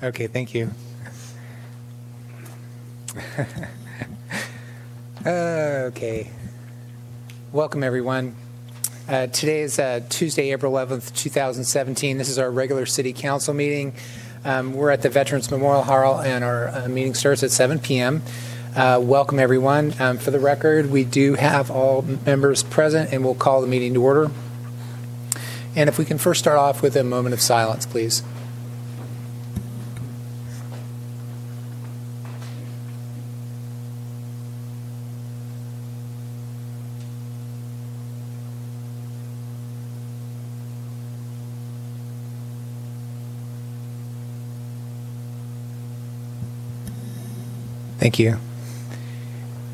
Okay, thank you. Okay. Welcome, everyone. Today is Tuesday, April 11th, 2017. This is our regular City Council meeting. We're at the Veterans Memorial Hall, and our meeting starts at 7 p.m. Welcome, everyone. For the record, we do have all members present, and we'll call the meeting to order. And if we can first start off with a moment of silence, please. Thank you.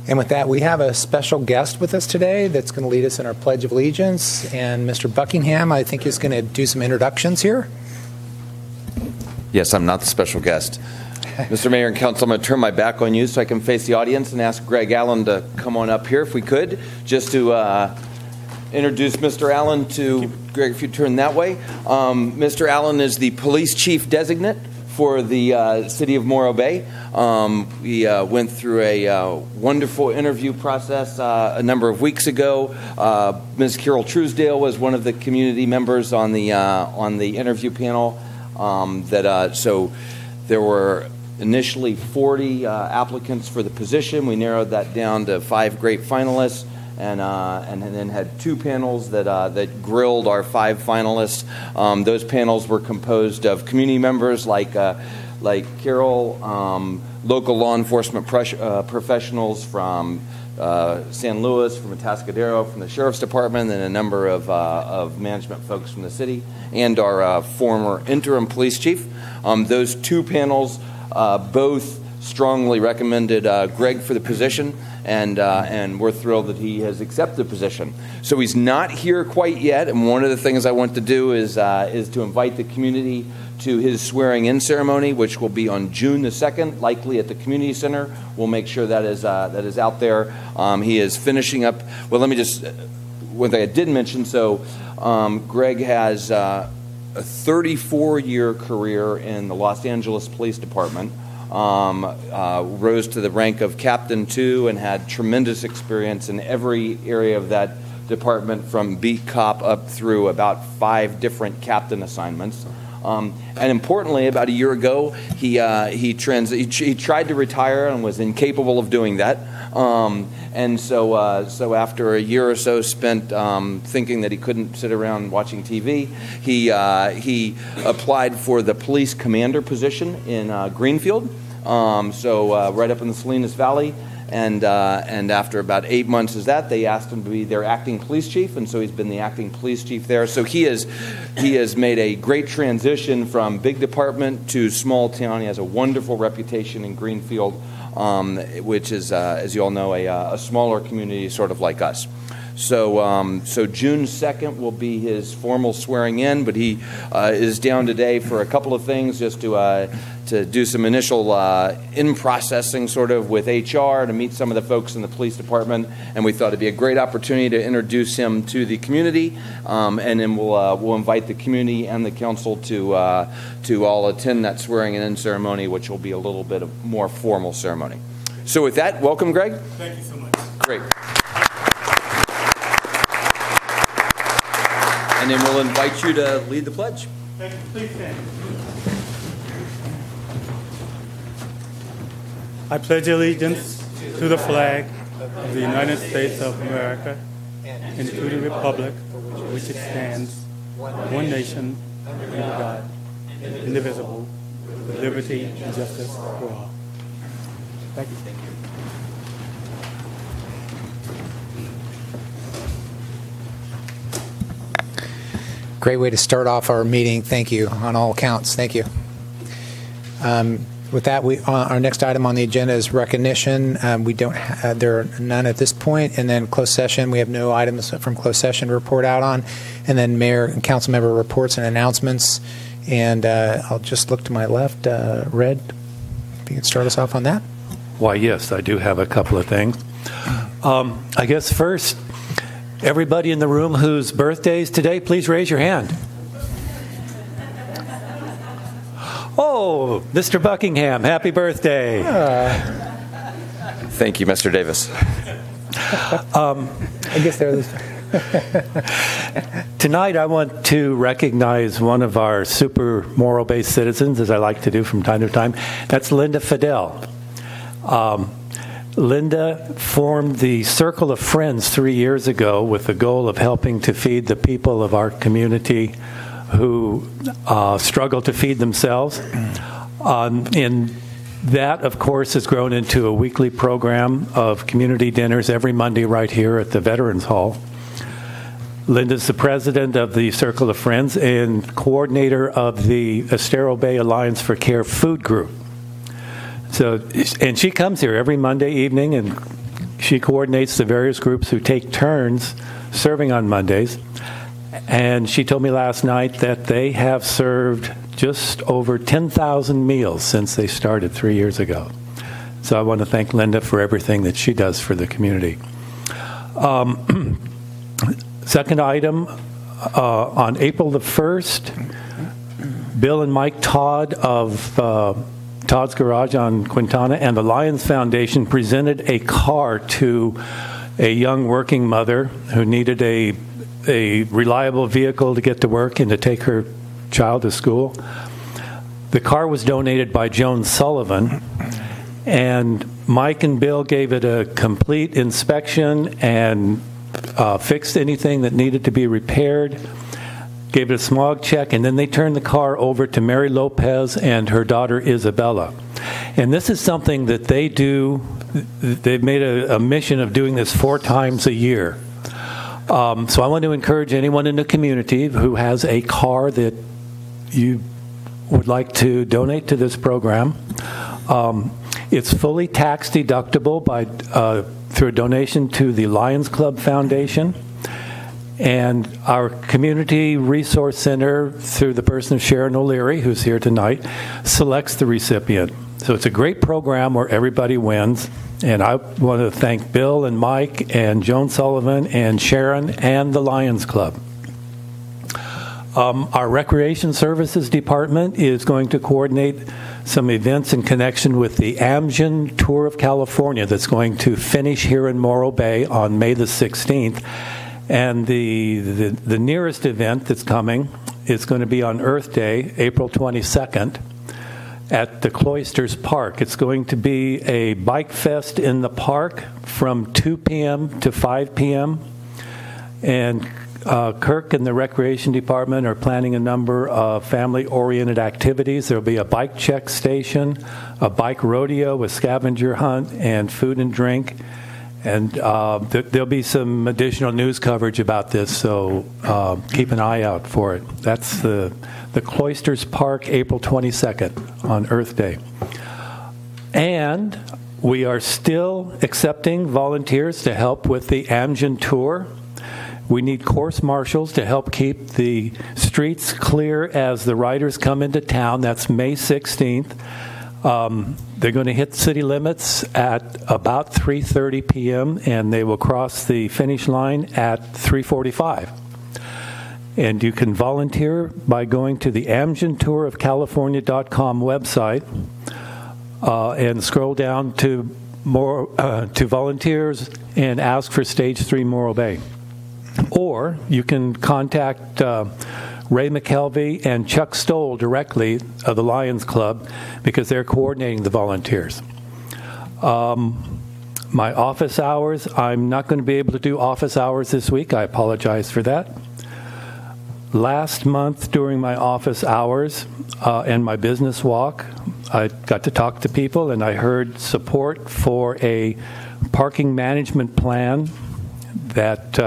And with that, we have a special guest with us today that's going to lead us in our Pledge of Allegiance. And Mr. Buckingham, I think, is going to do some introductions here. Yes, I'm not the special guest. Mr. Mayor and Council, I'm going to turn my back on you so I can face the audience and ask Greg Allen to come on up here if we could, just to introduce Mr. Allen to Greg, if you turn that way. Mr. Allen is the police chief designate for the city of Morro Bay. We went through a wonderful interview process a number of weeks ago. Ms. Carol Truesdale was one of the community members on the interview panel. So there were initially 40 applicants for the position. We narrowed that down to 5 great finalists. And then had 2 panels that grilled our 5 finalists. Those panels were composed of community members like Carol, local law enforcement professionals from San Luis, from Atascadero, from the Sheriff's Department, and a number of management folks from the city, and our former interim police chief. Those 2 panels both strongly recommended Greg for the position, and we're thrilled that he has accepted the position. So he's not here quite yet, and one of the things I want to do is to invite the community to his swearing-in ceremony, which will be on June the 2nd, likely at the community center. We'll make sure that is out there. He is finishing up. Well, let me just one thing I didn't mention. So Greg has a 34-year career in the Los Angeles Police Department. Rose to the rank of Captain 2 and had tremendous experience in every area of that department, from beat cop up through about 5 different captain assignments. And importantly, about a year ago, he tried to retire and was incapable of doing that. And so after a year or so spent thinking that he couldn't sit around watching TV, he applied for the police commander position in Greenfield, right up in the Salinas Valley. And after about 8 months as that, they asked him to be their acting police chief, and so he's been the acting police chief there. So he has made a great transition from big department to small town. He has a wonderful reputation in Greenfield, which is, as you all know, a smaller community, sort of like us. So June 2nd will be his formal swearing in, but he is down today for a couple of things, just to do some initial in-processing sort of with HR, to meet some of the folks in the police department, and we thought it'd be a great opportunity to introduce him to the community, and then we'll invite the community and the council to all attend that swearing-in ceremony, which will be a little bit of more formal ceremony. So with that, welcome, Greg. Thank you so much. Great. And then we'll invite you to lead the pledge. Thank you. Please stand. I pledge allegiance to the flag of the United States of America and to the republic for which it stands, one nation, under God, indivisible, with liberty and justice for all. Thank you. Thank you. Great way to start off our meeting. Thank you on all accounts. Thank you. With that, our next item on the agenda is recognition. There are none at this point. And then closed session, we have no items from closed session to report out on. And then mayor and council member reports and announcements. And I'll just look to my left. Red, if you can start us off on that. Why, yes, I do have a couple of things. I guess first, everybody in the room whose birthday is today, please raise your hand. Oh, Oh, Mr. Buckingham, happy birthday. Thank you, Mr. Davis. I guess there was. Tonight, I want to recognize one of our super moral-based citizens, as I like to do from time to time. That's Linda Fidel. Linda formed the Circle of Friends 3 years ago with the goal of helping to feed the people of our community who struggle to feed themselves. And that, of course, has grown into a weekly program of community dinners every Monday right here at the Veterans Hall. Linda's the president of the Circle of Friends and coordinator of the Estero Bay Alliance for Care food group. And she comes here every Monday evening, and she coordinates the various groups who take turns serving on Mondays. And she told me last night that they have served just over 10,000 meals since they started 3 years ago. So I want to thank Linda for everything that she does for the community. Second item, on April the 1st, Bill and Mike Todd of Todd's Garage on Quintana and the Lions Foundation presented a car to a young working mother who needed a reliable vehicle to get to work and to take her child to school. The car was donated by Joan Sullivan, and Mike and Bill gave it a complete inspection and fixed anything that needed to be repaired, gave it a smog check, and then they turned the car over to Mary Lopez and her daughter Isabella. And this is something that they do. They've made a mission of doing this 4 times a year. So I want to encourage anyone in the community who has a car that you would like to donate to this program. It's fully tax deductible through a donation to the Lions Club Foundation. And our Community Resource Center, through the person of Sharon O'Leary, who's here tonight, selects the recipient. So it's a great program where everybody wins. And I want to thank Bill and Mike and Joan Sullivan and Sharon and the Lions Club. Our Recreation Services Department is going to coordinate some events in connection with the Amgen Tour of California that's going to finish here in Morro Bay on May the 16th. And the nearest event that's coming is going to be on Earth Day, April 22nd, at the Cloisters Park. It's going to be a bike fest in the park from 2 p.m. to 5 p.m. And Kirk and the Recreation Department are planning a number of family-oriented activities. There will be a bike check station, a bike rodeo, a scavenger hunt, and food and drink. And there'll be some additional news coverage about this, so keep an eye out for it. That's the Cloisters Park, April 22nd on Earth Day. And we are still accepting volunteers to help with the Amgen Tour. We need course marshals to help keep the streets clear as the riders come into town. That's May 16th. They're going to hit city limits at about 3:30 p.m. and they will cross the finish line at 3:45. And you can volunteer by going to the AmgenTourOfCalifornia.com website and scroll down to volunteers and ask for Stage 3 Morro Bay. Or you can contact Ray McKelvey and Chuck Stoll directly of the Lions Club because they're coordinating the volunteers. My office hours, I'm not going to be able to do office hours this week. I apologize for that. Last month during my office hours and my business walk, I got to talk to people and I heard support for a parking management plan that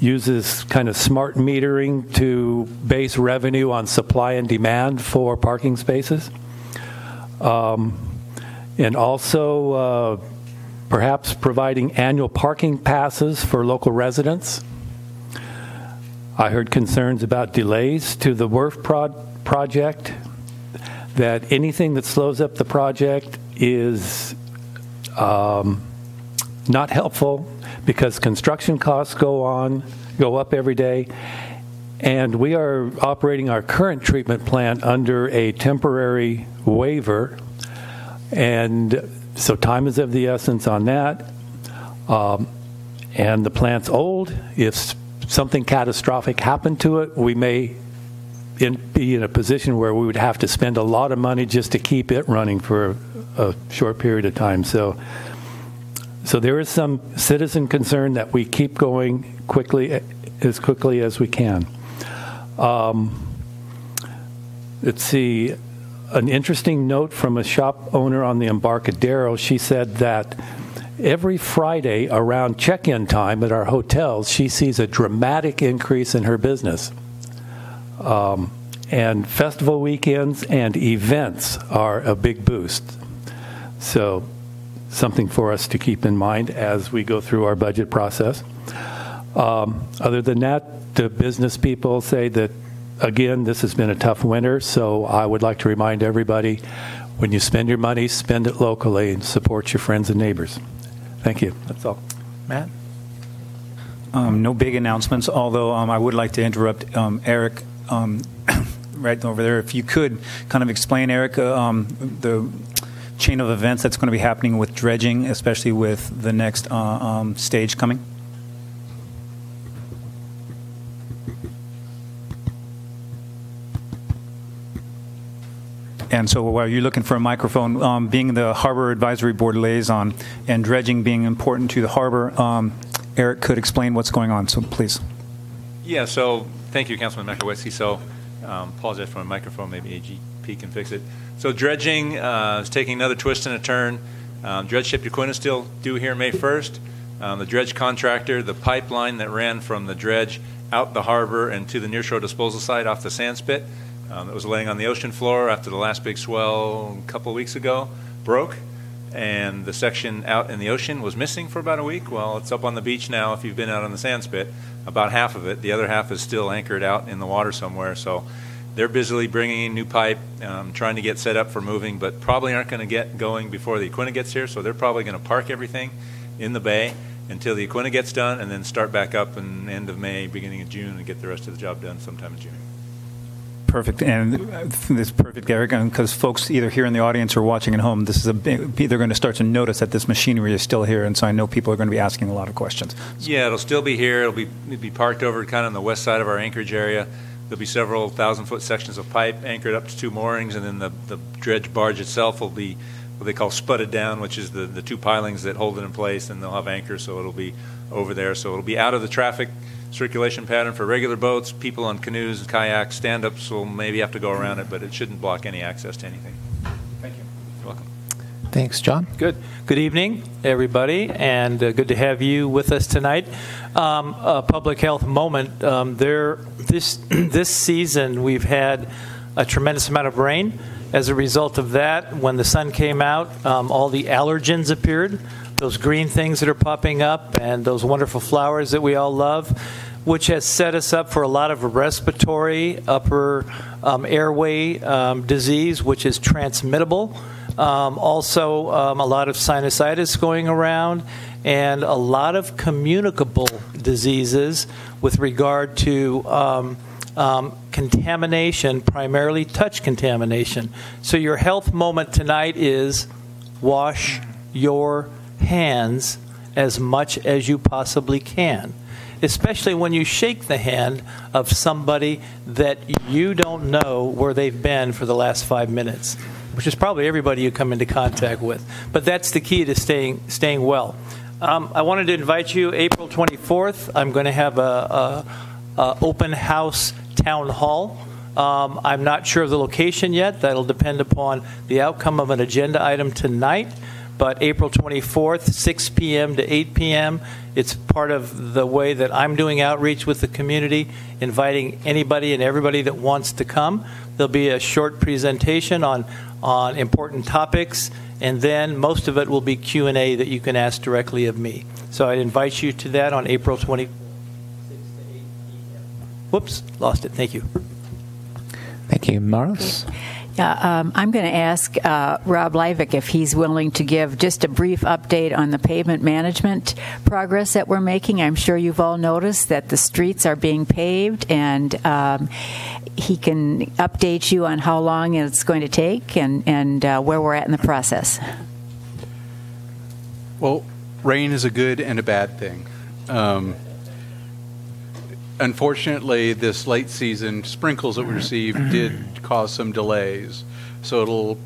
uses kind of smart metering to base revenue on supply and demand for parking spaces. And also perhaps providing annual parking passes for local residents. I heard concerns about delays to the WRF project, that anything that slows up the project is not helpful because construction costs go up every day, And we are operating our current treatment plant under a temporary waiver. And so time is of the essence on that. And the plant's old. If something catastrophic happened to it, we may be in a position where we would have to spend a lot of money just to keep it running for a short period of time. So there is some citizen concern that we keep going as quickly as we can. Let's see, an interesting note from a shop owner on the Embarcadero. She said that every Friday around check-in time at our hotels, she sees a dramatic increase in her business. And festival weekends and events are a big boost. So something for us to keep in mind as we go through our budget process. Other than that, the business people say that, again, this has been a tough winter, so I would like to remind everybody, when you spend your money, spend it locally and support your friends and neighbors. Thank you. That's all. Matt? No big announcements, although I would like to interrupt Eric right over there. If you could kind of explain, Eric, the chain of events that's going to be happening with dredging, especially with the next stage coming. And so while you're looking for a microphone, being the Harbor Advisory Board liaison and dredging being important to the harbor, Eric could explain what's going on, so please. Yeah, so thank you, Councilman Makowiecki. So apologize for my microphone, maybe AGP can fix it. So dredging is taking another twist and a turn. Dredge ship Yaquina is still due here May 1st. The dredge contractor, the pipeline that ran from the dredge out the harbor and to the nearshore disposal site off the sand spit that was laying on the ocean floor after the last big swell a couple of weeks ago broke, and the section out in the ocean was missing for about a week. Well, it's up on the beach now if you've been out on the sand spit, about half of it. The other half is still anchored out in the water somewhere, so they're busily bringing in new pipe, trying to get set up for moving, but probably aren't going to get going before the Yaquina gets here, so they're probably going to park everything in the bay until the Yaquina gets done and then start back up in the end of May, beginning of June, and get the rest of the job done sometime in June. Perfect, and this is perfect, Eric, because folks either here in the audience or watching at home, this is they're going to start to notice that this machinery is still here, and so I know people are going to be asking a lot of questions. Yeah, it'll still be here. It'll be parked over kind of on the west side of our anchorage area. There'll be several 1,000-foot sections of pipe anchored up to 2 moorings, and then the dredge barge itself will be what they call spudded down, which is the 2 pilings that hold it in place, and they'll have anchors, so it'll be over there. So it'll be out of the traffic circulation pattern for regular boats. People on canoes and kayaks, stand-ups will maybe have to go around it, but it shouldn't block any access to anything. Thank you. You're welcome. Thanks, John. Good. Good evening, everybody, and good to have you with us tonight. A public health moment. This season, we've had a tremendous amount of rain. As a result of that, when the sun came out, all the allergens appeared. Those green things that are popping up and those wonderful flowers that we all love, which has set us up for a lot of respiratory, upper airway disease, which is transmittable. Also, a lot of sinusitis going around, and a lot of communicable diseases with regard to contamination, primarily touch contamination. So your health moment tonight is wash your hands as much as you possibly can, especially when you shake the hand of somebody that you don't know where they've been for the last 5 minutes, which is probably everybody you come into contact with. But that's the key to staying well. I wanted to invite you April 24th. I'm going to have a open house town hall. I'm not sure of the location yet. That'll depend upon the outcome of an agenda item tonight. But April 24th, 6 p.m. to 8 p.m., it's part of the way that I'm doing outreach with the community, inviting anybody and everybody that wants to come. There'll be a short presentation on important topics, and then most of it will be Q&A that you can ask directly of me. So I'd invite you to that on April 24th, 6 to 8 p.m. Whoops, lost it. Thank you. Thank you. Maros? I'm going to ask Rob Leivik if he's willing to give just a brief update on the pavement management progress that we're making. I'm sure you've all noticed that the streets are being paved, and he can update you on how long it's going to take and where we're at in the process. Well, rain is a good and a bad thing. Unfortunately, this late season sprinkles that we received did cause some delays, so it'll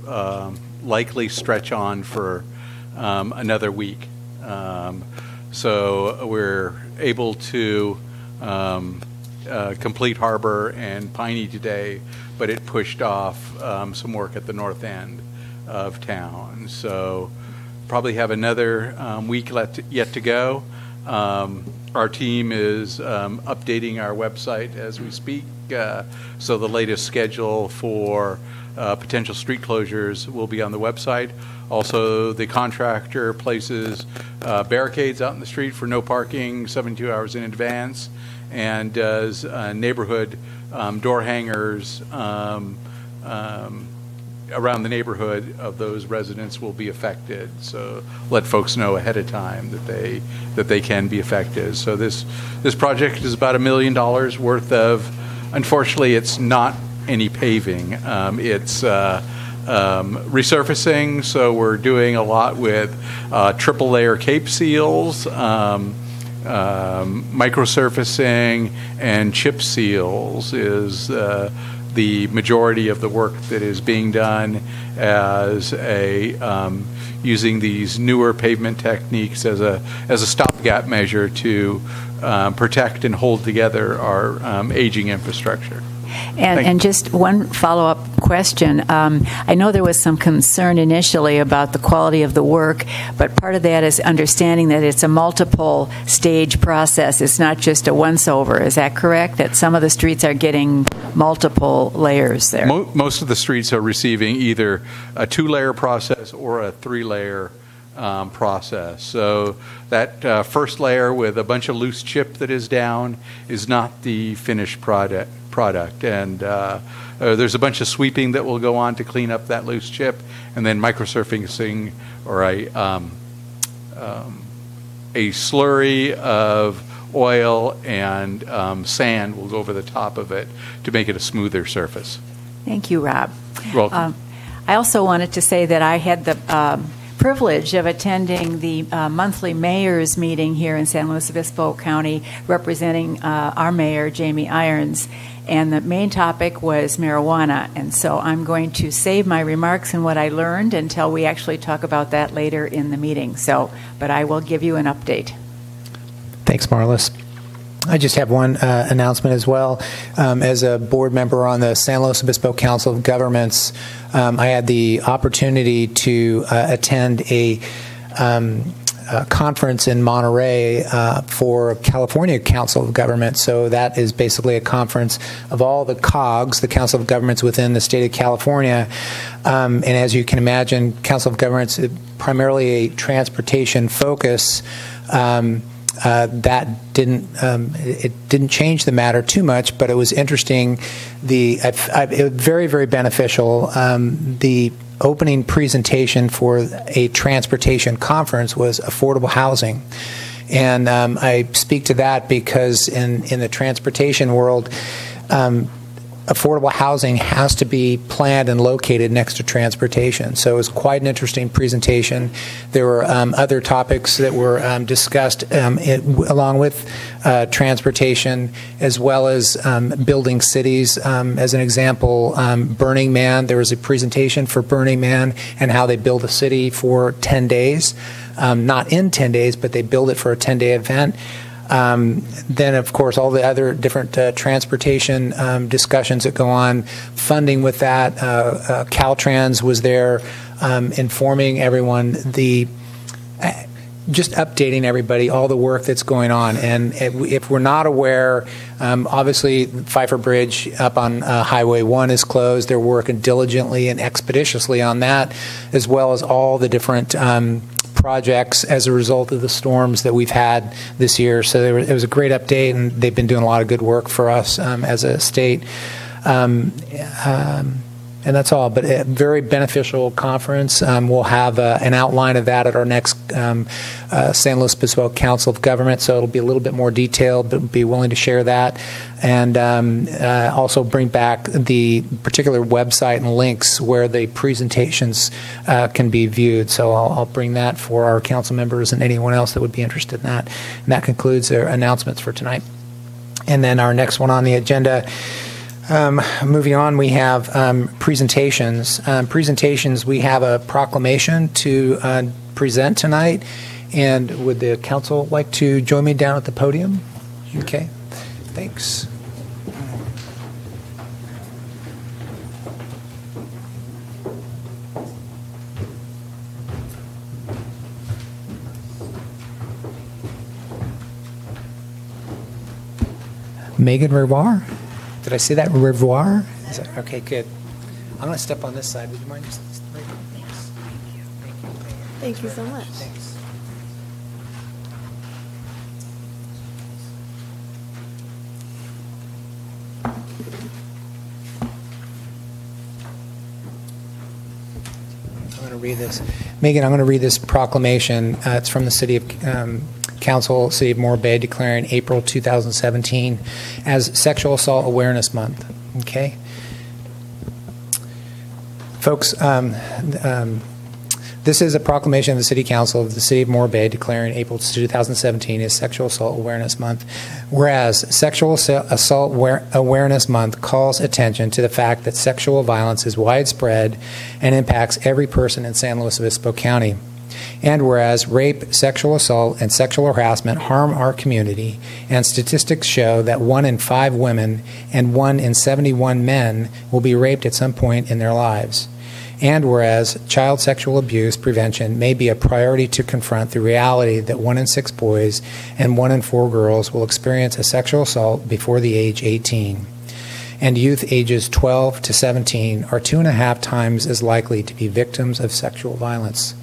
likely stretch on for another week. So we're able to complete Harbor and Piney today, but it pushed off some work at the north end of town. So probably have another week yet to go. Our team is updating our website as we speak, so the latest schedule for potential street closures will be on the website. Also, the contractor places barricades out in the street for no parking 72 hours in advance, and does neighborhood door hangers around the neighborhood of those residents will be affected. So let folks know ahead of time that they can be affected. So this project is about $1 million worth of. Unfortunately, it's not any paving. It's resurfacing. So we're doing a lot with triple layer cape seals, microsurfacing, and chip seals is the majority of the work that is being done as using these newer pavement techniques as a stopgap measure to protect and hold together our aging infrastructure. And just one follow-up question. I know there was some concern initially about the quality of the work, but part of that is understanding that it's a multiple stage process. It's not just a once-over. Is that correct? That some of the streets are getting multiple layers there? Most of the streets are receiving either a 2-layer process or a 3-layer process. So that first layer with a bunch of loose chip that is down is not the finished product. And there's a bunch of sweeping that will go on to clean up that loose chip, and then microsurfacing or a slurry of oil and sand will go over the top of it to make it a smoother surface. Thank you, Rob. You're welcome. I also wanted to say that I had the privilege of attending the monthly mayor's meeting here in San Luis Obispo County, representing our mayor, Jamie Irons, and the main topic was marijuana. And so I'm going to save my remarks and what I learned until we actually talk about that later in the meeting. But I will give you an update. Thanks, Marlis. I just have one announcement as well. As a board member on the San Luis Obispo Council of Governments, I had the opportunity to attend a conference in Monterey for California Council of Governments. So that is basically a conference of all the COGs, the Council of Governments within the state of California. And as you can imagine, Council of Governments is primarily a transportation focus. That didn't change the matter too much, but it was interesting. It was very, very beneficial. The opening presentation for a transportation conference was affordable housing. And I speak to that because in the transportation world, affordable housing has to be planned and located next to transportation. So it was quite an interesting presentation. There were other topics that were discussed along with transportation, as well as building cities. As an example, Burning Man, there was a presentation for Burning Man and how they build a city for 10 days. Not in 10 days, but they build it for a 10-day event. Then, of course, all the other different transportation discussions that go on, funding with that. Caltrans was there informing everyone, just updating everybody, all the work that's going on. And if we're not aware, obviously Pfeiffer Bridge up on Highway 1 is closed. They're working diligently and expeditiously on that, as well as all the different projects as a result of the storms that we've had this year. So it was a great update, and they've been doing a lot of good work for us as a state. And that's all, but a very beneficial conference. We'll have an outline of that at our next San Luis Obispo Council of Government, so it'll be a little bit more detailed, but be willing to share that. And also bring back the particular website and links where the presentations can be viewed. So I'll bring that for our council members and anyone else that would be interested in that. And that concludes our announcements for tonight. And then our next one on the agenda, moving on, we have presentations. Presentations, we have a proclamation to present tonight. And would the council like to join me down at the podium? Okay, thanks. Megan Revoir? Did I say that? Revoir? Is that, okay, good. I'm going to step on this side. Would you mind just... Thanks. Thank you. Thank you, Megan. Thank you so much. Thanks. I'm going to read this. Megan, I'm going to read this proclamation. It's from the City of Council, City of Morro Bay, declaring April 2017 as Sexual Assault Awareness Month. Okay? Folks, this is a proclamation of the City Council of the City of Morro Bay declaring April 2017 as Sexual Assault Awareness Month. Whereas Sexual Assault Awareness Month calls attention to the fact that sexual violence is widespread and impacts every person in San Luis Obispo County. And whereas rape, sexual assault, and sexual harassment harm our community, and statistics show that 1 in 5 women and 1 in 71 men will be raped at some point in their lives. And whereas child sexual abuse prevention may be a priority to confront the reality that 1 in 6 boys and 1 in 4 girls will experience a sexual assault before the age 18. And youth ages 12 to 17 are 2.5 times as likely to be victims of sexual violence.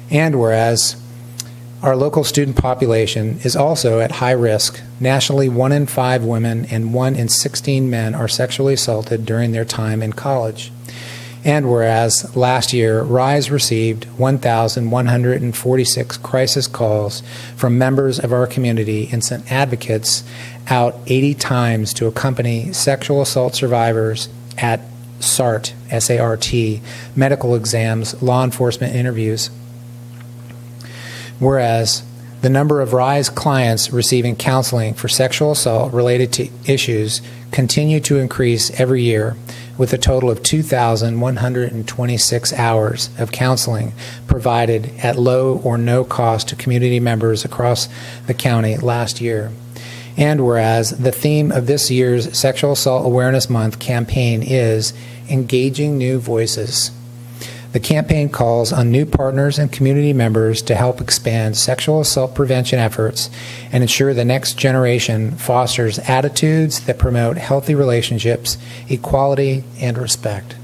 And whereas our local student population is also at high risk, nationally 1 in 5 women and 1 in 16 men are sexually assaulted during their time in college. And whereas last year, RISE received 1,146 crisis calls from members of our community and sent advocates out 80 times to accompany sexual assault survivors at SART, S-A-R-T, medical exams, law enforcement interviews. Whereas the number of RISE clients receiving counseling for sexual assault related to issues continue to increase every year, with a total of 2,126 hours of counseling provided at low or no cost to community members across the county last year. And whereas the theme of this year's Sexual Assault Awareness Month campaign is Engaging New Voices. The campaign calls on new partners and community members to help expand sexual assault prevention efforts and ensure the next generation fosters attitudes that promote healthy relationships, equality, and respect.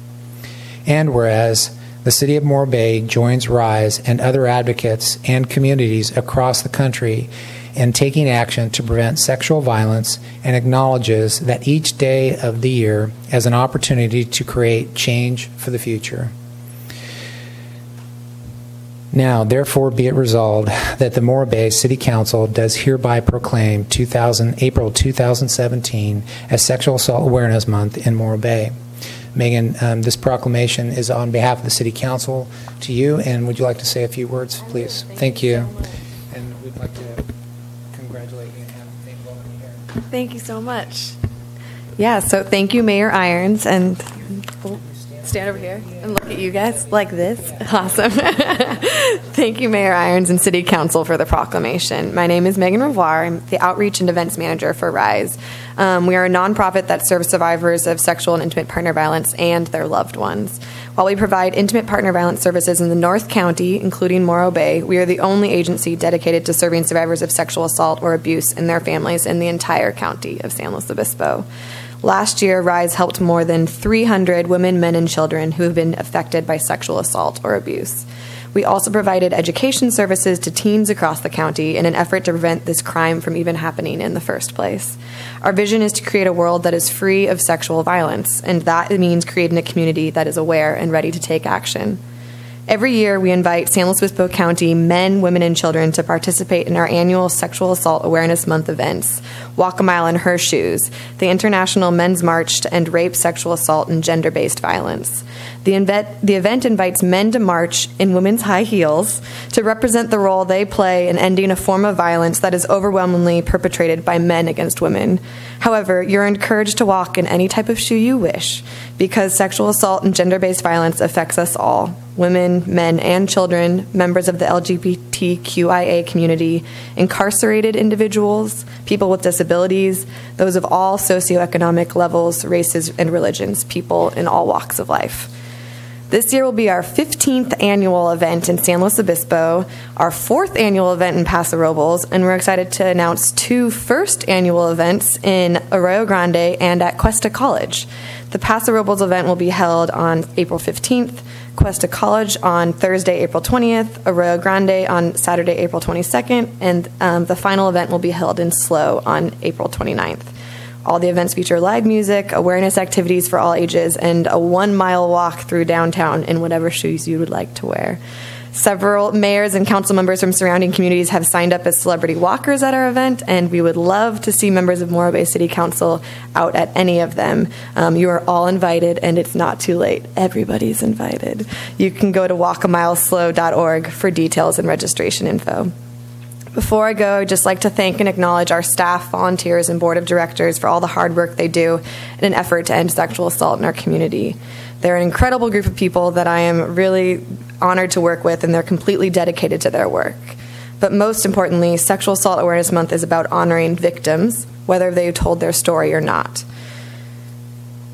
And whereas the City of Morro Bay joins RISE and other advocates and communities across the country in taking action to prevent sexual violence and acknowledges that each day of the year as an opportunity to create change for the future. Now, therefore, be it resolved that the Morro Bay City Council does hereby proclaim April 2017 as Sexual Assault Awareness Month in Morro Bay. Megan, this proclamation is on behalf of the City Council to you, and would you like to say a few words, please? Thank you. And we'd like to congratulate you and have Megan welcome you here. Thank you so much. Yeah, so thank you, Mayor Irons, and stand over here and look at you guys like this. Awesome. Thank you, Mayor Irons and City Council for the proclamation. My name is Megan Revoir. I'm the Outreach and Events Manager for RISE. We are a nonprofit that serves survivors of sexual and intimate partner violence and their loved ones. While we provide intimate partner violence services in the North County, including Morro Bay, we are the only agency dedicated to serving survivors of sexual assault or abuse and their families in the entire county of San Luis Obispo. Last year, RISE helped more than 300 women, men, and children who have been affected by sexual assault or abuse. We also provided education services to teens across the county in an effort to prevent this crime from even happening in the first place. Our vision is to create a world that is free of sexual violence, and that means creating a community that is aware and ready to take action. Every year, we invite San Luis Obispo County men, women, and children to participate in our annual Sexual Assault Awareness Month events, Walk a Mile in Her Shoes, the International Men's March to End Rape, Sexual Assault, and Gender-Based Violence. The event invites men to march in women's high heels to represent the role they play in ending a form of violence that is overwhelmingly perpetrated by men against women. However, you're encouraged to walk in any type of shoe you wish, because sexual assault and gender-based violence affects us all: women, men, and children, members of the LGBTQIA community, incarcerated individuals, people with disabilities, those of all socioeconomic levels, races, and religions, people in all walks of life. This year will be our 15th annual event in San Luis Obispo, our 4th annual event in Paso Robles, and we're excited to announce 2 first annual events in Arroyo Grande and at Cuesta College. The Paso Robles event will be held on April 15th, Cuesta College on Thursday, April 20th, Arroyo Grande on Saturday, April 22nd, and the final event will be held in SLO on April 29th. All the events feature live music, awareness activities for all ages, and a 1-mile walk through downtown in whatever shoes you would like to wear. Several mayors and council members from surrounding communities have signed up as celebrity walkers at our event, and we would love to see members of Morro Bay City Council out at any of them. You are all invited, and it's not too late. Everybody's invited. You can go to walkamileslow.org for details and registration info. Before I go, I'd just like to thank and acknowledge our staff, volunteers, and board of directors for all the hard work they do in an effort to end sexual assault in our community. They're an incredible group of people that I am really honored to work with, and they're completely dedicated to their work. But most importantly, Sexual Assault Awareness Month is about honoring victims, whether they told their story or not.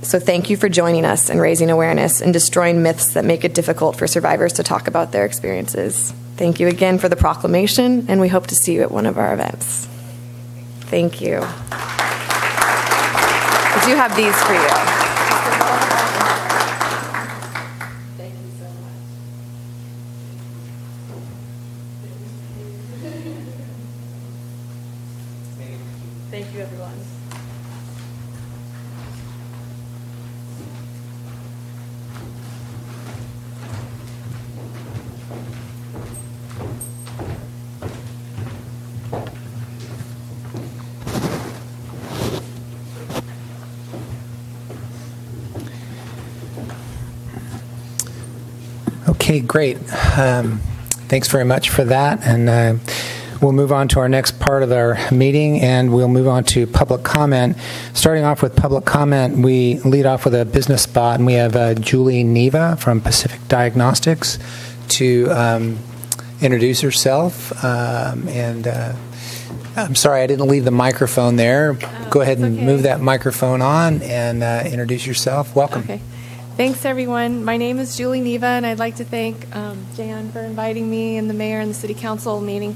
So thank you for joining us in raising awareness and destroying myths that make it difficult for survivors to talk about their experiences. Thank you again for the proclamation, and we hope to see you at one of our events. Thank you. I do have these for you. Thank you so much. Thank you, everyone. Okay, great. Thanks very much for that. And we'll move on to our next part of our meeting, and we'll move on to public comment. Starting off with public comment, we lead off with a business spot, and we have Julie Neva from Pacific Diagnostics to introduce herself. I'm sorry, I didn't leave the microphone there. Go ahead and move that microphone on and introduce yourself. Welcome. Okay. Thanks, everyone. My name is Julie Neva, and I'd like to thank Jan for inviting me and the mayor and the city council meeting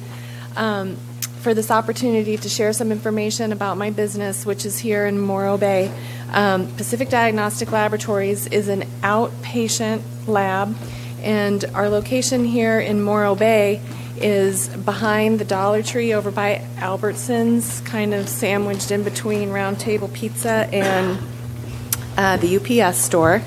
for this opportunity to share some information about my business, which is here in Morro Bay. Pacific Diagnostic Laboratories is an outpatient lab, and our location here in Morro Bay is behind the Dollar Tree over by Albertsons, kind of sandwiched in between Round Table Pizza and the UPS store.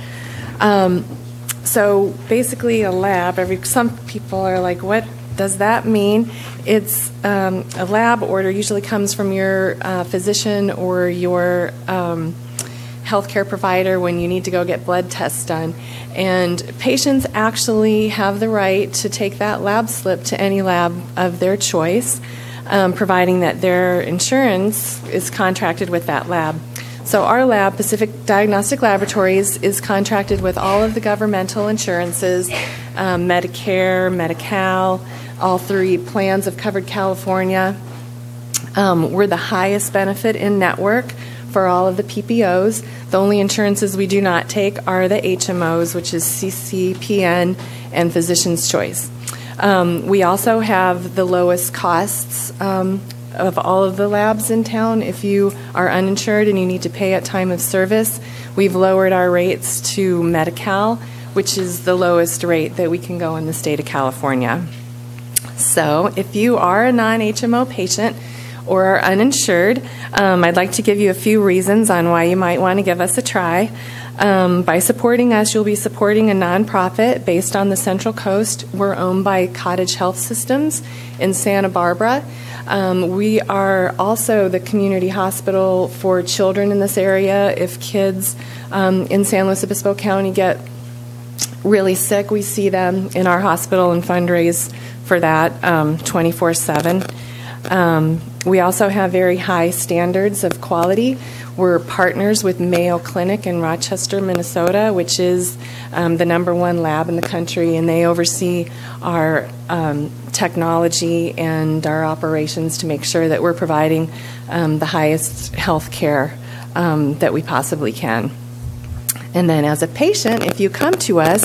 So basically a lab, some people are like, what does that mean? It's a lab order usually comes from your physician or your healthcare provider when you need to go get blood tests done. And patients actually have the right to take that lab slip to any lab of their choice, providing that their insurance is contracted with that lab. So our lab, Pacific Diagnostic Laboratories, is contracted with all of the governmental insurances, Medicare, Medi-Cal, all 3 plans of Covered California. We're the highest benefit in network for all of the PPOs. The only insurances we do not take are the HMOs, which is CCPN and Physician's Choice. We also have the lowest costs of all of the labs in town. If you are uninsured and you need to pay at time of service, we've lowered our rates to Medi-Cal, which is the lowest rate that we can go in the state of California. So if you are a non-HMO patient or are uninsured, I'd like to give you a few reasons on why you might want to give us a try. By supporting us, you'll be supporting a nonprofit based on the Central Coast. We're owned by Cottage Health Systems in Santa Barbara. We are also the community hospital for children in this area. If kids in San Luis Obispo County get really sick, we see them in our hospital and fundraise for that 24/7. We also have very high standards of quality. We're partners with Mayo Clinic in Rochester, Minnesota, which is the #1 lab in the country, and they oversee our technology and our operations to make sure that we're providing the highest health care that we possibly can. And then as a patient, if you come to us,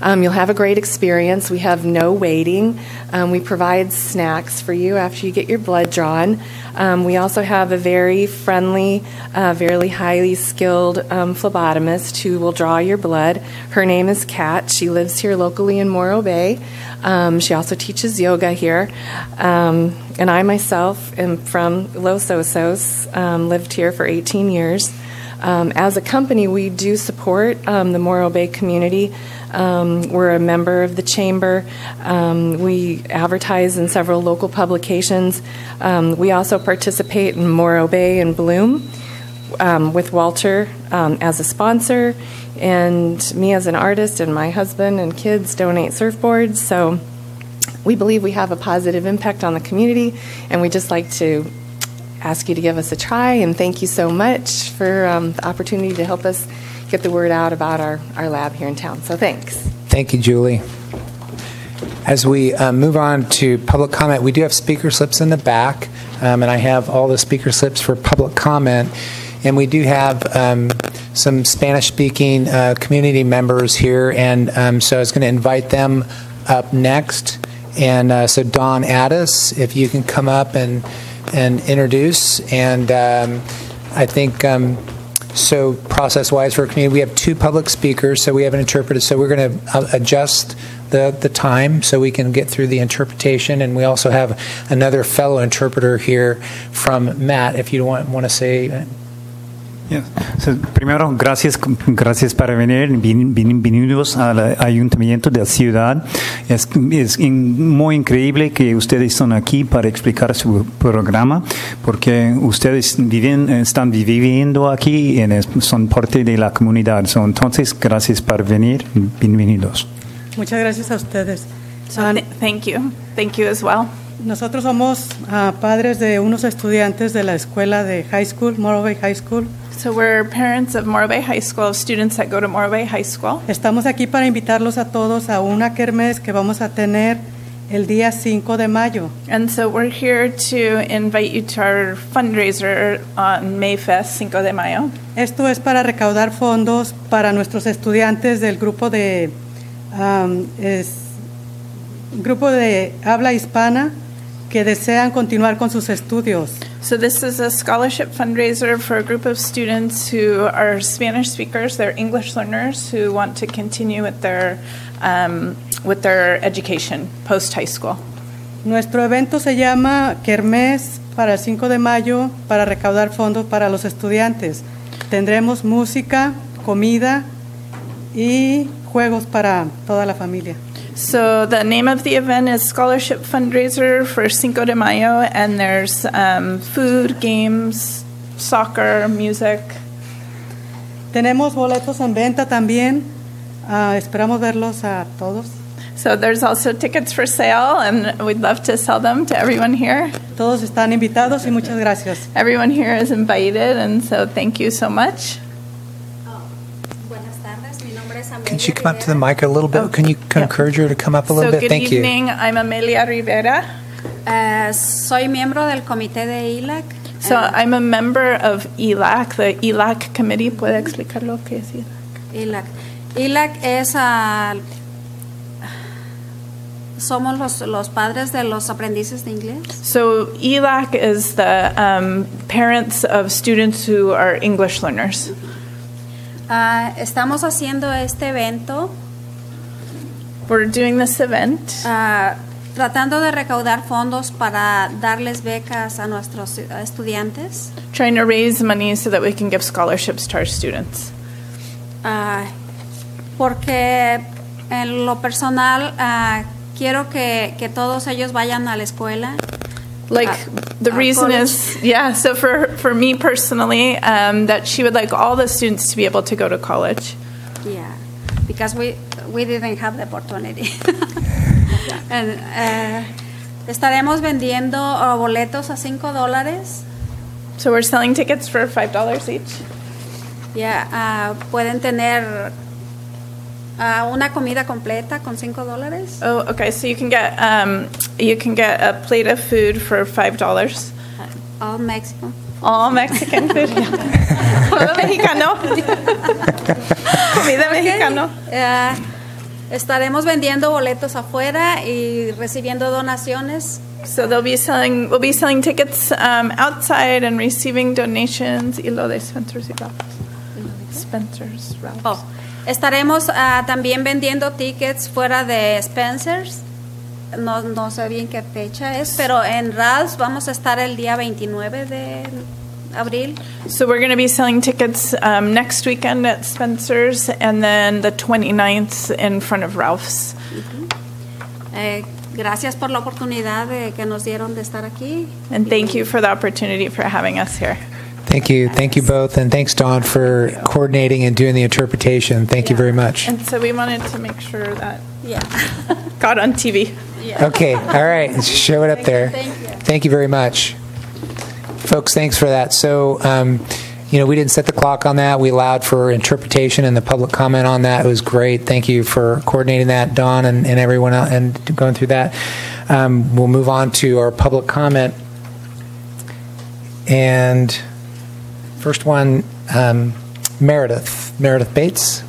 you'll have a great experience. We have no waiting. We provide snacks for you after you get your blood drawn. We also have a very friendly, very highly skilled phlebotomist who will draw your blood. Her name is Kat. She lives here locally in Morro Bay. She also teaches yoga here. And I myself am from Los Osos, lived here for 18 years. As a company, we do support the Morro Bay community. We're a member of the Chamber. We advertise in several local publications. We also participate in Morro Bay and Bloom with Walter as a sponsor, and me as an artist, and my husband and kids donate surfboards. So we believe we have a positive impact on the community, and we just like to ask you to give us a try, and thank you so much for the opportunity to help us get the word out about our lab here in town. So thanks. Thank you, Julie. As we move on to public comment, we do have speaker slips in the back, and I have all the speaker slips for public comment. And we do have some Spanish-speaking community members here, and so I was going to invite them up next. And so Don Addis, if you can come up and introduce. And I think so process-wise for our community, we have 2 public speakers, so we have an interpreter. So we're going to adjust the time so we can get through the interpretation. And we also have another fellow interpreter here from Matt, if you want to say. Yeah. So, primero, gracias para venir. Bienvenidos al Ayuntamiento de la Ciudad. Es muy increíble que ustedes están aquí para explicar su programa, porque ustedes están viviendo aquí y son parte de la comunidad. So, entonces, gracias por venir. Bienvenidos. Muchas gracias a ustedes. Thank you. Thank you as well. Nosotros somos padres de unos estudiantes de la escuela de high school, Morro Bay High School. So we're parents of Morro Bay High School, of students that go to Morro Bay High School. Estamos aquí para invitarlos a todos a una kermés que vamos a tener el día 5 de mayo. And so we're here to invite you to our fundraiser on May 5th, 5 de mayo. Esto es para recaudar fondos para nuestros estudiantes del grupo de habla hispana que desean continuar con sus estudios. So this is a scholarship fundraiser for a group of students who are Spanish speakers. They're English learners who want to continue with their education post-high school. Nuestro evento se llama Kermés para el 5 de mayo para recaudar fondos para los estudiantes. Tendremos música, comida y juegos para toda la familia. So the name of the event is Scholarship Fundraiser for Cinco de Mayo, and there's food, games, soccer, music. Tenemos boletos en venta también. Esperamos verlos a todos. So there's also tickets for sale, and we'd love to sell them to everyone here. Todos están invitados y muchas gracias. Everyone here is invited, and so thank you so much. Can you come up to the mic a little bit? Oh, can you encourage her to come up a little bit? Thank you. Good evening. I'm Amelia Rivera. Soy miembro del comité de ILAC. So I'm a member of ILAC, the ILAC committee. ¿Puede explicar lo que es ILAC? ILAC es somos los padres de los aprendices de inglés. So ILAC is the parents of students who are English learners. Estamos haciendo este evento We're doing this event. Tratando de recaudar fondos para darles becas a nuestros estudiantes. Trying to raise money so that we can give scholarships to our students. Porque en lo personal quiero que todos ellos vayan a la escuela. Like the reason is, so for me personally, that she would like all the students to be able to go to college. Yeah, because we didn't have the opportunity. And, estaremos vendiendo boletos a $5. So we're selling tickets for $5 each. Yeah, pueden tener una comida completa con $5. Oh, okay. So you can get a plate of food for $5. All Mexican. All Mexican food. Comida mexicano. Comida mexicano. Estaremos vendiendo boletos afuera y recibiendo donaciones. So we'll be selling tickets outside and receiving donations. Y lo de Spencer's y Ralph's. Spencer's, Ralph's. Oh. Estaremos también vendiendo tickets fuera de Spencer's. No sé bien qué fecha es, pero en Ralph's vamos a estar el día 29 de abril. So we're going to be selling tickets next weekend at Spencer's and then the 29th in front of Ralph's. Gracias por la oportunidad que nos dieron de estar aquí. And thank you for the opportunity for having us here. Thank you both, and thanks, Dawn, for coordinating and doing the interpretation. Thank you very much. And so we wanted to make sure that got on TV. Okay, all right, let's show it up there. Thank you very much. Folks, thanks for that. So, we didn't set the clock on that. We allowed for interpretation and the public comment on that. It was great. Thank you for coordinating that, Dawn, and everyone else, and going through that. We'll move on to our public comment. And first one, Meredith Bates.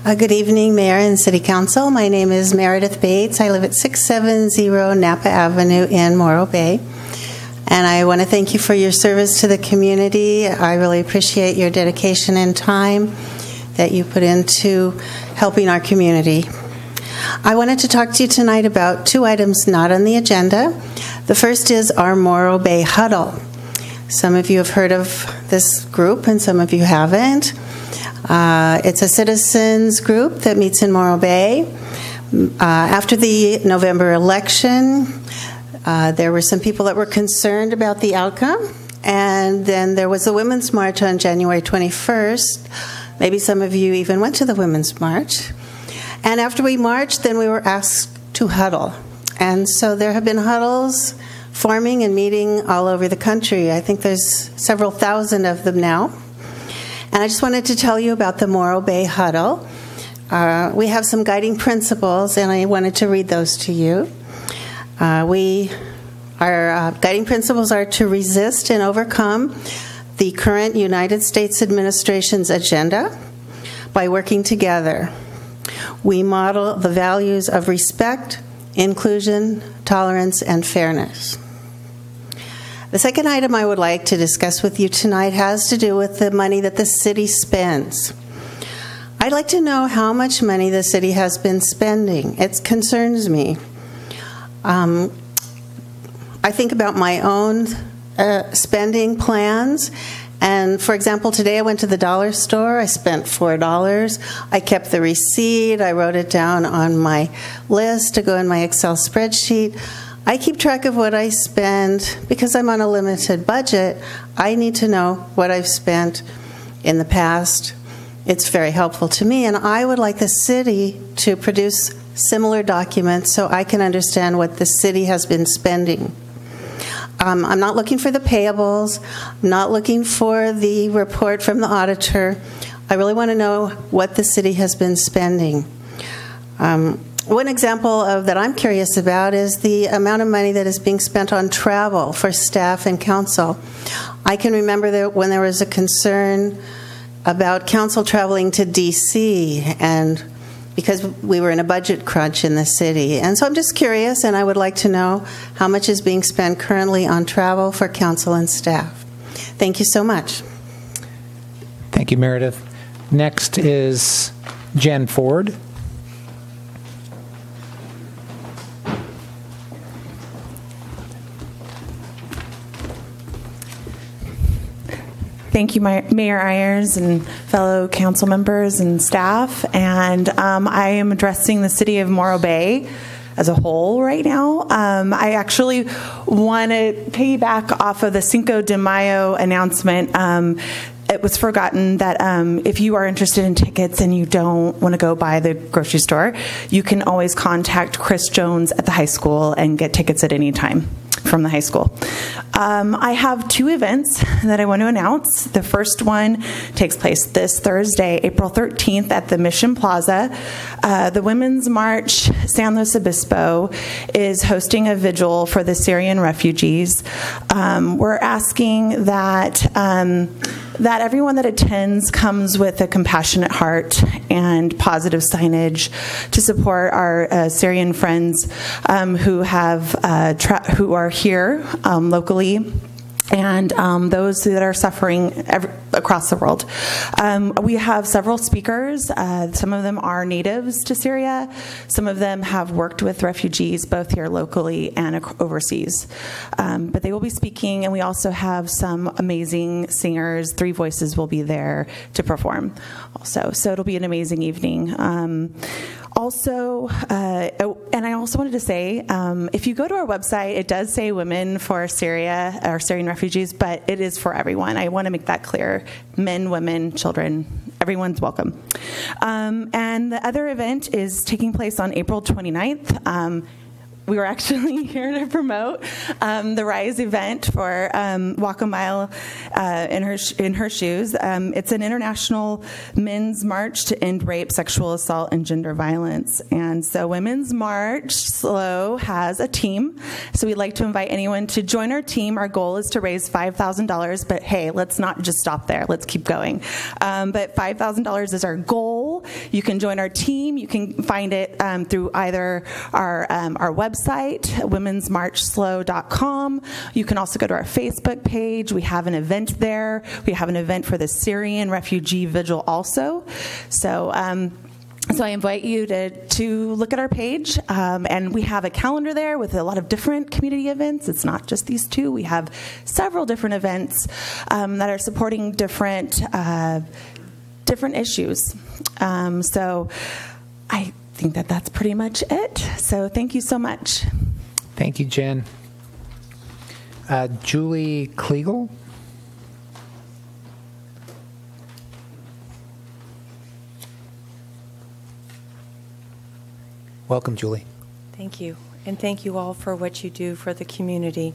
Good evening, Mayor and City Council. My name is Meredith Bates. I live at 670 Napa Avenue in Morro Bay. And I want to thank you for your service to the community. I really appreciate your dedication and time that you put into helping our community. I wanted to talk to you tonight about two items not on the agenda. The first is our Morro Bay Huddle. Some of you have heard of this group and some of you haven't. It's a citizens group that meets in Morro Bay. After the November election, there were some people that were concerned about the outcome, and then there was a Women's March on January 21st. Maybe some of you even went to the Women's March. And after we marched, then we were asked to huddle. And so there have been huddles forming and meeting all over the country. I think there's several thousand of them now. And I just wanted to tell you about the Morro Bay Huddle. We have some guiding principles, and I wanted to read those to you. Our guiding principles are to resist and overcome the current United States administration's agenda by working together. We model the values of respect, inclusion, tolerance, and fairness. The second item I would like to discuss with you tonight has to do with the money that the city spends. I'd like to know how much money the city has been spending. It concerns me. I think about my own spending plans. And for example, today I went to the dollar store. I spent $4. I kept the receipt. I wrote it down on my list to go in my Excel spreadsheet. I keep track of what I spend because I'm on a limited budget. I need to know what I've spent in the past. It's very helpful to me, and I would like the city to produce similar documents so I can understand what the city has been spending. I'm not looking for the payables. I'm not looking for the report from the auditor. I really want to know what the city has been spending. One example that I'm curious about is the amount of money that is being spent on travel for staff and council. I can remember that when there was a concern about council traveling to D.C. and because we were in a budget crunch in the city. And so I'm just curious, and I would like to know how much is being spent currently on travel for council and staff. Thank you so much. Thank you, Meredith. Next is Jen Ford. Thank you, Mayor Irons and fellow council members and staff. And I am addressing the city of Morro Bay as a whole right now. I actually want to piggyback off of the Cinco de Mayo announcement. It was forgotten that if you are interested in tickets and you don't want to go by the grocery store, you can always contact Chris Jones at the high school and get tickets at any time from the high school. I have 2 events that I want to announce. The first one takes place this Thursday, April 13th at the Mission Plaza. The Women's March San Luis Obispo is hosting a vigil for the Syrian refugees. We're asking that that everyone that attends comes with a compassionate heart and positive signage to support our Syrian friends who are here locally, and those that are suffering across the world. We have several speakers. Some of them are natives to Syria. Some of them have worked with refugees both here locally and overseas. But they will be speaking, and we also have some amazing singers. 3 Voices will be there to perform also. So it'll be an amazing evening. Also, and I also wanted to say, if you go to our website, it does say Women for Syria or Syrian refugees, but it is for everyone. I want to make that clear. Men, women, children, everyone's welcome. And the other event is taking place on April 29th. We were actually here to promote the Rise event for Walk a Mile in her shoes. It's an international men's march to end rape, sexual assault, and gender violence. And so Women's March SLO has a team. So we'd like to invite anyone to join our team. Our goal is to raise $5,000, but hey, let's not just stop there. Let's keep going. But $5,000 is our goal. You can join our team. You can find it through either our website, womensmarchslow.com. You can also go to our Facebook page. We have an event there. We have an event for the Syrian refugee vigil also. So I invite you to look at our page, and we have a calendar there with a lot of different community events. It's not just these 2. We have several different events that are supporting different issues. So I think that's pretty much it. So thank you so much. Thank you, Jen. Julie Kliegel. Welcome, Julie. Thank you. And thank you all for what you do for the community.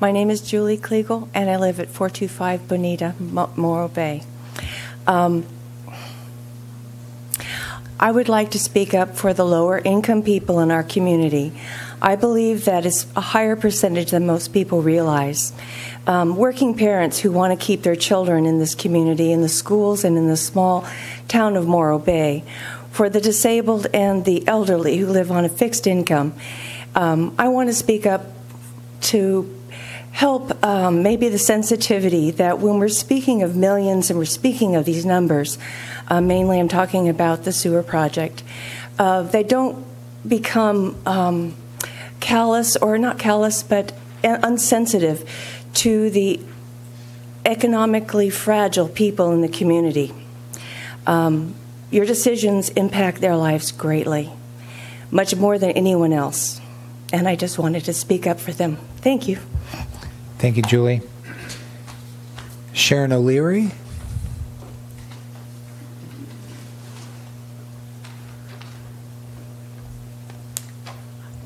My name is Julie Kliegel, and I live at 425 Bonita, Morro Bay. I would like to speak up for the lower income people in our community. I believe that is a higher percentage than most people realize. Working parents who want to keep their children in this community, in the schools and in the small town of Morro Bay. For the disabled and the elderly who live on a fixed income. I want to speak up to help maybe the sensitivity that when we're speaking of millions and we're speaking of these numbers, mainly I'm talking about the sewer project, they don't become callous, or not callous, but unsensitive to the economically fragile people in the community. Your decisions impact their lives greatly, much more than anyone else. And I just wanted to speak up for them. Thank you. Thank you, Julie. Sharon O'Leary.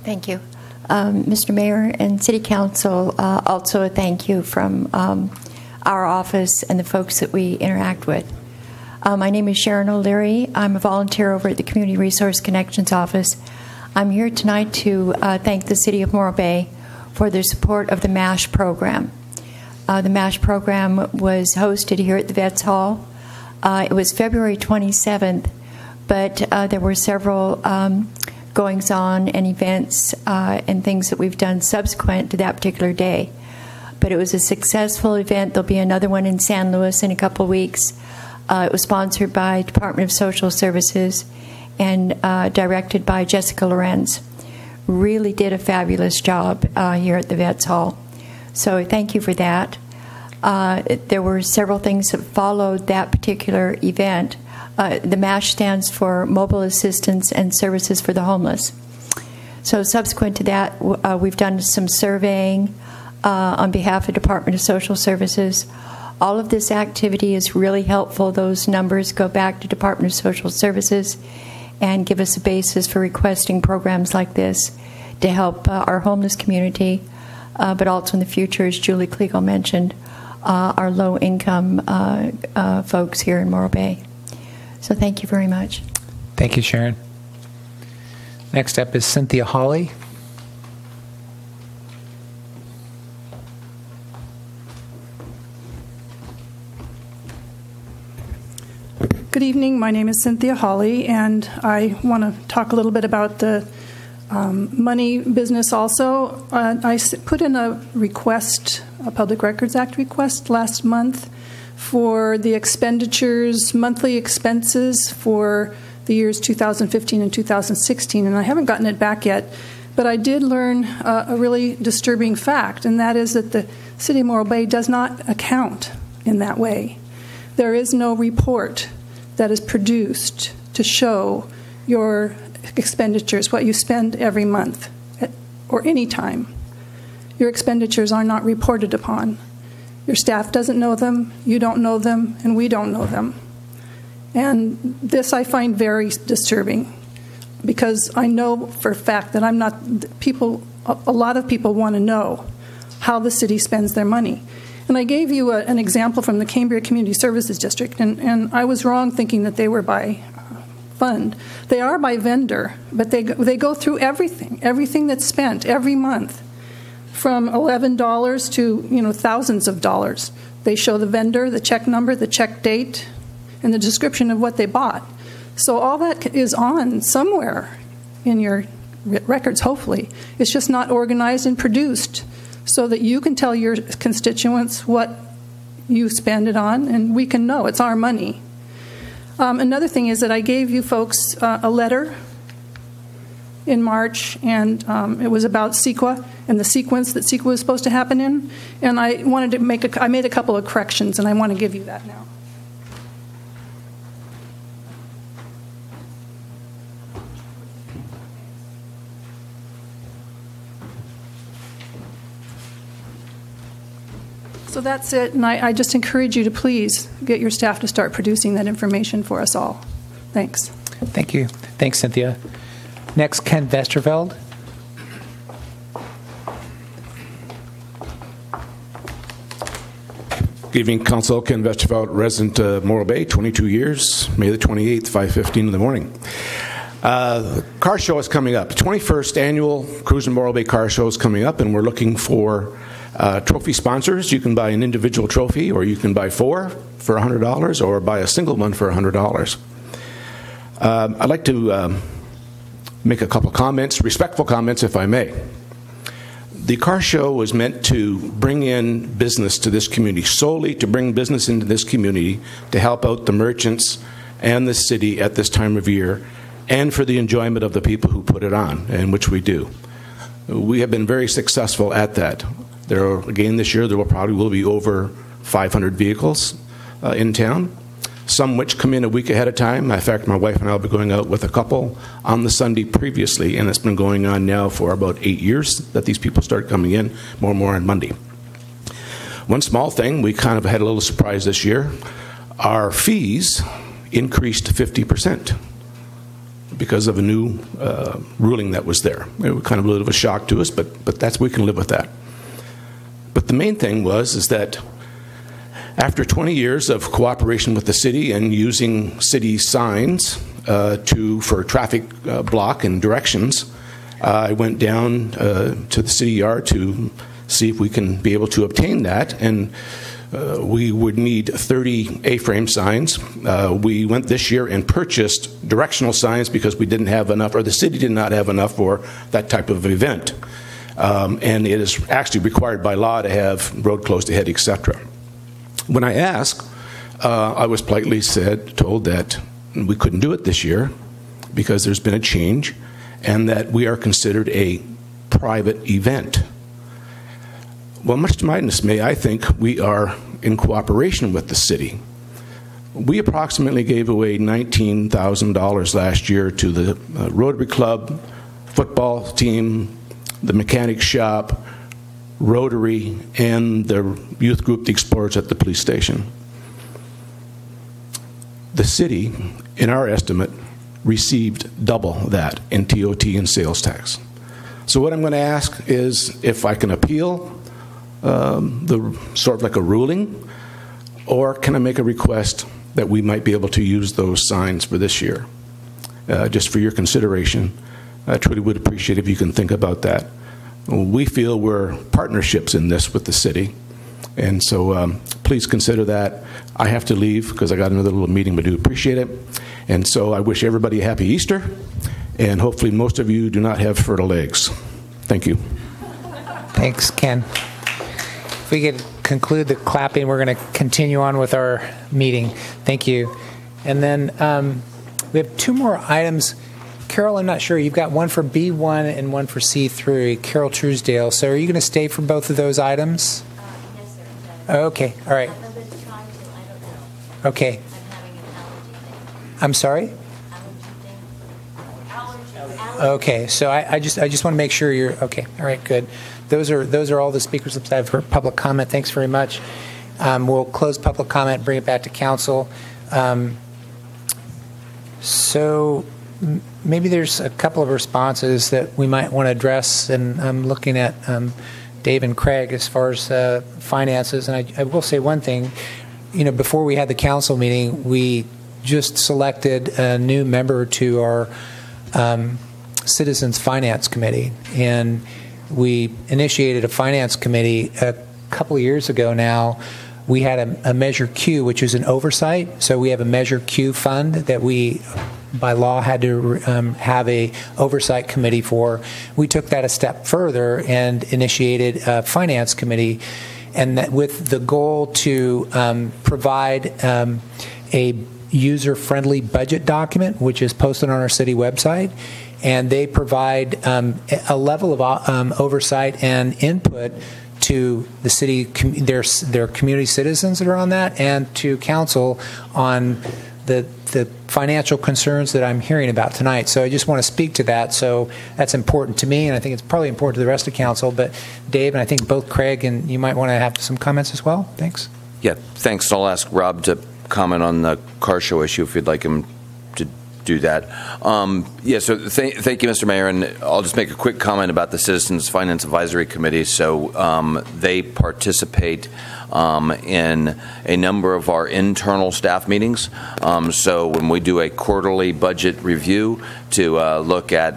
Thank you. Mr. Mayor and City Council, also a thank you from our office and the folks that we interact with. My name is Sharon O'Leary. I'm a volunteer over at the Community Resource Connections Office. I'm here tonight to thank the City of Morro Bay for their support of the MASH program. The MASH program was hosted here at the Vets Hall. It was February 27th but there were several goings-on and events and things that we've done subsequent to that particular day. But it was a successful event. There'll be another one in San Luis in a couple weeks. It was sponsored by Department of Social Services and directed by Jessica Lorenz. Really did a fabulous job here at the Vets Hall. So thank you for that. There were several things that followed that particular event. The MASH stands for Mobile Assistance and Services for the Homeless. So subsequent to that, we've done some surveying on behalf of Department of Social Services. All of this activity is really helpful. Those numbers go back to Department of Social Services and give us a basis for requesting programs like this to help our homeless community, but also in the future, as Julie Kliegel mentioned, our low-income folks here in Morro Bay. So thank you very much. Thank you, Sharon. Next up is Cynthia Hawley. Good evening. My name is Cynthia Hawley, and I want to talk a little bit about the money business also. I put in a request, a Public Records Act request last month for the expenditures, monthly expenses for the years 2015 and 2016, and I haven't gotten it back yet. But I did learn a really disturbing fact, and that is that the City of Morro Bay does not account in that way. There is no report that is produced to show your expenditures, what you spend every month or any time. Your expenditures are not reported upon. Your staff doesn't know them, you don't know them, and we don't know them. And this I find very disturbing because I know for a fact that a lot of people want to know how the city spends their money. And I gave you an example from the Cambria Community Services District, and I was wrong thinking that they were by fund. They are by vendor, but they go through everything that's spent every month, from $11 to thousands of dollars. They show the vendor, the check number, the check date, and the description of what they bought. So all that is on somewhere in your records, hopefully. It's just not organized and produced so that you can tell your constituents what you spend it on, and we can know it's our money. Another thing is that I gave you folks a letter in March, and it was about CEQA and the sequence that CEQA was supposed to happen in, and I wanted to I made a couple of corrections, and I want to give you that now. So that's it, and I just encourage you to please get your staff to start producing that information for us all. Thanks. Thank you. Thanks, Cynthia. Next, Ken Vesterveld. Good evening, Council. Ken Vesterveld, resident Morro Bay, 22 years, May the 28th, 5:15 in the morning. Car show is coming up. 21st annual Cruising Morro Bay Car Show is coming up, and we're looking for trophy sponsors. You can buy an individual trophy, or you can buy four for $100, or buy a single one for $100. I'd like to make a couple comments, respectful comments, if I may. The car show was meant to bring in business to this community, solely to bring business into this community to help out the merchants and the city at this time of year, and for the enjoyment of the people who put it on, and which we do. We have been very successful at that. Again, this year there will be over 500 vehicles in town, some which come in a week ahead of time. In fact, my wife and I will be going out with a couple on the Sunday previously, and it's been going on now for about 8 years that these people start coming in more and more on Monday. One small thing, we kind of had a little surprise this year. Our fees increased 50% because of a new ruling that was there. It was kind of a little of a shock to us, but we can live with that. But the main thing is that after 20 years of cooperation with the city and using city signs for traffic block and directions, I went down to the city yard to see if we can be able to obtain that. And we would need 30 A-frame signs. We went this year and purchased directional signs because we didn't have enough, or the city did not have enough for that type of event. And it is actually required by law to have road closed ahead, etc. When I asked, I was politely told that we couldn't do it this year because there's been a change and that we are considered a private event. Well, much to my dismay, I think we are in cooperation with the city. We approximately gave away $19,000 last year to the Rotary Club, football team, the mechanic shop, Rotary, and the youth group, the Explorers, at the police station. The city, in our estimate, received double that in TOT and sales tax. So what I'm going to ask is if I can appeal the sort of like a ruling, or can I make a request that we might be able to use those signs for this year? Just for your consideration. I truly would appreciate if you can think about that. We feel we're partnerships in this with the city, and so please consider that. I have to leave because I got another little meeting, but I do appreciate it. And so I wish everybody a happy Easter, and hopefully most of you do not have fertile eggs. Thank you. Thanks, Ken. If we could conclude the clapping, we're going to continue on with our meeting. Thank you. And then we have two more items. Carol, I'm not sure. You've got one for B1 and one for C3, Carol Truesdale. So are you going to stay for both of those items? Yes, sir. Okay. All right. Okay. I'm sorry? Okay. So I just want to make sure you're okay. All right. Good. Those are all the speaker slips I have for public comment. Thanks very much. We'll close public comment and bring it back to council. So maybe there's a couple of responses that we might want to address, and I'm looking at Dave and Craig as far as finances. And I will say one thing. Before we had the council meeting, we just selected a new member to our Citizens Finance Committee, and we initiated a finance committee a couple of years ago now. We had a Measure Q, which is an oversight. So we have a Measure Q fund that we, by law, had to have a oversight committee for. We took that a step further and initiated a finance committee, and that with the goal to provide a user-friendly budget document, which is posted on our city website. And they provide a level of oversight and input to the city, their community citizens that are on that, and to council on the financial concerns that I'm hearing about tonight. So I just want to speak to that. So that's important to me, and I think it's probably important to the rest of council. But Dave, and I think both Craig and you might want to have some comments as well. Thanks. Yeah, thanks. I'll ask Rob to comment on the car show issue if you'd like him to do that. So thank you, Mr. Mayor, and I'll just make a quick comment about the Citizens Finance Advisory Committee. So they participate in a number of our internal staff meetings. So when we do a quarterly budget review to look at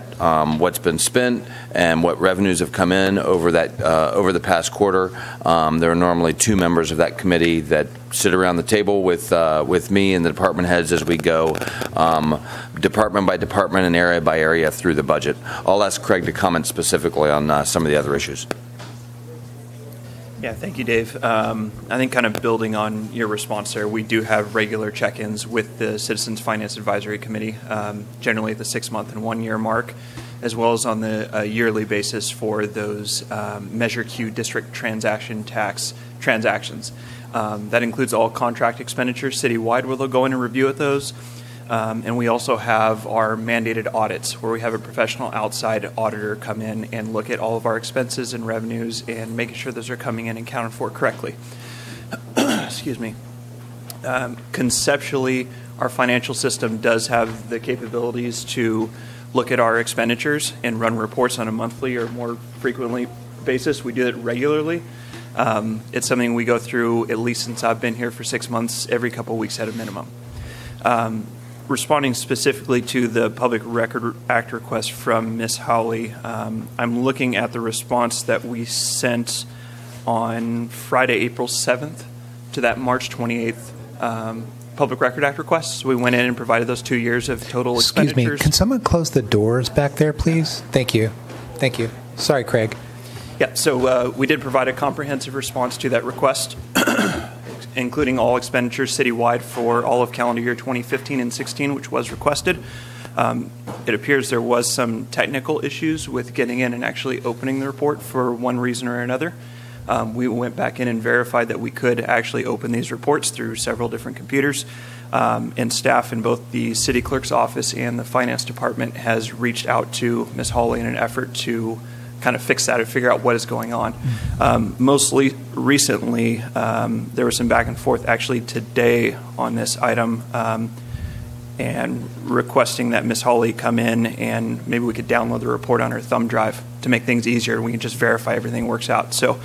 what's been spent and what revenues have come in over the past quarter, there are normally two members of that committee that sit around the table with me and the department heads as we go department by department and area by area through the budget. I'll ask Craig to comment specifically on some of the other issues. Yeah, thank you, Dave. I think kind of building on your response there, we do have regular check-ins with the Citizens Finance Advisory Committee, generally at the 6-month and 1-year mark, as well as on the yearly basis for those Measure Q district transaction tax transactions. That includes all contract expenditures citywide where they'll go in and review at those. And we also have our mandated audits where we have a professional outside auditor come in and look at all of our expenses and revenues and making sure those are coming in and accounted for correctly. Excuse me. Conceptually, our financial system does have the capabilities to look at our expenditures and run reports on a monthly or more frequently basis. We do it regularly. It's something we go through, at least since I've been here for 6 months, every couple of weeks at a minimum. Responding specifically to the Public Record Act request from Ms. Howley, I'm looking at the response that we sent on Friday, April 7th to that March 28th Public Record Act request. So we went in and provided those 2 years of total expenditures. Excuse me, can someone close the doors back there, please? Thank you. Thank you. Sorry, Craig. Yeah, so we did provide a comprehensive response to that request, including all expenditures citywide for all of calendar year 2015 and 16, which was requested. It appears there was some technical issues with getting in and actually opening the report for one reason or another. We went back in and verified that we could actually open these reports through several different computers, and staff in both the city clerk's office and the finance department has reached out to Ms. Hawley in an effort to kind of fix that and figure out what is going on. Mostly recently, there was some back and forth actually today on this item, and requesting that Ms. Hawley come in and maybe we could download the report on her thumb drive to make things easier. We can just verify everything works out. So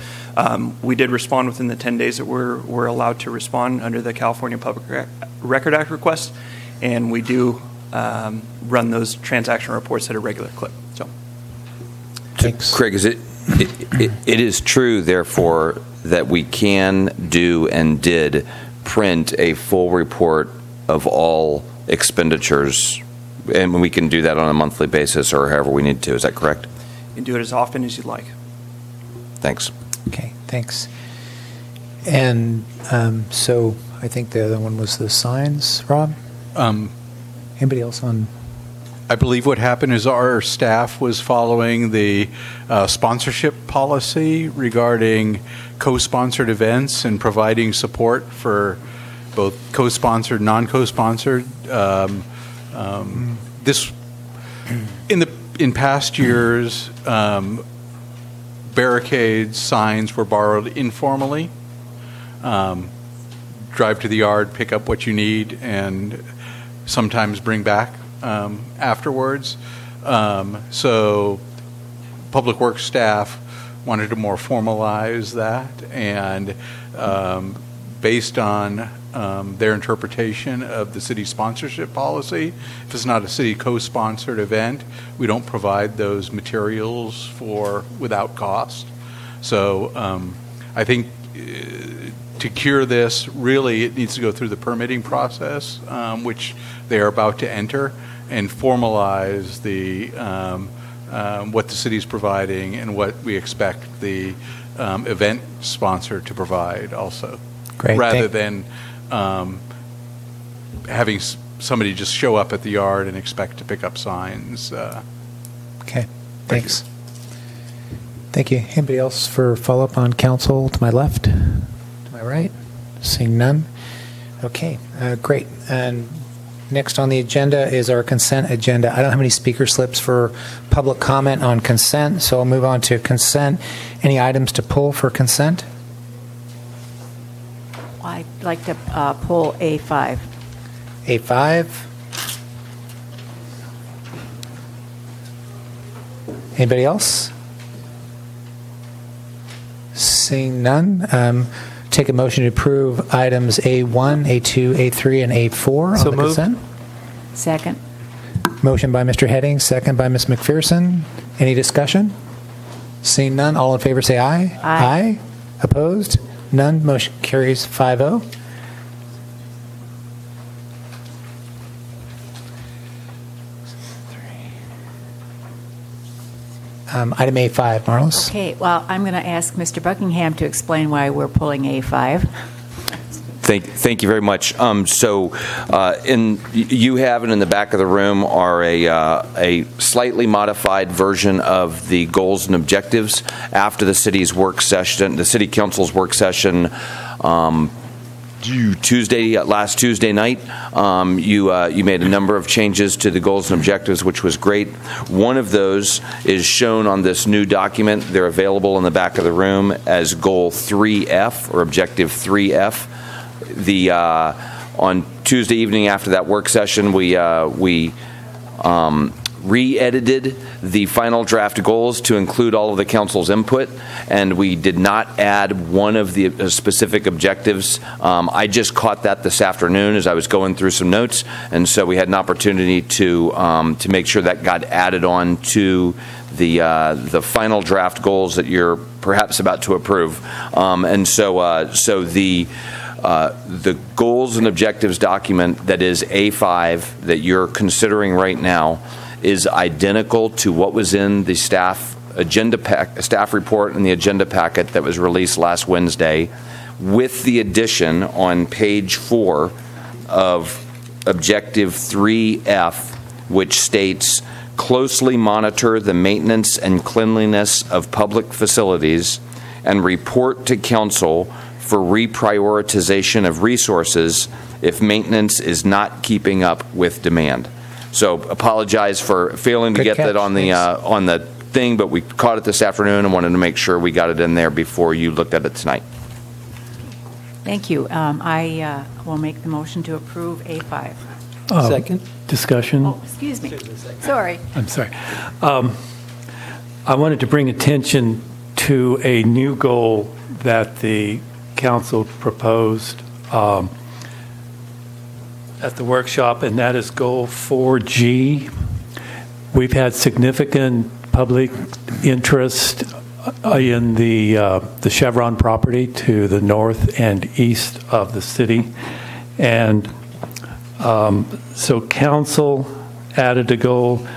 we did respond within the 10 days that we're allowed to respond under the California Public Record Act request, and we do run those transaction reports at a regular clip. So, thanks. Craig, it is true, therefore, that we can do and did print a full report of all expenditures, and we can do that on a monthly basis or however we need to. Is that correct? You can do it as often as you'd like. Thanks. Okay, thanks. And so I think the other one was the signs, Rob? Anybody else on? I believe what happened is our staff was following the sponsorship policy regarding co-sponsored events and providing support for both co-sponsored, non-co-sponsored. This in past years, barricades, signs were borrowed informally. Drive to the yard, pick up what you need, and sometimes bring back afterwards. So Public Works staff wanted to more formalize that, and based on their interpretation of the city sponsorship policy, if it's not a city co-sponsored event, we don't provide those materials without cost. So I think to cure this, really it needs to go through the permitting process, which they are about to enter, and formalize the what the city is providing and what we expect the event sponsor to provide also. Great. Rather than having somebody just show up at the yard and expect to pick up signs. Okay, thanks. Thank you. Anybody else for follow-up on council? To my left? To my right? Seeing none? Okay, great. And next on the agenda is our consent agenda. I don't have any speaker slips for public comment on consent, so I'll move on to consent. Any items to pull for consent? I'd like to pull A5. A5. Anybody else? Seeing none, take a motion to approve items A1, A2, A3, and A4 on the consent. Second. Motion by Mr. Heading, second by Ms. McPherson. Any discussion? Seeing none, all in favor say aye. Aye. Opposed? None. Motion carries 5-0. Item A5, Marlis. Okay, well, I'm going to ask Mr. Buckingham to explain why we're pulling A5. Thank you very much. You have it in the back of the room are a slightly modified version of the goals and objectives after the city's work session, the city council's work session. Last Tuesday night, you made a number of changes to the goals and objectives, which was great. One of those is shown on this new document. They're available in the back of the room as Goal 3F or Objective 3F. On Tuesday evening after that work session, we re-edited the final draft goals to include all of the council's input, and we did not add one of the specific objectives. I just caught that this afternoon as I was going through some notes, and so we had an opportunity to make sure that got added on to the final draft goals that you're perhaps about to approve. The goals and objectives document that is A5 that you're considering right now is identical to what was in the staff report and the agenda packet that was released last Wednesday, with the addition on page 4 of Objective 3F, which states, closely monitor the maintenance and cleanliness of public facilities and report to council for reprioritization of resources if maintenance is not keeping up with demand. So apologize for failing to get that on the thing, but we caught it this afternoon and wanted to make sure we got it in there before you looked at it tonight. Thank you. I will make the motion to approve A5. Second. Discussion. Oh, excuse me. Sorry. I'm sorry. I wanted to bring attention to a new goal that the council proposed at the workshop, and that is goal 4G. We've had significant public interest in the Chevron property to the north and east of the city, and so council added a goal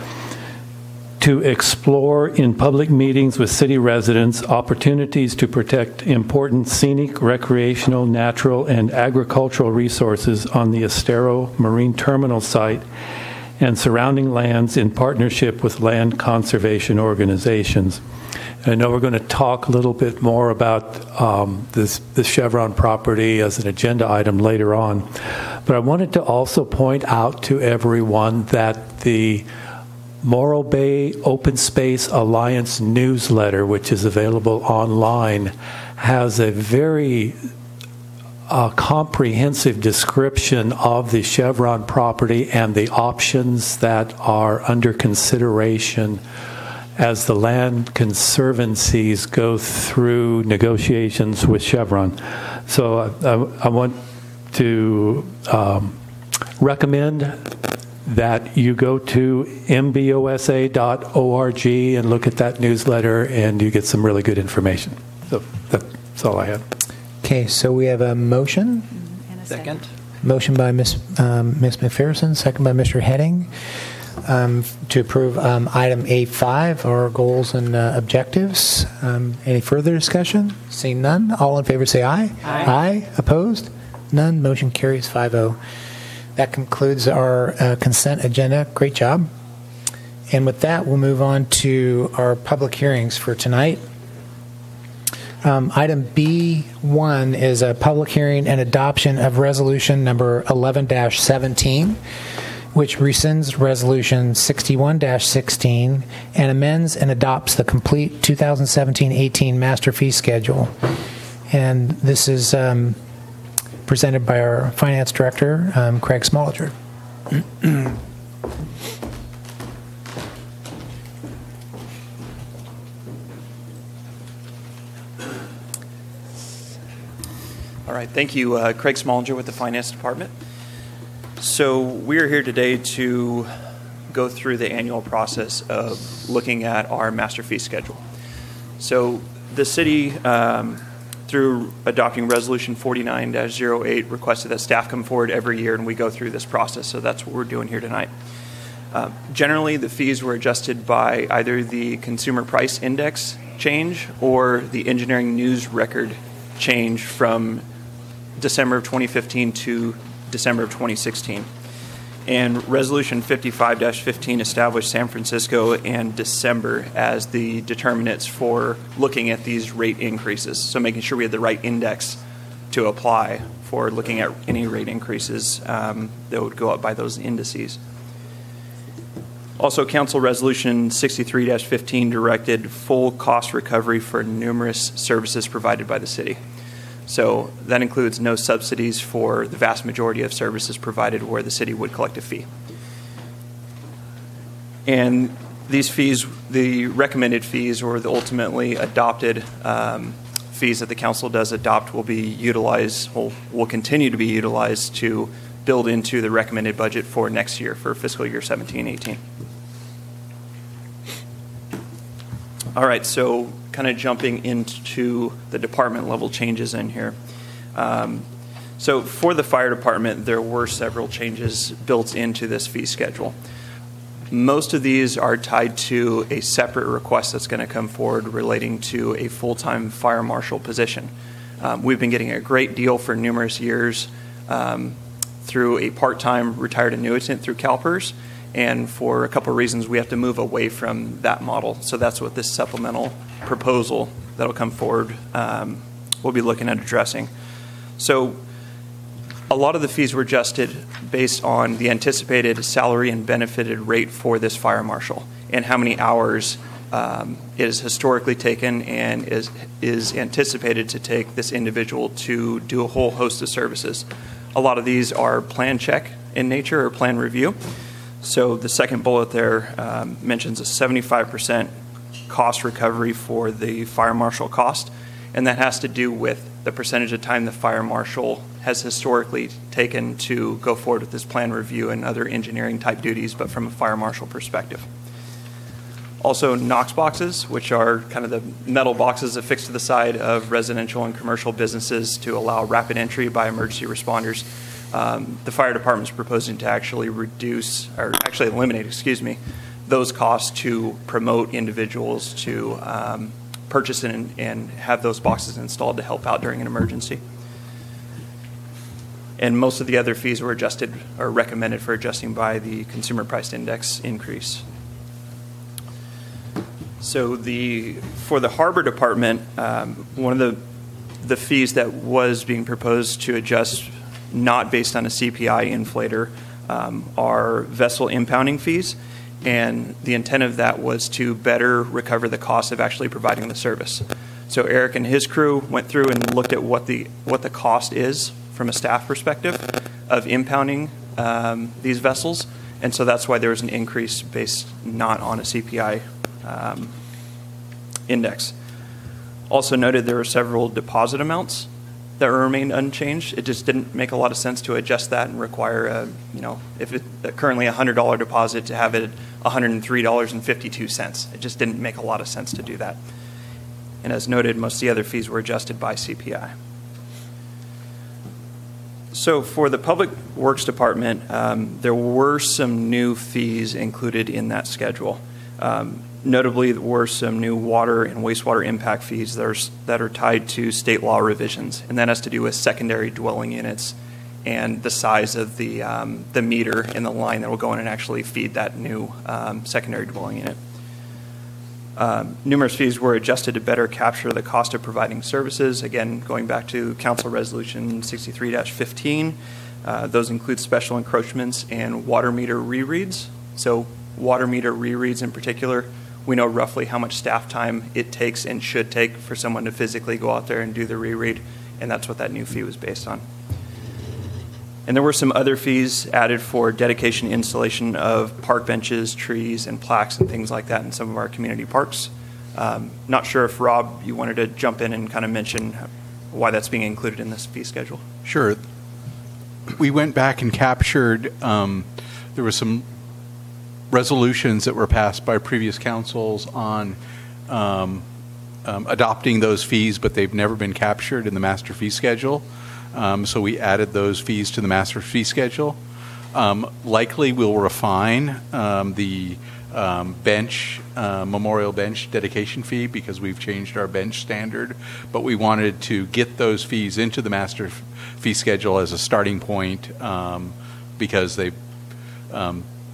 to explore in public meetings with city residents opportunities to protect important scenic, recreational, natural, and agricultural resources on the Estero Marine Terminal site and surrounding lands in partnership with land conservation organizations. I know we're going to talk a little bit more about this Chevron property as an agenda item later on, but I wanted to also point out to everyone that the Morro Bay Open Space Alliance newsletter, which is available online, has a very comprehensive description of the Chevron property and the options that are under consideration as the land conservancies go through negotiations with Chevron. So I want to recommend that you go to mbosa.org and look at that newsletter, and you get some really good information. So that's all I have. Okay, so we have a motion. And a second. Motion by Ms. McPherson, second by Mr. Heading, to approve item A5, our goals and objectives. Any further discussion? Seeing none, all in favor say aye. Aye. Aye. Opposed? None. Motion carries 5-0. That concludes our consent agenda. Great job. And with that, we'll move on to our public hearings for tonight. Item B1 is a public hearing and adoption of resolution number 11-17, which rescinds resolution 61-16 and amends and adopts the complete 2017-18 master fee schedule. And this is presented by our finance director, Craig Smoliger. All right, thank you. Craig Smoliger with the Finance Department. So we are here today to go through the annual process of looking at our master fee schedule. So the city, through adopting Resolution 49-08, requested that staff come forward every year and we go through this process. So that's what we're doing here tonight. Generally, the fees were adjusted by either the consumer price index change or the engineering news record change from December of 2015 to December of 2016. And Resolution 55-15 established San Francisco and December as the determinants for looking at these rate increases. So making sure we had the right index to apply for looking at any rate increases that would go up by those indices. Also, Council Resolution 63-15 directed full cost recovery for numerous services provided by the city. So that includes no subsidies for the vast majority of services provided where the city would collect a fee. And these fees, the recommended fees or the ultimately adopted fees that the council does adopt will be utilized, will continue to be utilized to build into the recommended budget for next year, for fiscal year 17-18. All right, so kind of jumping into the department level changes in here. So for the fire department, there were several changes built into this fee schedule. Most of these are tied to a separate request that's going to come forward relating to a full-time fire marshal position. We've been getting a great deal for numerous years through a part-time retired annuitant through CalPERS, and for a couple of reasons we have to move away from that model. So that's what this supplemental proposal that'll come forward we'll be looking at addressing. So a lot of the fees were adjusted based on the anticipated salary and benefited rate for this fire marshal and how many hours it is historically taken and is anticipated to take this individual to do a whole host of services. A lot of these are plan check in nature or plan review. So the second bullet there mentions a 75% cost recovery for the fire marshal cost, and that has to do with the percentage of time the fire marshal has historically taken to go forward with this plan review and other engineering type duties, but from a fire marshal perspective. Also, Knox boxes, which are kind of the metal boxes affixed to the side of residential and commercial businesses to allow rapid entry by emergency responders. The fire department is proposing to actually eliminate, those costs to promote individuals to purchase and have those boxes installed to help out during an emergency. And most of the other fees were adjusted or recommended for adjusting by the consumer price index increase. So for the harbor department, one of the fees that was being proposed to adjust, not based on a CPI inflator, are vessel impounding fees. And the intent of that was to better recover the cost of actually providing the service. So Eric and his crew went through and looked at what the cost is from a staff perspective of impounding these vessels. And so that's why there was an increase based not on a CPI index. Also noted there were several deposit amounts that remained unchanged. It just didn't make a lot of sense to adjust that and require if it's currently a $100 deposit to have it $103.52. It just didn't make a lot of sense to do that. And as noted, most of the other fees were adjusted by CPI. So for the Public Works Department, there were some new fees included in that schedule. Notably, there were some new water and wastewater impact fees that are tied to state law revisions, and that has to do with secondary dwelling units and the size of the meter and the line that will go in and actually feed that new secondary dwelling unit. Numerous fees were adjusted to better capture the cost of providing services. Again, going back to Council Resolution 63-15, those include special encroachments and water meter rereads. So water meter rereads in particular, we know roughly how much staff time it takes and should take for someone to physically go out there and do the reread, and that's what that new fee was based on. And there were some other fees added for dedication installation of park benches, trees, and plaques and things like that in some of our community parks. Not sure if, Rob, you wanted to jump in and kind of mention why that's being included in this fee schedule. Sure. We went back and captured, there were some resolutions that were passed by previous councils on adopting those fees, but they've never been captured in the master fee schedule. So we added those fees to the master fee schedule. Likely we'll refine the memorial bench dedication fee because we've changed our bench standard, but we wanted to get those fees into the master fee schedule as a starting point because they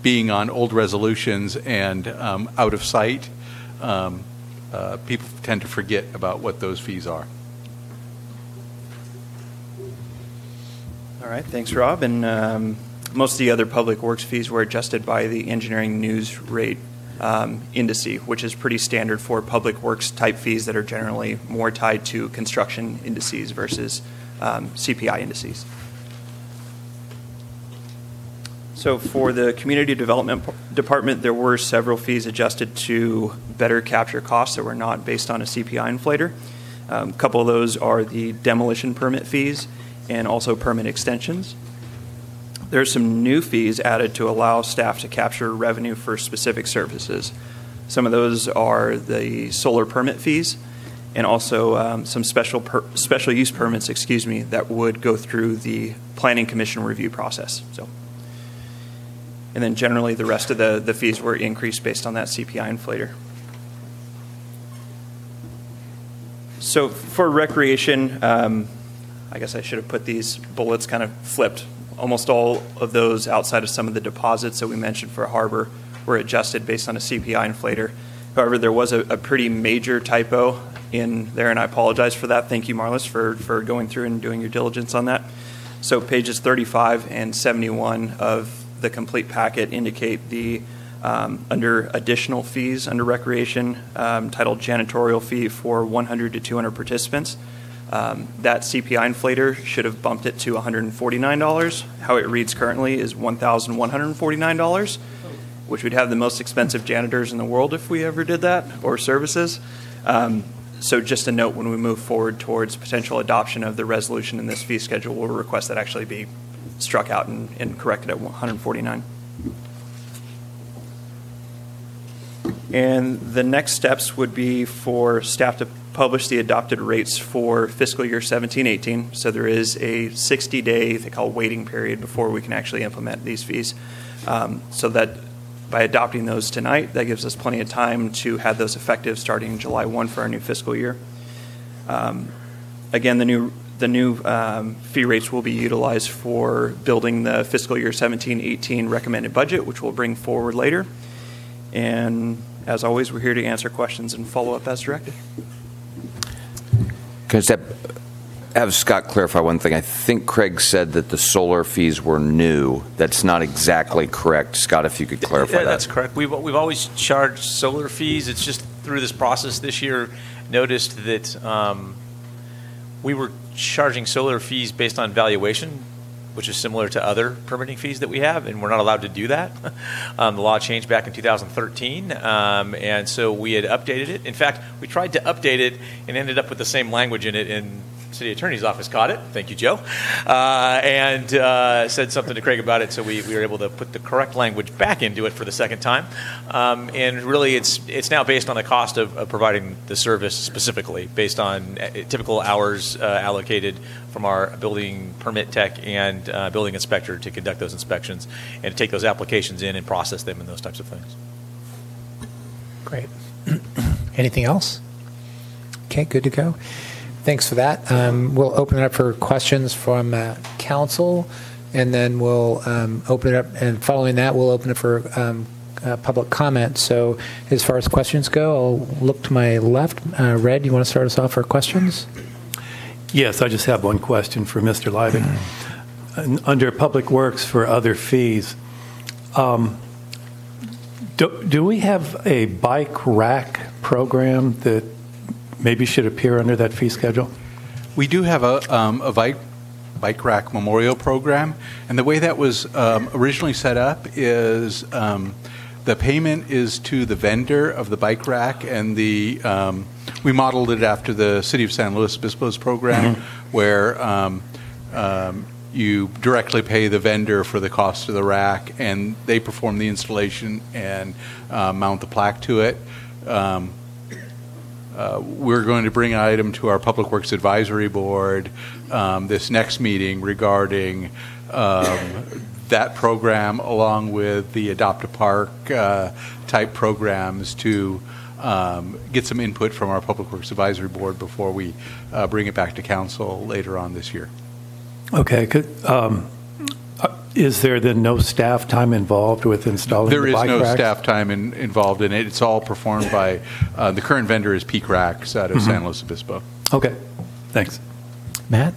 being on old resolutions and out of sight, people tend to forget about what those fees are. All right, thanks, Rob. And most of the other public works fees were adjusted by the engineering news rate indice, which is pretty standard for public works type fees that are generally more tied to construction indices versus CPI indices. So for the Community Development Department, there were several fees adjusted to better capture costs that were not based on a CPI inflator. A couple of those are the demolition permit fees and also permit extensions. There's some new fees added to allow staff to capture revenue for specific services. Some of those are the solar permit fees and also some special use permits, that would go through the Planning Commission review process. So, and then generally the rest of the fees were increased based on that CPI inflator. So for recreation, I guess I should have put these bullets kind of flipped. Almost all of those outside of some of the deposits that we mentioned for Harbor were adjusted based on a CPI inflator. However, there was a pretty major typo in there, and I apologize for that. Thank you, Marlis, for going through and doing your diligence on that. So pages 35 and 71 of the complete packet indicate the under additional fees under recreation, titled janitorial fee for 100 to 200 participants. That CPI inflator should have bumped it to $149. How it reads currently is $1,149, which would have the most expensive janitors in the world if we ever did that, or services. So just a note, when we move forward towards potential adoption of the resolution in this fee schedule, we'll request that actually be struck out and corrected at $149. And the next steps would be for staff to publish the adopted rates for fiscal year 17-18. So there is a 60-day, they call waiting period, before we can actually implement these fees. So that by adopting those tonight, that gives us plenty of time to have those effective starting July 1 for our new fiscal year. Again, the new fee rates will be utilized for building the fiscal year 17-18 recommended budget, which we'll bring forward later. And as always, we're here to answer questions and follow up as directed. Can I just have Scott clarify one thing? I think Craig said that the solar fees were new. That's not exactly correct. Scott, if you could clarify that. That's correct. We've always charged solar fees. It's just through this process this year noticed that we were charging solar fees based on valuation, which is similar to other permitting fees that we have, and we're not allowed to do that. The law changed back in 2013, and so we had updated it. In fact, we tried to update it and ended up with the same language in it, and City Attorney's Office caught it. Thank you, Joe. And said something to Craig about it, so we were able to put the correct language back into it for the second time. And really, it's now based on the cost of providing the service specifically, based on typical hours allocated from our building permit tech and building inspector to conduct those inspections and to take those applications in and process them and those types of things. Great. Anything else? Okay, good to go. Thanks for that. We'll open it up for questions from council, and then we'll open it up, and following that, we'll open it for public comment. So as far as questions go, I'll look to my left. Red, you want to start us off for questions? Yes, I just have one question for Mr. Liebig. Under Public Works for other fees, do we have a bike rack program that maybe should appear under that fee schedule? We do have a bike rack memorial program, and the way that was originally set up is the payment is to the vendor of the bike rack, and we modeled it after the City of San Luis Obispo's program, where you directly pay the vendor for the cost of the rack, and they perform the installation and mount the plaque to it. We're going to bring an item to our Public Works Advisory Board this next meeting regarding that program, along with the Adopt a Park type programs, to get some input from our Public Works Advisory Board before we bring it back to council later on this year. Okay. Is there then no staff time involved with installing the bike racks? There is no staff time involved in it. It's all performed by the current vendor is Peak Racks out of San Luis Obispo. Okay. Thanks. Matt?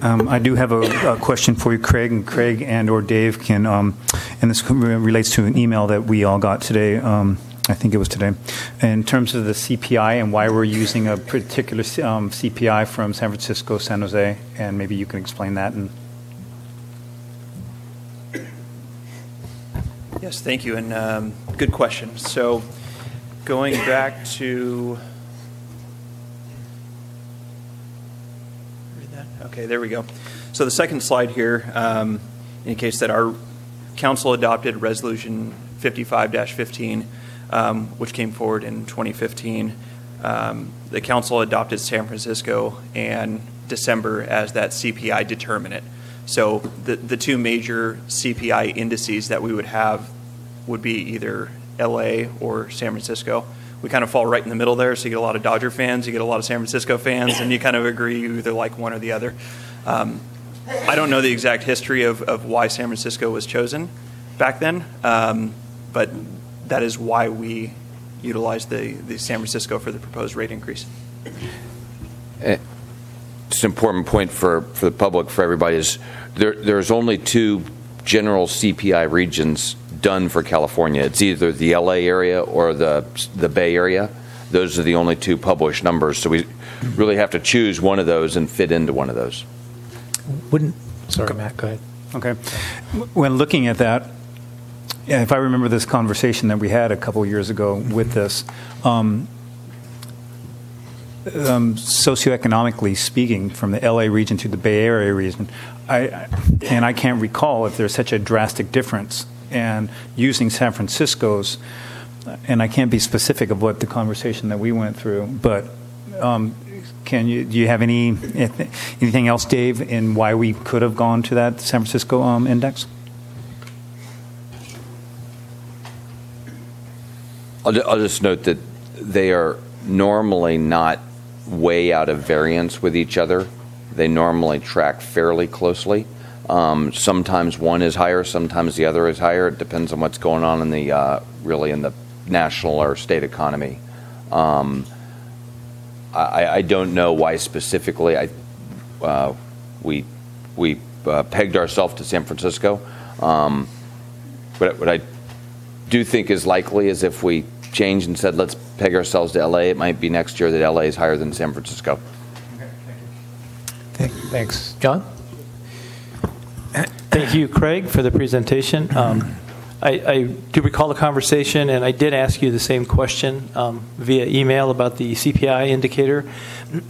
I do have a question for you, Craig, and or Dave can, and this relates to an email that we all got today. I think it was today, in terms of the CPI and why we're using a particular CPI from San Francisco, San Jose, and maybe you can explain that. And yes, thank you, and good question. So going back to, okay, there we go. So the second slide here indicates that our council adopted Resolution 55-15, which came forward in 2015, the council adopted San Francisco and December as that CPI determinant. So the two major CPI indices that we would have would be either LA or San Francisco. We kind of fall right in the middle there, so you get a lot of Dodger fans, you get a lot of San Francisco fans, and you kind of agree you either like one or the other. I don't know the exact history of why San Francisco was chosen back then, but that is why we utilized the San Francisco for the proposed rate increase. Just an important point for the public, for everybody, is there's only two general CPI regions done for California. It's either the LA area or the Bay Area. Those are the only two published numbers, so we really have to choose one of those and fit into one of those. Sorry, Matt, go ahead. Okay. When looking at that, if I remember this conversation that we had a couple years ago with this, socioeconomically speaking, from the LA region to the Bay Area region, I can't recall if there's such a drastic difference. And using San Francisco's, and I can't be specific of what the conversation that we went through, but do you have anything else, Dave, in why we could have gone to that San Francisco index? I'll just note that they are normally not way out of variance with each other. They normally track fairly closely. Sometimes one is higher, sometimes the other is higher. It depends on what's going on in the really in the national or state economy. I don't know why specifically we pegged ourselves to San Francisco. What I do think is likely is if we changed and said let's peg ourselves to LA, it might be next year that LA is higher than San Francisco. Okay, thanks. John? Thank you, Craig, for the presentation. I do recall the conversation, and I did ask you the same question via email about the CPI indicator.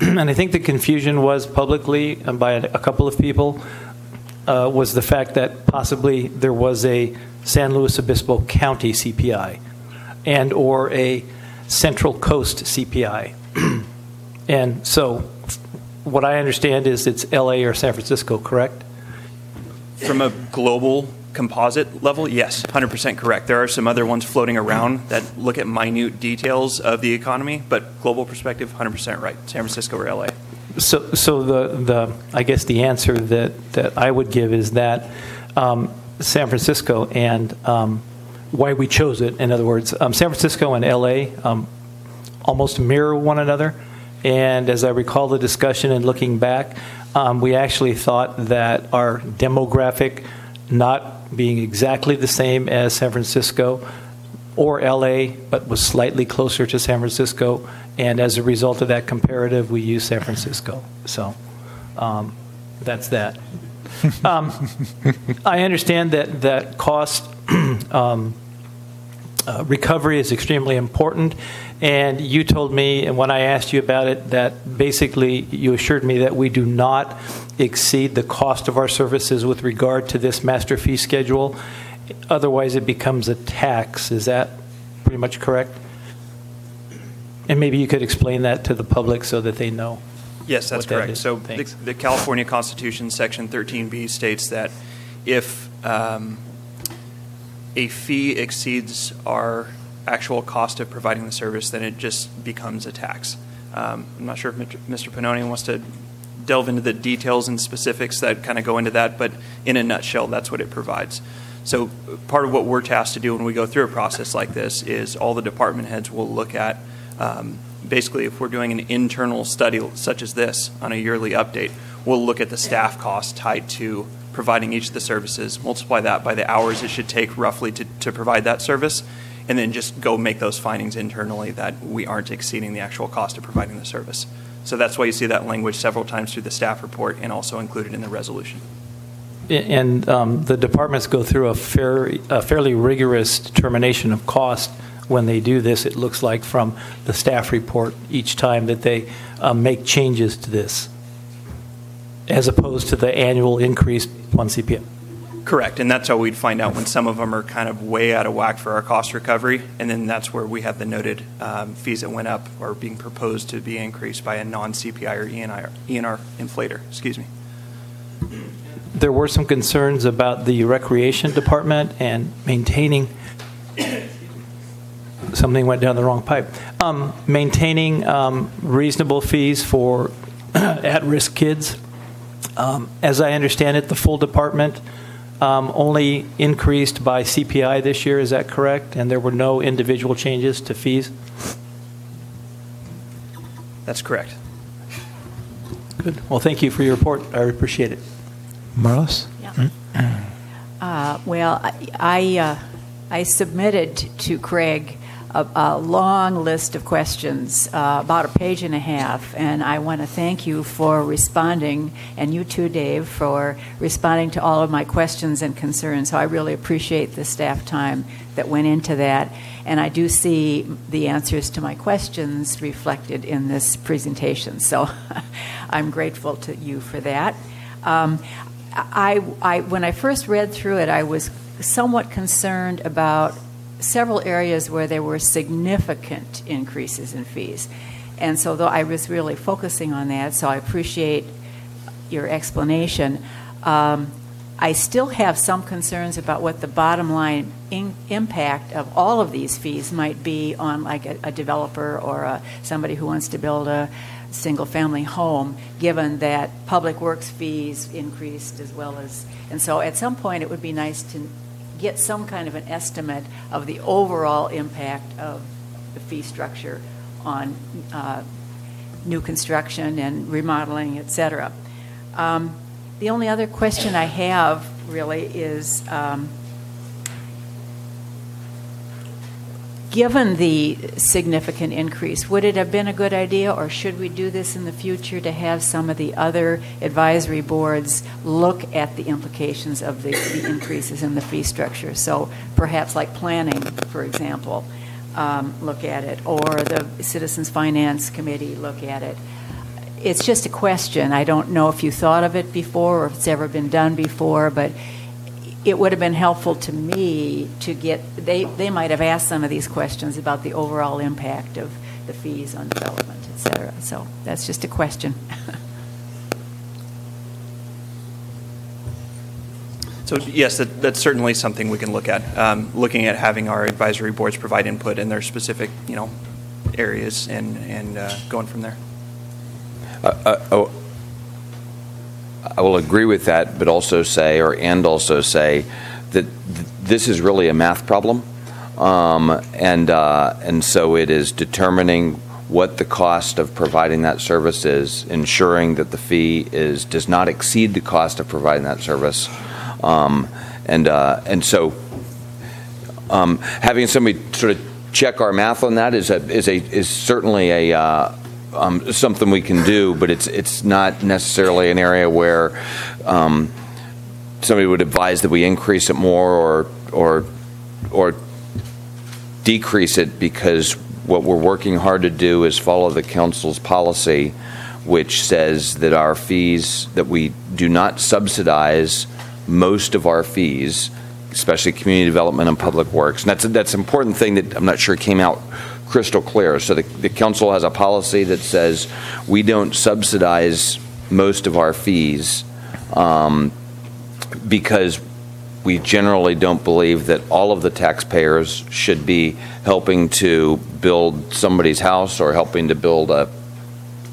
And I think the confusion was publicly by a couple of people was the fact that possibly there was a San Luis Obispo County CPI and or a Central Coast CPI. And so what I understand is it's LA or San Francisco, correct? From a global composite level, yes, 100% correct. There are some other ones floating around that look at minute details of the economy, but global perspective, 100% right. San Francisco or LA. So the I guess the answer that I would give is that San Francisco and why we chose it. In other words, San Francisco and LA almost mirror one another. And as I recall the discussion and looking back, we actually thought that our demographic not being exactly the same as San Francisco or LA, but was slightly closer to San Francisco. And as a result of that comparative, we used San Francisco. So that's that. I understand that cost recovery is extremely important. And you told me, and when I asked you about it, that basically you assured me that we do not exceed the cost of our services with regard to this master fee schedule. Otherwise, it becomes a tax. Is that pretty much correct? And maybe you could explain that to the public so that they know. Yes, that's correct. So the California Constitution, Section 13B, states that if a fee exceeds our actual cost of providing the service, then it just becomes a tax. I'm not sure if Mr. Pannoni wants to delve into the details and specifics that kind of go into that, but in a nutshell, that's what it provides. So part of what we're tasked to do when we go through a process like this is all the department heads will look at, basically if we're doing an internal study such as this on a yearly update, we'll look at the staff costs tied to providing each of the services, multiply that by the hours it should take roughly to provide that service, and then just go make those findings internally that we aren't exceeding the actual cost of providing the service. So that's why you see that language several times through the staff report and also included in the resolution. And the departments go through a fairly rigorous determination of cost when they do this, it looks like, from the staff report each time that they make changes to this, as opposed to the annual increase on CPI. Correct, and that's how we'd find out when some of them are kind of way out of whack for our cost recovery, and then that's where we have the noted fees that went up or being proposed to be increased by a non-CPI or ENR inflator. Excuse me. There were some concerns about the recreation department and maintaining. Something went down the wrong pipe. Maintaining reasonable fees for at-risk kids. As I understand it, the full department only increased by CPI this year. Is that correct? And there were no individual changes to fees? That's correct. Good. Well, thank you for your report. I appreciate it. Marlos? Well, I submitted to Craig a long list of questions, about a page and a half, and I want to thank you for responding, and you too, Dave, for responding to all of my questions and concerns. So I really appreciate the staff time that went into that, and I do see the answers to my questions reflected in this presentation. So I'm grateful to you for that. When I first read through it, I was somewhat concerned about several areas where there were significant increases in fees. And so though I was really focusing on that, so I appreciate your explanation. I still have some concerns about what the bottom line impact of all of these fees might be on like a developer or somebody who wants to build a single-family home, given that public works fees increased as well as, and so at some point it would be nice to get some kind of an estimate of the overall impact of the fee structure on new construction and remodeling, et cetera. The only other question I have really is, given the significant increase, would it have been a good idea, or should we do this in the future to have some of the other advisory boards look at the implications of the increases in the fee structure? So perhaps like planning, for example, look at it, or the Citizens Finance Committee look at it. It's just a question. I don't know if you thought of it before or if it's ever been done before, but it would have been helpful to me to get, they might have asked some of these questions about the overall impact of the fees on development, et cetera. So that's just a question. So yes, that's certainly something we can look at. Looking at having our advisory boards provide input in their specific, areas and going from there. I will agree with that, but also say that this is really a math problem, and so it is determining what the cost of providing that service is, ensuring that the fee does not exceed the cost of providing that service, and so having somebody sort of check our math on that is certainly a something we can do, but it's not necessarily an area where somebody would advise that we increase it more or decrease it, because what we're working hard to do is follow the council's policy, which says that our fees, that we do not subsidize most of our fees, especially community development and public works. And that's an important thing that I'm not sure came out crystal clear. So the council has a policy that says we don't subsidize most of our fees because we generally don't believe that all of the taxpayers should be helping to build somebody's house or helping to build a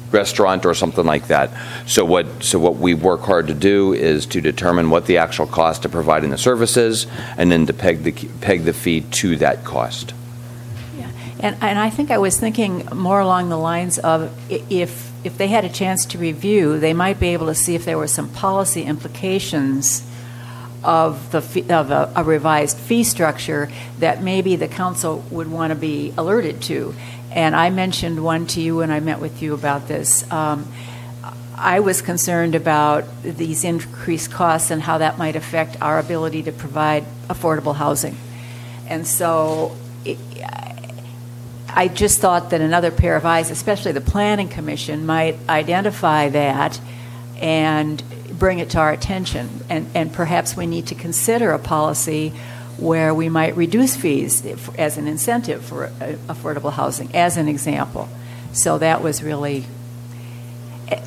restaurant or something like that. So what we work hard to do is to determine what the actual cost of providing the service is, and then to peg the fee to that cost. And I think I was thinking more along the lines of if they had a chance to review, they might be able to see if there were some policy implications of a revised fee structure that maybe the council would want to be alerted to. And I mentioned one to you when I met with you about this. I was concerned about these increased costs and how that might affect our ability to provide affordable housing. And so I just thought that another pair of eyes, especially the Planning Commission, might identify that and bring it to our attention. And perhaps we need to consider a policy where we might reduce fees as an incentive for affordable housing, as an example. So that was really...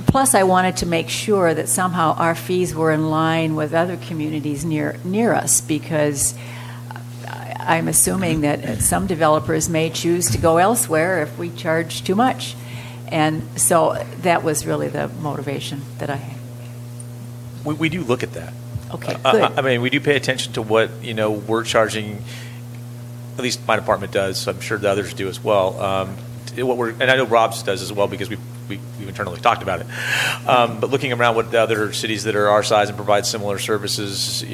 Plus, I wanted to make sure that somehow our fees were in line with other communities near us, because I'm assuming that some developers may choose to go elsewhere if we charge too much. And so that was really the motivation that I had. We do look at that. Okay, good. I mean, we do pay attention to what, we're charging, at least my department does, so I'm sure the others do as well. And I know Rob's does as well, because we've internally talked about it. But looking around what the other cities that are our size and provide similar services,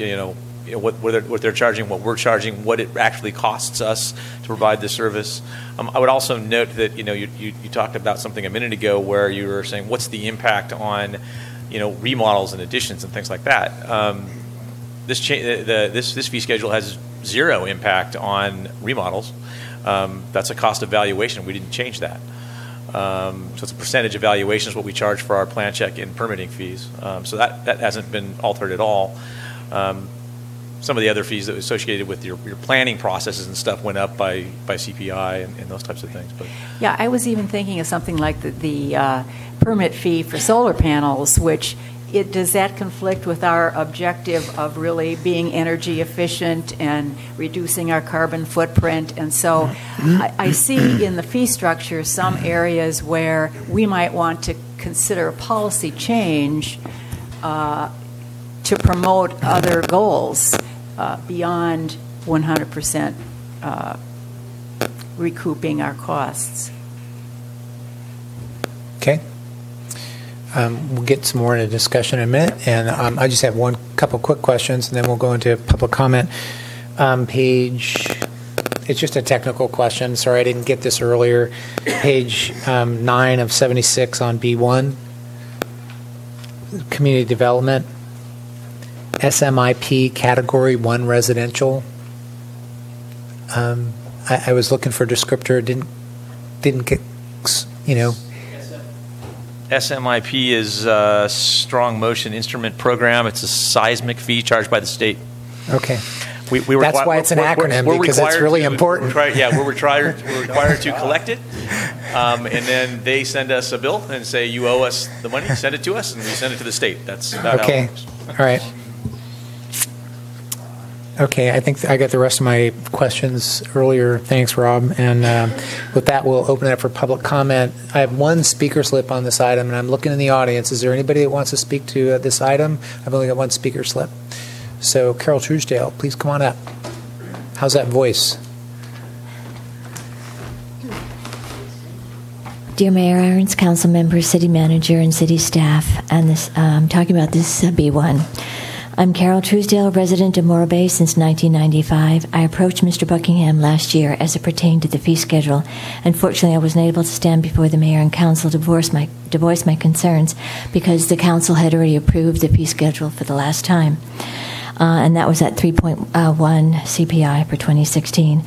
what they're charging, what we're charging, what it actually costs us to provide the service. I would also note that you talked about something a minute ago where you were saying what's the impact on remodels and additions and things like that. This fee schedule has zero impact on remodels. That's a cost of valuation. We didn't change that. So it's a percentage of valuation is what we charge for our plan check and permitting fees. So that hasn't been altered at all. Some of the other fees that were associated with your planning processes and stuff went up by CPI and those types of things. But yeah, I was even thinking of something like the permit fee for solar panels, which does that conflict with our objective of really being energy efficient and reducing our carbon footprint? And so I see in the fee structure some areas where we might want to consider a policy change to promote other goals beyond 100% recouping our costs. Okay. We'll get some more into discussion in a minute, and I just have one couple quick questions, and then we'll go into public comment. It's just a technical question. Sorry, I didn't get this earlier. Page 9 of 76 on B1, community development, SMIP Category 1 residential. I was looking for a descriptor. Didn't get, SMIP is a strong motion instrument program. It's a seismic fee charged by the state. Okay. That's why it's an acronym, because it's really important. We're required to collect it, and then they send us a bill and say, you owe us the money, send it to us, and we send it to the state. That's about how it works. All right. Okay, I think I got the rest of my questions earlier. Thanks, Rob. And with that, we'll open it up for public comment. I have one speaker slip on this item, and I'm looking in the audience. Is there anybody that wants to speak to this item? I've only got one speaker slip. So, Carol Truesdale, please come on up. How's that voice? Dear Mayor Irons, council members, city manager, and city staff, and this, talking about this B1. I'm Carol Truesdale, resident of Morro Bay since 1995. I approached Mr. Buckingham last year as it pertained to the fee schedule. Unfortunately, I wasn't able to stand before the mayor and council to voice my concerns because the council had already approved the fee schedule for the last time. And that was at 3.1 CPI for 2016.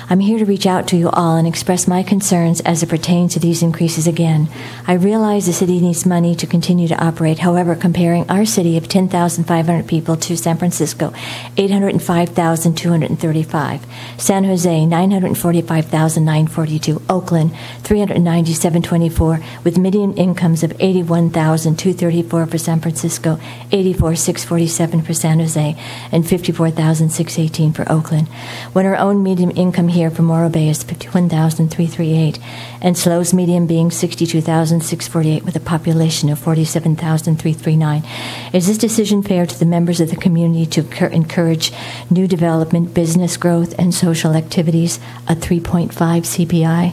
I'm here to reach out to you all and express my concerns as it pertains to these increases again. I realize the city needs money to continue to operate. However, comparing our city of 10,500 people to San Francisco, 805,235, San Jose, 945,942, Oakland, 397,24, with median incomes of 81,234 for San Francisco, 84,647 for San Jose, and 54,618 for Oakland, when our own median income here for Morro Bay is 51,338, and SLO's median being 62,648 with a population of 47,339. Is this decision fair to the members of the community to encourage new development, business growth, and social activities, a 3.5 CPI?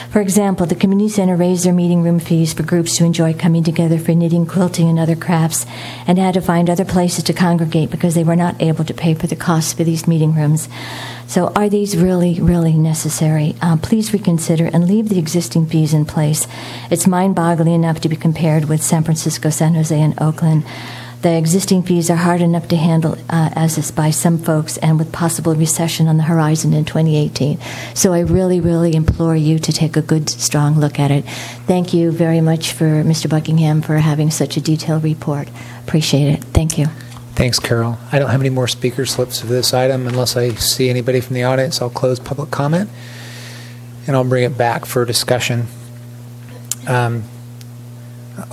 For example, the community center raised their meeting room fees for groups to enjoy coming together for knitting, quilting, and other crafts, and had to find other places to congregate because they were not able to pay for the costs for these meeting rooms. So are these really, really necessary? Please reconsider and leave the existing fees in place. It's mind-boggling enough to be compared with San Francisco, San Jose, and Oakland. The existing fees are hard enough to handle as is by some folks, and with possible recession on the horizon in 2018. So I really, really implore you to take a good, strong look at it. Thank you very much for Mr. Buckingham for having such a detailed report. Appreciate it. Thank you. Thanks, Carol. I don't have any more speaker slips for this item. Unless I see anybody from the audience, I'll close public comment, and I'll bring it back for discussion.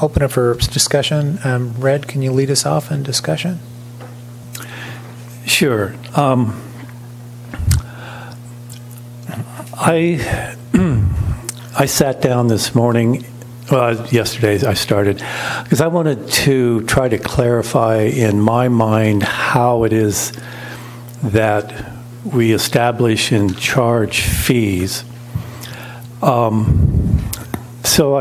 Open it for discussion. Red, can you lead us off in discussion? Sure. I sat down this morning, yesterday I started, because I wanted to try to clarify in my mind how it is that we establish and charge fees. So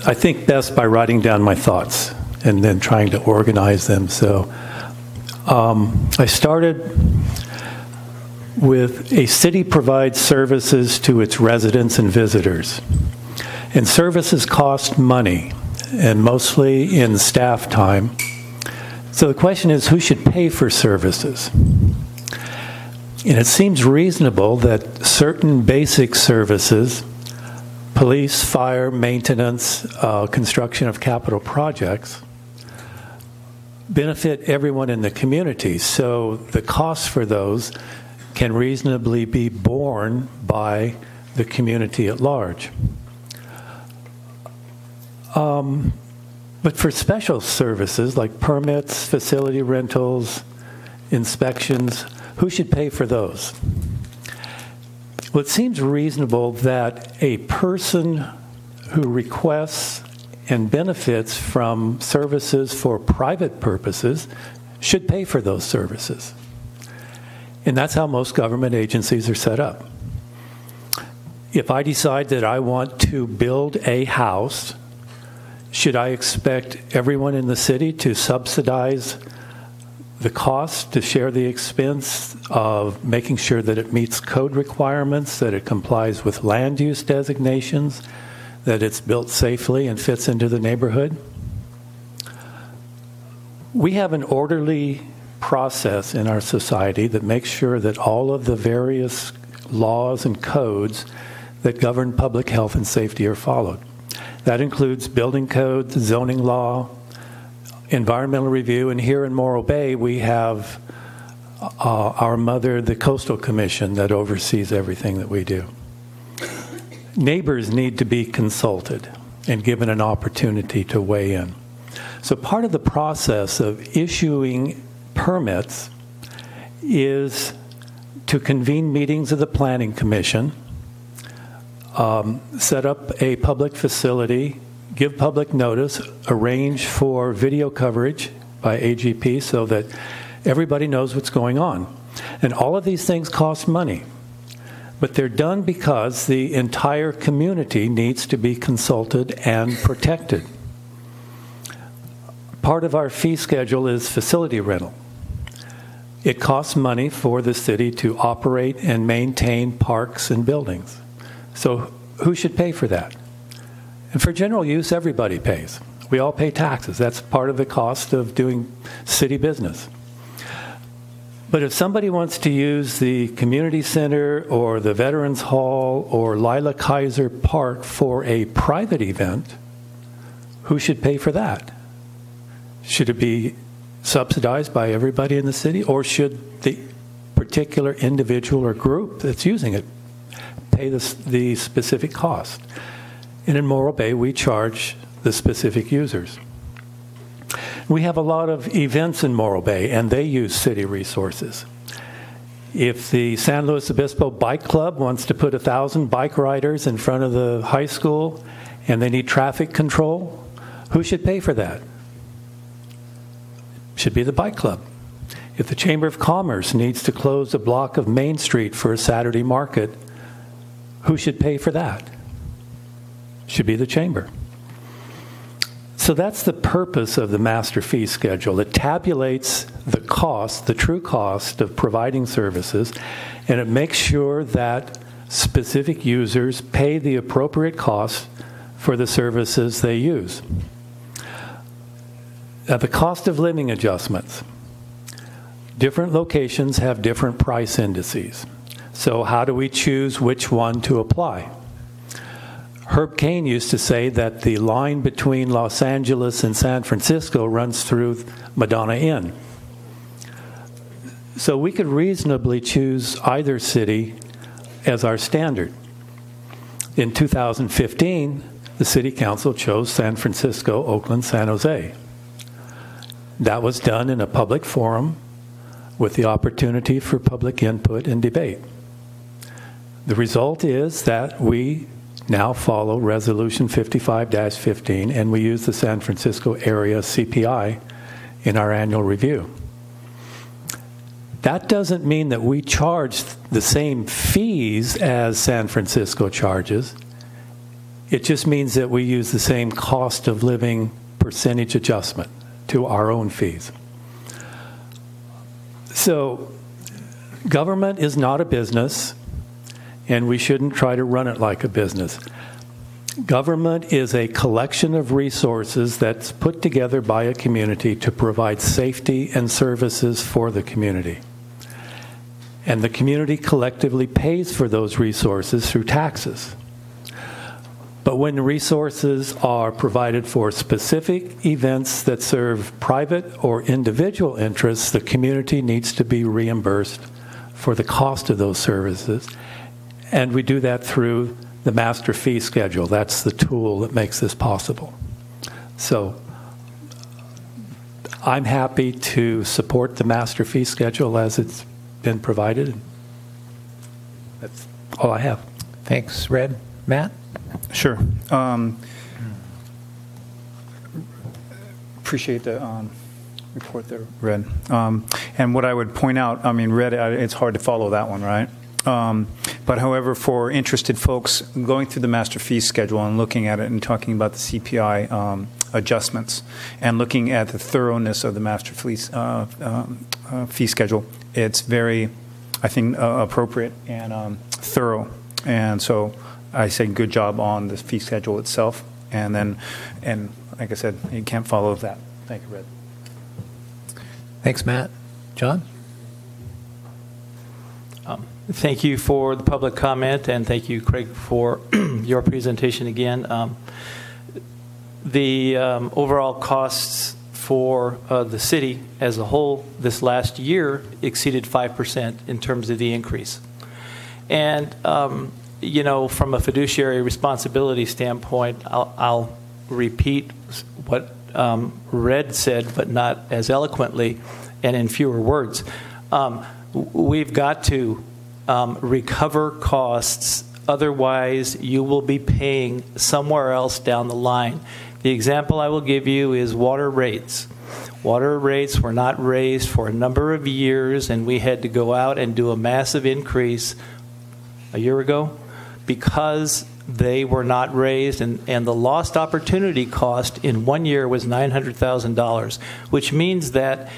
I think best by writing down my thoughts and then trying to organize them. So I started with a city provides services to its residents and visitors. And services cost money, and mostly in staff time. So the question is, who should pay for services? And it seems reasonable that certain basic services, police, fire, maintenance, construction of capital projects, benefit everyone in the community. So the costs for those can reasonably be borne by the community at large. But for special services like permits, facility rentals, inspections, who should pay for those? Well, it seems reasonable that a person who requests and benefits from services for private purposes should pay for those services. And that's how most government agencies are set up. If I decide that I want to build a house, should I expect everyone in the city to subsidize the cost, to share the expense of making sure that it meets code requirements, that it complies with land use designations, that it's built safely and fits into the neighborhood? We have an orderly process in our society that makes sure that all of the various laws and codes that govern public health and safety are followed. That includes building codes, zoning law, environmental review, and here in Morro Bay we have our mother, the Coastal Commission, that oversees everything that we do. Neighbors need to be consulted and given an opportunity to weigh in. So part of the process of issuing permits is to convene meetings of the Planning Commission, set up a public facility, give public notice, arrange for video coverage by AGP so that everybody knows what's going on. And all of these things cost money, but they're done because the entire community needs to be consulted and protected. Part of our fee schedule is facility rental. It costs money for the city to operate and maintain parks and buildings. So who should pay for that? And for general use, everybody pays. We all pay taxes. That's part of the cost of doing city business. But if somebody wants to use the community center or the Veterans Hall or Lila Kaiser Park for a private event, who should pay for that? Should it be subsidized by everybody in the city, or should the particular individual or group that's using it pay the specific cost? And in Morro Bay, we charge the specific users. We have a lot of events in Morro Bay, and they use city resources. If the San Luis Obispo Bike Club wants to put 1,000 bike riders in front of the high school and they need traffic control, who should pay for that? Should be the bike club. If the Chamber of Commerce needs to close a block of Main Street for a Saturday market, who should pay for that? Should be the Chamber. So that's the purpose of the master fee schedule. It tabulates the cost, the true cost of providing services, and it makes sure that specific users pay the appropriate cost for the services they use. Now, the cost of living adjustments. Different locations have different price indices. So how do we choose which one to apply? Herb Cain used to say that the line between Los Angeles and San Francisco runs through Madonna Inn. So we could reasonably choose either city as our standard. In 2015, the City Council chose San Francisco, Oakland, San Jose. That was done in a public forum with the opportunity for public input and debate. The result is that we now follow Resolution 55-15, and we use the San Francisco area CPI in our annual review. That doesn't mean that we charge the same fees as San Francisco charges. It just means that we use the same cost of living percentage adjustment to our own fees. So, government is not a business, and we shouldn't try to run it like a business. Government is a collection of resources that's put together by a community to provide safety and services for the community. And the community collectively pays for those resources through taxes. But when resources are provided for specific events that serve private or individual interests, the community needs to be reimbursed for the cost of those services. And we do that through the master fee schedule. That's the tool that makes this possible. So I'm happy to support the master fee schedule as it's been provided. That's all I have. Thanks, Red. Matt? Sure. Appreciate the report there, Red. And what I would point out, I mean, Red, it's hard to follow that one, right? But however, for interested folks, going through the master fee schedule and looking at it and talking about the CPI adjustments and looking at the thoroughness of the master fee schedule, it's very, I think, appropriate and thorough. And so I say good job on the fee schedule itself. And like I said, you can't follow that. Thank you, Red. Thanks, Matt. John? Thank you for the public comment, and thank you, Craig, for your presentation again. The overall costs for the city as a whole this last year exceeded 5% in terms of the increase. And, you know, from a fiduciary responsibility standpoint, I'll repeat what Red said, but not as eloquently and in fewer words. We've got to recover costs, otherwise you will be paying somewhere else down the line. The example I will give you is water rates. Water rates were not raised for a number of years, and we had to go out and do a massive increase a year ago because they were not raised, and the lost opportunity cost in 1 year was $900,000, which means that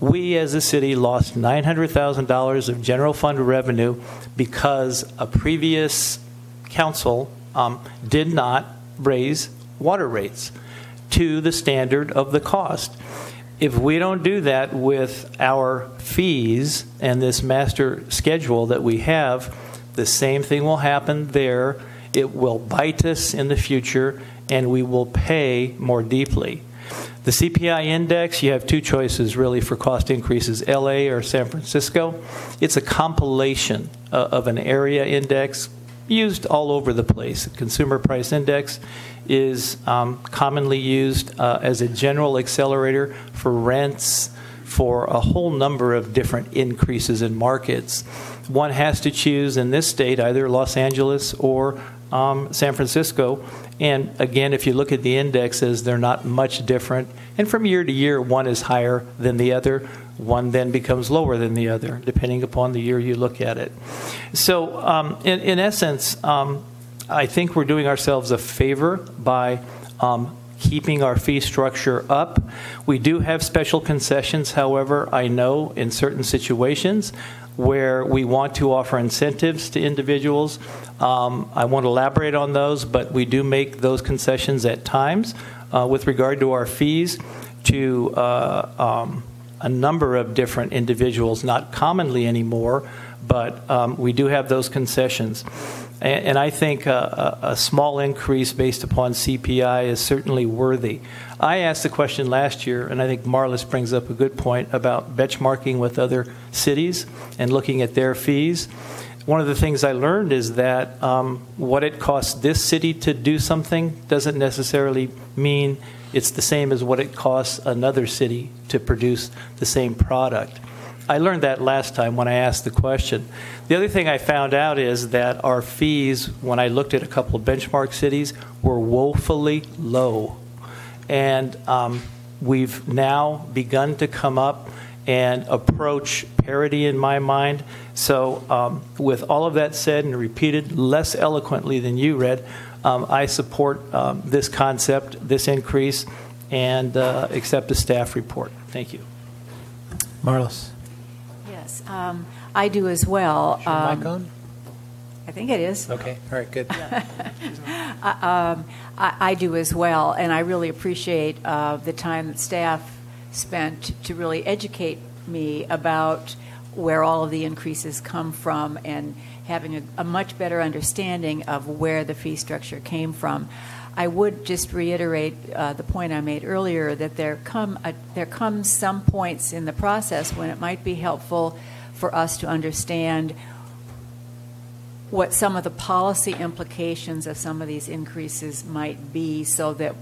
we as a city lost $900,000 of general fund revenue because a previous council did not raise water rates to the standard of the cost. If we don't do that with our fees and this master schedule that we have, the same thing will happen there. It will bite us in the future, and we will pay more deeply. The CPI index, you have two choices really for cost increases, LA or San Francisco. It's a compilation of an area index used all over the place. The consumer price index is commonly used as a general accelerator for rents, for a whole number of different increases in markets. One has to choose in this state either Los Angeles or San Francisco. And again, if you look at the indexes, they're not much different. And from year to year, one is higher than the other. One then becomes lower than the other, depending upon the year you look at it. So in essence, I think we're doing ourselves a favor by keeping our fee structure up. We do have special concessions, however, I know in certain situations where we want to offer incentives to individuals. I won't elaborate on those, but we do make those concessions at times with regard to our fees. to a number of different individuals, not commonly anymore, but we do have those concessions. And I think a small increase based upon CPI is certainly worthy. I asked the question last year, and I think Marlis brings up a good point about benchmarking with other cities and looking at their fees. One of the things I learned is that what it costs this city to do something doesn't necessarily mean it's the same as what it costs another city to produce the same product. I learned that last time when I asked the question. The other thing I found out is that our fees, when I looked at a couple of benchmark cities, were woefully low. And we've now begun to come up and approach parity in my mind. So with all of that said and repeated less eloquently than you, Red, I support this concept, this increase, and accept the staff report. Thank you. Marlis. Yes, I do as well. Is your mic on? I think it is. Okay, all right, good. I do as well, and I really appreciate the time that staff spent to really educate me about where all of the increases come from and having a much better understanding of where the fee structure came from. I would just reiterate the point I made earlier that there come some points in the process when it might be helpful for us to understand what some of the policy implications of some of these increases might be, so that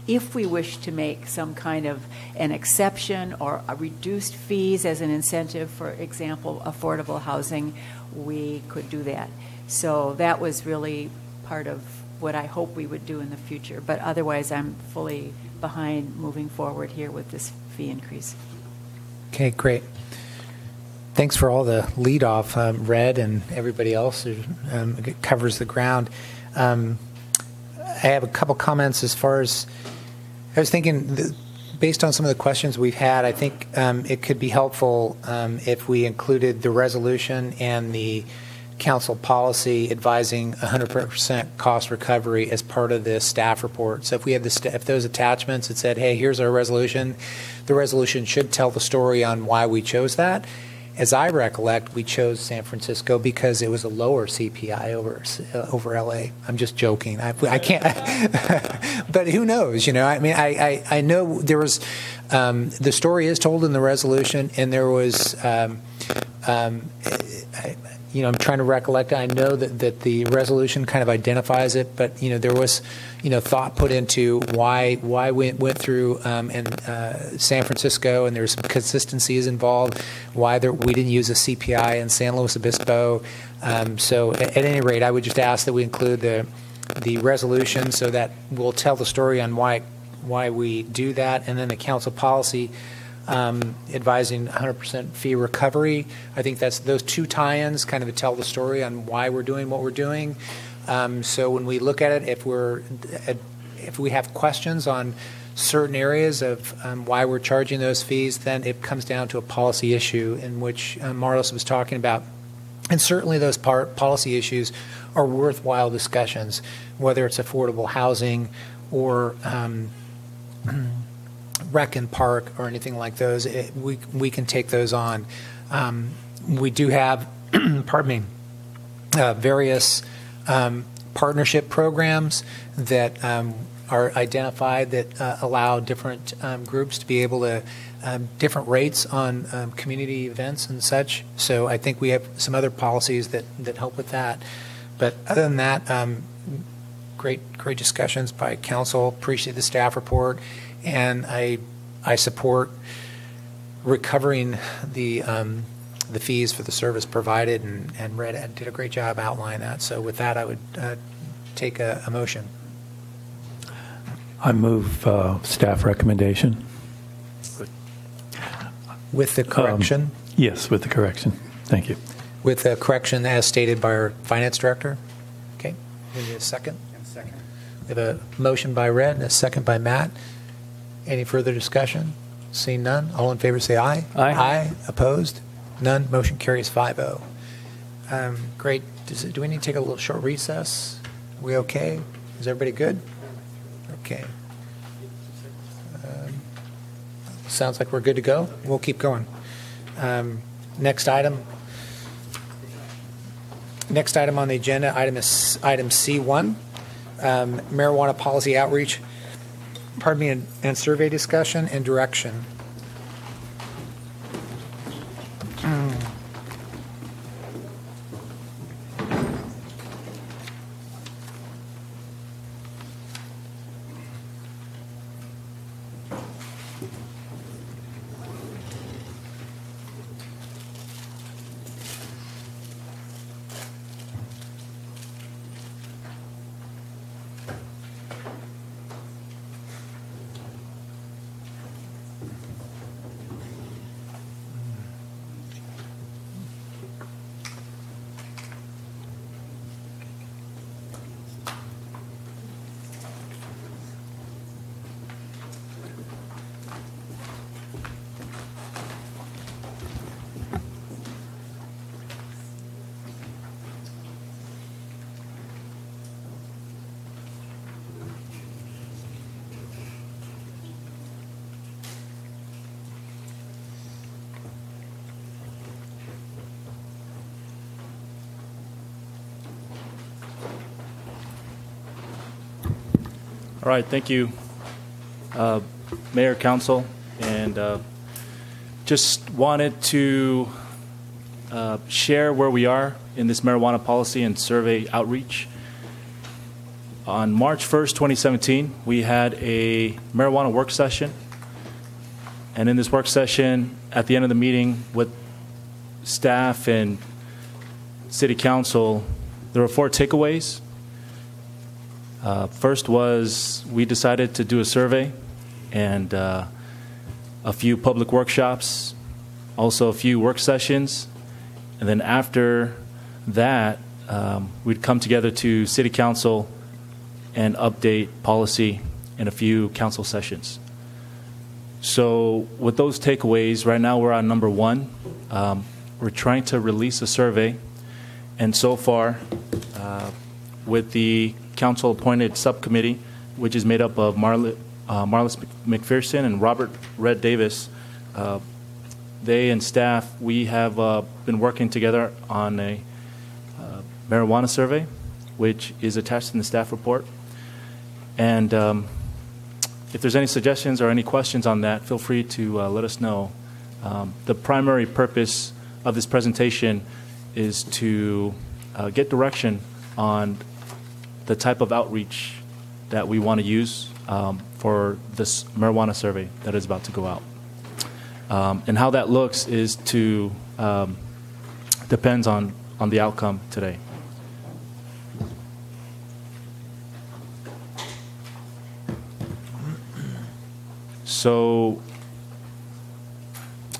if we wish to make some kind of an exception or a reduced fees as an incentive, for example, affordable housing, we could do that. So that was really part of what I hope we would do in the future. But otherwise, I'm fully behind moving forward here with this fee increase. Okay, great. Thanks for all the lead off, Red, and everybody else who covers the ground. I have a couple comments as far as I was thinking. Based on some of the questions we've had, I think it could be helpful if we included the resolution and the council policy advising 100% cost recovery as part of the staff report. So if we had if those attachments that said, hey, here's our resolution, the resolution should tell the story on why we chose that. As I recollect, we chose San Francisco because it was a lower CPI over LA. I'm just joking. I can't, but who knows? You know, I mean, I know there was the story is told in the resolution, and there was. I'm trying to recollect. I know that the resolution kind of identifies it, but there was thought put into why we went through San Francisco, and there's some consistencies involved. Why we didn't use a CPI in San Luis Obispo. So at any rate, I would just ask that we include the resolution so that we'll tell the story on why we do that, and then the council policy. Advising 100% fee recovery. I think that's those two tie-ins kind of tell the story on why we're doing what we're doing. So when we look at it, if we have questions on certain areas of why we're charging those fees, then it comes down to a policy issue in which Marlis was talking about. And certainly those policy issues are worthwhile discussions, whether it's affordable housing or rec and park or anything like those. We can take those on. We do have, various partnership programs that are identified that allow different groups to be able to different rates on community events and such. So I think we have some other policies that help with that. But other than that, great discussions by council. Appreciate the staff report. And I support recovering the fees for the service provided, and Red did a great job outlining that. So with that, I would take a motion. I move staff recommendation. Good. With the correction? Yes, with the correction. Thank you. With the correction as stated by our finance director? Okay. We need a second? Second. We have a motion by Red and a second by Matt. Any further discussion? Seeing none, all in favor say aye. Aye. Aye. Opposed? None. Motion carries 5-0. Great. Do we need to take a little short recess? Are we okay? Is everybody good? Okay. Sounds like we're good to go. We'll keep going. Next item. Next item on the agenda, item C1, marijuana policy outreach, and survey discussion and direction. All right, thank you, Mayor, Council, and just wanted to share where we are in this marijuana policy and survey outreach. On March 1st, 2017, we had a marijuana work session, and in this work session, at the end of the meeting with staff and City Council, there were 4 takeaways. First was we decided to do a survey and a few public workshops, also a few work sessions. And then after that, we'd come together to City Council and update policy in a few council sessions. So with those takeaways, right now we're on number 1. We're trying to release a survey. And so far, with the council-appointed subcommittee, which is made up of Marlis McPherson and Robert Red Davis. They and staff, we have been working together on a marijuana survey, which is attached in the staff report. And if there's any suggestions or any questions on that, feel free to let us know. The primary purpose of this presentation is to get direction on the type of outreach that we want to use for this marijuana survey that is about to go out. And how that looks is to depends on the outcome today. So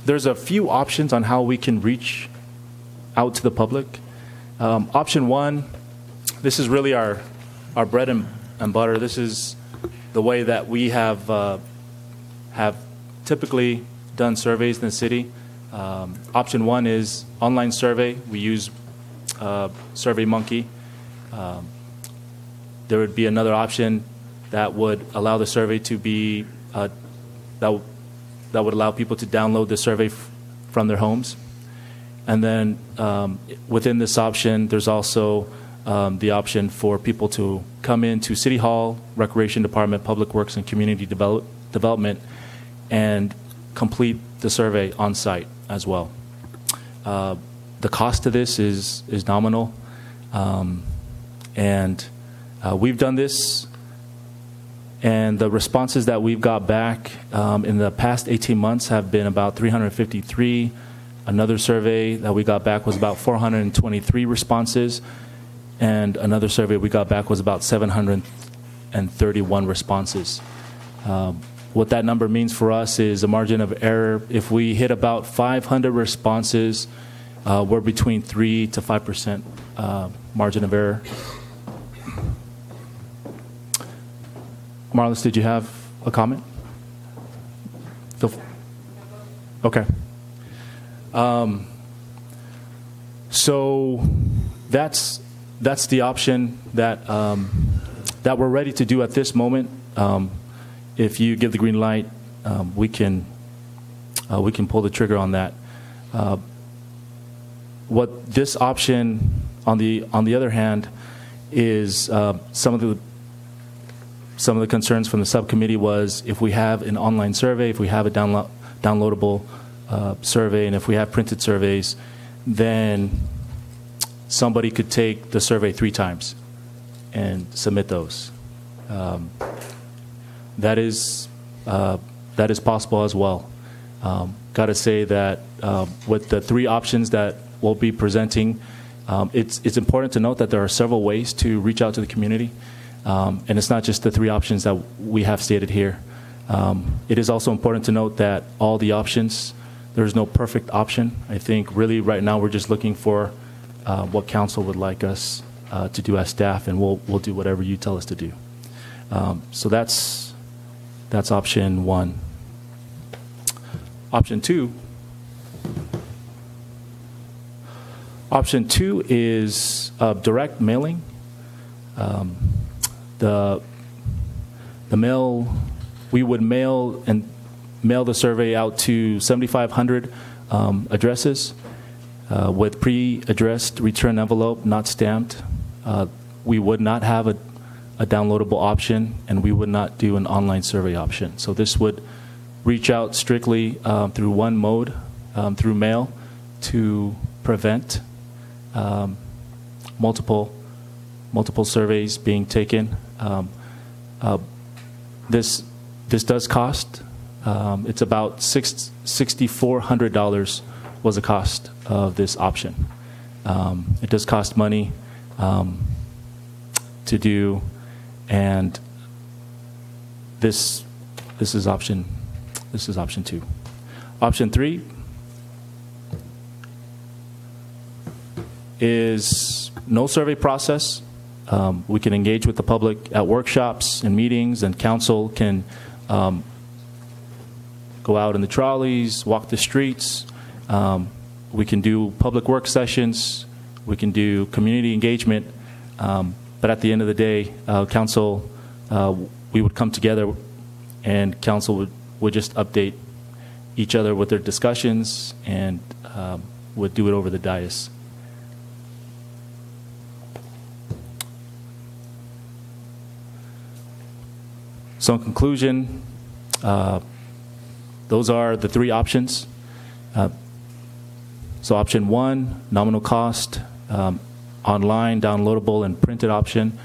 there's a few options on how we can reach out to the public. Option 1, this is really our bread and butter. This is the way that we have typically done surveys in the city. Option 1 is online survey. We use SurveyMonkey. There would be another option that would allow the survey to be that would allow people to download the survey from their homes. And then within this option, there's also the option for people to come into City Hall, Recreation Department, Public Works, and Community Development and complete the survey on site as well. The cost of this is nominal, and we've done this, and the responses that we've got back in the past 18 months have been about 353. Another survey that we got back was about 423 responses. And another survey we got back was about 731 responses. What that number means for us is a margin of error. If we hit about 500 responses, we're between 3 to 5% margin of error. Marlis, did you have a comment? Okay. So that's the option that that we're ready to do at this moment. If you give the green light, we can we can pull the trigger on that. What this option, on the other hand, is some of the concerns from the subcommittee was if we have an online survey, if we have a downloadable survey, and if we have printed surveys, then somebody could take the survey 3 times and submit those. That is possible as well. Got to say that with the 3 options that we'll be presenting, it's important to note that there are several ways to reach out to the community, and it's not just the 3 options that we have stated here. It is also important to note that all the options, there's no perfect option. I think really right now we're just looking for what council would like us to do as staff, and we'll do whatever you tell us to do. So that's option 1. Option 2. Option 2 is direct mailing. The mail, we would mail the survey out to 7,500 addresses with pre-addressed return envelope, not stamped. We would not have a downloadable option, and we would not do an online survey option. So this would reach out strictly through one mode, through mail, to prevent multiple surveys being taken. This does cost. It's about $6,400 was the cost of this option. It does cost money to do, and this is option 2. Option 3 is no survey process. We can engage with the public at workshops and meetings, and council can go out in the trolleys, walk the streets. We can do public work sessions. We can do community engagement. But at the end of the day, council, we would come together, and council would just update each other with their discussions, and would do it over the dais. So in conclusion, those are the 3 options. So option 1, nominal cost, online, downloadable, and printed option.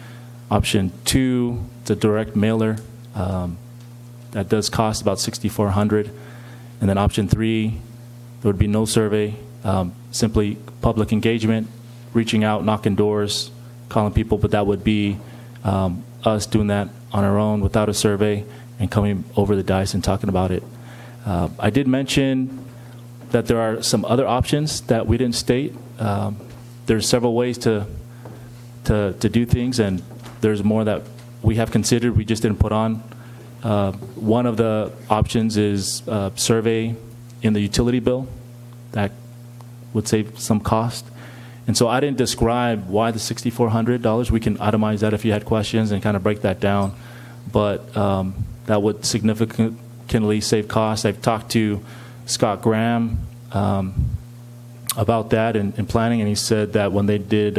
Option 2, the direct mailer. That does cost about $6,400. And then option 3, there would be no survey, simply public engagement, reaching out, knocking doors, calling people, but that would be us doing that on our own without a survey and coming over the dais and talking about it. I did mention that there are some other options that we didn't state. There's several ways to do things, and there's more that we have considered we just didn't put on. One of the options is survey in the utility bill. That would save some cost. And so I didn't describe why the $6,400. We can itemize that if you had questions and kind of break that down. But that would significantly save costs. I've talked to Scott Graham about that in planning, and he said that when they did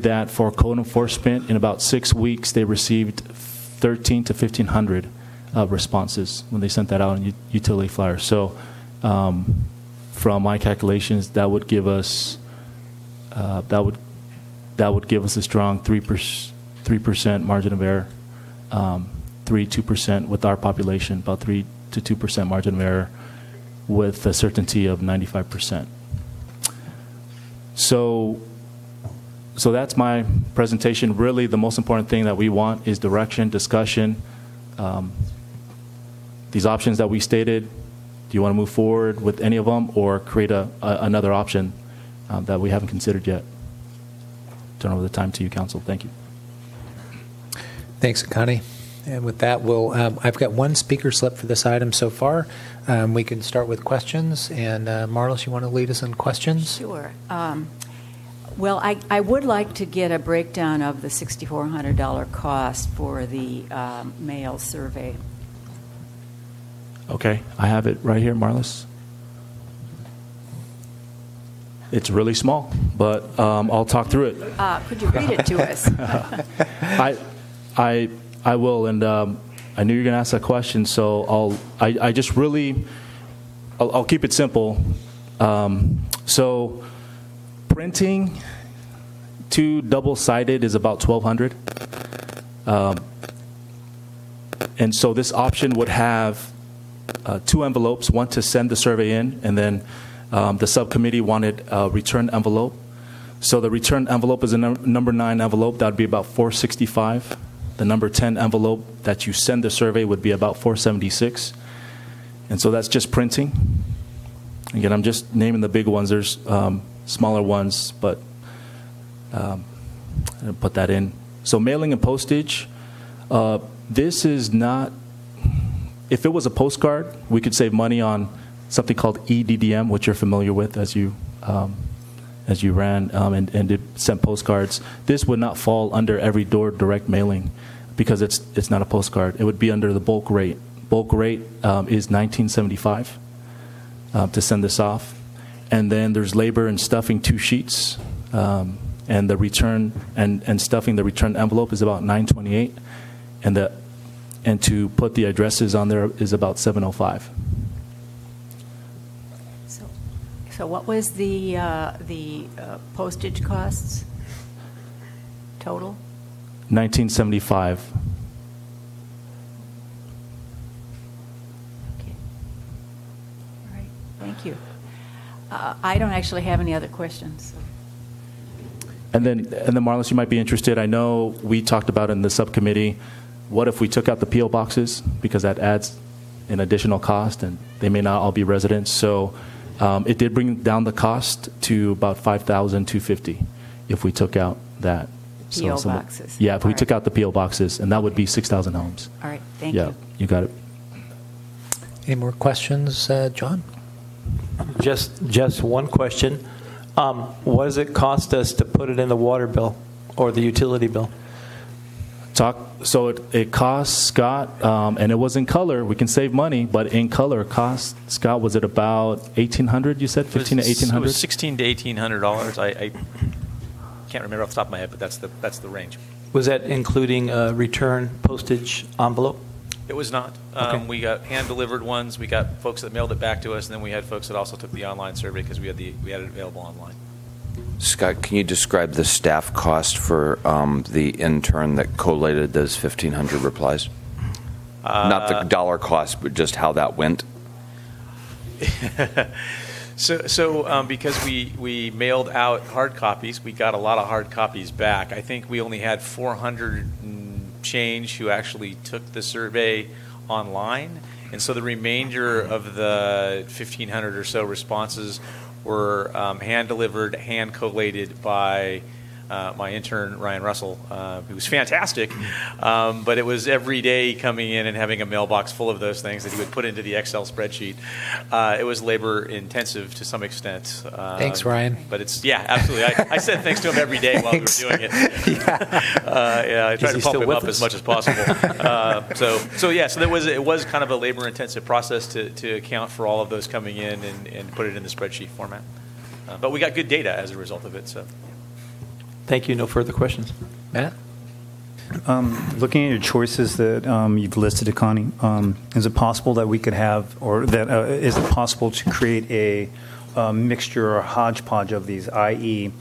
that for code enforcement, in about 6 weeks, they received 1,300 to 1,500 responses when they sent that out on utility flyers. So from my calculations, that would give us a strong 3% margin of error, 2% with our population, about 3 to 2% margin of error, with a certainty of 95%. So that's my presentation. Really, the most important thing that we want is direction, discussion. These options that we stated, do you want to move forward with any of them, or create another option that we haven't considered yet? Turn over the time to you, Council. Thank you. Thanks, Akani. And with that, I've got one speaker slip for this item so far. We can start with questions. And Marlis, you want to lead us in questions? Sure. Well, I would like to get a breakdown of the $6,400 cost for the mail survey. Okay, I have it right here, Marlis. It's really small, but I'll talk through it. Could you read it to us? I will, and I knew you were going to ask that question, so I'll keep it simple. So printing 2 double-sided is about $1,200, and so this option would have 2 envelopes, one to send the survey in, and then the subcommittee wanted a return envelope. So the return envelope is a number 9 envelope. That would be about $465. The number 10 envelope that you send the survey would be about $476. And so that's just printing. Again, I'm just naming the big ones. There's smaller ones, but I'll put that in. So mailing and postage, this is not, if it was a postcard, we could save money on something called EDDM, which you're familiar with as you ran and did send postcards. This would not fall under every door direct mailing because it's not a postcard. It would be under the bulk rate. Bulk rate is $19.75 to send this off, and then there's labor and stuffing 2 sheets, and the return and stuffing the return envelope is about $9.28, and to put the addresses on there is about $7.05. So what was the postage costs total? $19.75. Okay. All right. Thank you. I don't actually have any other questions. So. And then Marlis, you might be interested. I know we talked about in the subcommittee, what if we took out the P.O. boxes, because that adds an additional cost, and they may not all be residents. So it did bring down the cost to about $5,250 if we took out that. P.O. boxes. Yeah, if we took out the P.O. boxes, and that would be 6,000 homes. All right, thank you. Yeah, you got it. Any more questions, John? Just one question. What does it cost us to put it in the water bill or the utility bill? So it costs Scott, and it was in color. We can save money, but in color, cost Scott, was it about $1,800? You said $1,500 to $1,800. It was $1,600 to $1,800. I can't remember off the top of my head, but that's the range. Was that including a return postage envelope? It was not. Okay. We got hand-delivered ones. We got folks that mailed it back to us, and then we had folks that also took the online survey because we had it available online. Scott, can you describe the staff cost for the intern that collated those 1,500 replies? Not the dollar cost, but just how that went. So because we mailed out hard copies, we got a lot of hard copies back. I think we only had 400 and change who actually took the survey online, and so the remainder of the 1,500 or so responses were hand-delivered, hand-collated by my intern, Ryan Russell, who was fantastic. But it was every day coming in and having a mailbox full of those things that he would put into the Excel spreadsheet. It was labor-intensive to some extent. Thanks, Ryan. But it's, yeah, absolutely. I said thanks to him every day while we were doing it. I tried to pump him up as much as possible. So it was kind of a labor-intensive process to account for all of those coming in and put it in the spreadsheet format. But we got good data as a result of it. So. Thank you. No further questions. Matt? Looking at your choices that you've listed, Connie, is it possible that we could have, or that is it possible to create a mixture or hodgepodge of these, i.e.,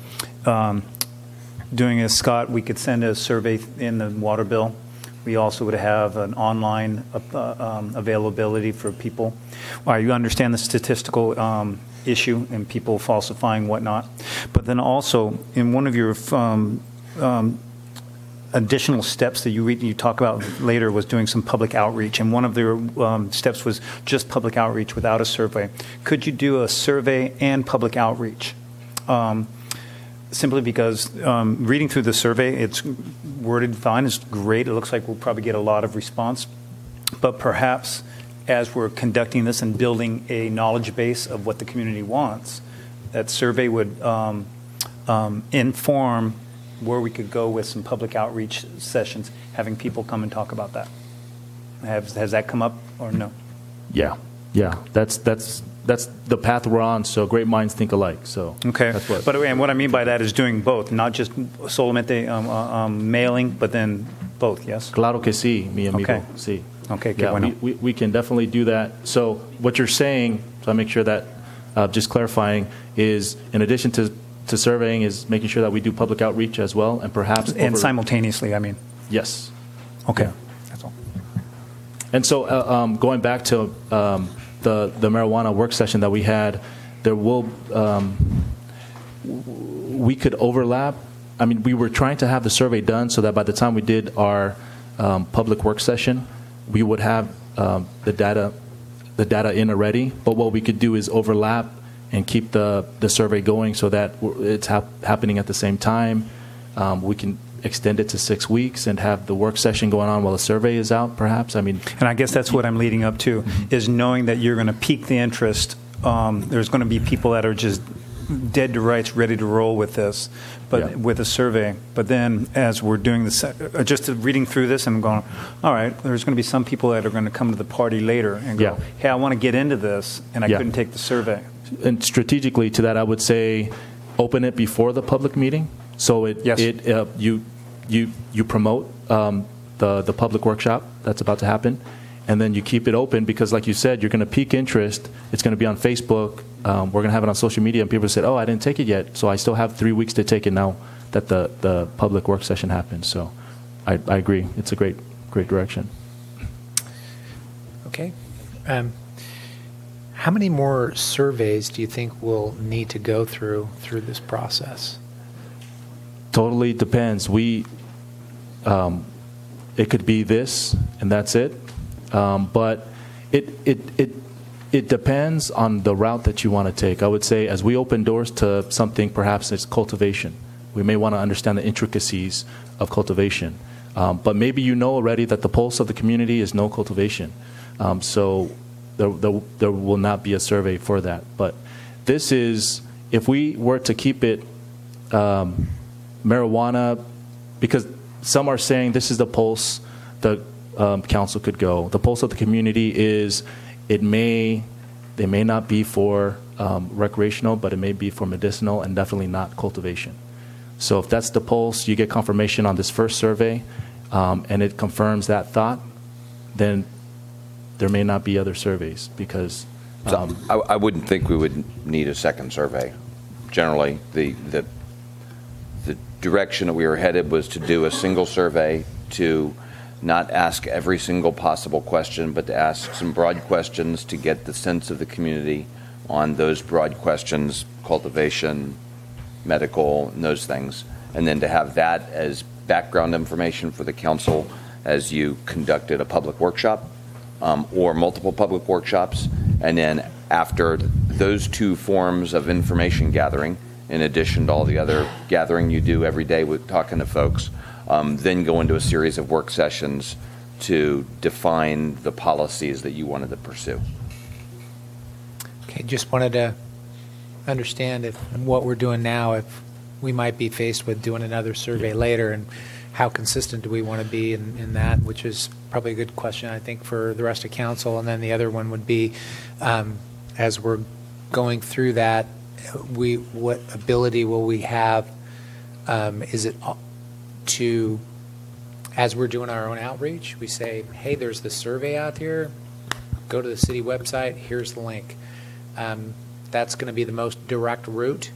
doing as Scott, we could send a survey in the water bill. We also would have an online availability for people. You understand the statistical issue and people falsifying whatnot. But then also, in one of your additional steps that you talk about later was doing some public outreach, and one of the steps was just public outreach without a survey. Could you do a survey and public outreach? Simply because reading through the survey, it's worded fine, it's great, it looks like we'll probably get a lot of response, but perhaps as we're conducting this and building a knowledge base of what the community wants, that survey would inform where we could go with some public outreach sessions, having people come and talk about that. Has that come up or no? Yeah. That's the path we're on. So great minds think alike. So okay. That's what. But and what I mean by that is doing both, not just solamente mailing, but then both. Yes. Claro que sí, mi amigo. Okay. Sí. Okay. Yeah, Bueno. we can definitely do that. So what you're saying, so I make sure that just clarifying, is in addition to surveying, is making sure that we do public outreach as well, and perhaps simultaneously. I mean. Yes. Okay. Yeah. That's all. And so going back to the marijuana work session that we had, there will we could overlap. I mean, we were trying to have the survey done so that by the time we did our public work session, we would have the data in already. But what we could do is overlap and keep the survey going so that it's happening at the same time. We can extend it to 6 weeks and have the work session going on while the survey is out, perhaps. I mean, and I guess that's what I'm leading up to, is knowing that you're going to pique the interest. There's going to be people that are just dead to rights, ready to roll with this, but with a survey. But then, as we're doing this, just reading through this, I'm going, all right. There's going to be some people that are going to come to the party later and go, hey, I want to get into this, and I couldn't take the survey. And strategically, to that, I would say, open it before the public meeting. So you promote the public workshop that's about to happen, and then you keep it open because, like you said, you're going to pique interest. It's going to be on Facebook. We're going to have it on social media, and people said, "Oh, I didn't take it yet, so I still have 3 weeks to take it now that the public work session happens." So, I agree. It's a great direction. Okay. How many more surveys do you think we'll need to go through this process? Totally depends. It could be this and that's it, but it depends on the route that you want to take. I would say as we open doors to something, perhaps it's cultivation. We may want to understand the intricacies of cultivation, but maybe you know already that the pulse of the community is no cultivation, so there will not be a survey for that. But this is, if we were to keep it marijuana, because some are saying this is the pulse the council could go. The pulse of the community is they may not be for recreational, but it may be for medicinal, and definitely not cultivation. So if that's the pulse, you get confirmation on this first survey, and it confirms that thought, then there may not be other surveys because. I wouldn't think we would need a second survey. Generally, the direction that we were headed was to do a single survey, to not ask every single possible question, but to ask some broad questions to get the sense of the community on those broad questions, cultivation, medical, and those things, and then to have that as background information for the council as you conducted a public workshop or multiple public workshops. And then after those two forms of information gathering, in addition to all the other gathering you do every day with talking to folks, then go into a series of work sessions to define the policies that you wanted to pursue. Okay, just wanted to understand if what we're doing now, if we might be faced with doing another survey later, and how consistent do we want to be in that, which is probably a good question, I think, for the rest of council. And then the other one would be, as we're going through that, what ability will we have? Is it to, as we're doing our own outreach, we say, hey, there's this survey out here, go to the city website, here's the link. That's going to be the most direct route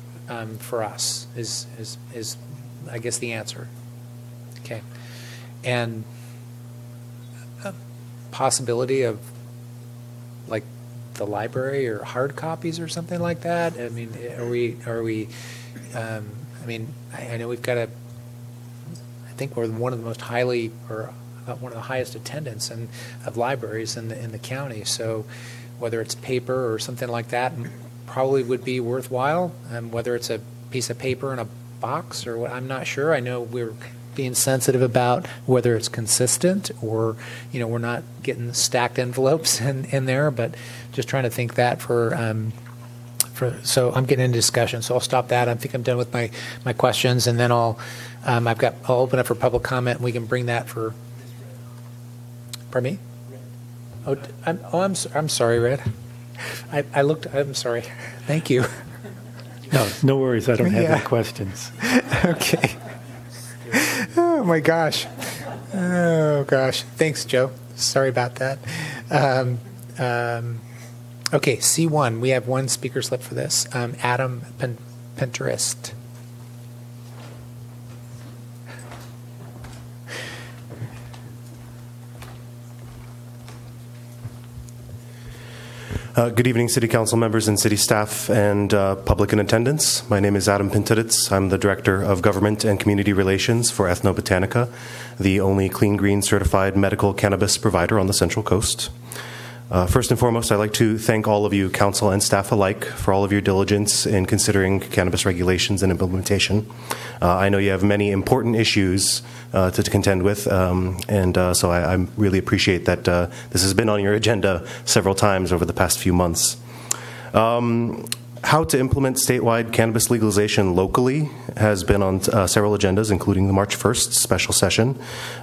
for us, is I guess the answer. Okay. And a possibility of like the library or hard copies or something like that. I mean, are we I mean, I know we've got I think we're one of the most highly, or one of the highest attendance of libraries in the county. So whether it's paper or something like that probably would be worthwhile. Whether it's a piece of paper in a box or what, I'm not sure. I know we're being sensitive about whether it's consistent or, we're not getting stacked envelopes in there, but just trying to think that so I'm getting into discussion, so I'll stop that. I think I'm done with my questions, and then I'll open up for public comment, and we can bring that for, pardon me? I'm sorry, Red. I looked. I'm sorry. Thank you. No worries. I don't have Yeah. any questions. Okay. Oh my gosh. Oh gosh. Thanks, Joe. Sorry about that. Okay, C1. We have one speaker slip for this. Adam Pinterest. Good evening, City Council members and City staff and public in attendance. My name is Adam Pinteritz. I'm the Director of Government and Community Relations for Ethnobotanica, the only Clean Green certified medical cannabis provider on the Central Coast. First and foremost, I'd like to thank all of you, council and staff alike, for all of your diligence in considering cannabis regulations and implementation. I know you have many important issues to contend with, so I really appreciate that this has been on your agenda several times over the past few months. How to implement statewide cannabis legalization locally has been on several agendas, including the March 1st special session.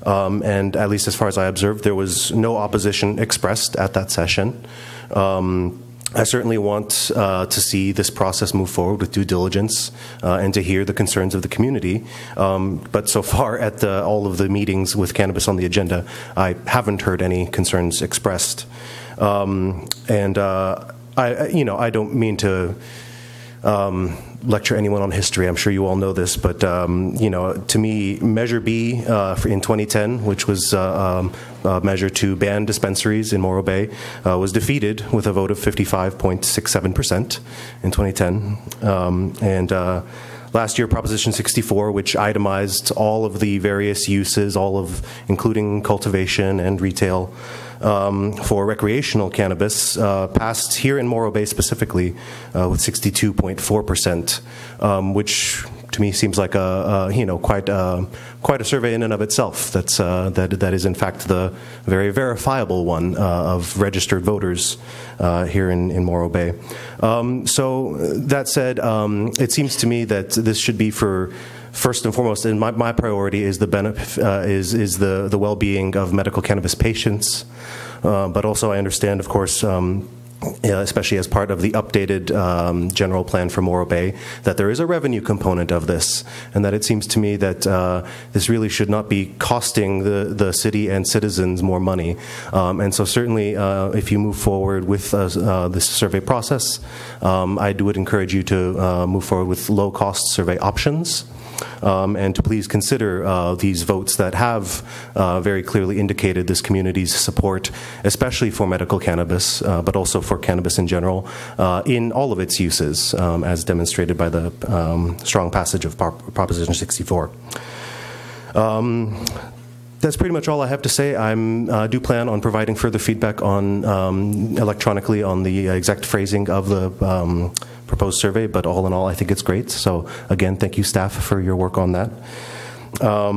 And at least as far as I observed, there was no opposition expressed at that session. I certainly want to see this process move forward with due diligence and to hear the concerns of the community. But so far at all of the meetings with cannabis on the agenda, I haven't heard any concerns expressed. I don't mean to lecture anyone on history. I'm sure you all know this, but to me, Measure B in 2010, which was a measure to ban dispensaries in Morro Bay, was defeated with a vote of 55.67% in 2010. Last year, Proposition 64, which itemized all of the various uses, including cultivation and retail, for recreational cannabis, passed here in Morro Bay specifically with 62.4%, which to me seems like quite a survey in and of itself. That is in fact the very verifiable one of registered voters here in Morro Bay. So that said, it seems to me that this should be first and foremost, and my priority is the well-being of medical cannabis patients, but also I understand, of course, especially as part of the updated general plan for Morro Bay, that there is a revenue component of this, and that it seems to me that this really should not be costing the city and citizens more money. And so certainly if you move forward with this survey process, I would encourage you to move forward with low-cost survey options. And to please consider these votes that have very clearly indicated this community's support, especially for medical cannabis, but also for cannabis in general, in all of its uses, as demonstrated by the strong passage of Proposition 64. That's pretty much all I have to say. I do plan on providing further feedback on electronically on the exact phrasing of the proposed survey, but all in all, I think it's great. So again, thank you, staff, for your work on that. I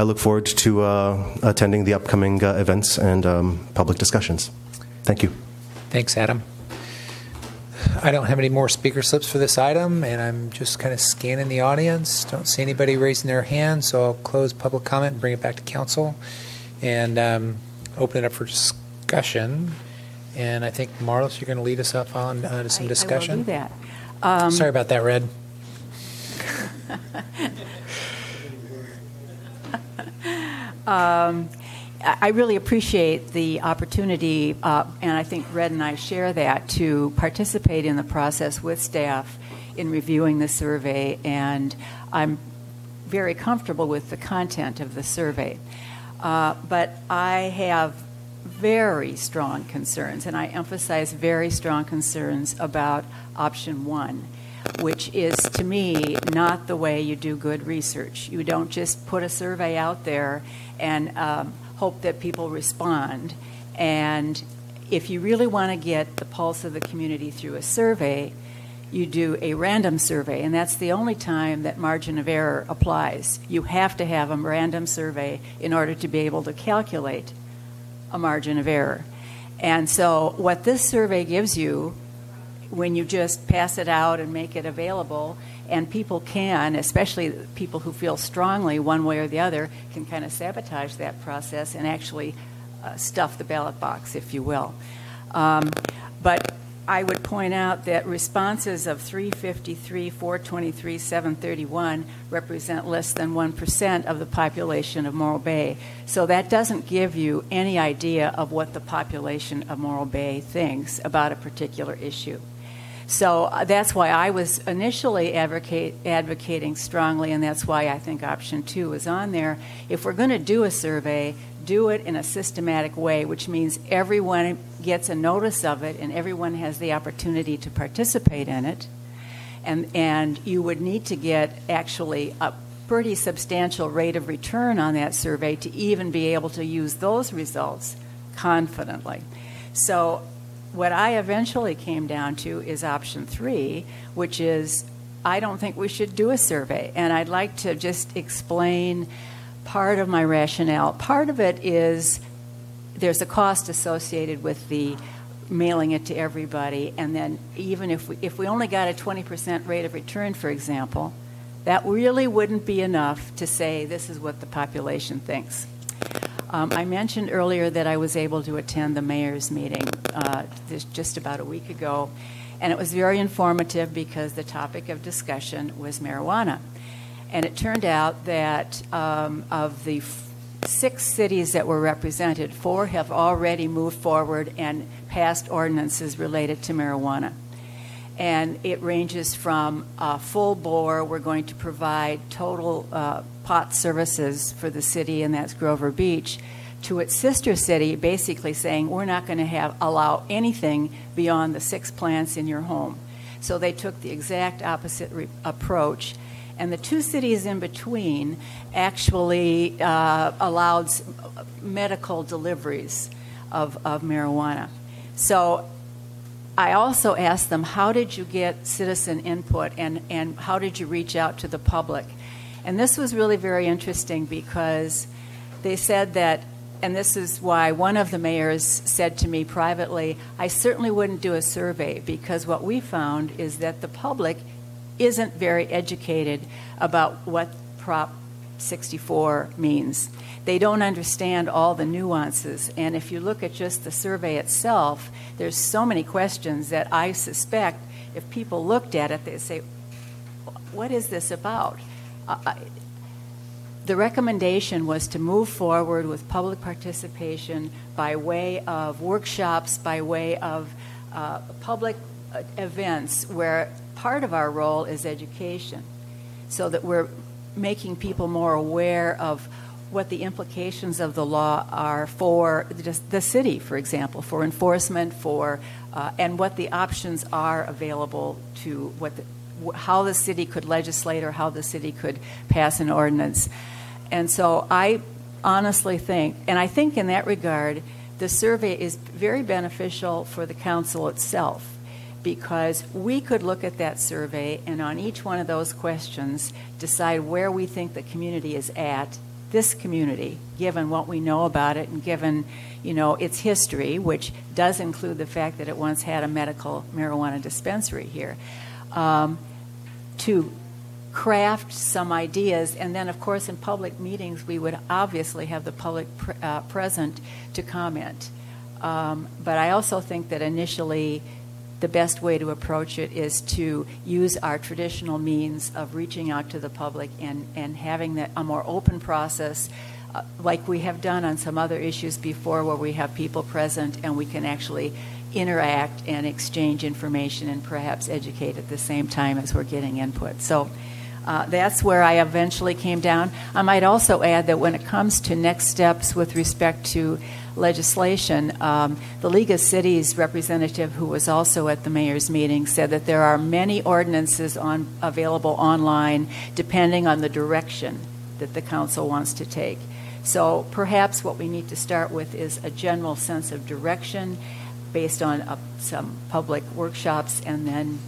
look forward to attending the upcoming events and public discussions. Thank you. Thanks, Adam. I don't have any more speaker slips for this item, and I'm just kind of scanning the audience. Don't see anybody raising their hand, so I'll close public comment and bring it back to council and open it up for discussion. And I think, Marlis, you're going to lead us up on to some discussion. I will do that. Sorry about that, Red. I really appreciate the opportunity, and I think Red and I share that, to participate in the process with staff in reviewing the survey, and I'm very comfortable with the content of the survey. But I have very strong concerns, and I emphasize very strong concerns about option 1, which is, to me, not the way you do good research. You don't just put a survey out there and hope that people respond. And if you really want to get the pulse of the community through a survey, you do a random survey, and that's the only time that margin of error applies. You have to have a random survey in order to be able to calculate a margin of error. And so what this survey gives you, when you just pass it out and make it available, and people can, especially people who feel strongly one way or the other, can kind of sabotage that process and actually stuff the ballot box, if you will. But I would point out that responses of 353, 423, 731 represent less than 1% of the population of Morro Bay. So that doesn't give you any idea of what the population of Morro Bay thinks about a particular issue. So that's why I was initially advocating strongly, and that's why I think option 2 is on there. If we're going to do a survey, do it in a systematic way, which means everyone gets a notice of it and everyone has the opportunity to participate in it. And you would need to get actually a pretty substantial rate of return on that survey to even be able to use those results confidently. So what I eventually came down to is option 3, which is I don't think we should do a survey. And I'd like to just explain part of my rationale. Part of it is there's a cost associated with the mailing it to everybody, and then even if we only got a 20% rate of return, for example, that really wouldn't be enough to say this is what the population thinks. I mentioned earlier that I was able to attend the mayor's meeting just about a week ago, and it was very informative because the topic of discussion was marijuana. And it turned out that of the 6 cities that were represented, 4 have already moved forward and passed ordinances related to marijuana. And it ranges from full bore, we're going to provide total pot services for the city, and that's Grover Beach, to its sister city basically saying we're not going to allow anything beyond the 6 plants in your home. So they took the exact opposite approach. And the 2 cities in between actually allowed medical deliveries of marijuana. So I also asked them, how did you get citizen input and how did you reach out to the public? And this was really very interesting because they said that, and this is why one of the mayors said to me privately, I certainly wouldn't do a survey because what we found is that the public isn't very educated about what Prop 64 means. They don't understand all the nuances, and if you look at just the survey itself, there's so many questions that I suspect if people looked at it, they'd say, what is this about? The recommendation was to move forward with public participation by way of workshops, by way of public events where part of our role is education, so that we're making people more aware of what the implications of the law are for the city, for example, for enforcement, and what the options are available to how the city could legislate or how the city could pass an ordinance. And so I honestly think, and I think in that regard, the survey is very beneficial for the council itself, because we could look at that survey and on each one of those questions decide where we think the community is at, this community, given what we know about it and given, its history, which does include the fact that it once had a medical marijuana dispensary here, to craft some ideas. And then, of course, in public meetings, we would obviously have the public present to comment. But I also think that initially the best way to approach it is to use our traditional means of reaching out to the public and having a more open process, like we have done on some other issues before, where we have people present and we can actually interact and exchange information and perhaps educate at the same time as we're getting input. So that's where I eventually came down. I might also add that when it comes to next steps with respect to legislation, the League of Cities representative, who was also at the mayor's meeting, said that there are many ordinances available online depending on the direction that the council wants to take. So perhaps what we need to start with is a general sense of direction based on some public workshops and then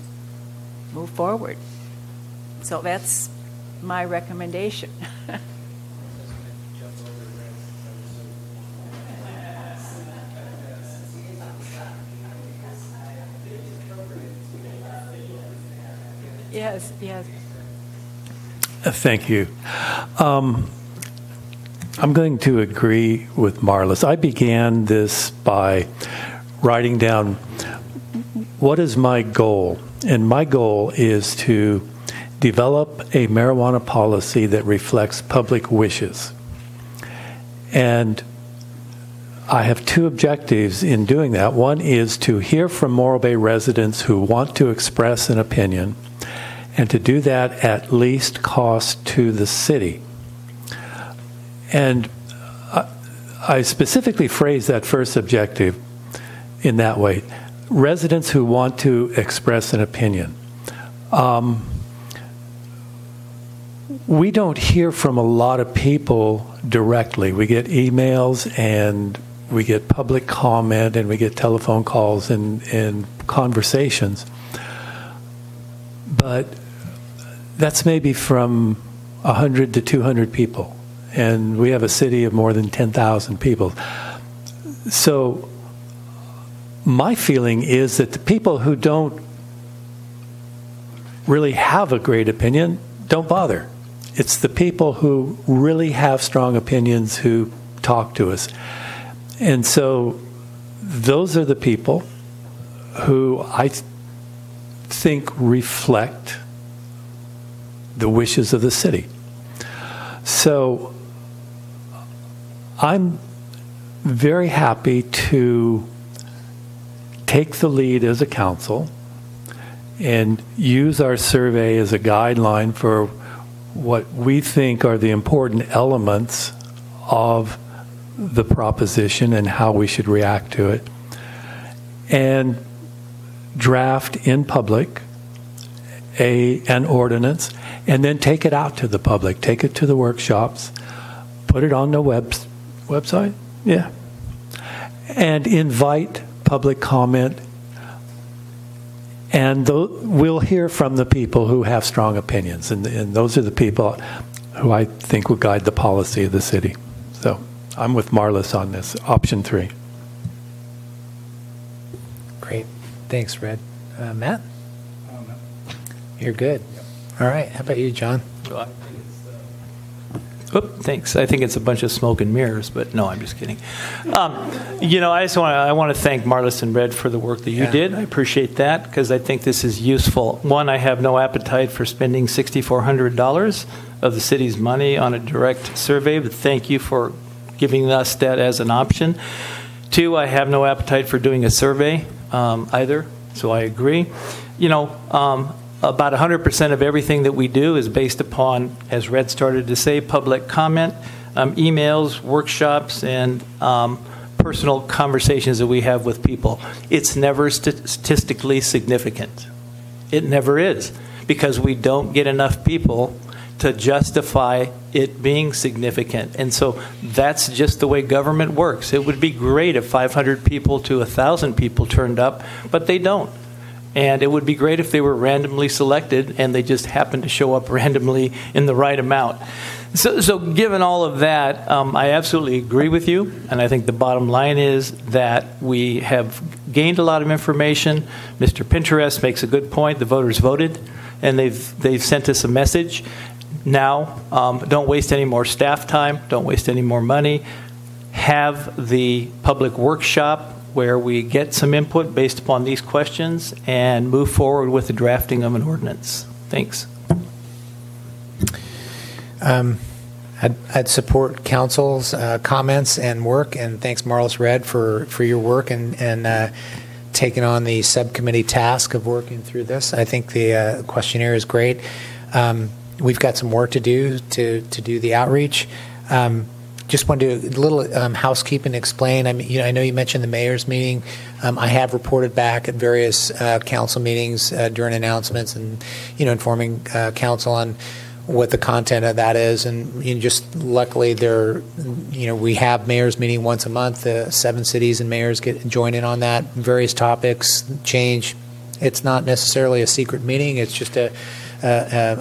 move forward. So that's my recommendation. Yes. Thank you. I'm going to agree with Marlis. I began this by writing down what is my goal. And my goal is to develop a marijuana policy that reflects public wishes. And I have two objectives in doing that. One is to hear from Morro Bay residents who want to express an opinion, and to do that at least cost to the city. And I specifically phrase that first objective in that way. Residents who want to express an opinion. We don't hear from a lot of people directly. We get emails and we get public comment and we get telephone calls and conversations. But that's maybe from 100 to 200 people. And we have a city of more than 10,000 people. So my feeling is that the people who don't really have a great opinion don't bother. It's the people who really have strong opinions who talk to us. And so those are the people who I think reflect the wishes of the city. So I'm very happy to take the lead as a council and use our survey as a guideline for what we think are the important elements of the proposition and how we should react to it, and draft in public an ordinance, and then take it out to the public, take it to the workshops, put it on the website, yeah, and invite public comment. And we'll hear from the people who have strong opinions, and those are the people who I think will guide the policy of the city. So I'm with Marlis on this, option 3. Great. Thanks, Red. Matt? You're good. All right. How about you, John? Thanks. I think it's a bunch of smoke and mirrors, but no, I'm just kidding. I want to thank Marlis and Red for the work that you did. I appreciate that because I think this is useful. One, I have no appetite for spending $6,400 of the city's money on a direct survey, but thank you for giving us that as an option. Two, I have no appetite for doing a survey either, so I agree. About 100% of everything that we do is based upon, as Red started to say, public comment, emails, workshops, and personal conversations that we have with people. It's never statistically significant. It never is, because we don't get enough people to justify it being significant. And so that's just the way government works. It would be great if 500 people to 1,000 people turned up, but they don't. And it would be great if they were randomly selected and they just happened to show up randomly in the right amount. So given all of that, I absolutely agree with you. And I think the bottom line is that we have gained a lot of information. Mr. Pinterest makes a good point. The voters voted, and they've sent us a message. Now, don't waste any more staff time. Don't waste any more money. Have the public workshop where we get some input based upon these questions and move forward with the drafting of an ordinance. Thanks. I'd support council's comments and work, and thanks, Marlis Red, for your work and taking on the subcommittee task of working through this. I think the questionnaire is great. We've got some work to do to do the outreach. Just want to do a little housekeeping, explain. I mean, I know you mentioned the mayor's meeting. I have reported back at various council meetings during announcements and, informing council on what the content of that is. And just luckily, we have mayor's meeting once a month. 7 cities and mayors join in on that. Various topics change. It's not necessarily a secret meeting. It's just a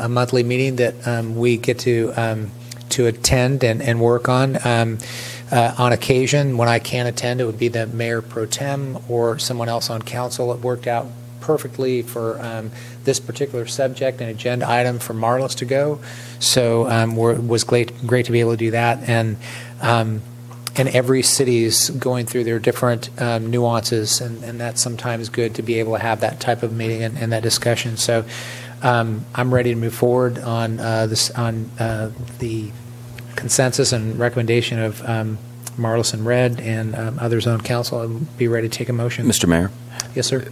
monthly meeting that we get to attend and work on. On occasion, when I can't attend, it would be the mayor pro tem or someone else on council. It worked out perfectly for this particular subject and agenda item for Marlis to go. So it was great to be able to do that. And every city is going through their different nuances, and that's sometimes good to be able to have that type of meeting and that discussion. So I'm ready to move forward on the consensus and recommendation of Marlis and Red and others on council. I'll be ready to take a motion. Mr. Mayor? Yes, sir.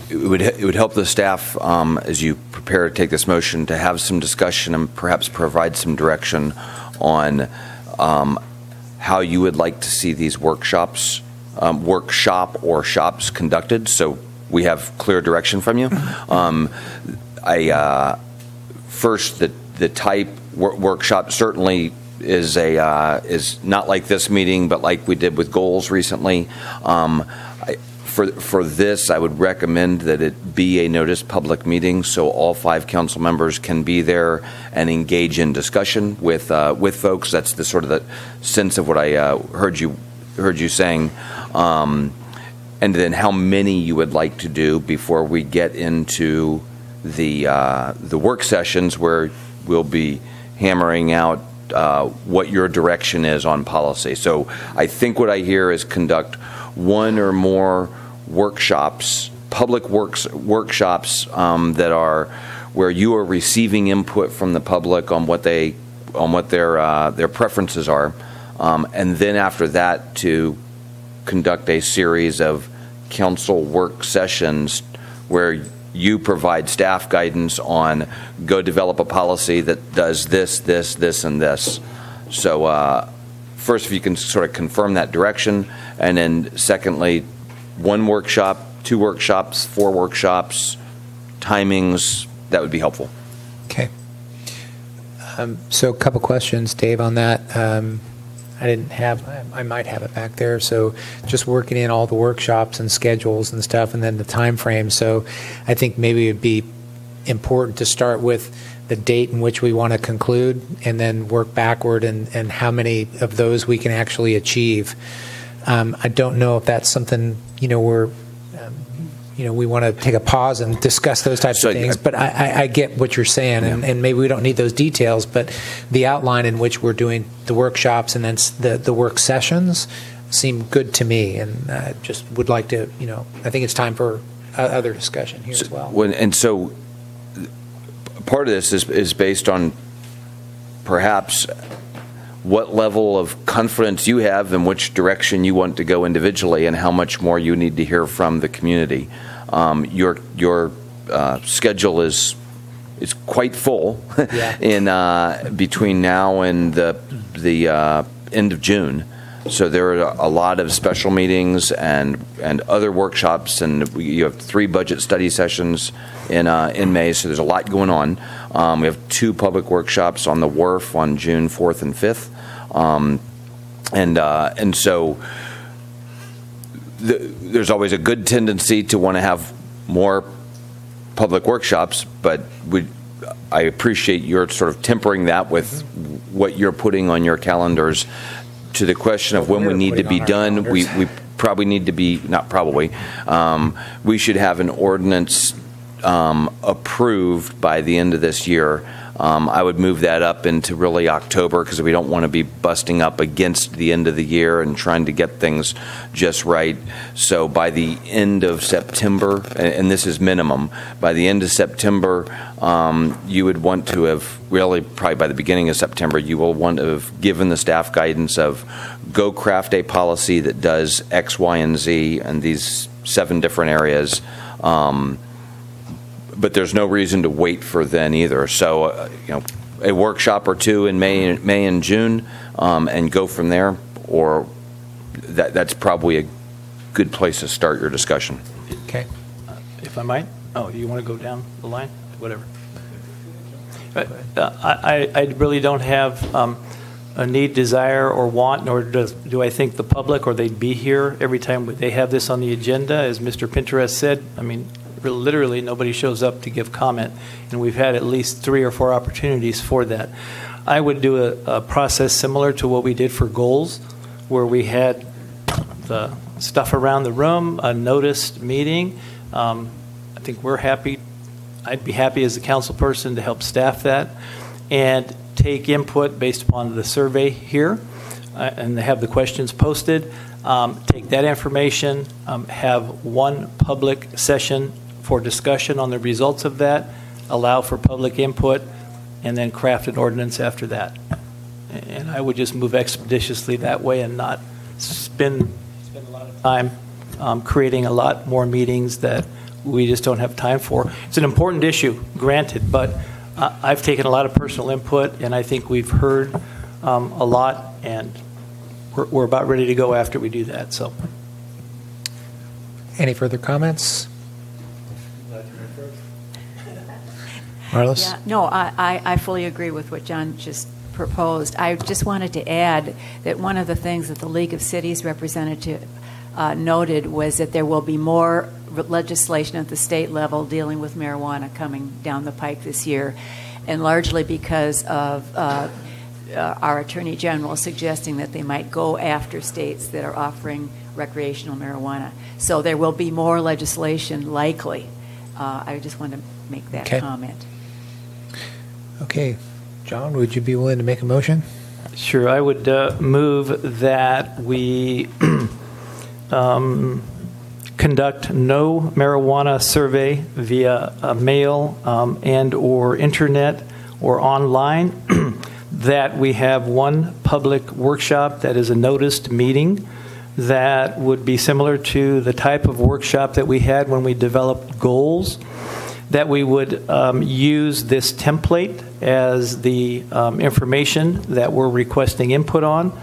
It would help the staff as you prepare to take this motion to have some discussion and perhaps provide some direction on how you would like to see these workshops, shops conducted, so we have clear direction from you. First, the type workshop certainly is not like this meeting, but like we did with goals recently. For this, I would recommend that it be a noticed public meeting, so all 5 council members can be there and engage in discussion with folks. That's the sort of the sense of what I heard you saying, and then how many you would like to do before we get into the work sessions where we'll be hammering out what your direction is on policy. So I think what I hear is conduct one or more workshops, public workshops that are where you are receiving input from the public on what their preferences are, and then after that to conduct a series of council work sessions where you provide staff guidance on go develop a policy that does this, and this. So first, if you can sort of confirm that direction, and then secondly, 1 workshop, 2 workshops, 4 workshops, timings, that would be helpful. Okay. So a couple questions, Dave, on that. I might have it back there. So just working in all the workshops and schedules and stuff, and then the time frame. So I think maybe it would be important to start with the date in which we want to conclude, and then work backward and how many of those we can actually achieve. I don't know if that's something, we want to take a pause and discuss those types of things, but I get what you're saying, and maybe we don't need those details, but the outline in which we're doing the workshops and then the work sessions seem good to me, and I just would like to, I think it's time for other discussion here as well. And so part of this is based on perhaps what level of confidence you have in which direction you want to go individually, and how much more you need to hear from the community. Your schedule is quite full in between now and the end of June. So there are a lot of special meetings and other workshops, and you have 3 budget study sessions in May. So there's a lot going on. We have 2 public workshops on the wharf on June 4th and 5th. And so there's always a good tendency to want to have more public workshops, but I appreciate your sort of tempering that with what you're putting on your calendars. To the question of when we need to be done, we probably need to be, not probably, we should have an ordinance approved by the end of this year. I would move that up into really October, because we don't want to be busting up against the end of the year and trying to get things just right. So by the end of September, and this is minimum, by the end of September, you would want to have, really probably by the beginning of September, you will want to have given the staff guidance of go craft a policy that does X, Y, and Z and these 7 different areas. But there's no reason to wait for then either. So, a workshop or 2 in May and June, and go from there. Or that's probably a good place to start your discussion. Okay. If I might. Oh, you want to go down the line? Whatever. I really don't have a need, desire, or want, nor do I think the public, or they'd be here every time they have this on the agenda. As Mr. Pinterest said, I mean, literally nobody shows up to give comment, and we've had at least 3 or 4 opportunities for that. I would do a process similar to what we did for goals, where we had the stuff around the room, a noticed meeting. think we're happy. I'd be happy as a council person to help staff that and take input based upon the survey here, and they have the questions posted. Take that information, have one public session for discussion on the results of that, allow for public input, and then craft an ordinance after that. And I would just move expeditiously that way and not spend a lot of time creating a lot more meetings that we just don't have time for. It's an important issue, granted, but I've taken a lot of personal input, and I think we've heard a lot, and we're about ready to go after we do that. So, any further comments? Marlis? Yeah, no, I fully agree with what John just proposed. I just wanted to add that one of the things that the League of Cities representative noted was that there will be more legislation at the state level dealing with marijuana coming down the pike this year, and largely because of our Attorney General suggesting that they might go after states that are offering recreational marijuana. So there will be more legislation likely. I just want to make that comment. Okay. John, would you be willing to make a motion? Sure. I would move that we conduct no marijuana survey via mail and or internet or online, that we have one public workshop that is a noticed meeting that would be similar to the type of workshop that we had when we developed goals, that we would use this template as the information that we're requesting input on,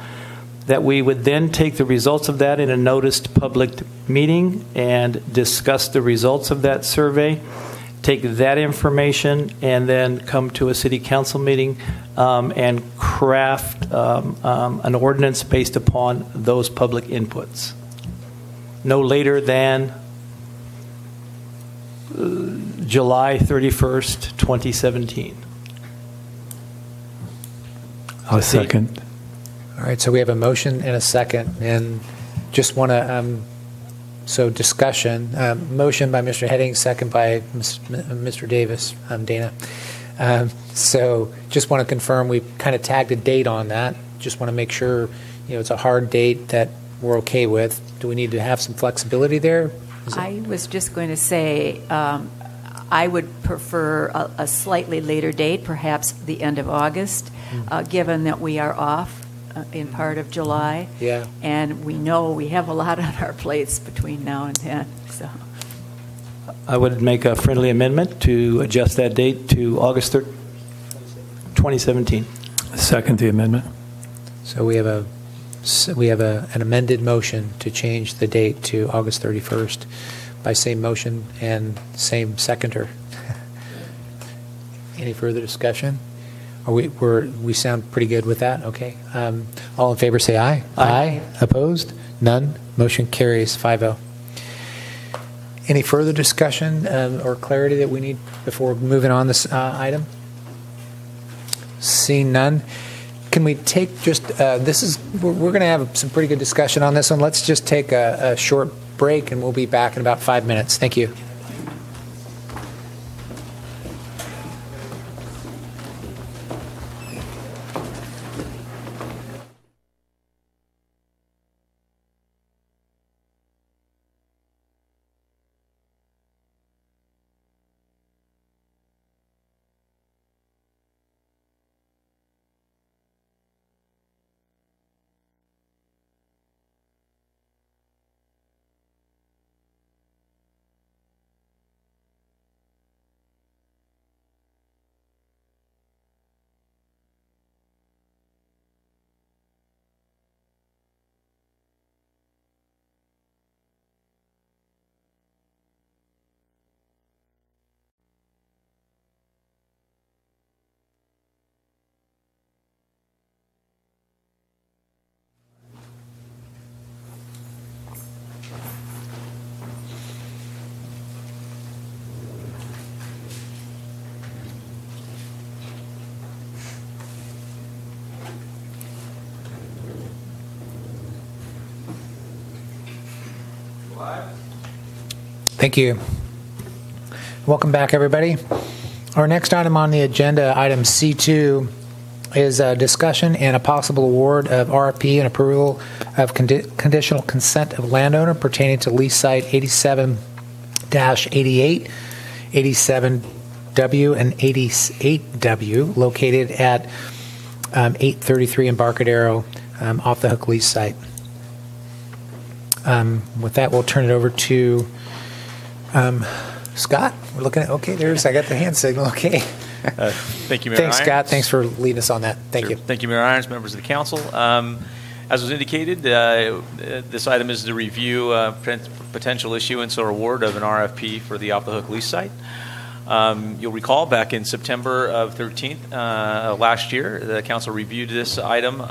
that we would then take the results of that in a noticed public meeting and discuss the results of that survey, take that information, and then come to a city council meeting and craft an ordinance based upon those public inputs. No later than July 31st, 2017. I'll second. All right, so we have a motion and a second, and just want to, so discussion. Motion by Mr. Heading, second by Mr. Davis, Dana. So just want to confirm we kind of tagged a date on that. Just want to make sure, it's a hard date that we're okay with. Do we need to have some flexibility there? I was just going to say I would prefer a slightly later date, perhaps the end of August, given that we are off in part of July. Yeah. And we know we have a lot on our plates between now and then. So I would make a friendly amendment to adjust that date to August 3rd, 2017. Second the amendment. So we have an amended motion to change the date to August 31st by same motion and same seconder. Any further discussion? We sound pretty good with that? Okay. All in favor say aye. Aye. Opposed? None. Motion carries 5-0. Any further discussion or clarity that we need before moving on this item? Seeing none. Can we take just, we're going to have some pretty good discussion on this one. Let's just take a short break and we'll be back in about 5 minutes. Thank you. Thank you. Welcome back, everybody. Our next item on the agenda, item C2, is a discussion and a possible award of RFP and approval of conditional consent of landowner pertaining to lease site 87-88, 87W, and 88W, located at 833 Embarcadero, off the Hook lease site. With that, we'll turn it over to Scott. We're looking at, okay, I got the hand signal, okay. Thank you, Mayor Thanks, Irons. Scott. Thanks for leading us on that. Thank you. Thank you, Mayor Irons, members of the council. As was indicated, this item is to review potential issuance or award of an RFP for the Off the Hook lease site. You'll recall back in September of 13th last year, the council reviewed this item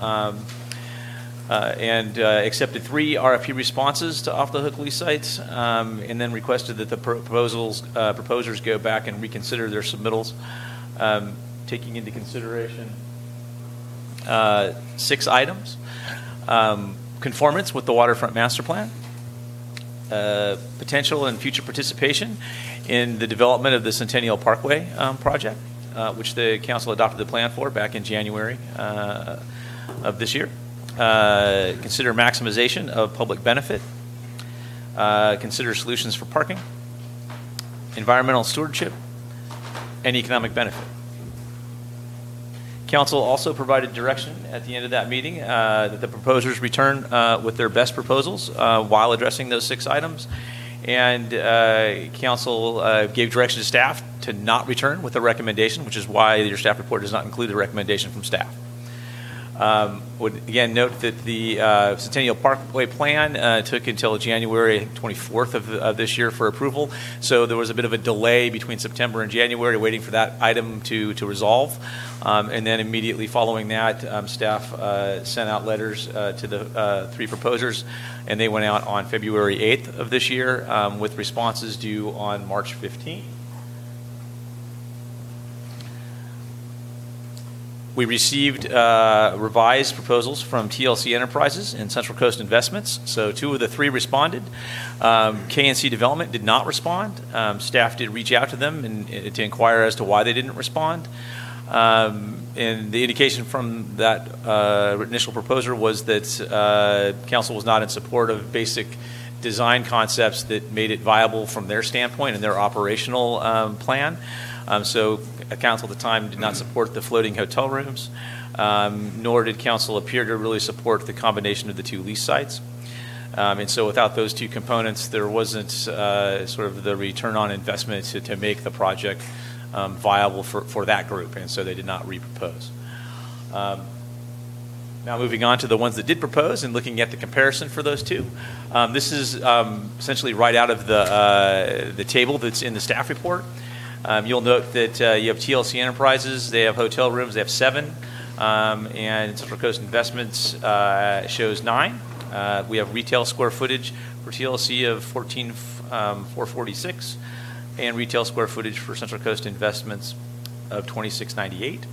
and accepted 3 RFP responses to Off the Hook lease sites, and then requested that the proposers go back and reconsider their submittals, taking into consideration 6 items: conformance with the waterfront master plan, potential and future participation in the development of the Centennial Parkway project, which the council adopted the plan for back in January of this year. Consider maximization of public benefit. Consider solutions for parking, environmental stewardship, and economic benefit. Council also provided direction at the end of that meeting that the proposers return with their best proposals while addressing those 6 items. And council gave direction to staff to not return with a recommendation, which is why your staff report does not include a recommendation from staff. Would again note that the Centennial Parkway plan took until January 24th of this year for approval, so there was a bit of a delay between September and January waiting for that item to resolve. And then immediately following that, staff sent out letters to the 3 proposers, and they went out on February 8th of this year with responses due on March 15th. We received revised proposals from TLC Enterprises and Central Coast Investments. So 2 of the 3 responded. KNC Development did not respond. Staff did reach out to them and to inquire as to why they didn't respond. And the indication from that initial proposer was that council was not in support of basic design concepts that made it viable from their standpoint and their operational plan. So council at the time did not support the floating hotel rooms, nor did council appear to really support the combination of the 2 lease sites. And so without those 2 components, there wasn't sort of the return on investment to make the project viable for that group, and so they did not repropose. Now moving on to the ones that did propose and looking at the comparison for those 2. This is essentially right out of the table that's in the staff report. You'll note that you have TLC Enterprises, they have hotel rooms, they have 7, and Central Coast Investments shows 9. We have retail square footage for TLC of 14,446, and retail square footage for Central Coast Investments of 2,698.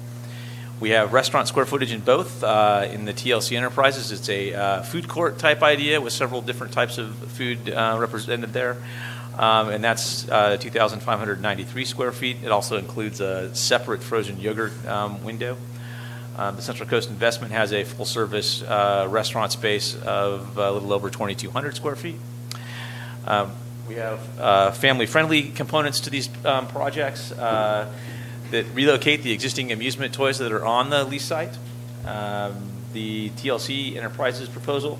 We have restaurant square footage in both. In the TLC Enterprises, it's a food court type idea with several different types of food represented there. And that's 2,593 square feet. It also includes a separate frozen yogurt window. The Central Coast Investment has a full-service restaurant space of a little over 2,200 square feet. We have family-friendly components to these projects that relocate the existing amusement toys that are on the lease site. The TLC Enterprises proposal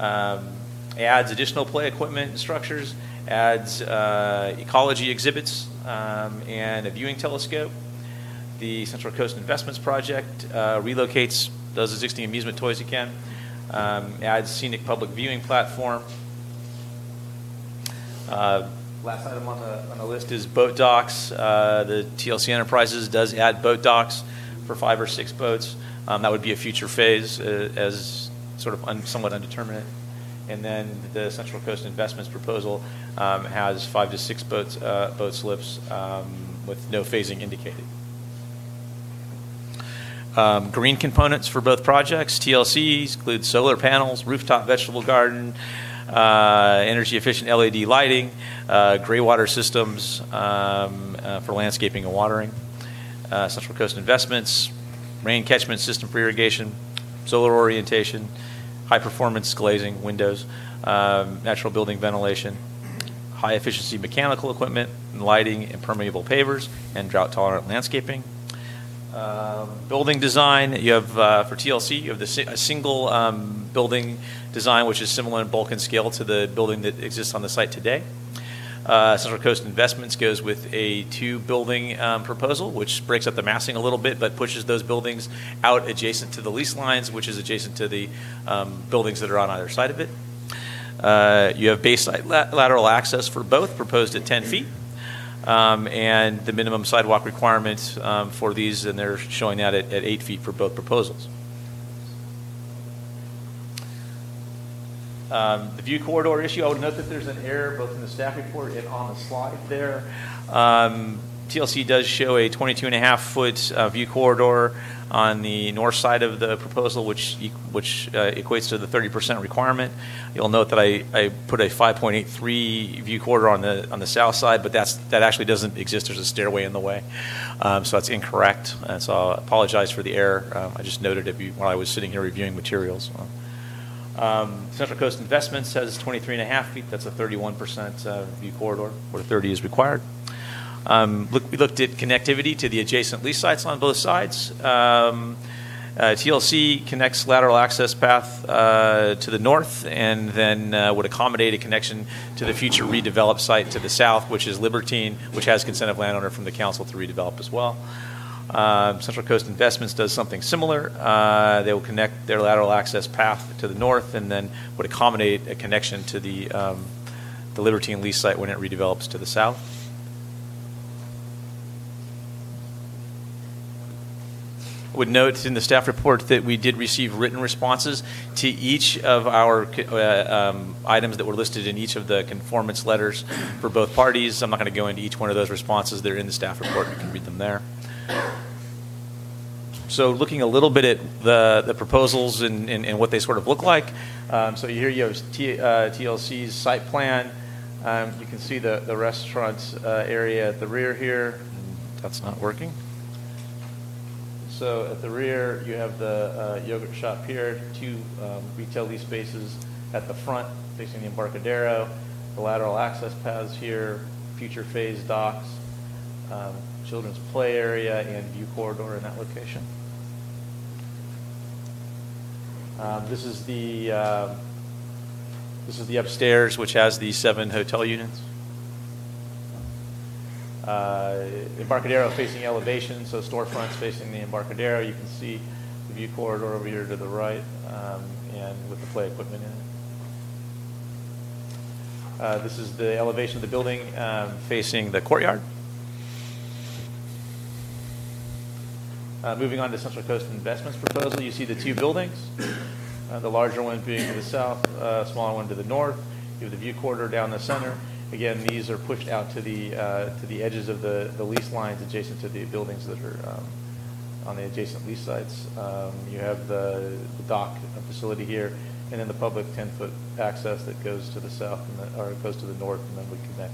adds additional play equipment and structures, adds ecology exhibits and a viewing telescope. The Central Coast Investments project relocates those existing amusement toys again, adds scenic public viewing platform. Last item on the list is boat docks. The TLC Enterprises does add boat docks for 5 or 6 boats. That would be a future phase as sort of somewhat undeterminate. And then the Central Coast Investments proposal has 5 to 6 boat slips with no phasing indicated. Green components for both projects. TLCs include solar panels, rooftop vegetable garden, energy efficient LED lighting, gray water systems for landscaping and watering, Central Coast Investments, rain catchment system for irrigation, solar orientation, high performance glazing, windows, natural building ventilation, high efficiency mechanical equipment, and lighting, impermeable pavers, and drought tolerant landscaping. Building design, you have for TLC, you have a single building design which is similar in bulk and scale to the building that exists on the site today. Central Coast Investments goes with a 2-building proposal, which breaks up the massing a little bit, but pushes those buildings out adjacent to the lease lines, which is adjacent to the buildings that are on either side of it. You have base lateral access for both, proposed at 10 feet. And the minimum sidewalk requirement for these, and they're showing that at 8 feet for both proposals. The view corridor issue, I would note that there's an error both in the staff report and on the slide there. TLC does show a 22.5-foot view corridor on the north side of the proposal, which equates to the 30% requirement. You'll note that I put a 5.83 view corridor on the south side, but that actually doesn't exist. There's a stairway in the way, so that's incorrect. And so I apologize for the error. I just noted it while I was sitting here reviewing materials. Central Coast Investments has 23.5 feet. That's a 31% view corridor, where 30 is required. We looked at connectivity to the adjacent lease sites on both sides. TLC connects lateral access path to the north, and then would accommodate a connection to the future redeveloped site to the south, which is Libertine, which has consent of landowner from the council to redevelop as well. Central Coast Investments does something similar. They will connect their lateral access path to the north, and then would accommodate a connection to the Libertine lease site when it redevelops to the south. Would note in the staff report that we did receive written responses to each of our items that were listed in each of the conformance letters for both parties. I'm not going to go into each one of those responses. They're in the staff report. You can read them there. So looking a little bit at the proposals and what they sort of look like. So here you have TLC's site plan. You can see the restaurant area at the rear here. That's not working. So at the rear, you have the yogurt shop here, 2 retail lease spaces at the front facing the Embarcadero, the lateral access paths here, future phase docks, children's play area, and view corridor in that location. This is the upstairs, which has the 7 hotel units. Embarcadero facing elevation, so storefronts facing the Embarcadero. You can see the view corridor over here to the right, and with the play equipment in it. This is the elevation of the building facing the courtyard. Moving on to Central Coast Investments proposal, you see the 2 buildings, the larger one being to the south, smaller one to the north. You have the view corridor down the center. Again, these are pushed out to the edges of the lease lines adjacent to the buildings that are on the adjacent lease sites. You have the dock facility here, and then the public 10-foot access that goes to the south or goes to the north, and then would connect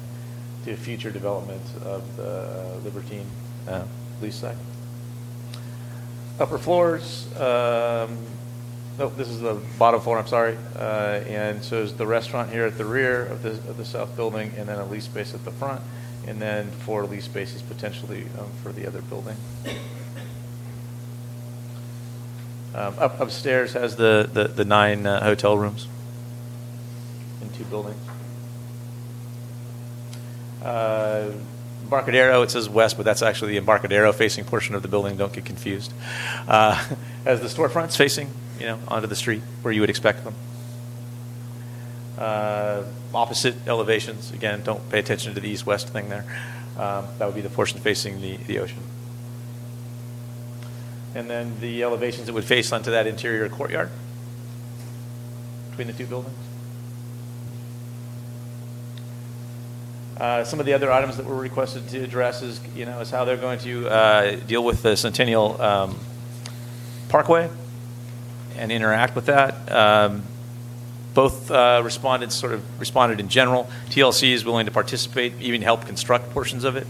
to future development of the Libertine lease site. Upper floors. This is the bottom floor, I'm sorry. And so is the restaurant here at the rear of the south building, and then a lease space at the front, and then 4 lease spaces potentially for the other building. Upstairs has the 9 hotel rooms in 2 buildings. Embarcadero, it says west, but that's actually the Embarcadero facing portion of the building. Don't get confused. As the storefronts facing, onto the street where you would expect them. Opposite elevations, again, don't pay attention to the east-west thing there. That would be the portion facing the ocean. And then the elevations that would face onto that interior courtyard between the 2 buildings. Some of the other items that were requested to address is how they're going to deal with the Centennial Parkway and interact with that. Both respondents sort of responded in general. TLC is willing to participate, even help construct portions of it,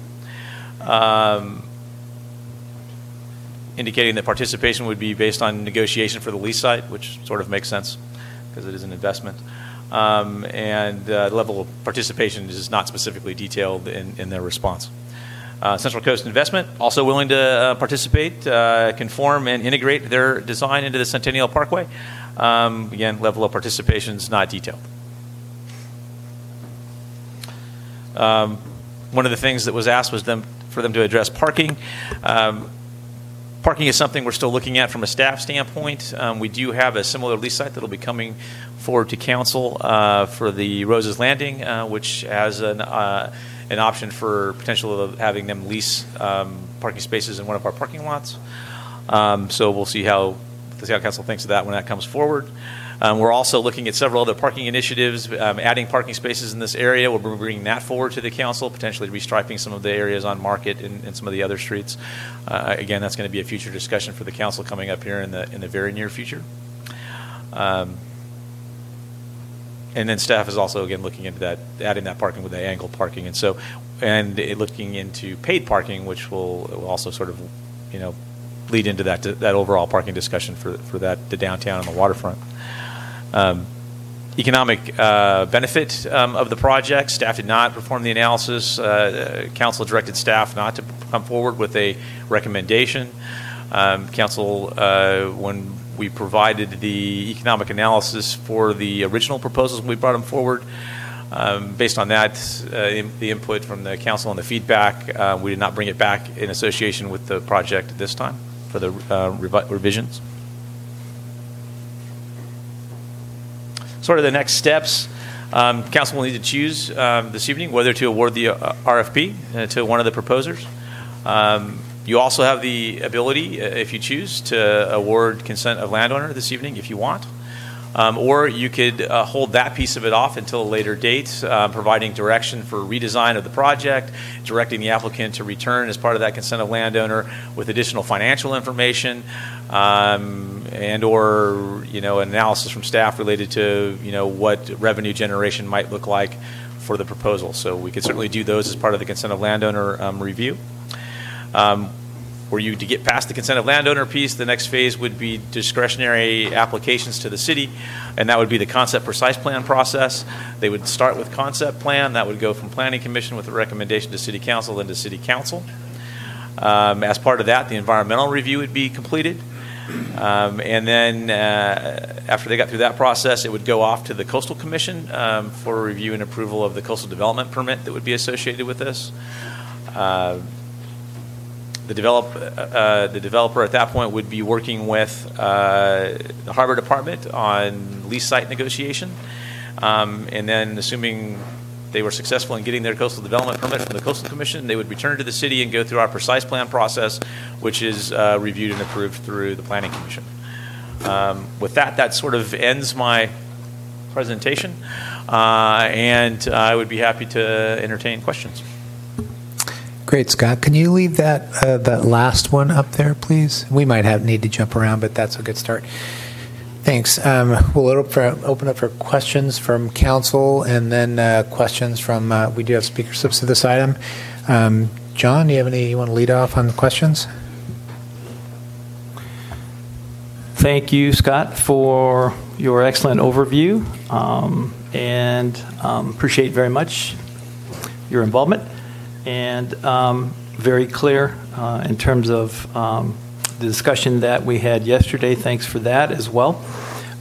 indicating that participation would be based on negotiation for the lease site, which sort of makes sense because it is an investment. And the level of participation is not specifically detailed in their response. Central Coast Investment, also willing to participate, conform, and integrate their design into the Centennial Parkway. Again, level of participation is not detailed. One of the things that was asked was for them to address parking. Parking is something we're still looking at from a staff standpoint. We do have a similar lease site that will be coming forward to council for the Roses Landing, which has an option for potential of having them lease parking spaces in one of our parking lots. So we'll see how the Town Council thinks of that when that comes forward. We're also looking at several other parking initiatives, adding parking spaces in this area. We'll be bringing that forward to the council, potentially restriping some of the areas on Market and some of the other streets. Again, that's going to be a future discussion for the council coming up here in the very near future. And then staff is also, again, looking into that, adding that parking with the angled parking. And looking into paid parking, which will also sort of, lead into that overall parking discussion for the downtown and the waterfront. Economic benefit of the project. Staff did not perform the analysis. Council directed staff not to come forward with a recommendation. Council, when we provided the economic analysis for the original proposals when we brought them forward, based on that, the input from the council and the feedback, we did not bring it back in association with the project this time for the revisions. Sort of the next steps, council will need to choose this evening whether to award the RFP to one of the proposers. You also have the ability, if you choose, to award consent of landowner this evening if you want. Or you could hold that piece of it off until a later date, providing direction for redesign of the project, directing the applicant to return as part of that consent of landowner with additional financial information, and or analysis from staff related to what revenue generation might look like for the proposal. So we could certainly do those as part of the consent of landowner review. Were you to get past the consent of landowner piece, the next phase would be discretionary applications to the city, and that would be the concept precise plan process. They would start with concept plan. That would go from Planning Commission with a recommendation to City Council, then to City Council. As part of that, the environmental review would be completed. And then after they got through that process, it would go off to the Coastal Commission for review and approval of the coastal development permit that would be associated with this. The developer at that point would be working with the Harbor Department on lease site negotiation. And then assuming they were successful in getting their coastal development permit from the Coastal Commission, they would return to the city and go through our precise plan process, which is reviewed and approved through the Planning Commission. With that sort of ends my presentation. And I would be happy to entertain questions. Great, Scott. Can you leave that last one up there, please? We might need to jump around, but that's a good start. Thanks. We'll open up for questions from council, and then questions from. We do have speaker slips to this item. John, do you have any? You want to lead off on the questions? Thank you, Scott, for your excellent overview, and appreciate very much your involvement. And very clear in terms of the discussion that we had yesterday. Thanks for that as well.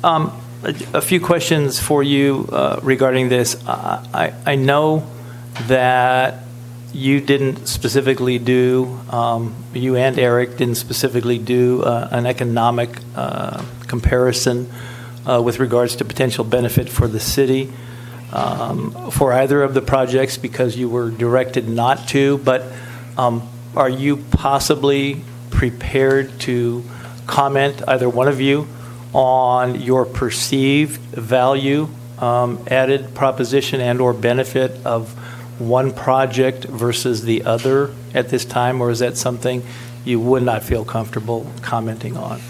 A few questions for you regarding this. I know that you didn't specifically do, you and Eric didn't specifically do an economic comparison with regards to potential benefit for the city. For either of the projects because you were directed not to, but are you possibly prepared to comment, either one of you, on your perceived value added proposition and or benefit of one project versus the other at this time, or is that something you would not feel comfortable commenting on?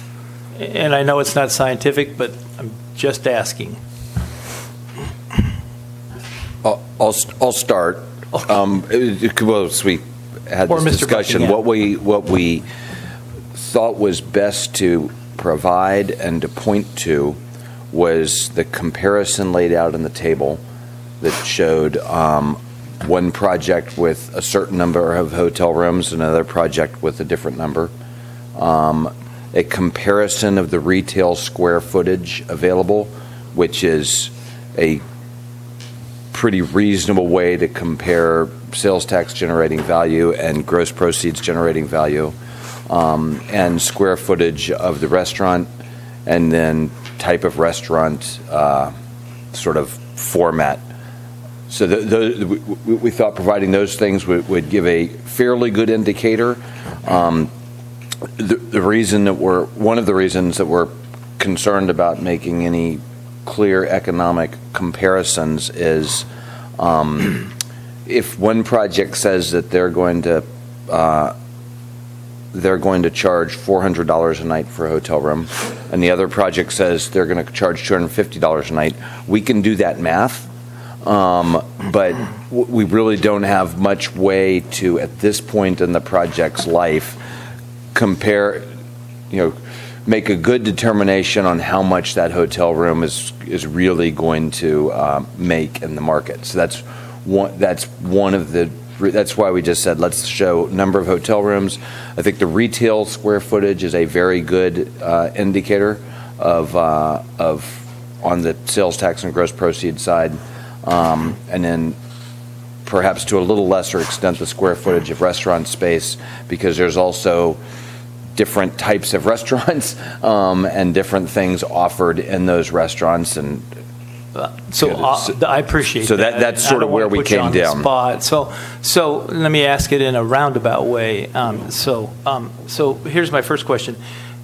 And I know it's not scientific, but I'm just asking. I'll start. Well, we had Or this Mr. discussion. Buckingham. What we thought was best to provide and to point to was the comparison laid out in the table that showed one project with a certain number of hotel rooms, another project with a different number, a comparison of the retail square footage available, which is a pretty reasonable way to compare sales tax generating value and gross proceeds generating value, and square footage of the restaurant, and then type of restaurant sort of format. So we thought providing those things would give a fairly good indicator. The reason that one of the reasons that we're concerned about making any clear economic comparisons is if one project says that they're going to charge $400 a night for a hotel room, and the other project says they're going to charge $250 a night, we can do that math. But we really don't have much way to, at this point in the project's life, compare, make a good determination on how much that hotel room is really going to make in the market. So that's why we just said let's show number of hotel rooms. I think the retail square footage is a very good indicator of on the sales tax and gross proceeds side. And then perhaps to a little lesser extent the square footage of restaurant space, because there's also different types of restaurants and different things offered in those restaurants. And I appreciate so that. That's sort of where we came down. So let me ask it in a roundabout way. So here's my first question.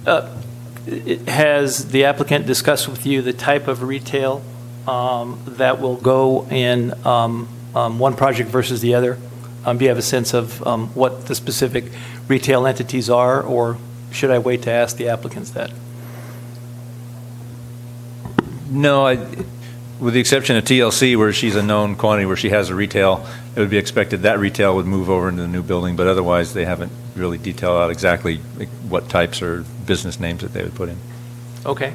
Has the applicant discussed with you the type of retail that will go in one project versus the other? Do you have a sense of what the specific retail entities are, or should I wait to ask the applicants that? No, with the exception of TLC, where she's a known quantity, where she has a retail, it would be expected that retail would move over into the new building, but otherwise they haven't really detailed out exactly what types or business names that they would put in. Okay.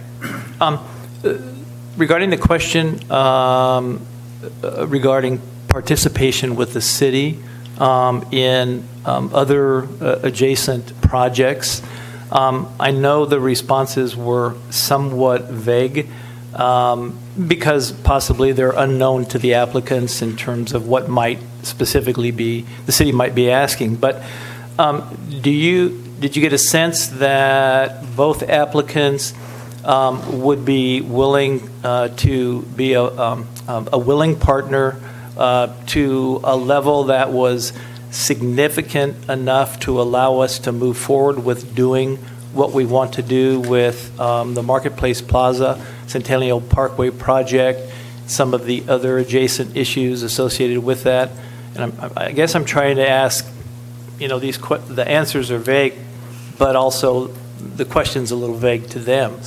Regarding the question regarding participation with the city in other adjacent projects, I know the responses were somewhat vague because possibly they're unknown to the applicants in terms of what might specifically be the city might be asking. But did you get a sense that both applicants would be willing to be a willing partner to a level that was significant enough to allow us to move forward with doing what we want to do with the Marketplace Plaza, Centennial Parkway project, some of the other adjacent issues associated with that? And I guess I'm trying to ask, the answers are vague, but also the question's a little vague to them.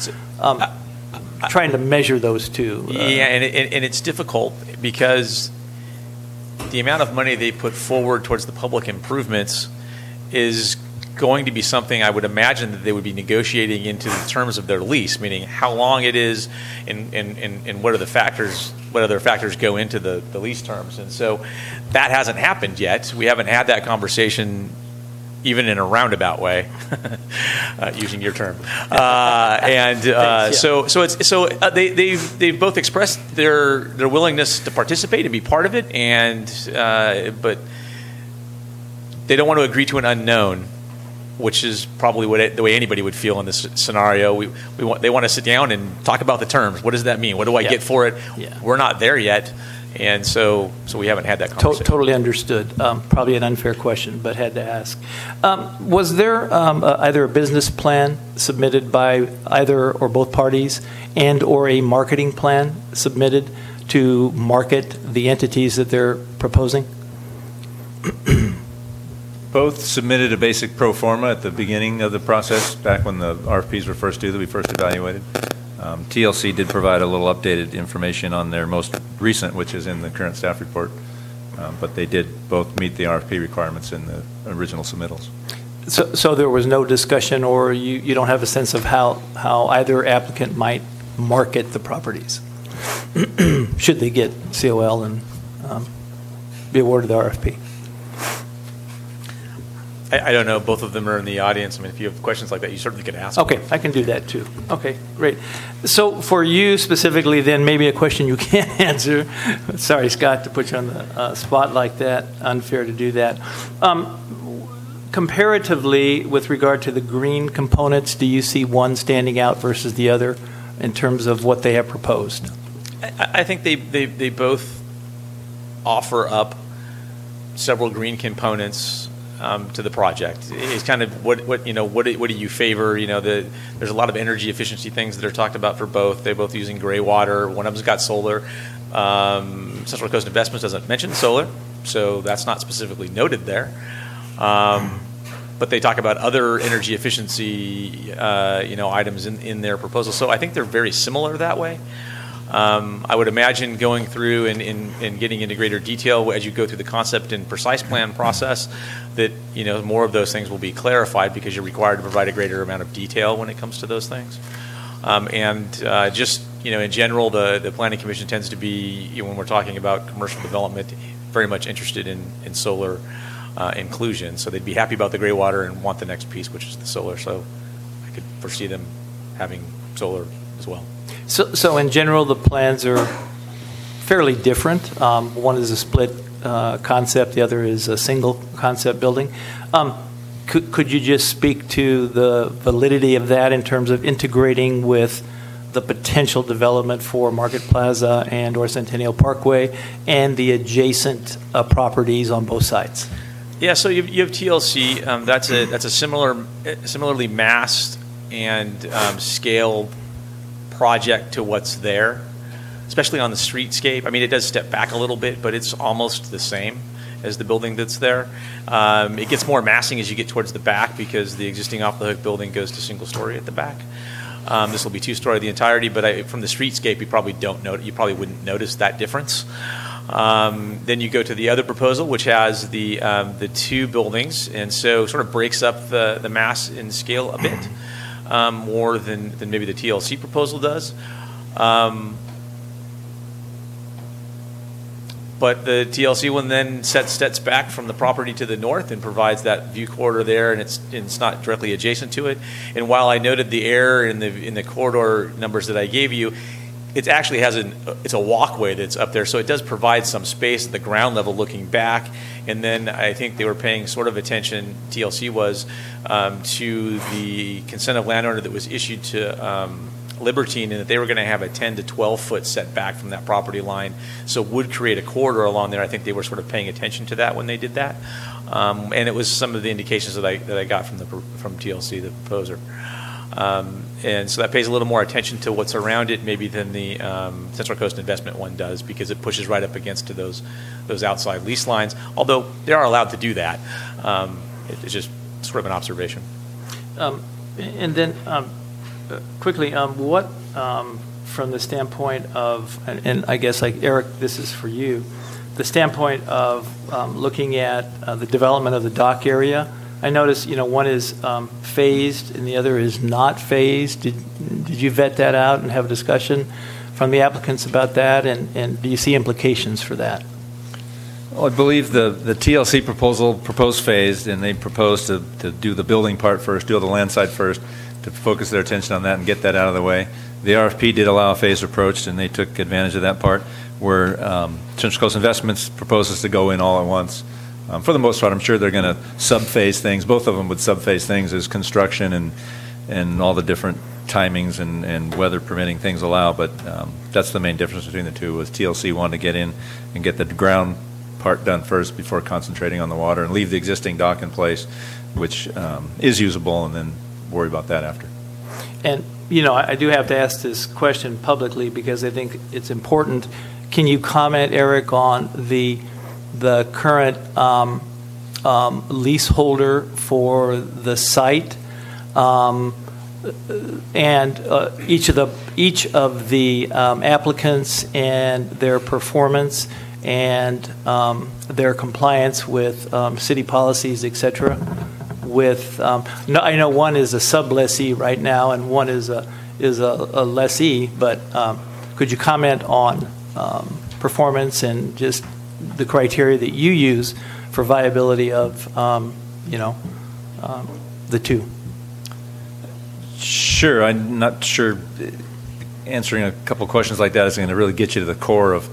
Trying to measure those two. Yeah, and it's difficult because the amount of money they put forward towards the public improvements is going to be something I would imagine that they would be negotiating into the terms of their lease, meaning how long it is and what are the factors, what other factors go into the lease terms. And so that hasn't happened yet. We haven't had that conversation even in a roundabout way, using your term. They've both expressed their willingness to participate and be part of it, but they don't want to agree to an unknown, which is probably the way anybody would feel in this scenario. They want to sit down and talk about the terms. What does that mean? What do I get for it? Yeah. We're not there yet. And so we haven't had that conversation. Totally understood. Probably an unfair question, but had to ask. Was there either a business plan submitted by either or both parties and or a marketing plan submitted to market the entities that they're proposing? Both submitted a basic pro forma at the beginning of the process, back when the RFPs were first due, that we first evaluated. TLC did provide a little updated information on their most recent, which is in the current staff report, but they did both meet the RFP requirements in the original submittals. So there was no discussion, or you don't have a sense of how either applicant might market the properties should they get COL and be awarded the RFP? I don't know. Both of them are in the audience. I mean, if you have questions like that, you certainly can ask. Okay, I can do that too. Okay, great. So for you specifically, then, maybe a question you can't answer. Sorry, Scott, to put you on the spot like that. Unfair to do that. Comparatively, with regard to the green components, do you see one standing out versus the other in terms of what they have proposed? I think they both offer up several green components to the project. It's kind of what do you favor? There's a lot of energy efficiency things that are talked about for both. They're both using gray water. One of them's got solar. Central Coast Investments doesn't mention solar, so that's not specifically noted there. But they talk about other energy efficiency items in their proposal. So I think they're very similar that way. I would imagine going through and getting into greater detail as you go through the concept and precise plan process that more of those things will be clarified because you're required to provide a greater amount of detail when it comes to those things. In general, the Planning Commission tends to be, when we're talking about commercial development, very much interested in solar inclusion. So they'd be happy about the gray water and want the next piece, which is the solar. So I could foresee them having solar as well. So in general, the plans are fairly different. One is a split concept, the other is a single concept building. Could you just speak to the validity of that in terms of integrating with the potential development for Market Plaza and or Centennial Parkway and the adjacent properties on both sides? Yeah, so you have TLC. That's a similarly massed and scaled project to what's there, especially on the streetscape. I mean, it does step back a little bit, but it's almost the same as the building that's there. It gets more massing as you get towards the back because the existing off-the-hook building goes to single story at the back. This will be two-story the entirety, but from the streetscape, you probably wouldn't notice that difference. Then you go to the other proposal, which has the two buildings, and so sort of breaks up the mass in scale a bit. More than maybe the TLC proposal does. But the TLC one then steps back from the property to the north and provides that view corridor there, and it's not directly adjacent to it. And while I noted the error in the corridor numbers that I gave you, it actually has it's a walkway that's up there, so it does provide some space at the ground level looking back. And then I think they were paying sort of attention, TLC was, to the consent of landowner that was issued to Libertine, and that they were going to have a 10 to 12 foot setback from that property line, so would create a corridor along there. I think they were sort of paying attention to that when they did that, and it was some of the indications that I got from TLC, the proposer. And so that pays a little more attention to what's around it maybe than the Central Coast Investment one does, because it pushes right up against to those outside lease lines, although they are allowed to do that. It's just sort of an observation. And then quickly, what from the standpoint of, and I guess like Eric, this is for you, the standpoint of looking at the development of the dock area, I noticed, one is phased and the other is not phased. Did you vet that out and have a discussion from the applicants about that? And do you see implications for that? Well, I believe the TLC proposal proposed phased, and they proposed to do the building part first, do the land side first, to focus their attention on that and get that out of the way. The RFP did allow a phased approach, and they took advantage of that part, where Central Coast Investments proposes to go in all at once. For the most part, I'm sure they're going to sub-phase things. Both of them would sub-phase things as construction and all the different timings and weather permitting things allow. But that's the main difference between the two, was TLC wanted to get in and get the ground part done first before concentrating on the water and leave the existing dock in place, which is usable, and then worry about that after. And, I do have to ask this question publicly because I think it's important. Can you comment, Eric, on the current leaseholder for the site? each of the applicants and their performance and their compliance with city policies, et cetera. I know one is a sublessee right now, and one is a lessee. But could you comment on performance and just the criteria that you use for viability of the two? Sure. I'm not sure answering a couple of questions like that is going to really get you to the core of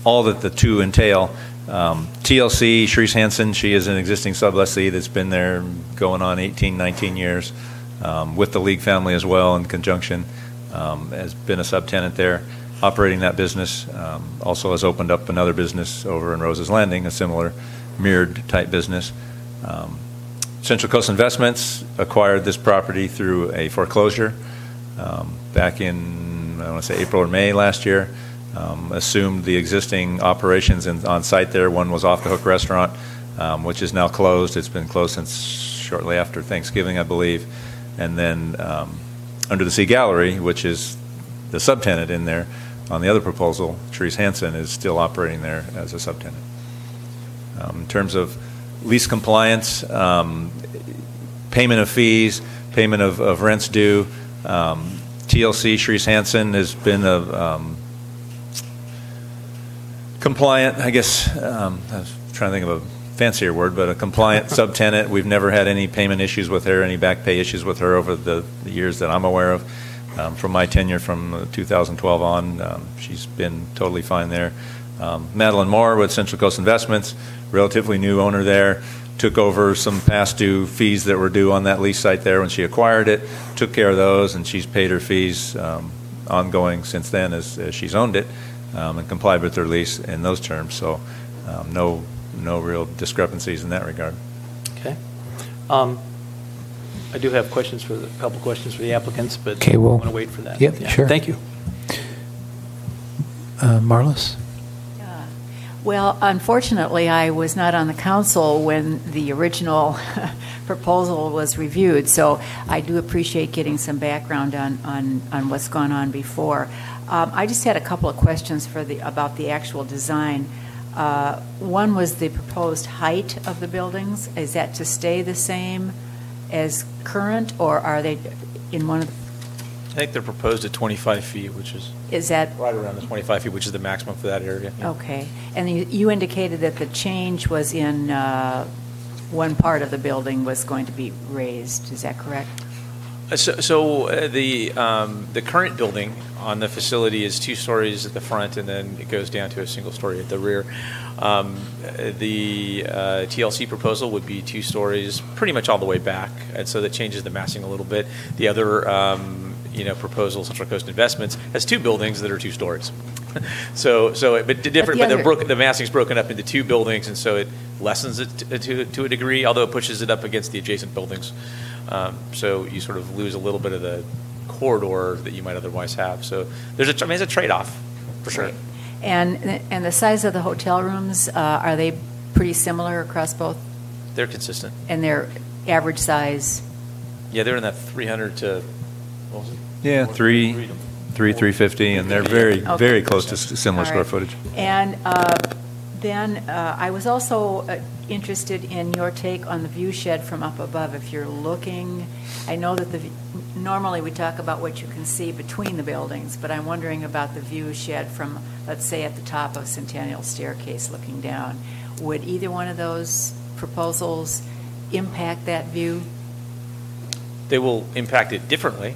all that the two entail. TLC, Shrees Hansen, she is an existing sublessee that's been there going on 18, 19 years with the League family as well in conjunction. Has been a subtenant there, operating that business. Also has opened up another business over in Rose's Landing, a similar mirrored type business. Central Coast Investments acquired this property through a foreclosure back in, I want to say, April or May last year. Assumed the existing operations on site there. One was Off the Hook Restaurant, which is now closed. It's been closed since shortly after Thanksgiving, I believe. And then Under the Sea Gallery, which is the subtenant in there on the other proposal, Shrees Hansen is still operating there as a subtenant. In terms of lease compliance, payment of fees, payment of rents due, TLC, Shrees Hansen has been a compliant, I guess, I was trying to think of a fancier word, but a compliant subtenant. We've never had any payment issues with her, any back pay issues with her over the years that I'm aware of. From my tenure from 2012 on, she's been totally fine there. Madeline Moore with Central Coast Investments, relatively new owner there, took over some past due fees that were due on that lease site there when she acquired it, took care of those, and she's paid her fees ongoing since then as she's owned it. And complied with their lease in those terms. So no real discrepancies in that regard. Okay. I do have a couple questions for the applicants, but okay, I want to wait for that. Yep, sure. Thank you. Marlis? Well, unfortunately, I was not on the council when the original proposal was reviewed, so I do appreciate getting some background on what's gone on before. I just had a couple of questions about the actual design. One was the proposed height of the buildings. Is that to stay the same as current, or are they in one of the... I think they're proposed at 25 feet, which is that right around the 25 feet, which is the maximum for that area. Yeah. Okay. And you indicated that the change was in one part of the building was going to be raised. Is that correct? The current building on the facility is 2 stories at the front, and then it goes down to a single story at the rear. The TLC proposal would be 2 stories pretty much all the way back, and so that changes the massing a little bit. The other proposal, Central Coast Investments, has 2 buildings that are 2 stories. The massing's broken up into 2 buildings, and so it lessens it to a degree, although it pushes it up against the adjacent buildings. So you sort of lose a little bit of the corridor that you might otherwise have. So there's a trade-off for sure. Right. And the size of the hotel rooms, are they pretty similar across both? They're consistent. And their average size? Yeah, they're in that 300 to, what was it? Yeah, 350, and they're very close to similar square footage. And then I was also interested in your take on the view shed from up above. If you're looking, I know that normally we talk about what you can see between the buildings, but I'm wondering about the view shed from, let's say, at the top of Centennial Staircase looking down. Would either one of those proposals impact that view? They will impact it differently.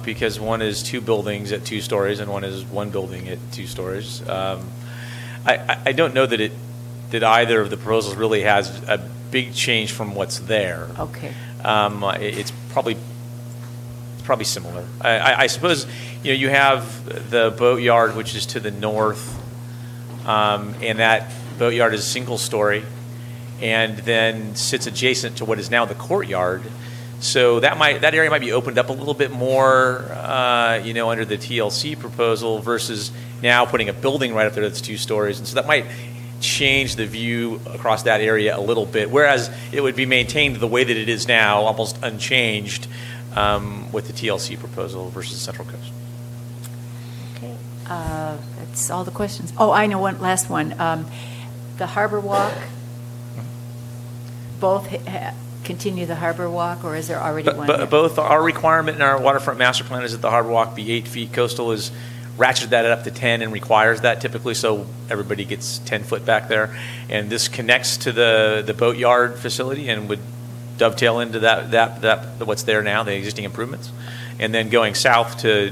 Because one is 2 buildings at 2 stories and one is 1 building at 2 stories. I don't know that either of the proposals really has a big change from what's there. Okay. It's probably similar. I suppose you have the boatyard, which is to the north, and that boatyard is a single story, and then sits adjacent to what is now the courtyard. So that area might be opened up a little bit more, under the TLC proposal versus now putting a building right up there that's 2 stories, and so that might change the view across that area a little bit, whereas it would be maintained the way that it is now, almost unchanged, with the TLC proposal versus Central Coast. Okay, that's all the questions. Oh, I know one last one. The Harbor Walk, both continue the Harbor Walk, or is there already one? Both. Our requirement in our waterfront master plan is that the Harbor Walk be 8 feet. Coastal is ratcheted that up to 10 and requires that typically, so everybody gets 10 foot back there. And this connects to the boatyard facility and would dovetail into that what's there now, the existing improvements. And then going south to,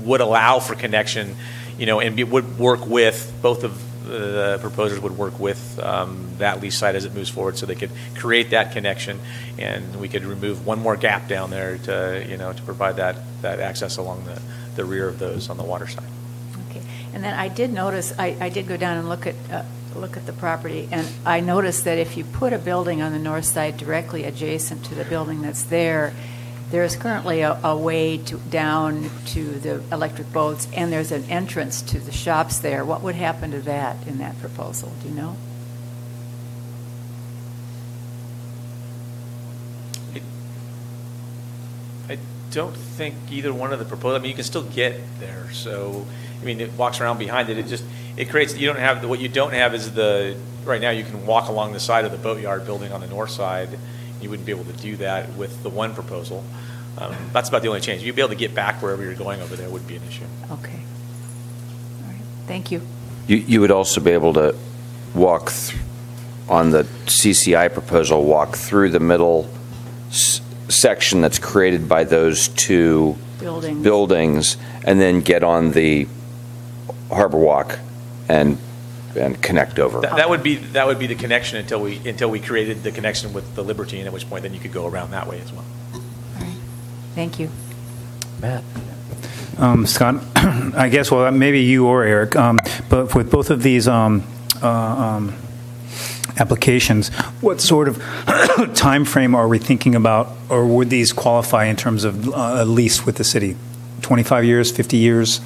would allow for connection, and would work with both of the proposers would work with that lease site as it moves forward, so they could create that connection, and we could remove one more gap down there to provide that access along the rear of those on the water side. Okay, and then I did notice I did go down and look at the property, and I noticed that if you put a building on the north side directly adjacent to the building that's there is currently a way down to the electric boats, and there's an entrance to the shops there. What would happen to that in that proposal? Do you know? I don't think either one of the proposals. I mean, you can still get there. So, I mean, it walks around behind it. It creates. You don't have what you don't have is right now. You can walk along the side of the boatyard building on the north side. You wouldn't be able to do that with the one proposal. That's about the only change. You'd be able to get back wherever you're going over there. Wouldn't be an issue. Okay. All right. Thank you. You would also be able to walk on the CCI proposal, walk through the middle section that's created by those two buildings, and then get on the Harbor Walk and connect over. That would be the connection until we created the connection with the Libertine, at which point then you could go around that way as well. All right. Thank you. Matt. Scott, I guess, well, maybe you or Eric, but with both of these applications, what sort of time frame are we thinking about, or would these qualify in terms of a lease with the city? 25 years, 50 years?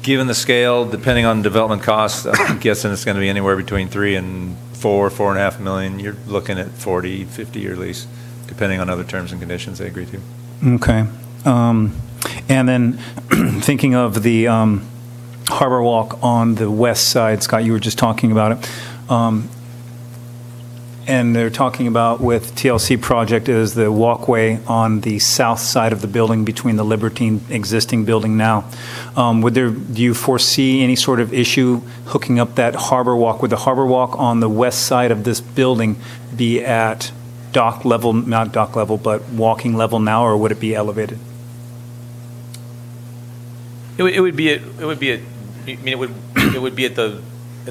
Given the scale, depending on development costs, I'm guessing it's going to be anywhere between 3 and 4.5 million. You're looking at 40, 50-year lease, depending on other terms and conditions they agree to. Okay. And then thinking of the Harbor Walk on the west side, Scott, you were just talking about it. And they're talking about with TLC project is the walkway on the south side of the building between the Libertine existing building now. Do you foresee any sort of issue hooking up that Harbor Walk? Would the Harbor Walk on the west side of this building be at dock level, not dock level, but walking level now, or would it be elevated? It would be at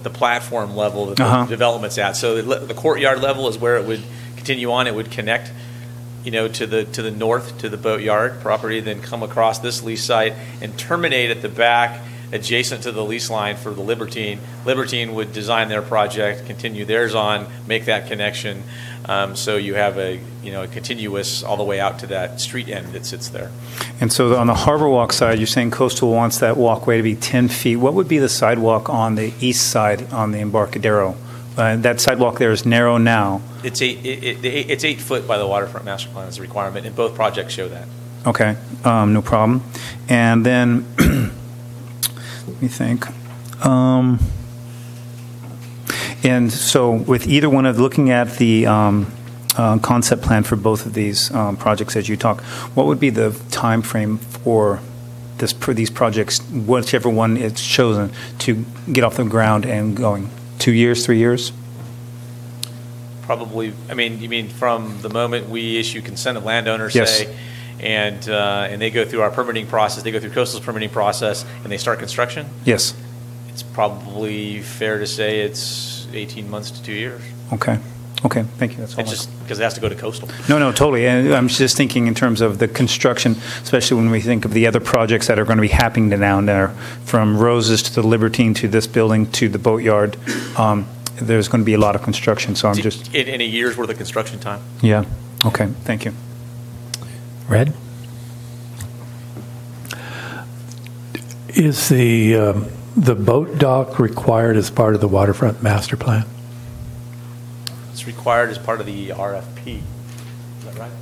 the platform level that the development's at. So the courtyard level is where it would continue on. It would connect, to the north to the boatyard property, then come across this lease site and terminate at the back, adjacent to the lease line for the Libertine. Libertine would design their project, continue theirs on, make that connection. So you have a continuous all the way out to that street end that sits there. And so on the Harbor Walk side, you're saying Coastal wants that walkway to be 10 feet. What would be the sidewalk on the east side on the Embarcadero? That sidewalk there is narrow now. It's 8 foot by the waterfront master plan as a requirement, and both projects show that. Okay, no problem. And then let me think. And so with either one of looking at the concept plan for both of these projects as you talk, what would be the time frame for these projects, whichever one is chosen, to get off the ground and going? 2 years, 3 years? Probably. I mean, you mean from the moment we issue consent of landowners, yes, say, and they go through our permitting process, they go through Coastal's permitting process, and they start construction? Yes. It's probably fair to say it's 18 months to 2 years. Okay. Okay, thank you. That's all. It's just because it has to go to Coastal. No, totally. And I'm just thinking in terms of the construction, especially when we think of the other projects that are going to be happening down there, from Roses to the Libertine to this building to the boatyard. There's going to be a lot of construction, so I'm just... In a year's worth of construction time. Yeah. Okay, thank you. Red? Is the boat dock required as part of the waterfront master plan? It's required as part of the RFP. Is that right?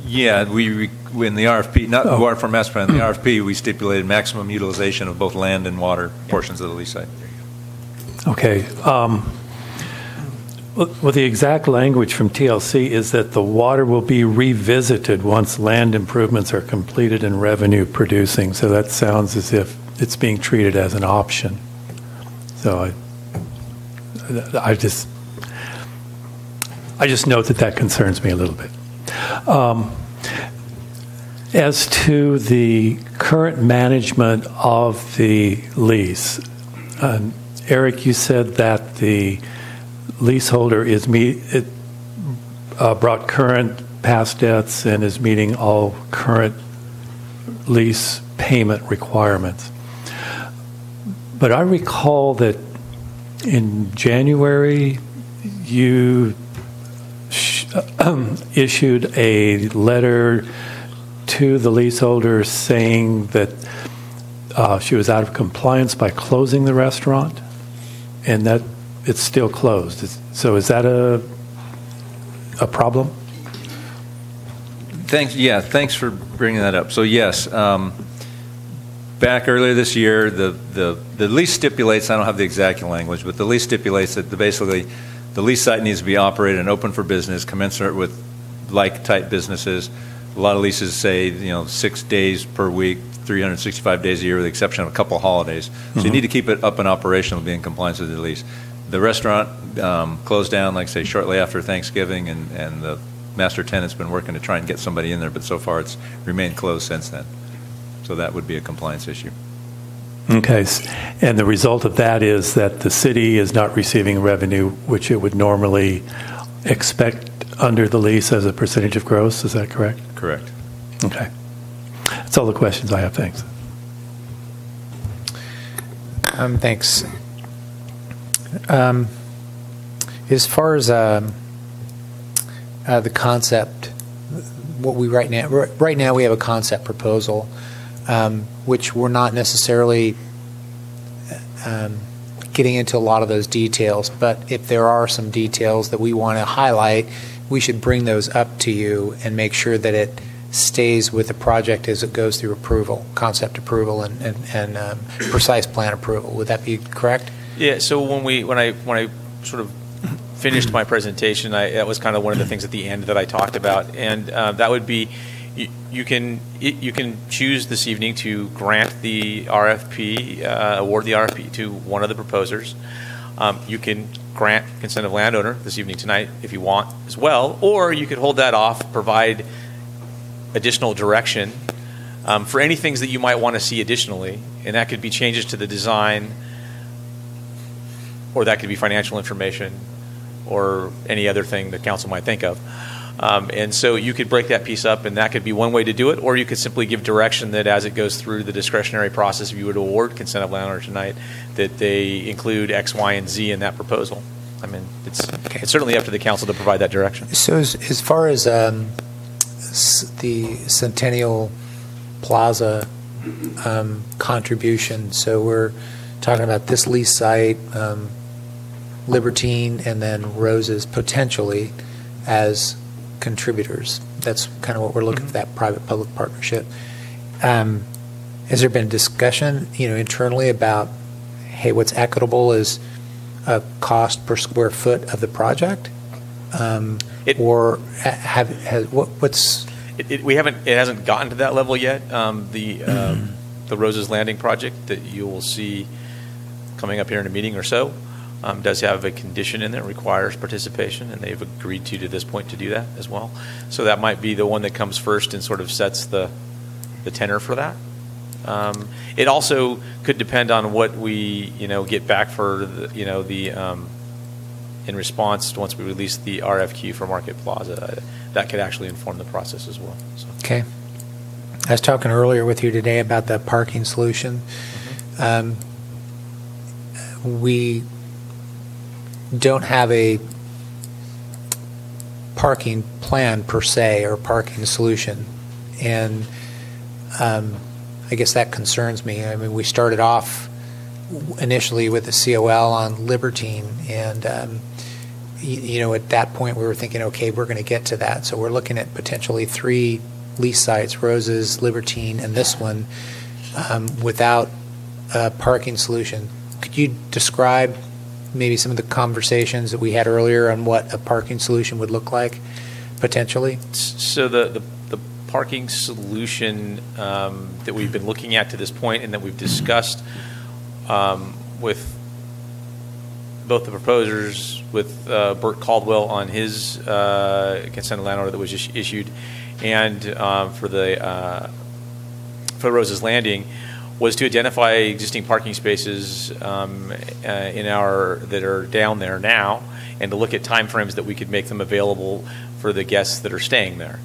Yeah, in the RFP, not the waterfront master plan, the RFP, we stipulated maximum utilization of both land and water portions of the lease site. Okay. Well, the exact language from TLC is that the water will be revisited once land improvements are completed and revenue producing. So that sounds as if it's being treated as an option. So I just note that concerns me a little bit. As to the current management of the lease, Eric, you said that the leaseholder is brought current past debts and is meeting all current lease payment requirements. But I recall that in January you issued a letter to the leaseholder saying that she was out of compliance by closing the restaurant, and that it's still closed. So is that a problem? Thanks for bringing that up. So yes, back earlier this year, the lease stipulates, I don't have the exact language, but the lease stipulates that basically the lease site needs to be operated and open for business, commensurate with like-type businesses. A lot of leases say 6 days per week, 365 days a year, with the exception of a couple of holidays. So you need to keep it up and operational, be in compliance with the lease. The restaurant closed down, like say, shortly after Thanksgiving, and the master tenant's been working to try and get somebody in there, but so far it's remained closed since then. So that would be a compliance issue. Okay, and the result of that is that the city is not receiving revenue which it would normally expect under the lease as a percentage of gross. Is that correct? Correct. Okay. That's all the questions I have. Thanks. Thanks. As far as the concept, what we right now we have a concept proposal, which we're not necessarily getting into a lot of those details. But if there are some details that we want to highlight, we should bring those up to you and make sure that it stays with the project as it goes through approval, concept approval, and precise plan approval. Would that be correct? Yeah. So when I sort of finished my presentation, that was kind of one of the things at the end that I talked about, and that would be you can choose this evening to grant the RFP, award the RFP to one of the proposers. You can grant consent of landowner this evening tonight if you want as well, or you could hold that off, provide additional direction for any things that you might want to see additionally, and that could be changes to the design, or that could be financial information, or any other thing that council might think of. And so you could break that piece up, and that could be one way to do it, or you could simply give direction that as it goes through the discretionary process, if you were to award consent of landowner tonight, that they include X, Y, and Z in that proposal. I mean, it's certainly up to the council to provide that direction. So as far as the Centennial Plaza contribution, so we're talking about this lease site, Libertine, and then Roses potentially as contributors. That's kind of what we're looking for, that private-public partnership. Has there been discussion, internally about, hey, what's equitable is a cost per square foot of the project, it hasn't gotten to that level yet. The Roses Landing project that you will see coming up here in a meeting or so does have a condition in there, requires participation, and they've agreed to this point to do that as well. So that might be the one that comes first and sort of sets the tenor for that. It also could depend on what we get back for in response to once we release the RFQ for Market Plaza. That could actually inform the process as well. So. Okay. I was talking earlier with you today about the parking solution. We don't have a parking plan per se, or parking solution, and I guess that concerns me. I mean, we started off initially with the COL on Libertine, and at that point we were thinking, okay, we're going to get to that. So we're looking at potentially 3 lease sites, Roses, Libertine, and this one, without a parking solution. Could you describe maybe some of the conversations that we had earlier on what a parking solution would look like, potentially? So the parking solution that we've been looking at to this point and that we've discussed with both the proposers, with Burt Caldwell on his consent of land order that was just issued, and for Rose's Landing, was to identify existing parking spaces that are down there now, and to look at timeframes that we could make them available for the guests that are staying there.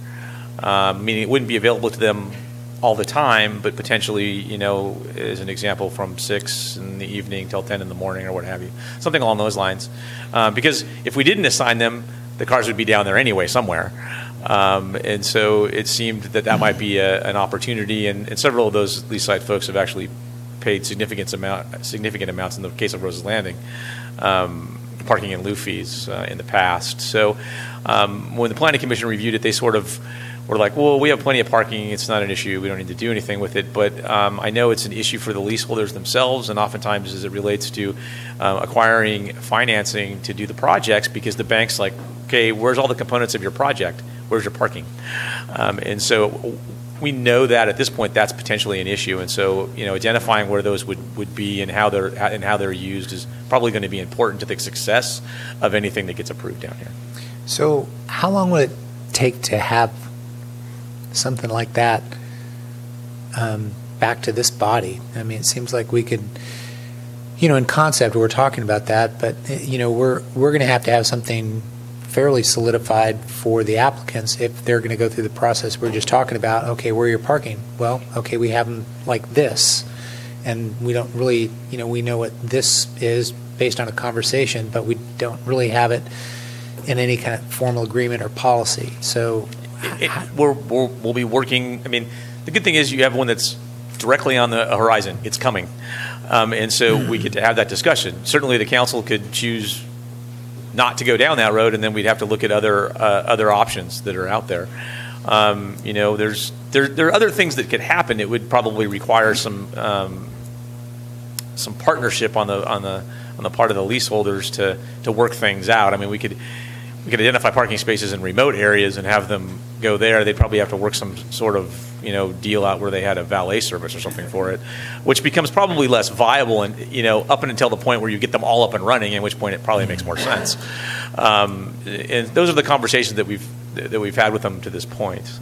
Meaning it wouldn't be available to them all the time, but potentially, as an example, from 6 in the evening till 10 in the morning or what have you, something along those lines. Because if we didn't assign them, the cars would be down there anyway somewhere. And so it seemed that might be an opportunity, and several of those lease site folks have actually paid significant amounts in the case of Rose's Landing, parking in lieu fees in the past. So when the Planning Commission reviewed it, they sort of were like, well, we have plenty of parking. It's not an issue. We don't need to do anything with it. But I know it's an issue for the leaseholders themselves, and oftentimes as it relates to acquiring financing to do the projects, because the bank's like, okay, where's all the components of your project? Where's your parking? And so we know that at this point that's potentially an issue. And so identifying where those would be and how they're used is probably going to be important to the success of anything that gets approved down here. So how long would it take to have something like that back to this body? I mean, it seems like we could, in concept we're talking about that, but we're going to have something fairly solidified for the applicants if they're going to go through the process we're just talking about. Okay, where you're parking? Well, okay, we have them like this, and we don't really, we know what this is based on a conversation, but we don't really have it in any kind of formal agreement or policy. So we'll be working. I mean, the good thing is you have one that's directly on the horizon. It's coming, and so we get to have that discussion. Certainly, the council could choose not to go down that road, and then we'd have to look at other options that are out there. There are other things that could happen. It would probably require some partnership on the part of the leaseholders to work things out. I mean, we could identify parking spaces in remote areas and have them go there. They'd probably have to work some sort of deal out where they had a valet service or something for it, which becomes probably less viable and up until the point where you get them all up and running, at which point it probably makes more sense. And those are the conversations that we've had with them to this point.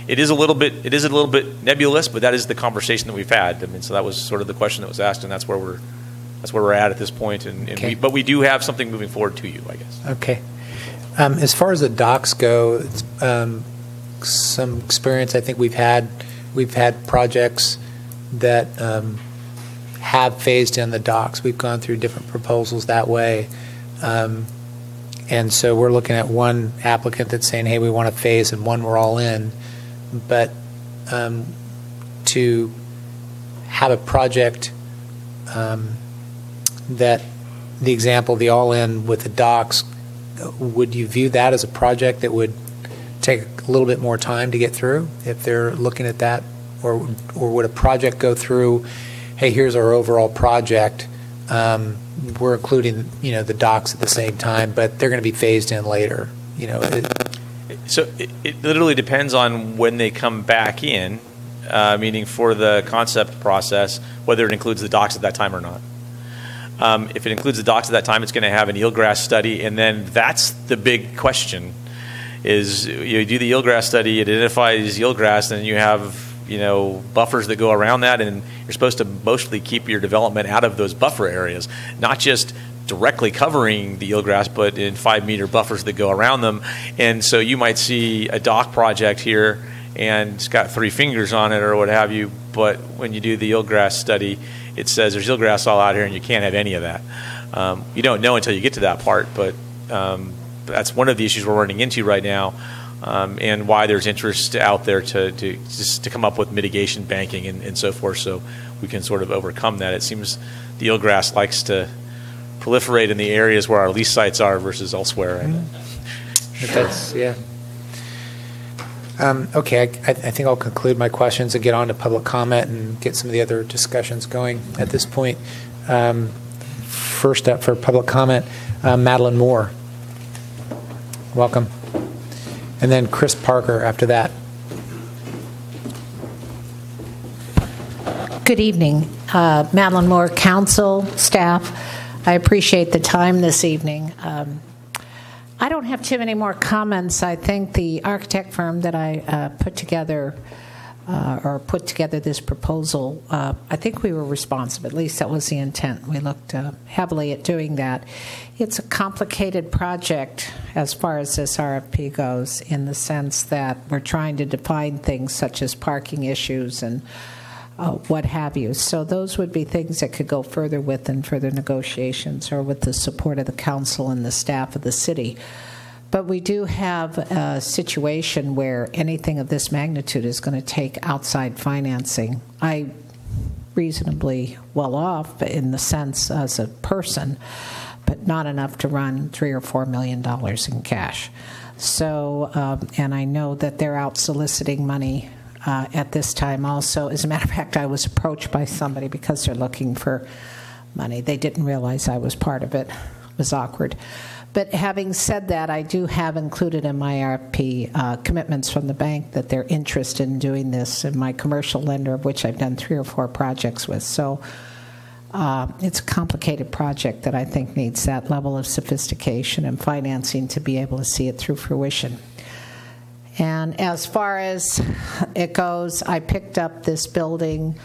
It is a little bit nebulous, but that is the conversation that we've had. I mean, so that was sort of the question that was asked, and that's where we're at this point. Okay. But we do have something moving forward to you, I guess. Okay. As far as the docks go, some experience I think we've had projects that have phased in the docks. We've gone through different proposals that way. And so we're looking at one applicant that's saying, hey, we want to phase, and one we're all in. But to have a project that the example, the all-in with the docks, would you view that as a project that would take a little bit more time to get through if they're looking at that? Or would a project go through, hey, here's our overall project, we're including the docks at the same time, but they're going to be phased in later? So it literally depends on when they come back in, meaning for the concept process, whether it includes the docks at that time or not. If it includes the docks at that time, it's going to have an eelgrass study, and then that's the big question. Is you do the eelgrass study, it identifies eelgrass, and you have buffers that go around that, and you're supposed to mostly keep your development out of those buffer areas, not just directly covering the eelgrass, but in 5-meter buffers that go around them. And so you might see a dock project here, and it's got 3 fingers on it or what have you, but when you do the eelgrass study, it says there's eelgrass all out here, and you can't have any of that. You don't know until you get to that part, but that's one of the issues we're running into right now and why there's interest out there to come up with mitigation banking and so forth, so we can sort of overcome that. It seems the eelgrass likes to proliferate in the areas where our lease sites are versus elsewhere. That's, yeah. Okay, I think I'll conclude my questions and get on to public comment and get some of the other discussions going at this point. First up for public comment, Madeline Moore. Welcome. And then Chris Parker after that. Good evening. Madeline Moore, council, staff. I appreciate the time this evening. I don't have too many more comments. I think the architect firm that I put together this proposal, I think we were responsive. At least that was the intent. We looked heavily at doing that. It's a complicated project as far as this RFP goes, in the sense that we're trying to define things such as parking issues and what have you. So those would be things that could go further with in further negotiations or with the support of the council and the staff of the city. But we do have a situation where anything of this magnitude is going to take outside financing. I'm reasonably well off in the sense as a person, but not enough to run $3 or $4 million in cash. So, and I know that they're out soliciting money at this time also. As a matter of fact, I was approached by somebody because they're looking for money. They didn't realize I was part of it. It was awkward. But having said that, I do have included in my RFP commitments from the bank that they're interested in doing this, and my commercial lender, of which I've done 3 or 4 projects with. So it's a complicated project that I think needs that level of sophistication and financing to be able to see it through fruition. And as far as it goes, I picked up this building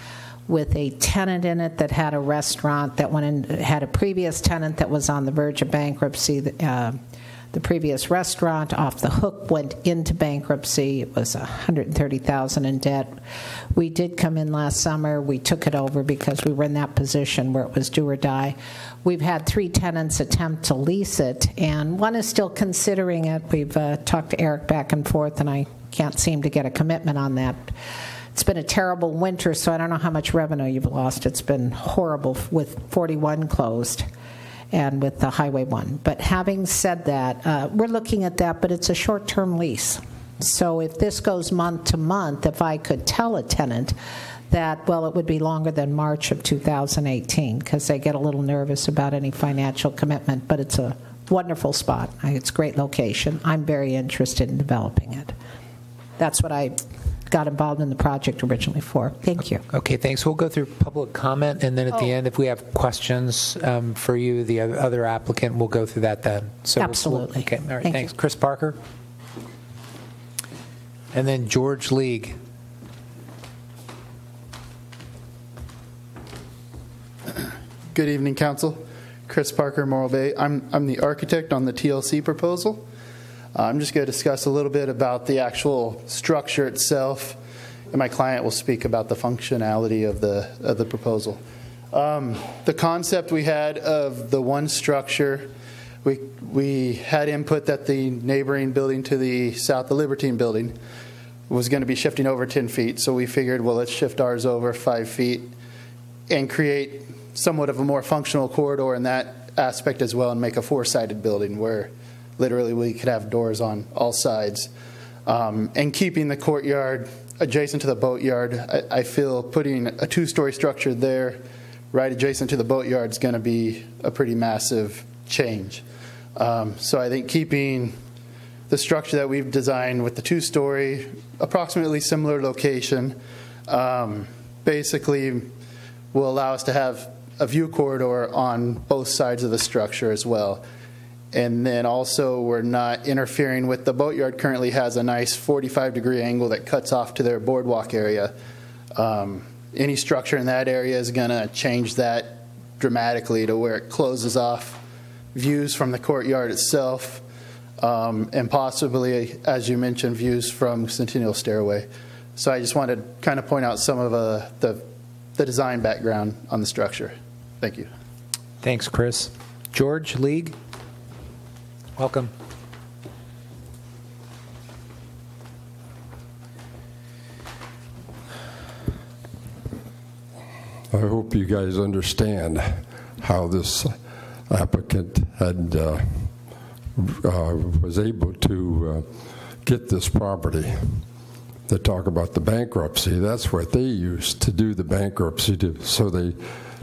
with a tenant in it that had a restaurant that went in, had a previous tenant that was on the verge of bankruptcy. The previous restaurant off the hook went into bankruptcy. It was $130,000 in debt. We did come in last summer. We took it over because we were in that position where it was do or die. We've had 3 tenants attempt to lease it, and one is still considering it. We've talked to Eric back and forth, and I can't seem to get a commitment on that. It's been a terrible winter, so I don't know how much revenue you've lost. It's been horrible with 41 closed and with the Highway 1. But having said that, we're looking at that, but it's a short-term lease. So if this goes month to month, if I could tell a tenant that, well, it would be longer than March of 2018 because they get a little nervous about any financial commitment, but it's a wonderful spot. It's a great location. I'm very interested in developing it. That's what I got involved in the project originally for. Thank you. Okay, thanks. We'll go through public comment, and then at the end, if we have questions for you, the other applicant, we'll go through that then. So absolutely. Okay, all right, Thank thanks. you. Chris Parker. And then George League. Good evening, Council. Chris Parker, Morro Bay. I'm the architect on the TLC proposal. I'm just going to discuss a little bit about the actual structure itself, and my client will speak about the functionality of the proposal. The concept we had of the one structure, we had input that the neighboring building to the south, the Libertine building, was going to be shifting over 10 feet. So we figured, well, let's shift ours over 5 feet and create somewhat of a more functional corridor in that aspect as well, and make a 4-sided building where literally we could have doors on all sides. And keeping the courtyard adjacent to the boatyard, I feel putting a 2-story structure there right adjacent to the boatyard is going to be a pretty massive change. So I think keeping the structure that we've designed with the 2-story, approximately similar location, basically will allow us to have a view corridor on both sides of the structure as well. And then also we're not interfering with the boatyard. Currently has a nice 45-degree angle that cuts off to their boardwalk area. Any structure in that area is going to change that dramatically to where it closes off views from the courtyard itself, and possibly, as you mentioned, views from Centennial Stairway. So I just wanted to kind of point out some of the design background on the structure. Thank you. Thanks, Chris. George League. Welcome. I hope you guys understand how this applicant had was able to get this property. They talk about the bankruptcy. That's what they used to do the bankruptcy. So they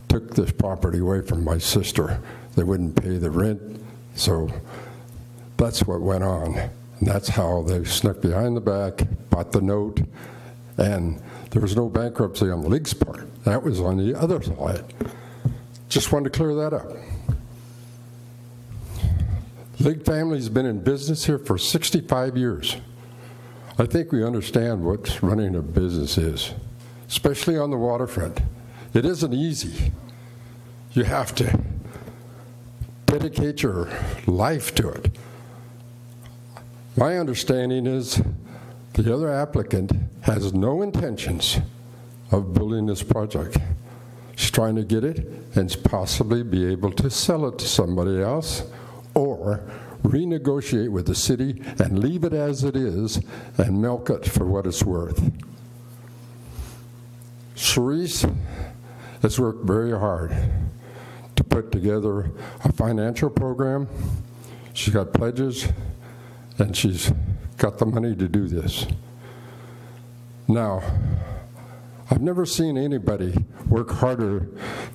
took this property away from my sister. They wouldn't pay the rent. So that's what went on. And that's how they snuck behind the back, bought the note, and there was no bankruptcy on the league's part. That was on the other side. Just wanted to clear that up. League family's been in business here for 65 years. I think we understand what running a business is, especially on the waterfront. It isn't easy. You have to dedicate your life to it. My understanding is the other applicant has no intentions of building this project. She's trying to get it and possibly be able to sell it to somebody else or renegotiate with the city and leave it as it is and milk it for what it's worth. Cherise has worked very hard to put together a financial program. She's got pledges, and she's got the money to do this. Now, I've never seen anybody work harder,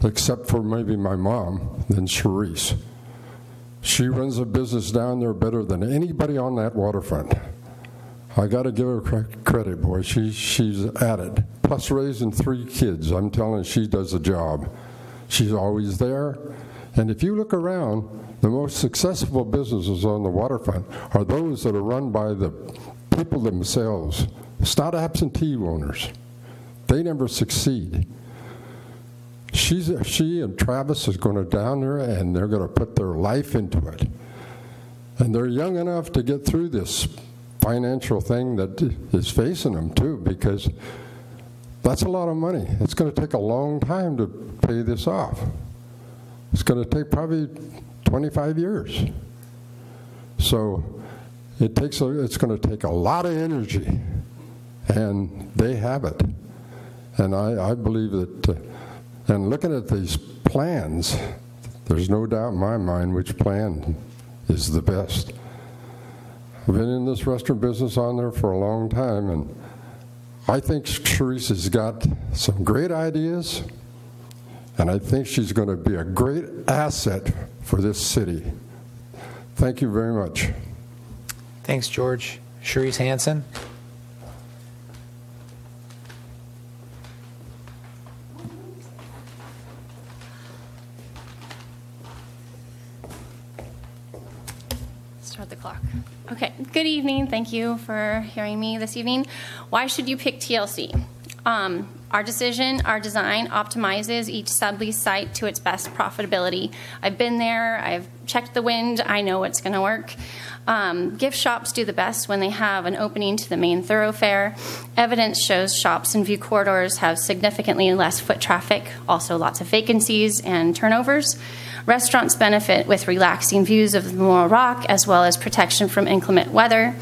except for maybe my mom, than Cherise. She runs a business down there better than anybody on that waterfront. I got to give her credit, boy. She's at it. Plus raising 3 kids. I'm telling you, she does the job. She's always there. And if you look around, the most successful businesses on the waterfront are those that are run by the people themselves. It's not absentee owners. They never succeed. She and Travis is going to down there, and they're going to put their life into it. And they're young enough to get through this financial thing that is facing them, too, because that's a lot of money. It's going to take a long time to pay this off. It's going to take probably 25 years. So it's going to take a lot of energy, and they have it. And I believe that, and looking at these plans, there's no doubt in my mind which plan is the best. I've been in this restaurant business on there for a long time, and I think Cherise has got some great ideas, and I think she's going to be a great asset for this city. Thank you very much. Thanks, George. Cherise Hansen. Start the clock. Okay, good evening. Thank you for hearing me this evening. Why should you pick TLC? Our decision, our design optimizes each sublease site to its best profitability. I've been there, I've checked the wind, I know it's going to work. Gift shops do the best when they have an opening to the main thoroughfare. Evidence shows shops in view corridors have significantly less foot traffic, also lots of vacancies and turnovers. Restaurants benefit with relaxing views of the Memorial Rock as well as protection from inclement weather.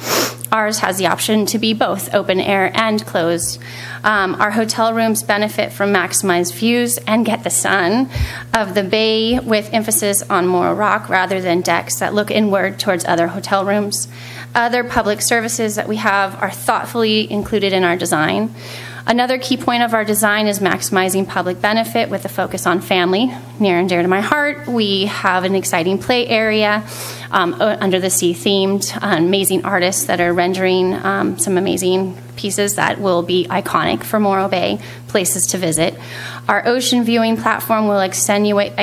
Ours has the option to be both open air and closed. Our hotel rooms benefit from maximized views and get the sun of the bay with emphasis on Memorial Rock rather than decks that look inward towards other hotel rooms. Other public services that we have are thoughtfully included in our design. Another key point of our design is maximizing public benefit with a focus on family. Near and dear to my heart, we have an exciting play area under the sea themed, amazing artists that are rendering some amazing pieces that will be iconic for Morro Bay, places to visit. Our ocean viewing platform will accentuate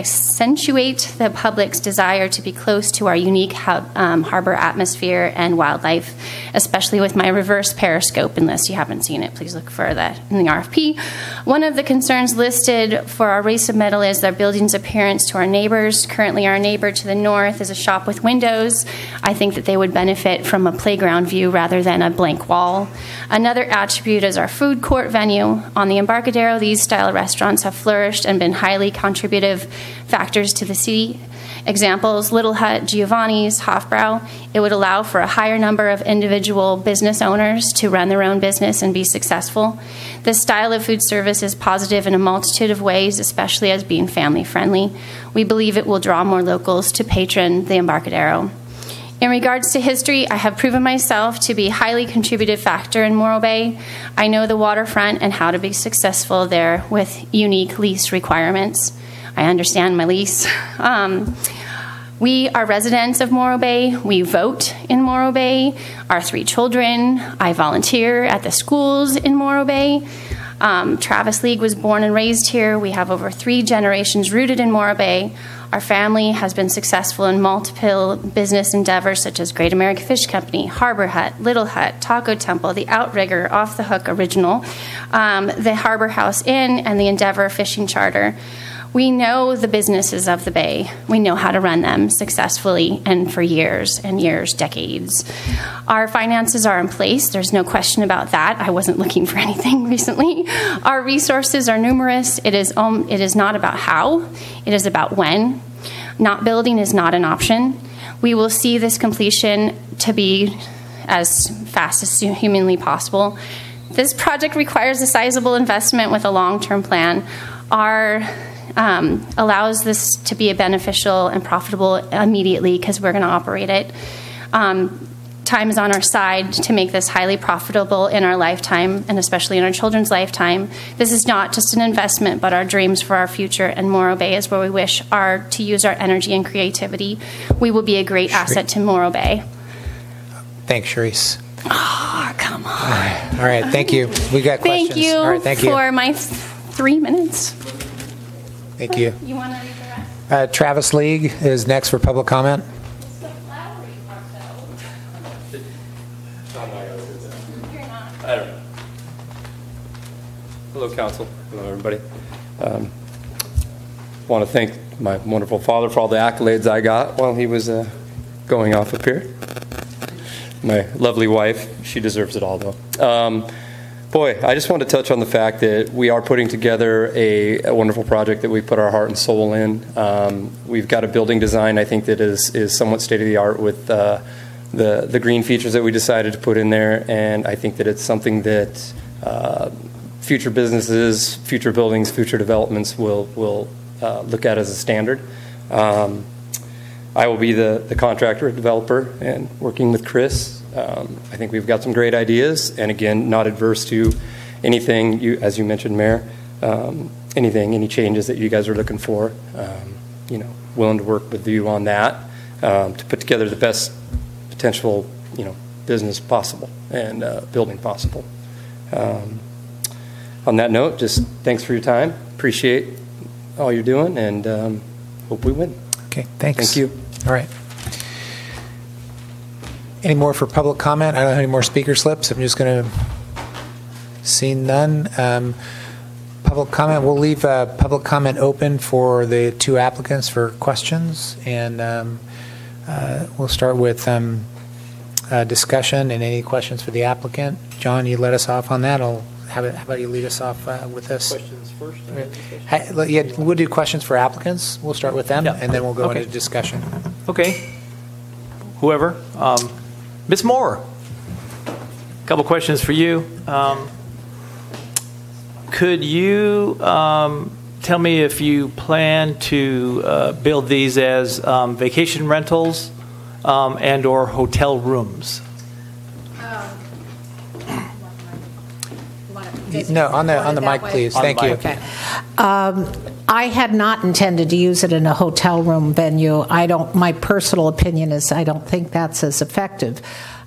the public's desire to be close to our unique harbor atmosphere and wildlife, especially with my reverse periscope. Unless you haven't seen it, please look for that in the RFP. One of the concerns listed for our race submittal is their building's appearance to our neighbors. Currently, our neighbor to the north is a shop with windows. I think that they would benefit from a playground view rather than a blank wall. Another attribute is our food court venue. On the Embarcadero, these style restaurants have flourished and been highly contributive factors to the city. Examples, Little Hut, Giovanni's, Hofbrau. It would allow for a higher number of individual business owners to run their own business and be successful. This style of food service is positive in a multitude of ways, especially as being family friendly. We believe it will draw more locals to patron the Embarcadero. In regards to history, I have proven myself to be a highly contributive factor in Morro Bay. I know the waterfront and how to be successful there with unique lease requirements. I understand my lease. We are residents of Morro Bay. We vote in Morro Bay. Our 3 children. I volunteer at the schools in Morro Bay. Travis League was born and raised here. We have over 3 generations rooted in Morro Bay. Our family has been successful in multiple business endeavors such as Great American Fish Company, Harbor Hut, Little Hut, Taco Temple, the Outrigger, Off the Hook Original, the Harbor House Inn, and the Endeavor Fishing Charter. We know the businesses of the Bay. We know how to run them successfully and for years and years, decades. Our finances are in place. There's no question about that. I wasn't looking for anything recently. Our resources are numerous. It is not about how. It is about when. Not building is not an option. We will see this completion to be as fast as humanly possible. This project requires a sizable investment with a long-term plan. Allows this to be beneficial and profitable immediately because we're going to operate it. Time is on our side to make this highly profitable in our lifetime, and especially in our children's lifetime. This is not just an investment, but our dreams for our future, and Morro Bay is where we wish to use our energy and creativity. We will be a great asset to Morro Bay. Thanks, Sharice. Oh, come on. All right, thank you. We got questions. Thank you, All right, thank you for my 3 minutes. Thank you. You want to read the rest? Travis League is next for public comment. I don't know. Hello, Council. Hello, everybody. Want to thank my wonderful father for all the accolades I got while he was going off up here. My lovely wife, she deserves it all, though. Boy, I just want to touch on the fact that we are putting together a wonderful project that we put our heart and soul in. We've got a building design, I think, that is somewhat state-of-the-art with the green features that we decided to put in there, and I think that it's something that future businesses, future buildings, future developments will look at as a standard. I will be the contractor and developer, and working with Chris. I think we've got some great ideas, and again, not adverse to anything, as you mentioned, Mayor, any changes that you guys are looking for. Willing to work with you on that to put together the best potential, business possible and building possible. On that note, just thanks for your time. Appreciate all you're doing, and hope we win. Okay, thanks. Thank you. All right. Any more for public comment? I don't have any more speaker slips. I'm just going to see none. Public comment. We'll leave public comment open for the 2 applicants for questions, and we'll start with discussion and any questions for the applicant. John, you let us off on that. How about you lead us off with this? Questions first? Yeah, we'll do questions for applicants. We'll start with them, and then we'll go into discussion. Okay. Whoever. Ms. Moore, a couple questions for you. Could you tell me if you plan to build these as vacation rentals and or hotel rooms? No, on the mic, please. Thank you. Okay. I had not intended to use it in a hotel room venue. My personal opinion is I don't think that's as effective.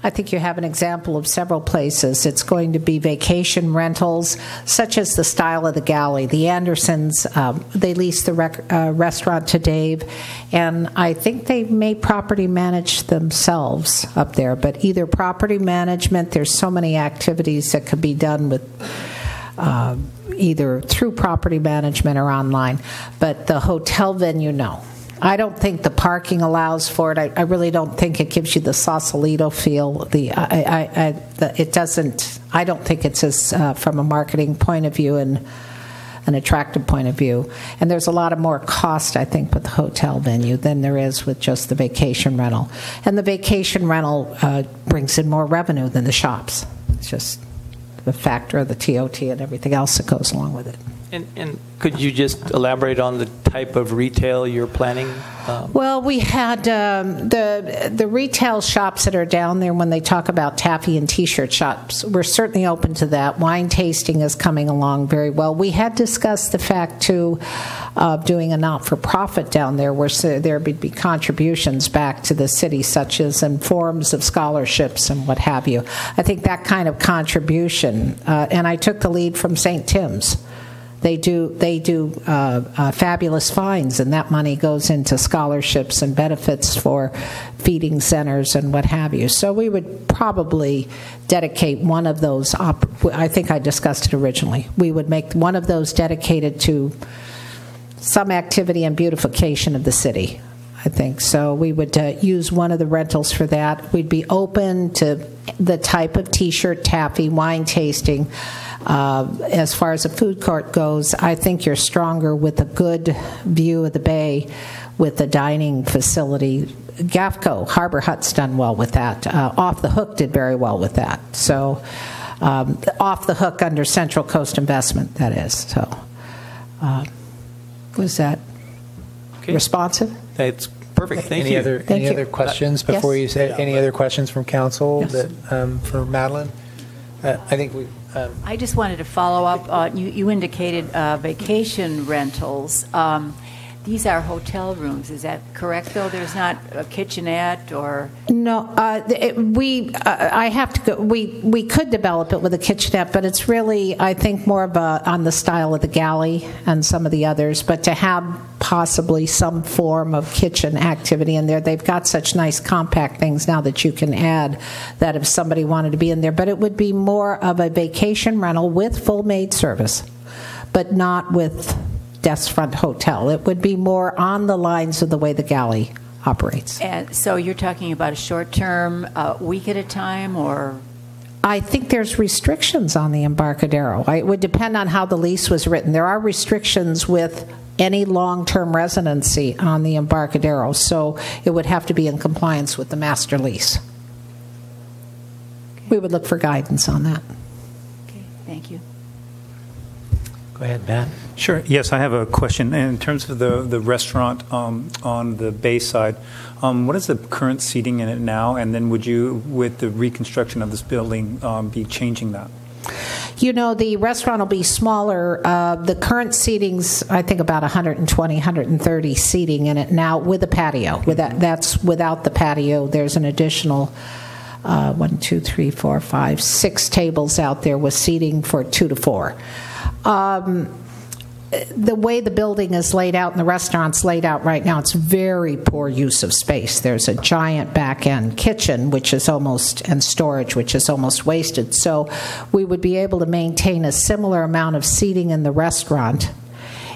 I think you have an example of several places. It's going to be vacation rentals, such as the style of the Galley. The Andersons, they lease the restaurant to Dave, and I think they may property manage themselves up there. But either property management, there's so many activities that could be done with either through property management or online. But the hotel venue, no. I don't think the parking allows for it. I really don't think it gives you the Sausalito feel. It doesn't. I don't think it's as from a marketing point of view and an attractive point of view. And there's a lot of more cost, I think, with the hotel venue than there is with just the vacation rental. And the vacation rental brings in more revenue than the shops. It's just the factor of the TOT and everything else that goes along with it. And could you just elaborate on the type of retail you're planning? Well, we had the retail shops that are down there when they talk about taffy and T-shirt shops. We're certainly open to that. Wine tasting is coming along very well. We had discussed the fact, too, of doing a not-for-profit down there where there would be contributions back to the city, such as in forms of scholarships and what have you. I think that kind of contribution, and I took the lead from St. Tim's. They do fabulous finds, and that money goes into scholarships and benefits for feeding centers and what have you. So we would probably dedicate one of those. I think I discussed it originally. We would make one of those dedicated to some activity and beautification of the city, I think. So we would use one of the rentals for that. We'd be open to the type of T-shirt, taffy, wine tasting. As far as a food court goes, I think you're stronger with a good view of the bay with the dining facility. GAFCO, Harbor Hut's done well with that. Off the Hook did very well with that. So Off the Hook under Central Coast Investment, that is. So was that responsive? It's perfect. Thank you. Any other questions before you say any other questions from council that for Madeline? I think we. I just wanted to follow up. You indicated vacation rentals. These are hotel rooms. Is that correct, though? There's not a kitchenette or no. I have to go. We could develop it with a kitchenette, but it's really, I think, more of on the style of the galley and some of the others. But to have possibly some form of kitchen activity in there, they've got such nice compact things now that you can add that if somebody wanted to be in there. But it would be more of a vacation rental with full maid service, but not with desk front hotel. It would be more on the lines of the way the galley operates. And so you're talking about a short-term, week at a time, or? I think there's restrictions on the Embarcadero. It would depend on how the lease was written. There are restrictions with any long-term residency on the Embarcadero, so it would have to be in compliance with the master lease. Okay. We would look for guidance on that. Okay, thank you. Go ahead, Matt. Sure. Yes, I have a question. In terms of the restaurant on the bay side, what is the current seating in it now? And then would you, with the reconstruction of this building, be changing that? You know, the restaurant will be smaller. The current seating's, I think, about 120, 130 seating in it now with a patio. That's without the patio. There's an additional 1, 2, 3, 4, 5, 6 tables out there with seating for 2 to 4. The way the building is laid out and the restaurant's laid out right now, it's very poor use of space. There's a giant back-end kitchen, which is and storage, which is almost wasted. So we would be able to maintain a similar amount of seating in the restaurant,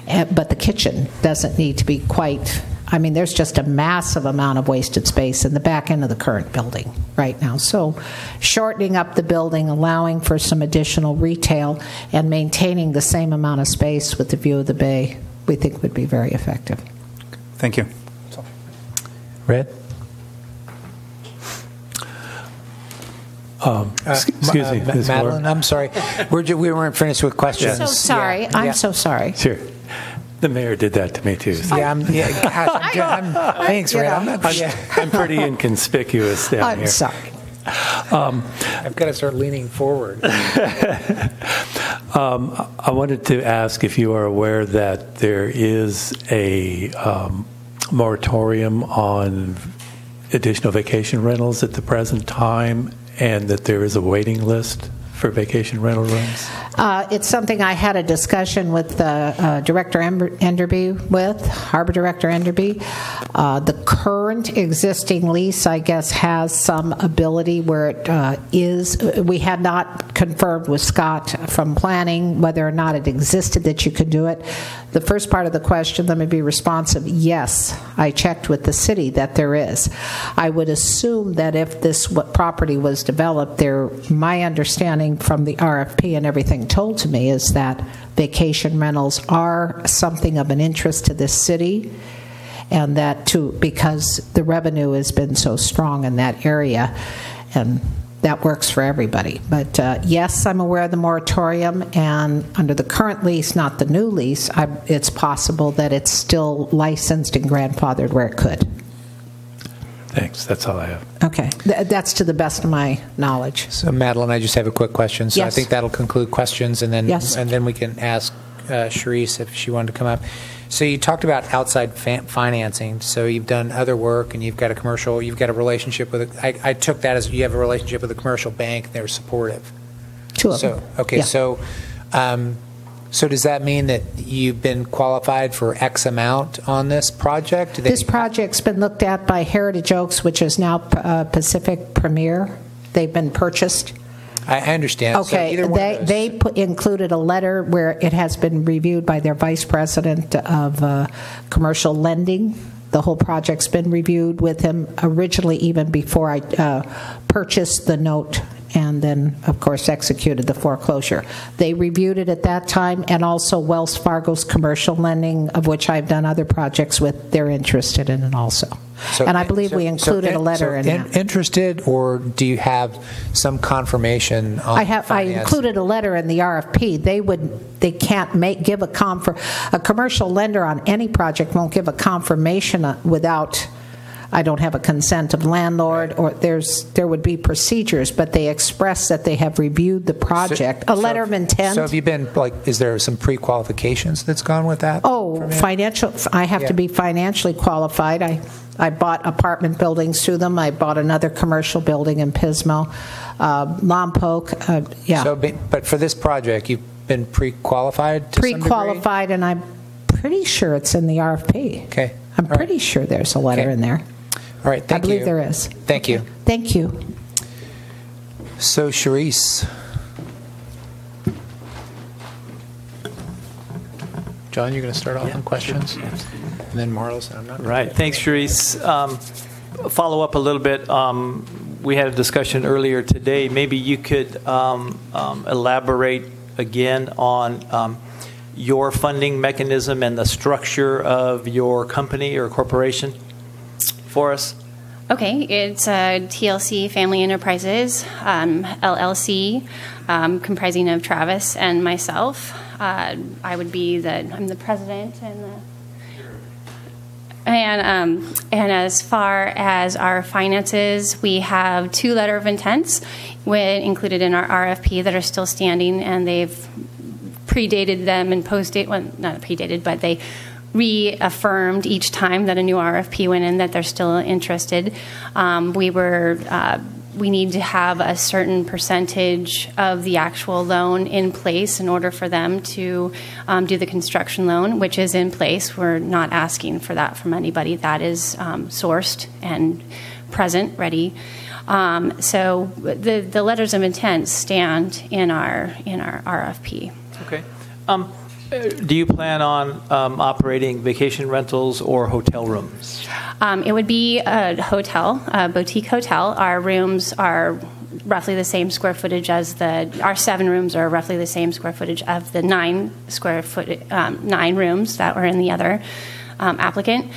but the kitchen doesn't need to be quite. I mean, there's just a massive amount of wasted space in the back end of the current building right now. So shortening up the building, allowing for some additional retail, and maintaining the same amount of space with the view of the bay, we think would be very effective. Thank you. Red? Excuse me, Ms. Madeline, I'm sorry. We weren't finished with questions. So sorry. Yeah. I'm so sorry. Sure. The mayor did that to me, too. So. Thanks, Red. I'm pretty inconspicuous down here. I'm sorry. I've got to start leaning forward. I wanted to ask if you are aware that there is a moratorium on additional vacation rentals at the present time, and that there is a waiting list for vacation rental rooms? It's something I had a discussion with Director Enderby Harbor Director Enderby. The current existing lease, I guess, has some ability where it is. We had not confirmed with Scott from planning whether or not it existed that you could do it. The first part of the question, let me be responsive. Yes, I checked with the city that there is. I would assume that if this property was developed, my understanding understanding from the RFP and everything told to me is that vacation rentals are something of an interest to this city, and that too because the revenue has been so strong in that area, and that works for everybody. But yes, I'm aware of the moratorium, and under the current lease, not the new lease, it's possible that it's still licensed and grandfathered where it could. Thanks. That's all I have. Okay. That's to the best of my knowledge. So, Madeline, I just have a quick question. So Yes. I think that'll conclude questions, and then Yes. and then we can ask Charisse if she wanted to come up. So you talked about outside financing. So you've done other work, and you've got a relationship with I took that as you have a relationship with a commercial bank. They're supportive. Two of So them. okay, Yeah. so does that mean that you've been qualified for X amount on this project? This project's been looked at by Heritage Oaks, which is now Pacific Premier. They've been purchased. I understand. So Okay, either one of those- they included a letter where it has been reviewed by their vice president of commercial lending. The whole project's been reviewed with him originally, even before I purchased the note and then, of course, executed the foreclosure. They reviewed it at that time, and also Wells Fargo's commercial lending, of which I've done other projects with, they're interested in it also. And I believe we included a letter in that. Interested, or do you have some confirmation on I finance? included a letter in the RFP. They can't give a commercial lender on any project won't give a confirmation without, I don't have a consent of landlord, or there would be procedures, but they express that they have reviewed the project. A letter of intent. So have you been, is there some pre-qualifications that's gone with that? Oh, financial. I have to be financially qualified. I bought apartment buildings through them. I bought another commercial building in Pismo, Lompoc. Yeah. So, but for this project, you've been pre-qualified to some degree? Pre-qualified, and I'm pretty sure it's in the RFP. Okay. I'm pretty sure there's a letter in there. All right, thank you. I believe there is. Thank you. Thank you. So, Charisse. John, you're going to start off on questions? And then Marlos, and I'm not. Right. Thanks, Charisse. Follow up a little bit. We had a discussion earlier today. Maybe you could elaborate again on your funding mechanism and the structure of your company or corporation for us. Okay, it's TLC Family Enterprises, LLC, comprising of Travis and myself. I would be I'm the president and as far as our finances, we have 2 letter of intents included in our RFP that are still standing, and they've predated them and not predated, but they reaffirmed each time that a new RFP went in that they're still interested. We need to have a certain percentage of the actual loan in place in order for them to do the construction loan, which is in place. We're not asking for that from anybody. That is sourced and present, ready. So the letters of intent stand in our RFP. Okay. Do you plan on operating vacation rentals or hotel rooms? It would be a hotel, a boutique hotel. Our rooms are roughly the same square footage as our 7 rooms are roughly the same square footage of the 9 rooms that were in the other applicant.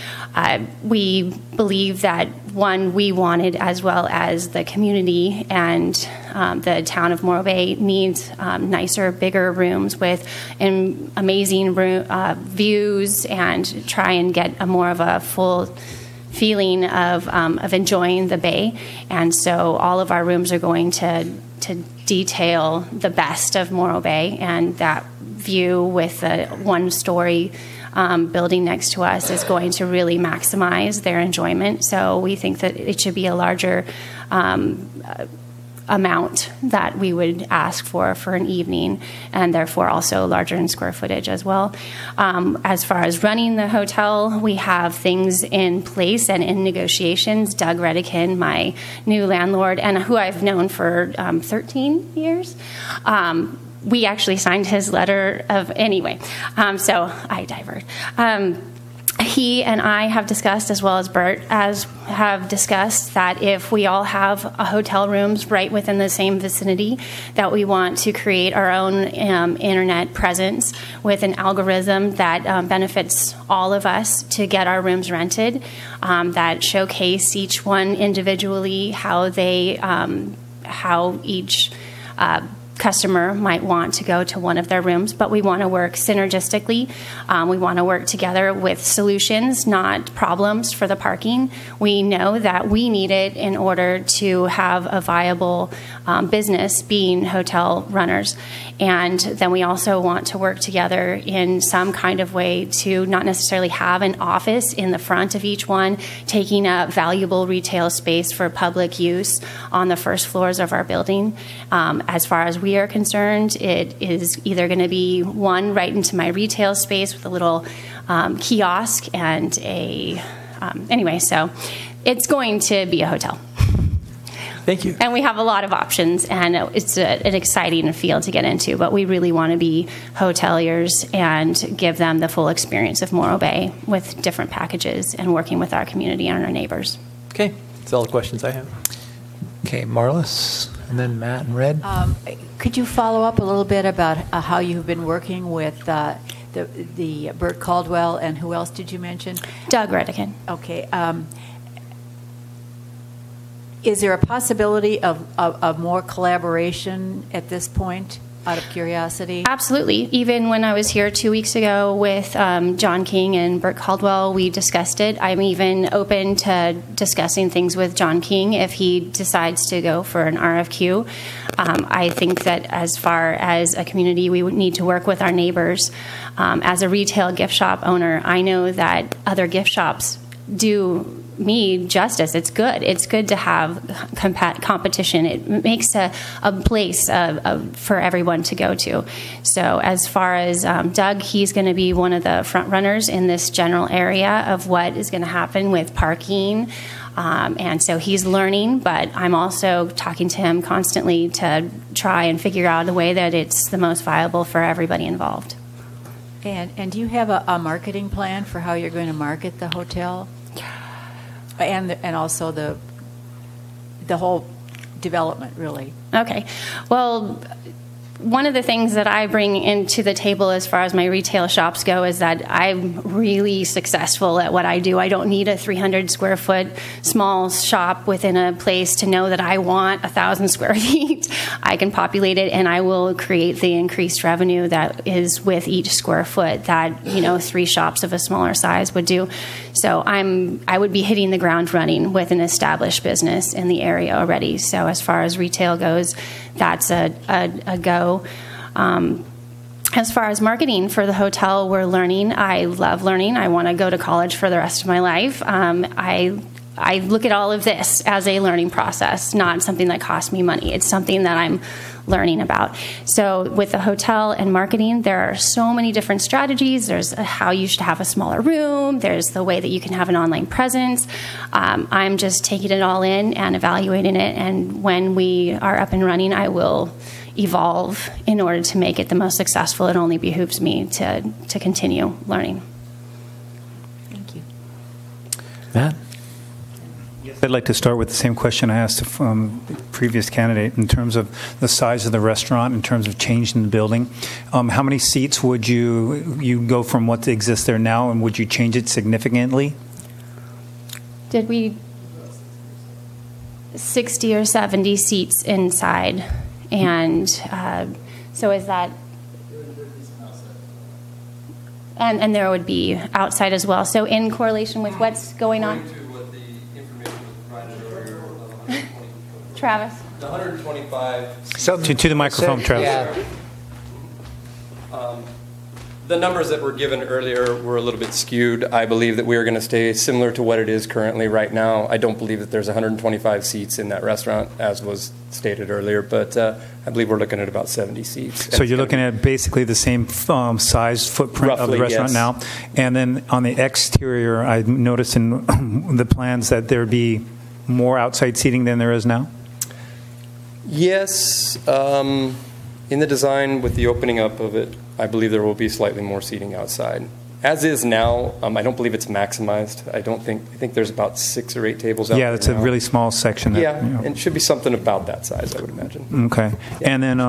We believe that, one, we wanted, as well as the community and the town of Morro Bay needs nicer, bigger rooms with amazing views, and try and get more of a full feeling of enjoying the bay. And so all of our rooms are going to detail the best of Morro Bay, and that view with the 1-story building next to us is going to really maximize their enjoyment. So we think that it should be a larger amount that we would ask for an evening, and therefore also larger in square footage as well. As far as running the hotel, we have things in place and in negotiations. Doug Redican, my new landlord, and who I've known for 13 years, we actually signed his letter of, anyway, so I divert. he and I have discussed, as well as Bert have discussed, that if we all have a hotel rooms right within the same vicinity, that we want to create our own internet presence with an algorithm that benefits all of us to get our rooms rented, that showcase each one individually, how each customer might want to go to one of their rooms, but we want to work synergistically. We want to work together with solutions, not problems for the parking. We know that we need it in order to have a viable business being hotel runners. And then we also want to work together in some kind of way to not necessarily have an office in the front of each one, taking up valuable retail space for public use on the first floors of our building. As far as we are concerned, it is either going to be one right into my retail space with a little kiosk and anyway, so it's going to be a hotel. Thank you. And we have a lot of options, and it's an exciting field to get into, but we really want to be hoteliers and give them the full experience of Morro Bay with different packages and working with our community and our neighbors. Okay, that's all the questions I have. Okay, Marlis, and then Matt and Red. Could you follow up a little bit about how you've been working with the Bert Caldwell, and who else did you mention? Doug Redican. Okay. Is there a possibility of more collaboration at this point, out of curiosity? Absolutely. Even when I was here 2 weeks ago with John King and Bert Caldwell, we discussed it. I'm even open to discussing things with John King if he decides to go for an RFQ. I think that as far as a community, we would need to work with our neighbors. As a retail gift shop owner, I know that other gift shops do me justice. It's good. It's good to have competition. It makes a place for everyone to go to. So as far as Doug, he's going to be one of the front runners in this general area of what is going to happen with parking. And so he's learning, but I'm also talking to him constantly to try and figure out a way that it's the most viable for everybody involved. And do you have a marketing plan for how you're going to market the hotel? And also the whole development, really. Okay. Well, one of the things that I bring into the table as far as my retail shops go is that I'm really successful at what I do. I don't need a 300 square foot small shop within a place to know that I want 1,000 square feet. I can populate it, and I will create the increased revenue that is with each square foot that 3 shops of a smaller size would do. So I would be hitting the ground running with an established business in the area already. So as far as retail goes, that's a go. As far as marketing for the hotel, we're learning. I love learning. I want to go to college for the rest of my life. I look at all of this as a learning process, not something that costs me money. It's something that I'm learning about. So with the hotel and marketing, there are so many different strategies. There's how you should have a smaller room. There's the way that you can have an online presence. I'm just taking it all in and evaluating it. And when we are up and running, I will evolve in order to make it the most successful. It only behooves me to continue learning. Thank you. Matt? I'd like to start with the same question I asked the previous candidate in terms of the size of the restaurant, in terms of changing the building. How many seats would you go from what exists there now, and would you change it significantly? Did we 60 or 70 seats inside? And so is that... And there would be outside as well. So in correlation with what's going on... Travis. The 125. So to the microphone, Travis. Yeah. The numbers that were given earlier were a little bit skewed. I believe that we are going to stay similar to what it is currently right now. I don't believe that there's 125 seats in that restaurant, as was stated earlier, but I believe we're looking at about 70 seats. So you're looking at basically the same size footprint roughly, of the restaurant yes. now. And then on the exterior, I noticed in the plans that there'd be more outside seating than there is now? Yes. In the design with the opening up of it, I believe there will be slightly more seating outside. as is now, I don't believe it's maximized. I think there's about 6 or 8 tables out there. Yeah, it's a really small section. That, yeah, and it should be something about that size, I would imagine. Okay. Yeah. And then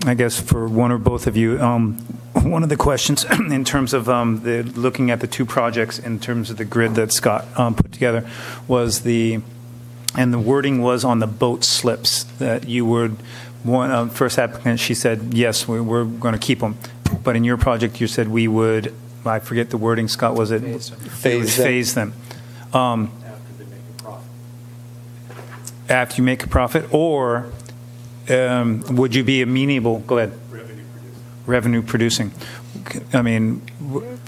I guess for one or both of you, one of the questions in terms of looking at the 2 projects in terms of the grid that Scott put together was the wording was on the boat slips that you would, first applicant, she said, yes, we're going to keep them. But in your project, you said we would, I forget the wording, Scott, was it? Phase them. After you make a profit, or would you be amenable? Go ahead. Revenue producing. I mean,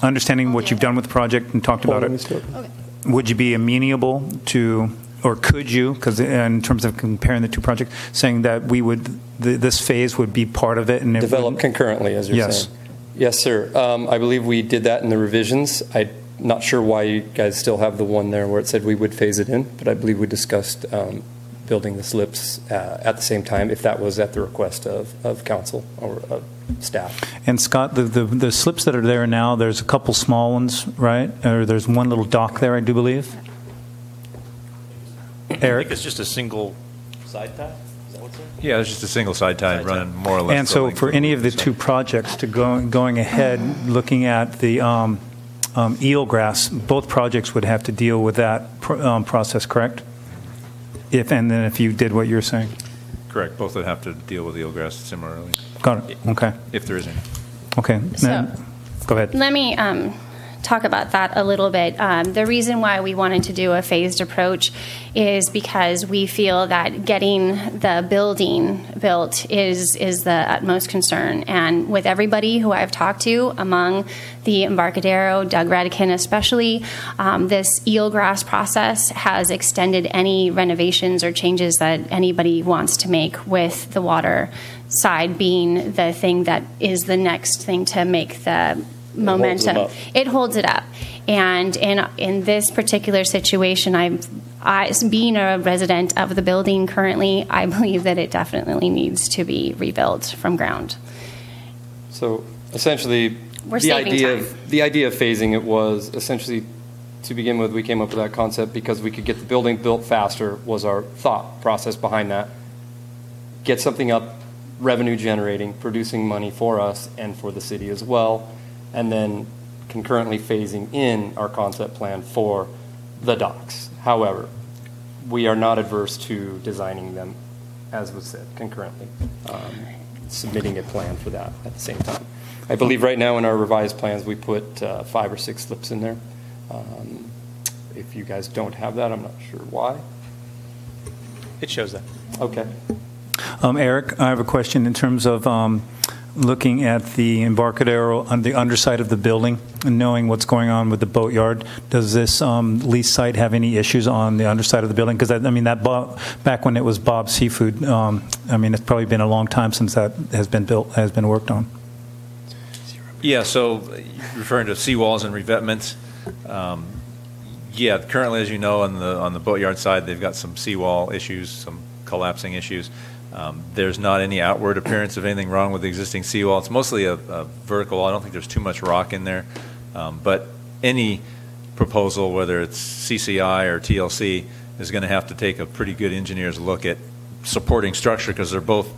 understanding what you've done with the project and talked about it. Okay. Would you be amenable to, or could you, because in terms of comparing the 2 projects, saying that we would, this phase would be part of it and develop concurrently, as you're saying? Yes, sir. I believe we did that in the revisions. I'm not sure why you guys still have the one there where it said we would phase it in, but I believe we discussed building the slips at the same time, if that was at the request of council or staff. And Scott, the slips that are there now, there's a couple small ones, right? Or there's one little dock there, I do believe. Eric? I think it's just a single side tie. Yeah, it's just a single side tie running more or less. And so for any of the 2 projects to going ahead, looking at the eelgrass, both projects would have to deal with that process, correct? And then if you did what you're saying? Correct. Both would have to deal with eelgrass similarly. Got it. Okay. If there is any. Okay. So, go ahead. Let me talk about that a little bit. The reason why we wanted to do a phased approach is because we feel that getting the building built is the utmost concern. And with everybody who I've talked to among the Embarcadero, Doug Redican especially, this eelgrass process has extended any renovations or changes that anybody wants to make, with the water side being the thing that is the next thing to make the momentum. It holds it up. And in this particular situation, I, being a resident of the building currently, I believe that it definitely needs to be rebuilt from ground. So essentially, the idea of phasing it was essentially, to begin with, we came up with that concept because we could get the building built faster, was our thought process behind that. Get something up, revenue generating, producing money for us and for the city as well, and then concurrently phasing in our concept plan for the docks. However, we are not adverse to designing them, as was said, concurrently, submitting a plan for that at the same time. I believe right now in our revised plans we put 5 or 6 slips in there. If you guys don't have that, I'm not sure why. It shows that. Okay. Eric, I have a question in terms of looking at the Embarcadero on the underside of the building and knowing what's going on with the boatyard. Does this lease site have any issues on the underside of the building? Because back when it was Bob's Seafood, it's probably been a long time since that has been built, has been worked on. Yeah, so referring to seawalls and revetments, yeah, currently, as you know, on the boatyard side, they've got some seawall issues, some collapsing issues. There's not any outward appearance of anything wrong with the existing seawall. It's mostly a vertical wall. I don't think there's too much rock in there. But any proposal, whether it's CCI or TLC, is going to have to take a pretty good engineer's look at supporting structure, because they're both,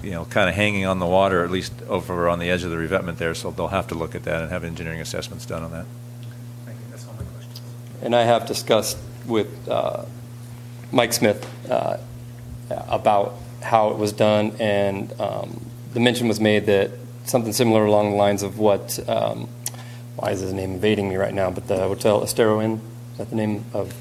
kind of hanging on the water, at least over on the edge of the revetment there. So they'll have to look at that and have engineering assessments done on that. Thank you. That's all my questions. And I have discussed with Mike Smith about how it was done, and the mention was made that something similar along the lines of what, why is his name evading me right now, but the Hotel Estero Inn, is that the name of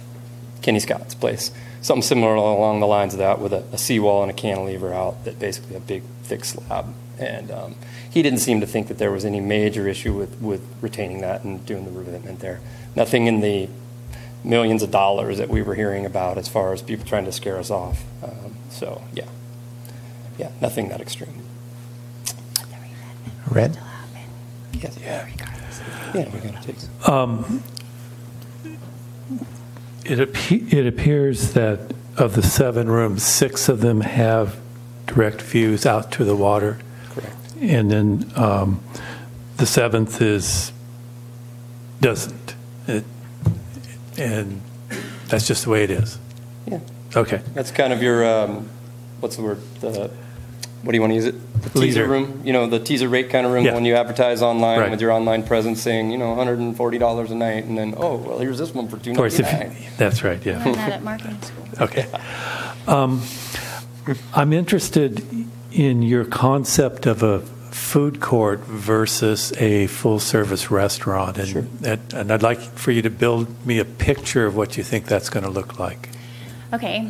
Kenny Scott's place? Something similar along the lines of that, with a seawall and a cantilever out, that basically a big thick slab. And he didn't seem to think that there was any major issue with retaining that and doing the revetment there. Nothing in the millions of dollars that we were hearing about as far as people trying to scare us off. So, yeah, nothing that extreme. Red? Yes. Yeah, we got to take It appears that of the 7 rooms, 6 of them have direct views out to the water. Correct. And then the 7th is doesn't. And that's just the way it is. Yeah. Okay. That's kind of your, what's the word? What do you want to use it? The teaser room, the teaser rate kind of room, when you advertise online with your online presence saying, $140 a night, and then, oh, well, here's this one for $299. That's right, yeah. Learned that at marketing school. Okay. I'm interested in your concept of a food court versus a full-service restaurant, and I'd like for you to build me a picture of what you think that's going to look like. Okay.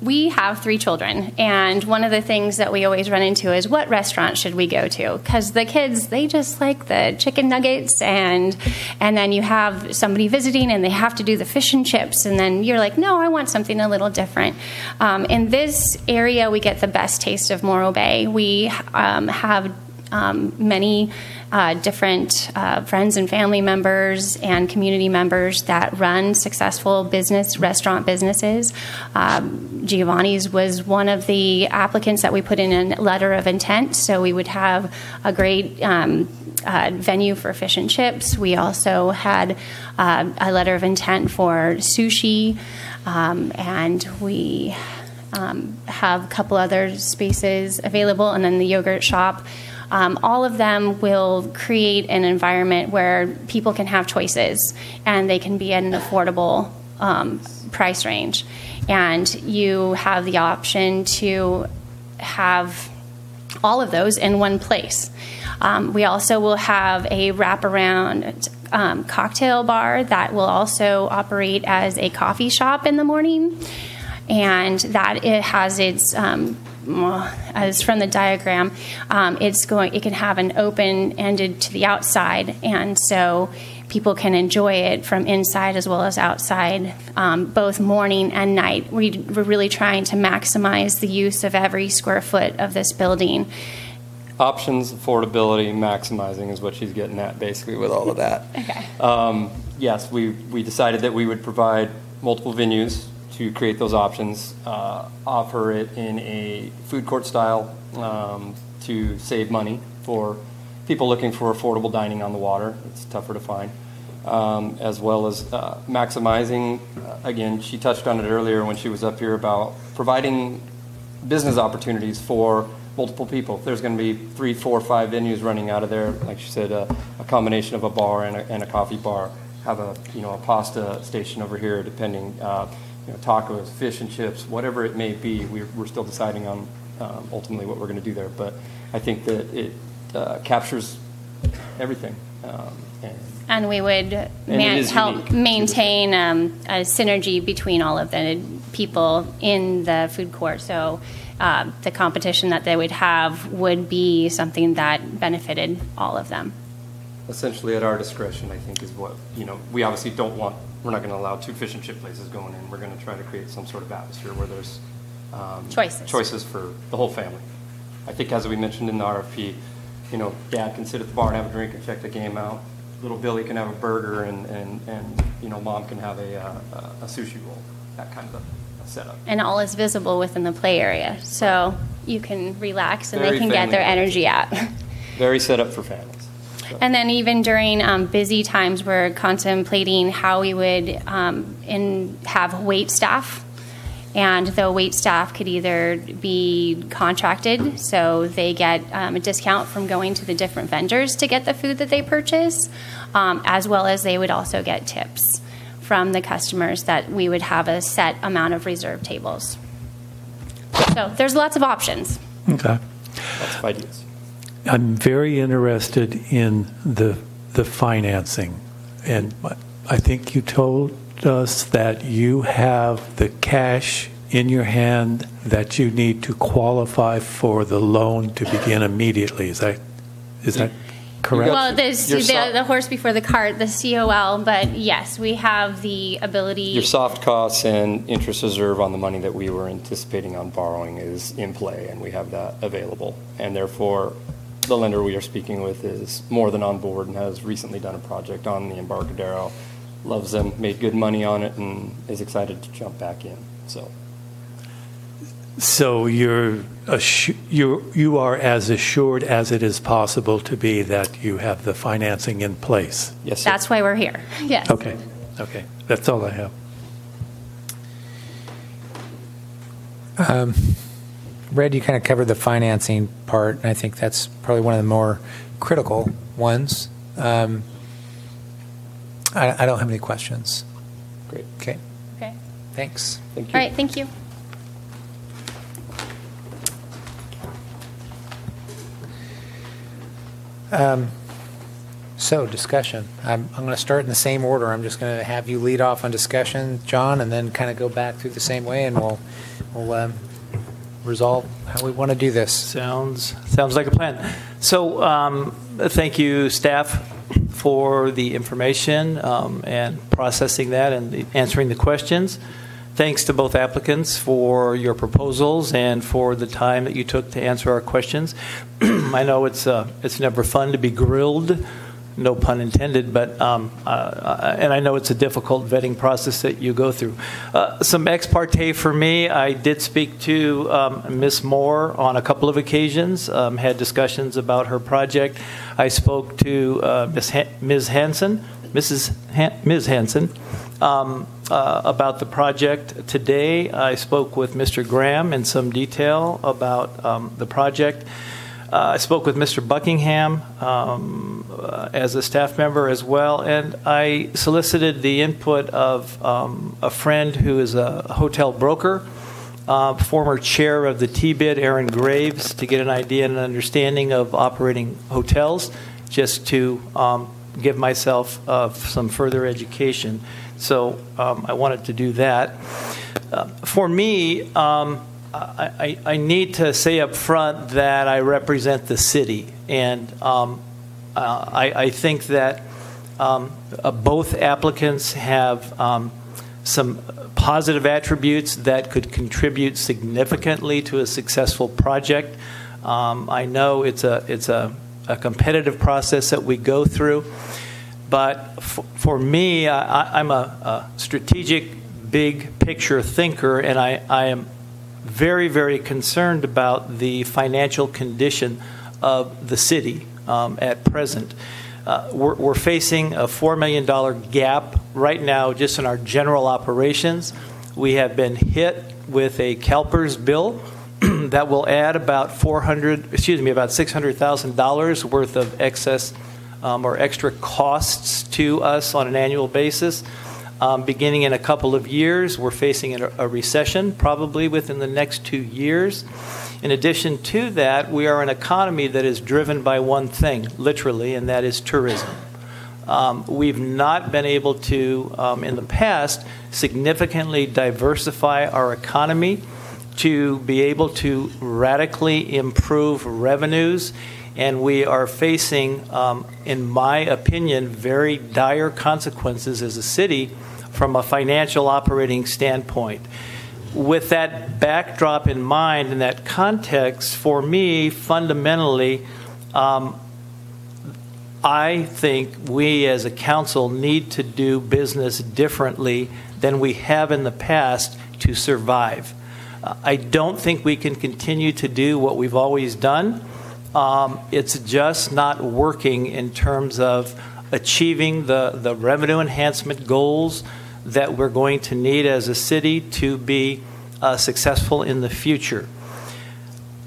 We have 3 children, and one of the things that we always run into is what restaurant should we go to? Because the kids, they just like the chicken nuggets, and then you have somebody visiting and they have to do the fish and chips, and then you're like, no, I want something a little different. In this area, we get the best taste of Morro Bay. We have many different friends and family members and community members that run successful restaurant businesses. Giovanni's was one of the applicants that we put in a letter of intent, so we would have a great venue for fish and chips. We also had a letter of intent for sushi, and we have a couple other spaces available, and then the yogurt shop. All of them will create an environment where people can have choices and they can be at an affordable price range. And you have the option to have all of those in one place. We also will have a wraparound cocktail bar that will also operate as a coffee shop in the morning. And that it has its as from the diagram, it can have an open-ended to the outside, and so people can enjoy it from inside as well as outside, both morning and night. We're really trying to maximize the use of every square foot of this building. Options, affordability, maximizing is what she's getting at, basically, with all of that. Okay. Yes, we decided that we would provide multiple venues to create those options, offer it in a food court style to save money for people looking for affordable dining on the water. It's tougher to find, as well as maximizing, again, she touched on it earlier when she was up here about providing business opportunities for multiple people. If there's going to be 3, 4, 5 venues running out of there, like she said, a combination of a bar and a coffee bar, have a pasta station over here, depending, tacos, fish and chips, whatever it may be. We're still deciding on ultimately what we're going to do there, but I think that it captures everything. And we would help maintain a synergy between all of the people in the food court. So the competition that they would have would be something that benefited all of them. Essentially at our discretion, I think, is what, we obviously don't want, we're not going to allow 2 fish and chip places going in. We're going to try to create some sort of atmosphere where there's choices for the whole family. I think, as we mentioned in the RFP, Dad can sit at the bar and have a drink and check the game out. Little Billy can have a burger, and Mom can have a sushi roll. That kind of a setup. And all is visible within the play area, so you can relax and Very they can get their energy out. Very set up for families. And then even during busy times, we're contemplating how we would have wait staff. And the wait staff could either be contracted, so they get a discount from going to the different vendors to get the food that they purchase, as well as they would also get tips from the customers that we would have a set amount of reserved tables. So there's lots of options. Okay. Lots of ideas. I'm very interested in the financing, and I think you told us that you have the cash in your hand that you need to qualify for the loan to begin immediately. Is that correct? Well, the horse before the cart, the COL, but yes, we have the ability. Your soft costs and interest reserve on the money that we were anticipating on borrowing is in play, and we have that available. And therefore, the lender we are speaking with is more than on board and has recently done a project on the Embarcadero, loves them, made good money on it, and is excited to jump back in. So, So you are as assured as it is possible to be that you have the financing in place. Yes, sir. That's why we're here. Yes. Okay. That's all I have. Red, you kind of covered the financing part, and I think that's probably one of the more critical ones. I don't have any questions. Great. Okay. Okay. Thanks. Thank you. All right. Thank you. So discussion. I'm going to start in the same order. I'm just going to have you lead off on discussion, John, and then kind of go back through the same way, and we'll resolve how we want to do this. Sounds like a plan. So thank you, staff, for the information and processing that and answering the questions. Thanks to both applicants for your proposals and for the time that you took to answer our questions. I know it's never fun to be grilled, no pun intended, but and I know it's a difficult vetting process that you go through. Some ex parte for me. I did speak to Ms. Moore on a couple of occasions, had discussions about her project. I spoke to Ms. Hansen, Ms. Hansen, about the project today. I spoke with Mr. Graham in some detail about the project. I spoke with Mr. Buckingham as a staff member as well, and I solicited the input of a friend who is a hotel broker, former chair of the TBID, Aaron Graves, to get an idea and an understanding of operating hotels, just to give myself some further education. So I wanted to do that. For me, I need to say up front that I represent the city, and I think that both applicants have some positive attributes that could contribute significantly to a successful project. I know it's a competitive process that we go through, but for me, I'm a strategic, big picture thinker, and I am very, very concerned about the financial condition of the city at present. We're facing a $4 million gap right now just in our general operations. We have been hit with a CalPERS bill that will add about $600,000 worth of excess or extra costs to us on an annual basis. Beginning in a couple of years, we're facing a recession, probably within the next 2 years. In addition to that, we are an economy that is driven by one thing, literally, and that is tourism. We've not been able to, in the past, significantly diversify our economy to be able to radically improve revenues, and we are facing, in my opinion, very dire consequences as a city from a financial operating standpoint. With that backdrop in mind and that context, for me, fundamentally, I think we as a council need to do business differently than we have in the past to survive. I don't think we can continue to do what we've always done. It's just not working in terms of achieving the revenue enhancement goals that we're going to need as a city to be successful in the future.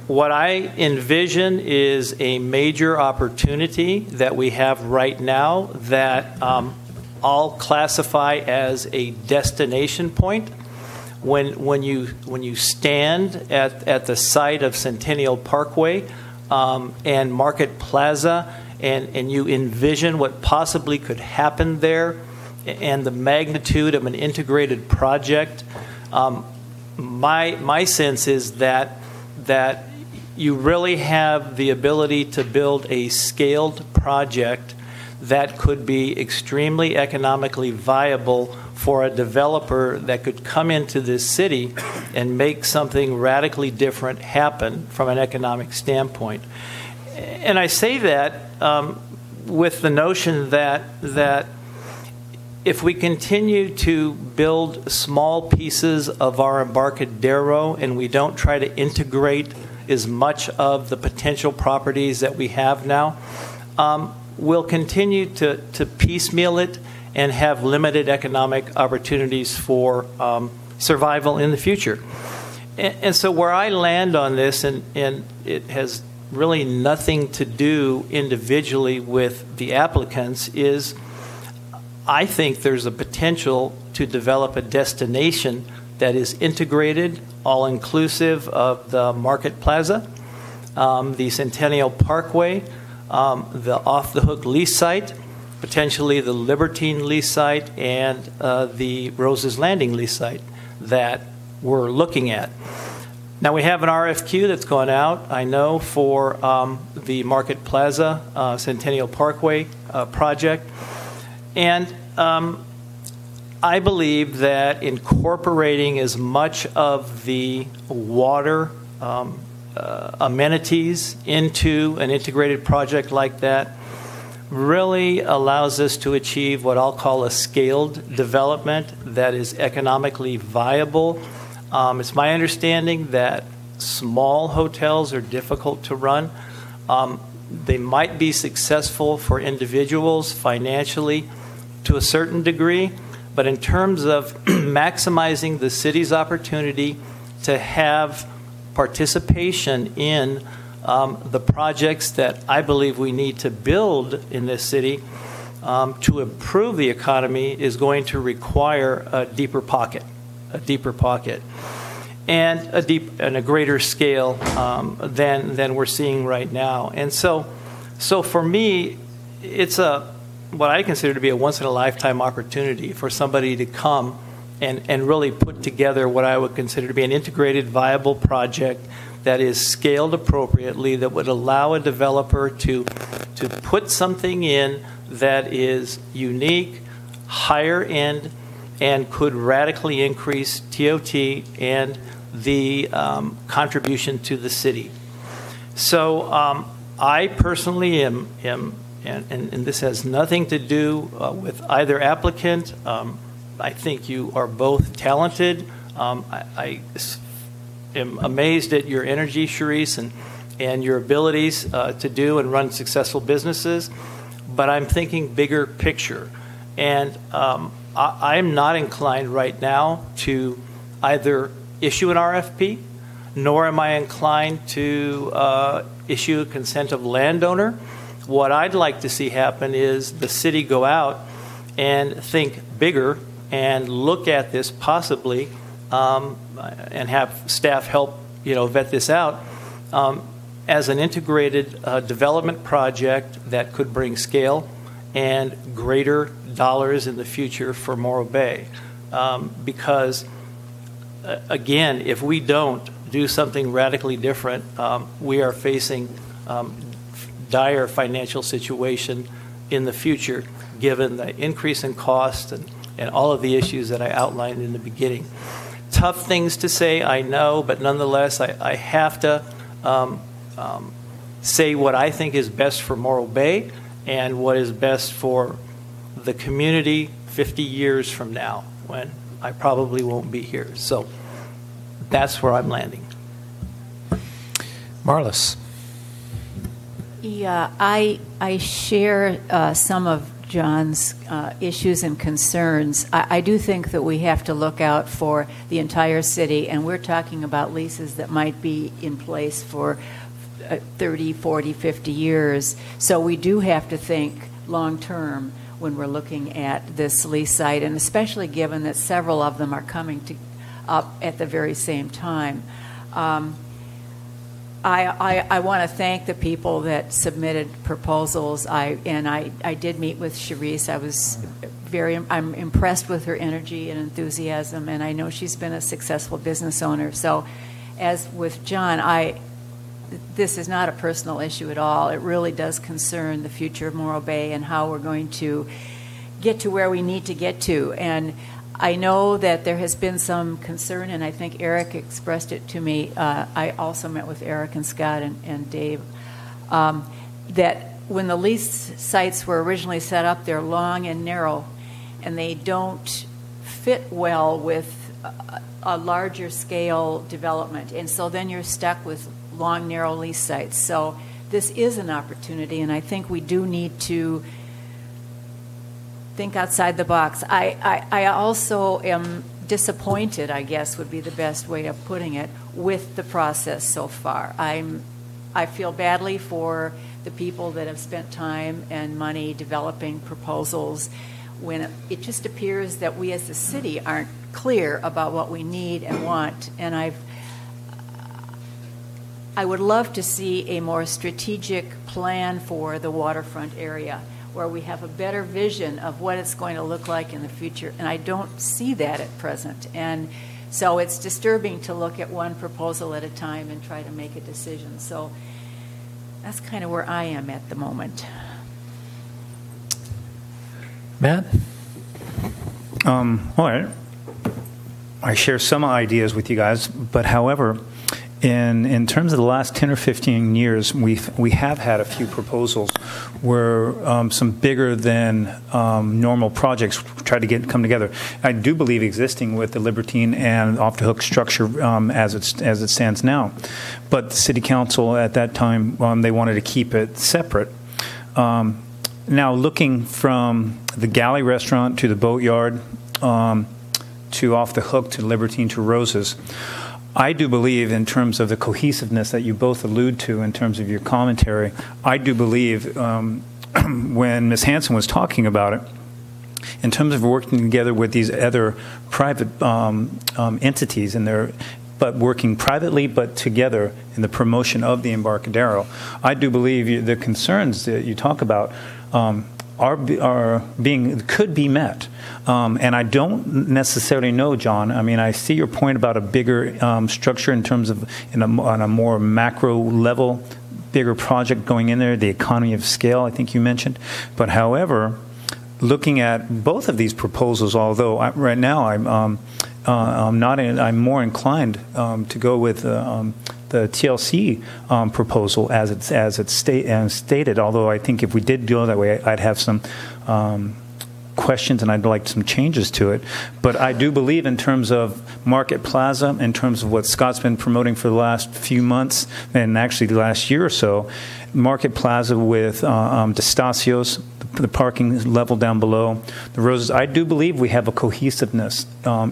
What I envision is a major opportunity that we have right now that I'll classify as a destination point. When you stand at the site of Centennial Parkway and Market Plaza, and you envision what possibly could happen there and the magnitude of an integrated project, my sense is that you really have the ability to build a scaled project that could be extremely economically viable for a developer that could come into this city and make something radically different happen from an economic standpoint. And I say that with the notion that if we continue to build small pieces of our Embarcadero and we don't try to integrate as much of the potential properties that we have now, we'll continue to piecemeal it and have limited economic opportunities for survival in the future. And so where I land on this, and it has really nothing to do individually with the applicants, is I think there's a potential to develop a destination that is integrated, all-inclusive of the Market Plaza, the Centennial Parkway, the off-the-hook lease site, potentially the Libertine lease site, and the Rose's Landing lease site that we're looking at. Now, we have an RFQ that's gone out, I know, for the Market Plaza Centennial Parkway project. And I believe that incorporating as much of the water amenities into an integrated project like that really allows us to achieve what I'll call a scaled development that is economically viable. It's my understanding that small hotels are difficult to run. They might be successful for individuals financially to a certain degree, but in terms of maximizing the city's opportunity to have participation in the projects that I believe we need to build in this city to improve the economy is going to require a deeper pocket, and a greater scale than we're seeing right now. And so for me, it's what I consider to be a once-in-a-lifetime opportunity for somebody to come and really put together what I would consider to be an integrated, viable project that is scaled appropriately, that would allow a developer to put something in that is unique, higher end, and could radically increase TOT and the contribution to the city. So I personally am and this has nothing to do with either applicant. I think you are both talented. I am amazed at your energy, Charisse, and your abilities to do and run successful businesses. But I'm thinking bigger picture. And I'm not inclined right now to either issue an RFP, nor am I inclined to issue a consent of landowner. What I'd like to see happen is the city go out and think bigger and look at this possibly and have staff help vet this out as an integrated development project that could bring scale and greater dollars in the future for Morro Bay. Because, again, if we don't do something radically different, we are facing dire financial situation in the future, given the increase in cost and all of the issues that I outlined in the beginning. Tough things to say, I know, but nonetheless, I have to say what I think is best for Morro Bay and what is best for the community 50 years from now, when I probably won't be here. So that's where I'm landing. Marlis. Yeah, I share some of John's issues and concerns. I do think that we have to look out for the entire city, and we're talking about leases that might be in place for 30, 40, 50 years. So we do have to think long-term when we're looking at this lease site, and especially given that several of them are coming up at the very same time. I want to thank the people that submitted proposals. I did meet with Charisse. I'm impressed with her energy and enthusiasm, and I know she's been a successful business owner. So, as with John, this is not a personal issue at all. It really does concern the future of Morro Bay and how we're going to get to where we need to get to. And I know that there has been some concern, and I think Eric expressed it to me. I also met with Eric and Scott and Dave, that when the lease sites were originally set up, they're long and narrow, and they don't fit well with a larger scale development. And so then you're stuck with long, narrow lease sites. So this is an opportunity, and I think we do need to think outside the box. I also am disappointed, I guess would be the best way of putting it, with the process so far. I feel badly for the people that have spent time and money developing proposals when it just appears that we as a city aren't clear about what we need and want. And I would love to see a more strategic plan for the waterfront area where we have a better vision of what it's going to look like in the future. And I don't see that at present. And so it's disturbing to look at one proposal at a time and try to make a decision. So that's kind of where I am at the moment. Matt? All right. I share some ideas with you guys, but however, in terms of the last 10 or 15 years, we have had a few proposals where some bigger than normal projects try to come together. I do believe existing with the Libertine and off the hook structure as it stands now, but the city council at that time they wanted to keep it separate. Now looking from the Galley Restaurant to the Boatyard to off the hook to Libertine to Roses, I do believe in terms of the cohesiveness that you both allude to in terms of your commentary, I do believe when Ms. Hanson was talking about it, in terms of working together with these other private entities but working privately but together in the promotion of the Embarcadero, I do believe the concerns that you talk about could be met. And I don't necessarily know, John. I mean, I see your point about a bigger structure in terms of on a more macro level, bigger project going in there, the economy of scale, I think you mentioned. But however, looking at both of these proposals, although right now I'm more inclined to go with the TLC proposal as it's stated. Although I think if we did go that way, I'd have some questions and I'd like some changes to it. But I do believe in terms of Market Plaza, in terms of what Scott's been promoting for the last few months and actually the last year or so, Market Plaza with D'Estacios, the parking level down below, the Roses, I do believe we have a cohesiveness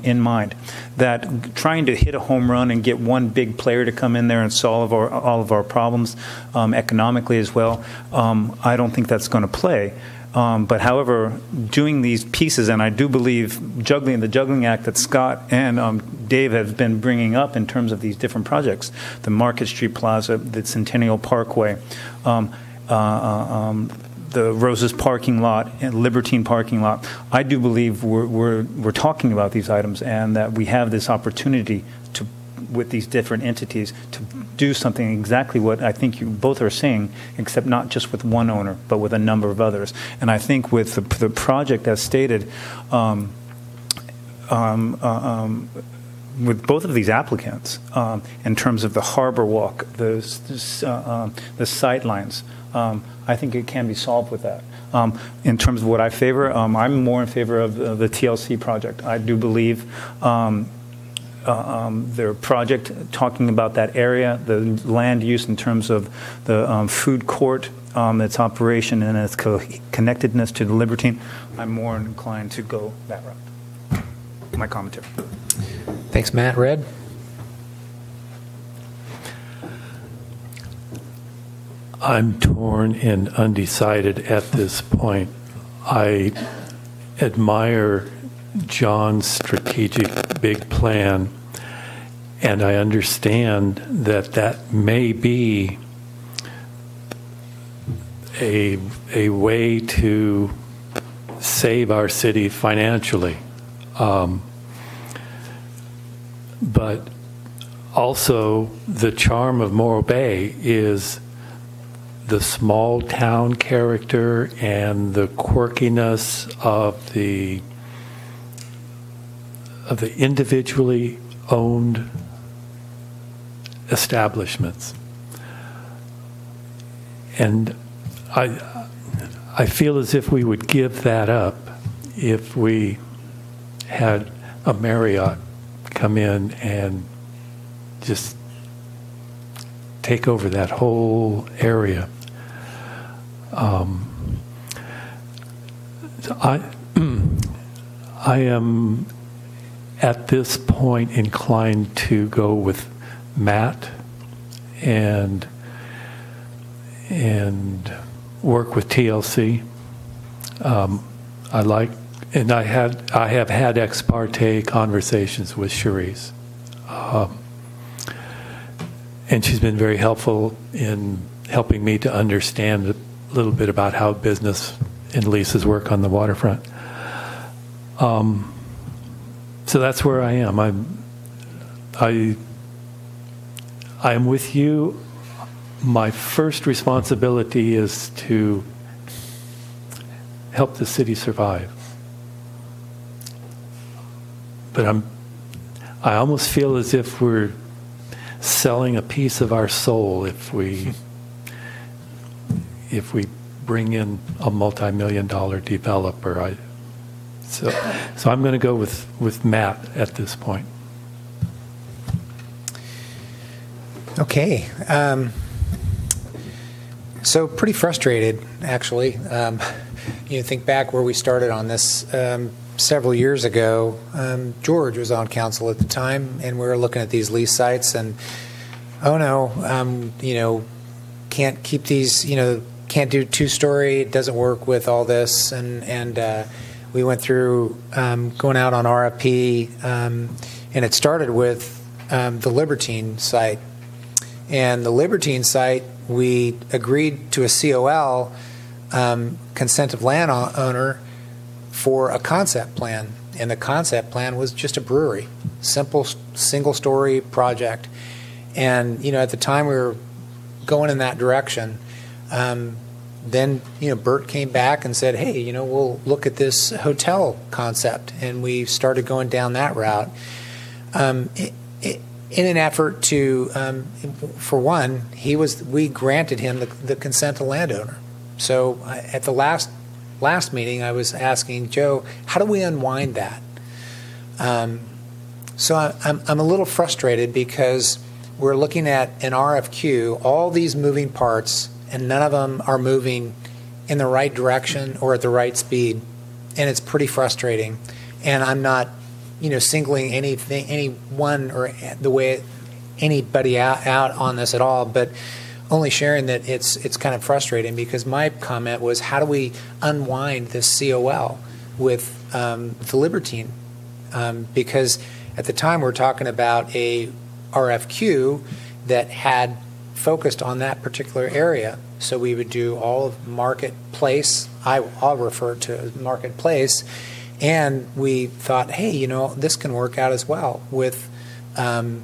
in mind. That trying to hit a home run and get one big player to come in there and solve all of our problems economically as well, I don't think that's going to play. But however, doing these pieces, and I do believe the juggling act that Scott and Dave have been bringing up in terms of these different projects, the Market Street Plaza, the Centennial Parkway, the Roses parking lot and Libertine parking lot, I do believe we're talking about these items and that we have this opportunity to, with these different entities, to do something exactly what I think you both are saying, except not just with one owner, but with a number of others. And I think with the project as stated, with both of these applicants, in terms of the harbor walk, the sight lines, I think it can be solved with that. In terms of what I favor, I'm more in favor of the TLC project. I do believe their project talking about that area, the land use in terms of the food court, its operation and its connectedness to the Libertine, I'm more inclined to go that route. My commentary. Thanks, Matt. Red? I'm torn and undecided at this point. I admire John's strategic big plan, and I understand that may be a way to save our city financially. But also the charm of Morro Bay is the small town character and the quirkiness of the individually owned establishments. And I feel as if we would give that up if we had a Marriott come in and just take over that whole area. I am at this point inclined to go with Matt and work with TLC. I have had ex parte conversations with Cherise, and she's been very helpful in helping me to understand a little bit about how business and leases work on the waterfront. So that's where I am. I am with you. My first responsibility is to help the city survive. But I almost feel as if we're selling a piece of our soul if we bring in a multi-million-dollar developer. So I'm going to go with Matt at this point. Okay. So pretty frustrated, actually. Think back where we started on this several years ago. George was on council at the time, and we were looking at these lease sites, and can't keep these, can't do two-story. It doesn't work with all this, and we went through going out on RFP, and it started with the Libertine site. And the Libertine site, we agreed to a COL, consent of landowner, for a concept plan. And the concept plan was just a brewery, simple single-story project. And, at the time we were going in that direction. Then, Bert came back and said, hey, we'll look at this hotel concept. And we started going down that route. In an effort to, for one, we granted him the consent of landowner. So at the last meeting, I was asking Joe, how do we unwind that? So I'm a little frustrated because we're looking at an RFQ, all these moving parts, and none of them are moving in the right direction or at the right speed, and it's pretty frustrating. And I'm not, singling anyone or the way anybody out on this at all, but only sharing that it's kind of frustrating because my comment was, how do we unwind this COL with the Libertine? Because at the time we're talking about a RFQ that had focused on that particular area. So we would do all of Marketplace. I'll refer to as Marketplace. And we thought, hey, this can work out as well with the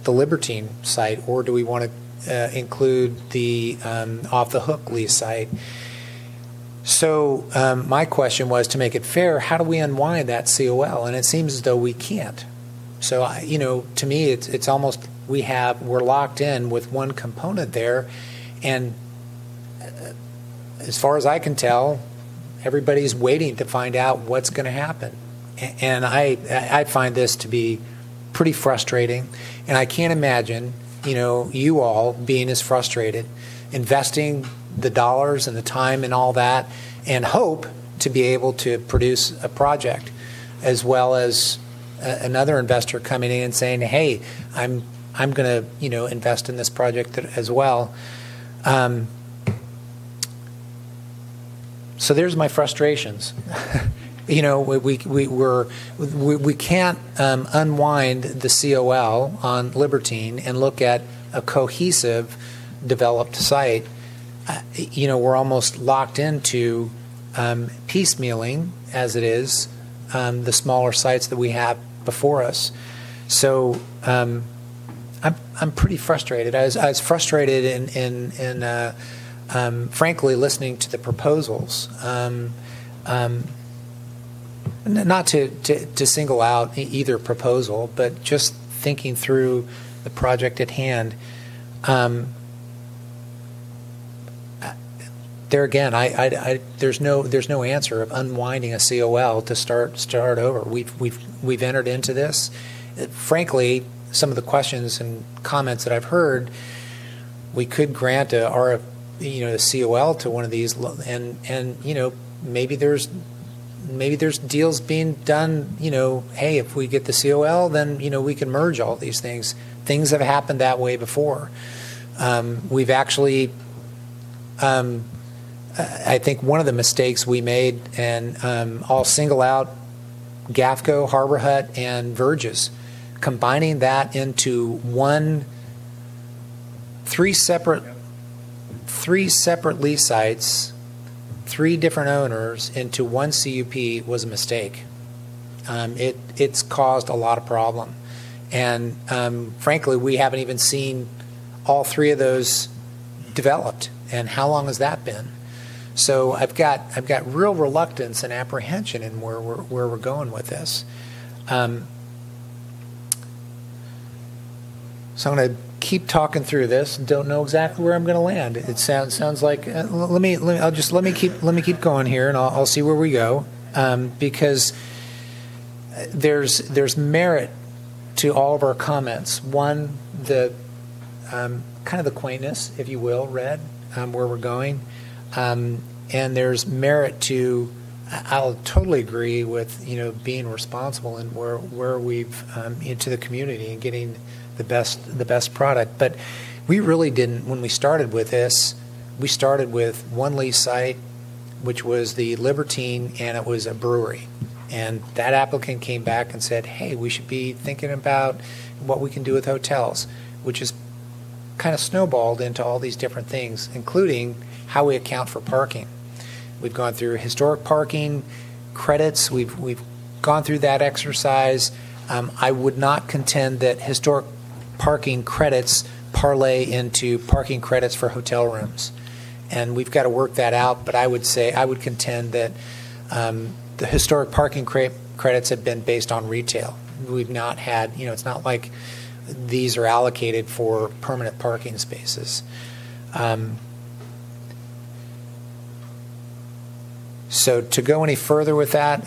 Libertine site, or do we want to include the Off the Hook lease site? So my question was, to make it fair, how do we unwind that COL? And it seems as though we can't. So to me, it's almost we're locked in with one component there, and as far as I can tell, everybody's waiting to find out what's going to happen. And I find this to be pretty frustrating. And I can't imagine, you all being as frustrated, investing the dollars and the time and all that, and hope to be able to produce a project, as well as another investor coming in and saying, hey, I'm going to, invest in this project as well. So there's my frustrations. We can't unwind the COL on Libertine and look at a cohesive, developed site. We're almost locked into piecemealing, as it is, the smaller sites that we have before us. So I'm pretty frustrated. I was frustrated in frankly, listening to the proposals, not to single out either proposal, but just thinking through the project at hand. there again, there's no answer of unwinding a COL to start over. We've entered into this. Frankly, some of the questions and comments that I've heard, we could grant a COL to one of these, and maybe there's deals being done. Hey, if we get the COL, then we can merge all these things. Things have happened that way before. We've actually. I think one of the mistakes we made, and I'll single out GAFCO, Harbor Hut, and Verges, combining that into three separate lease sites, 3 different owners into one CUP was a mistake. It's caused a lot of problem, and frankly, we haven't even seen all 3 of those developed. And how long has that been? So I've got real reluctance and apprehension in where we're going with this. So I'm going to keep talking through this and don't know exactly where I'm going to land. It sounds like let me keep going here, and I'll see where we go, because there's merit to all of our comments. One, the kind of the quaintness, if you will, Red, where we're going. And there's merit to, I'll totally agree with, being responsible and where we've into the community and getting the best product. But we really didn't, when we started with this, we started with one lease site, which was the Libertine, and it was a brewery. And that applicant came back and said, hey, we should be thinking about what we can do with hotels, which is kind of snowballed into all these different things, including how we account for parking. We've gone through historic parking credits. We've gone through that exercise. I would not contend that historic parking credits parlay into parking credits for hotel rooms, and we've got to work that out. But I would contend that the historic parking credits have been based on retail. We've not had, it's not like these are allocated for permanent parking spaces. So to go any further with that,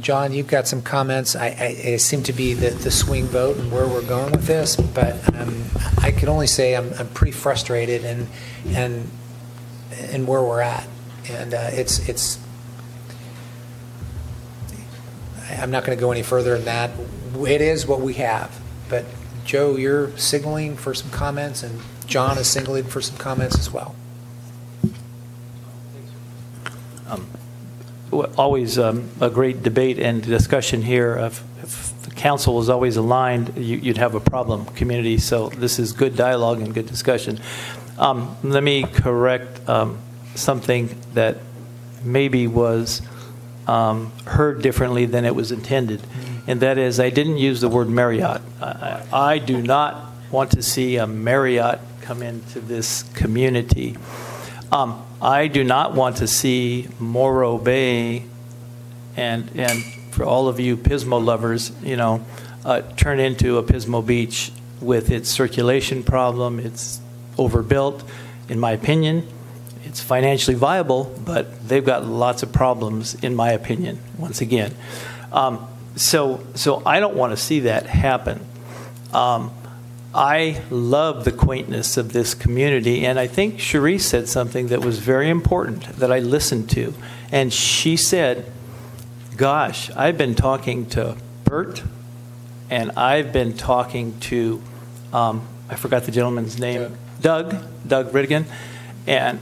John, you've got some comments. I seem to be the swing vote and where we're going with this, but I can only say I'm pretty frustrated and where we're at, and it's. I'm not going to go any further than that. It is what we have, but Joe, you're signaling for some comments, and John is signaling for some comments as well. Always a great debate and discussion here. If the council was always aligned, you'd have a problem, community. So this is good dialogue and good discussion. Let me correct something that maybe was heard differently than it was intended, and that is I didn't use the word Marriott. I do not want to see a Marriott come into this community. I do not want to see Morro Bay and for all of you Pismo lovers, turn into a Pismo Beach with its circulation problem. It's overbuilt, in my opinion. It's financially viable, but they've got lots of problems, in my opinion, once again. So I don't want to see that happen. I love the quaintness of this community, and I think Cherie said something that was very important that I listened to. And she said, gosh, I've been talking to Bert, and I've been talking to, I forgot the gentleman's name, Doug Riddigan, and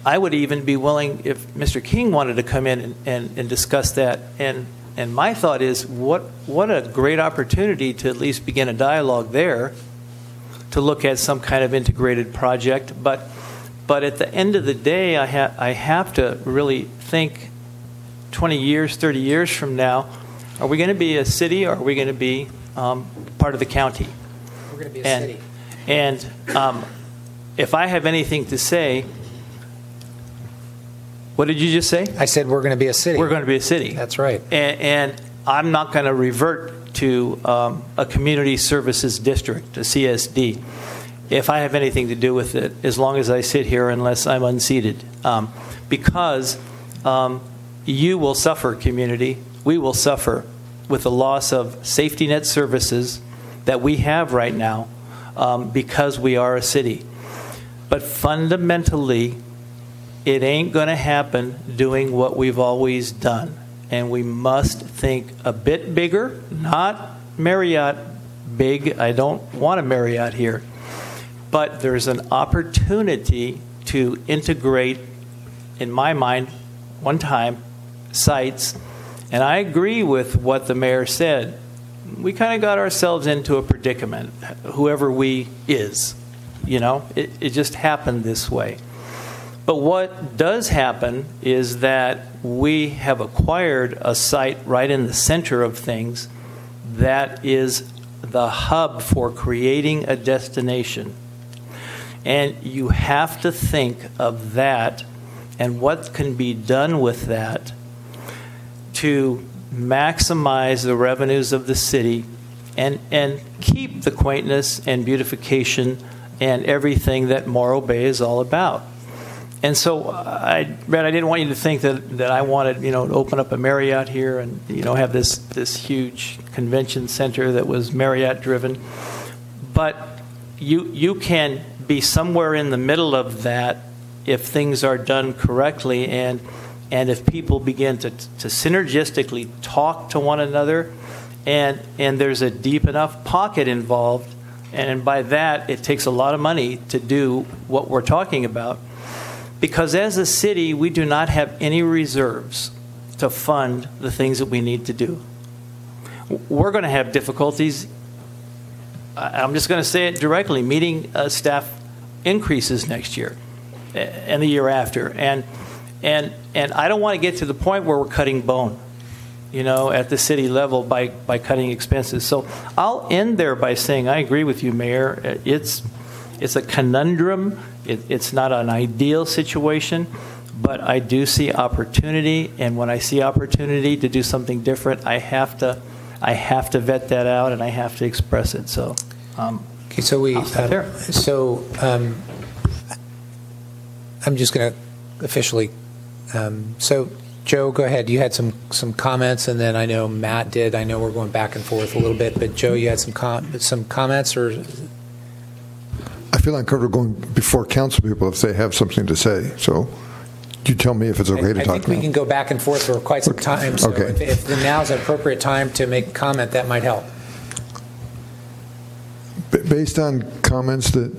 I would even be willing, if Mr. King wanted to come in and discuss that. And my thought is, what a great opportunity to at least begin a dialogue there, to look at some kind of integrated project. But at the end of the day, I have to really think 20 years, 30 years from now, are we going to be a city or are we going to be part of the county? We're going to be a city. And if I have anything to say, what did you just say? I said we're going to be a city. We're going to be a city. That's right. And I'm not going to revert to a community services district, a CSD. if I have anything to do with it, as long as I sit here unless I'm unseated. Because you will suffer, community. We will suffer with the loss of safety net services that we have right now because we are a city. But fundamentally, it ain't going to happen doing what we've always done. And we must think a bit bigger, not Marriott big. I don't want a Marriott here. But there's an opportunity to integrate, in my mind, one time, sites. And I agree with what the mayor said. We kind of got ourselves into a predicament, whoever we is. You know, it just happened this way. But what does happen is that we have acquired a site right in the center of things that is the hub for creating a destination. And you have to think of that and what can be done with that to maximize the revenues of the city and keep the quaintness and beautification and everything that Morro Bay is all about. And so, Brad, I didn't want you to think that I wanted, to open up a Marriott here and, have this huge convention center that was Marriott driven. But you can be somewhere in the middle of that if things are done correctly and if people begin to synergistically talk to one another and there's a deep enough pocket involved. And by that, it takes a lot of money to do what we're talking about. Because as a city, we do not have any reserves to fund the things that we need to do. We're going to have difficulties. I'm just going to say it directly, meeting staff increases next year and the year after. And I don't want to get to the point where we're cutting bone, at the city level by cutting expenses. So I'll end there by saying I agree with you, Mayor. It's a conundrum. It's not an ideal situation, but I do see opportunity. And when I see opportunity to do something different, I have to vet that out and I have to express it. So, okay. So I'm just going to officially. So Joe, go ahead. You had some comments, and then I know Matt did. I know we're going back and forth a little bit, but Joe, you had some comments, or? I feel uncomfortable going before council people if they have something to say. So you tell me if it's okay to talk now. I think we can go back and forth for quite some time. So okay. if now is an appropriate time to make a comment, that might help. Based on comments that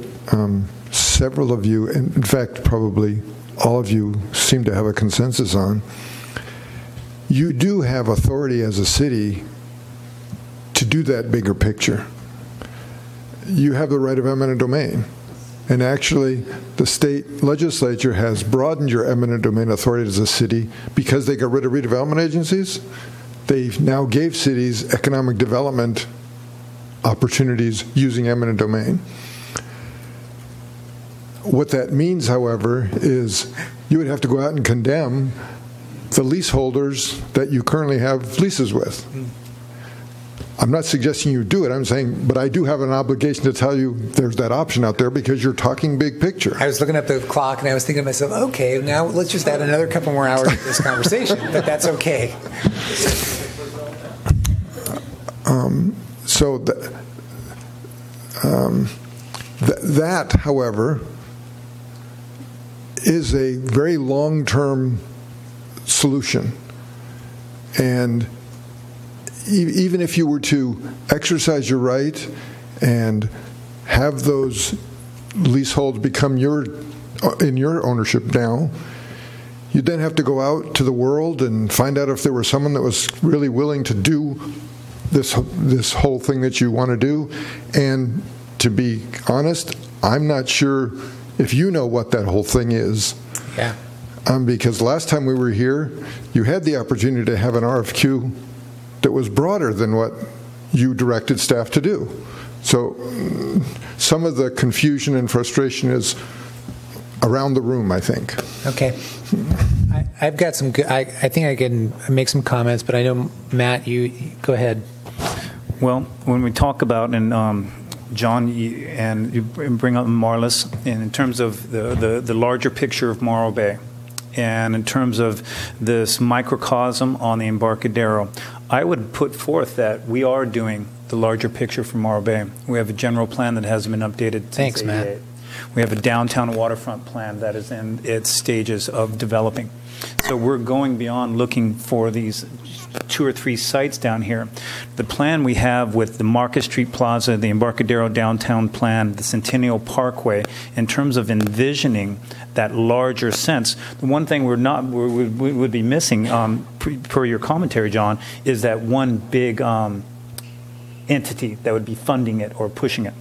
several of you, and in fact probably all of you, seem to have a consensus on, you do have authority as a city to do that bigger picture. You have the right of eminent domain. And actually, the state legislature has broadened your eminent domain authority as a city because they got rid of redevelopment agencies. They now gave cities economic development opportunities using eminent domain. What that means, however, is you would have to go out and condemn the leaseholders that you currently have leases with. I'm not suggesting you do it. I'm saying, but I do have an obligation to tell you there's that option out there because you're talking big picture. I was looking at the clock and I was thinking to myself, okay, now let's just add another couple more hours to this conversation, but that's okay. That, however, is a very long-term solution. And even if you were to exercise your right and have those leaseholds become in your ownership now, you'd then have to go out to the world and find out if there was someone that was really willing to do this whole thing that you want to do. And to be honest, I'm not sure if you know what that whole thing is. Yeah. Because last time we were here, you had the opportunity to have an RFQ that was broader than what you directed staff to do. So some of the confusion and frustration is around the room, I think. Okay. I've got some good, I think I can make some comments, but I know, Matt, you go ahead. Well, when we talk about, and John, and you bring up Marlis, and in terms of the larger picture of Morro Bay, and in terms of this microcosm on the Embarcadero, I would put forth that we are doing the larger picture for Morro Bay. We have a general plan that hasn't been updated since Thanks, Matt. 88. We have a downtown waterfront plan that is in its stages of developing. So we're going beyond looking for these 2 or 3 sites down here. The plan we have with the Market Street Plaza, the Embarcadero downtown plan, the Centennial Parkway, in terms of envisioning that larger sense, the one thing we would be missing, per your commentary, John, is that one big entity that would be funding it or pushing it.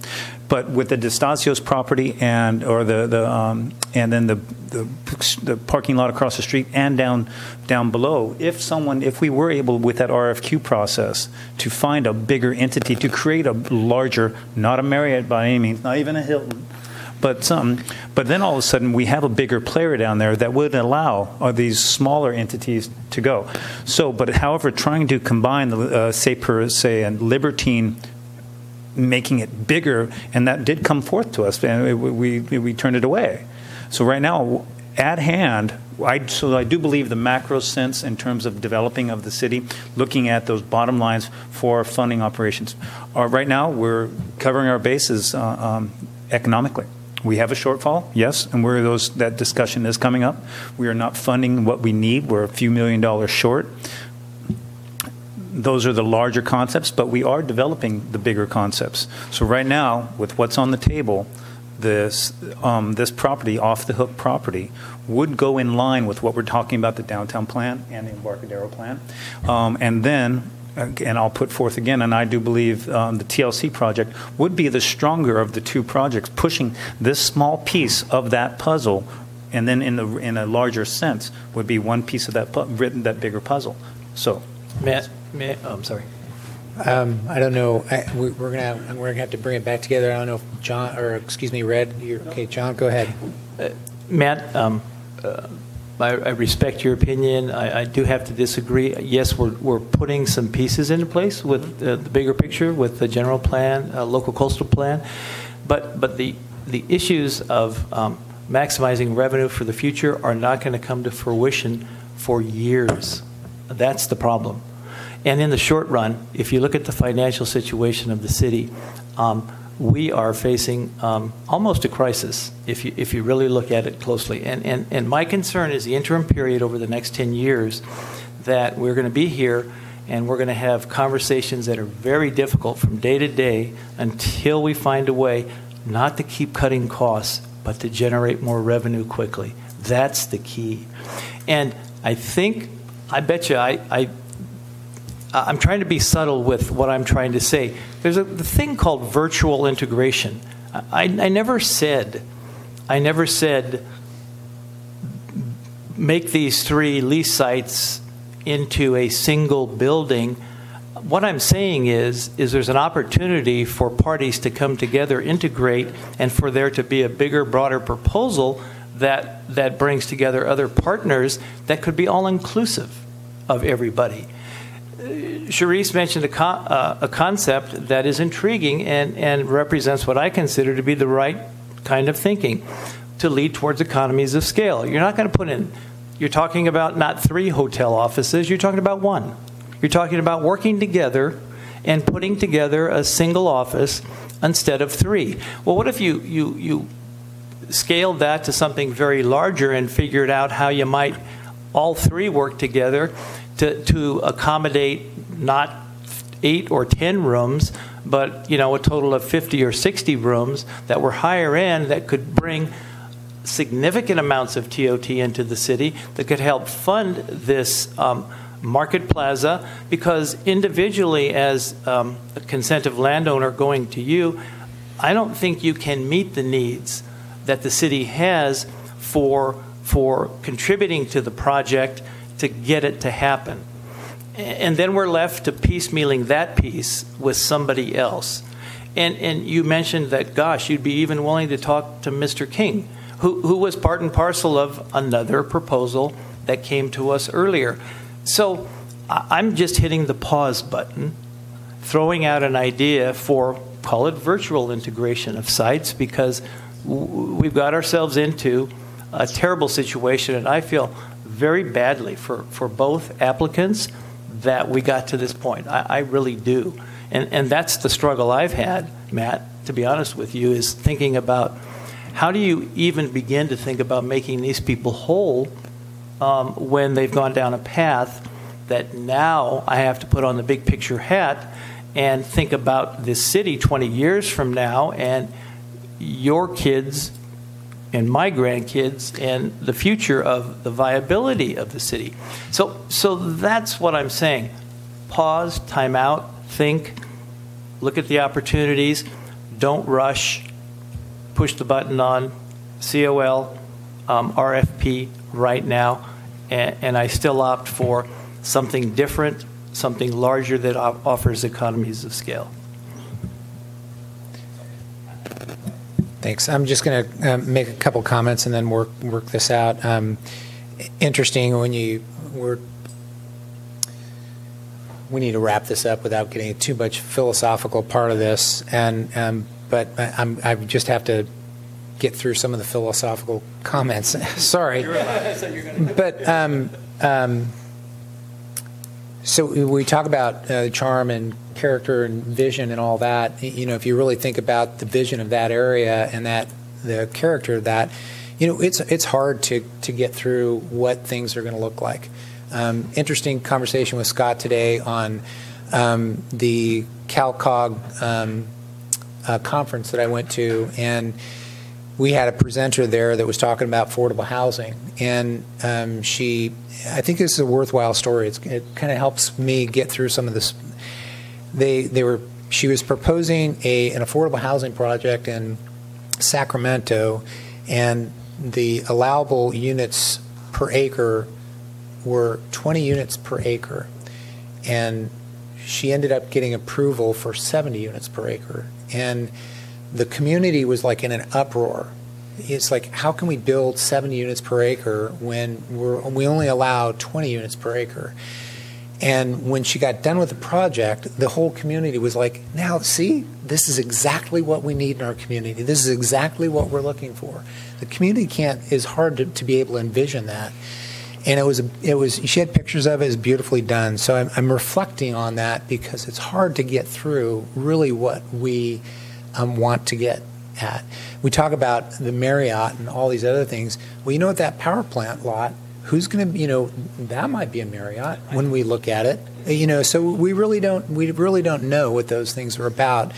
But with the D'Estasio's property and then the parking lot across the street and down below, if we were able with that RFQ process to find a bigger entity to create a larger, not a Marriott by any means, not even a Hilton, but then all of a sudden we have a bigger player down there that would allow these smaller entities to go. So, but however, trying to combine the say and Libertine, making it bigger, and that did come forth to us, and we turned it away. So right now, at hand, I do believe the macro sense in terms of developing of the city, looking at those bottom lines for funding operations. Right now, we're covering our bases economically. We have a shortfall, yes, and that discussion is coming up. We are not funding what we need. We're a few $1 million short. Those are the larger concepts, but we are developing the bigger concepts. So right now, with what's on the table, this property, off-the-hook property, would go in line with what we're talking about, the downtown plan and the Embarcadero plan. And I'll put forth again, and I do believe the TLC project would be the stronger of the 2 projects, pushing this small piece of that puzzle, and then in a larger sense would be one piece of that bigger puzzle. So, I'm sorry. I don't know. We're gonna have to bring it back together. I don't know if John, or excuse me, Red. Okay, John, go ahead. Matt, I respect your opinion. I do have to disagree. Yes, we're putting some pieces into place with the bigger picture, with the general plan, local coastal plan, but the issues of maximizing revenue for the future are not going to come to fruition for years. That's the problem. And in the short run, if you look at the financial situation of the city, we are facing almost a crisis if you really look at it closely. And my concern is the interim period over the next 10 years that we're going to be here and we're going to have conversations that are very difficult from day to day until we find a way not to keep cutting costs, but to generate more revenue quickly. That's the key. And I bet you, I'm trying to be subtle with what I'm trying to say. There's the thing called virtual integration. I never said make these 3 lease sites into a single building. What I'm saying is there's an opportunity for parties to come together, integrate, and for there to be a bigger, broader proposal that brings together other partners that could be all-inclusive of everybody. Charisse mentioned a concept that is intriguing and represents what I consider to be the right kind of thinking to lead towards economies of scale. You're not going to put in, you're talking about not 3 hotel offices, you're talking about 1. You're talking about working together and putting together a single office instead of 3. Well, what if you scaled that to something very larger and figured out how you might all 3 work together to accommodate not 8 or 10 rooms, but a total of 50 or 60 rooms that were higher end that could bring significant amounts of TOT into the city that could help fund this market plaza, because individually as a consentive landowner going to you, I don't think you can meet the needs that the city has for contributing to the project to get it to happen. And then we're left to piecemealing that piece with somebody else. And you mentioned that, gosh, you'd be even willing to talk to Mr. King, who was part and parcel of another proposal that came to us earlier. So I'm just hitting the pause button, throwing out an idea for call it virtual integration of sites, because we've got ourselves into a terrible situation, and I feel very badly for both applicants that we got to this point. I really do. And that's the struggle I've had, Matt, to be honest with you, is thinking about how do you even begin to think about making these people whole when they've gone down a path that now I have to put on the big picture hat and think about this city 20 years from now and your kids and my grandkids and the future of the viability of the city. So that's what I'm saying. Pause, time out, think, look at the opportunities, don't rush, push the button on COL, RFP right now, and I still opt for something different, something larger that offers economies of scale. Thanks. I'm just going to make a couple comments and then work this out. Interesting when we need to wrap this up without getting too much philosophical part of this, but I just have to get through some of the philosophical comments. Sorry, but so we talk about charm and character and vision and all that. You know, if you really think about the vision of that area and the character of that, you know, it's hard to get through what things are going to look like. Interesting conversation with Scott today on the CalCog conference that I went to, and we had a presenter there that was talking about affordable housing, and I think this is a worthwhile story. It kind of helps me get through some of this. She was proposing an affordable housing project in Sacramento, and the allowable units per acre were 20 units per acre, and she ended up getting approval for 70 units per acre, and the community was like in an uproar. It's like, how can we build 70 units per acre when we only allow 20 units per acre? And when she got done with the project, the whole community was like, now see, this is exactly what we need in our community. This is exactly what we're looking for. The community is hard to be able to envision that. And it was. She had pictures of it. It was beautifully done. So I'm reflecting on that because it's hard to get through really what we want to get at. We talk about the Marriott and all these other things. Well, you know what, that power plant lot, who's going to, that might be a Marriott when we look at it. So we really don't know what those things are about.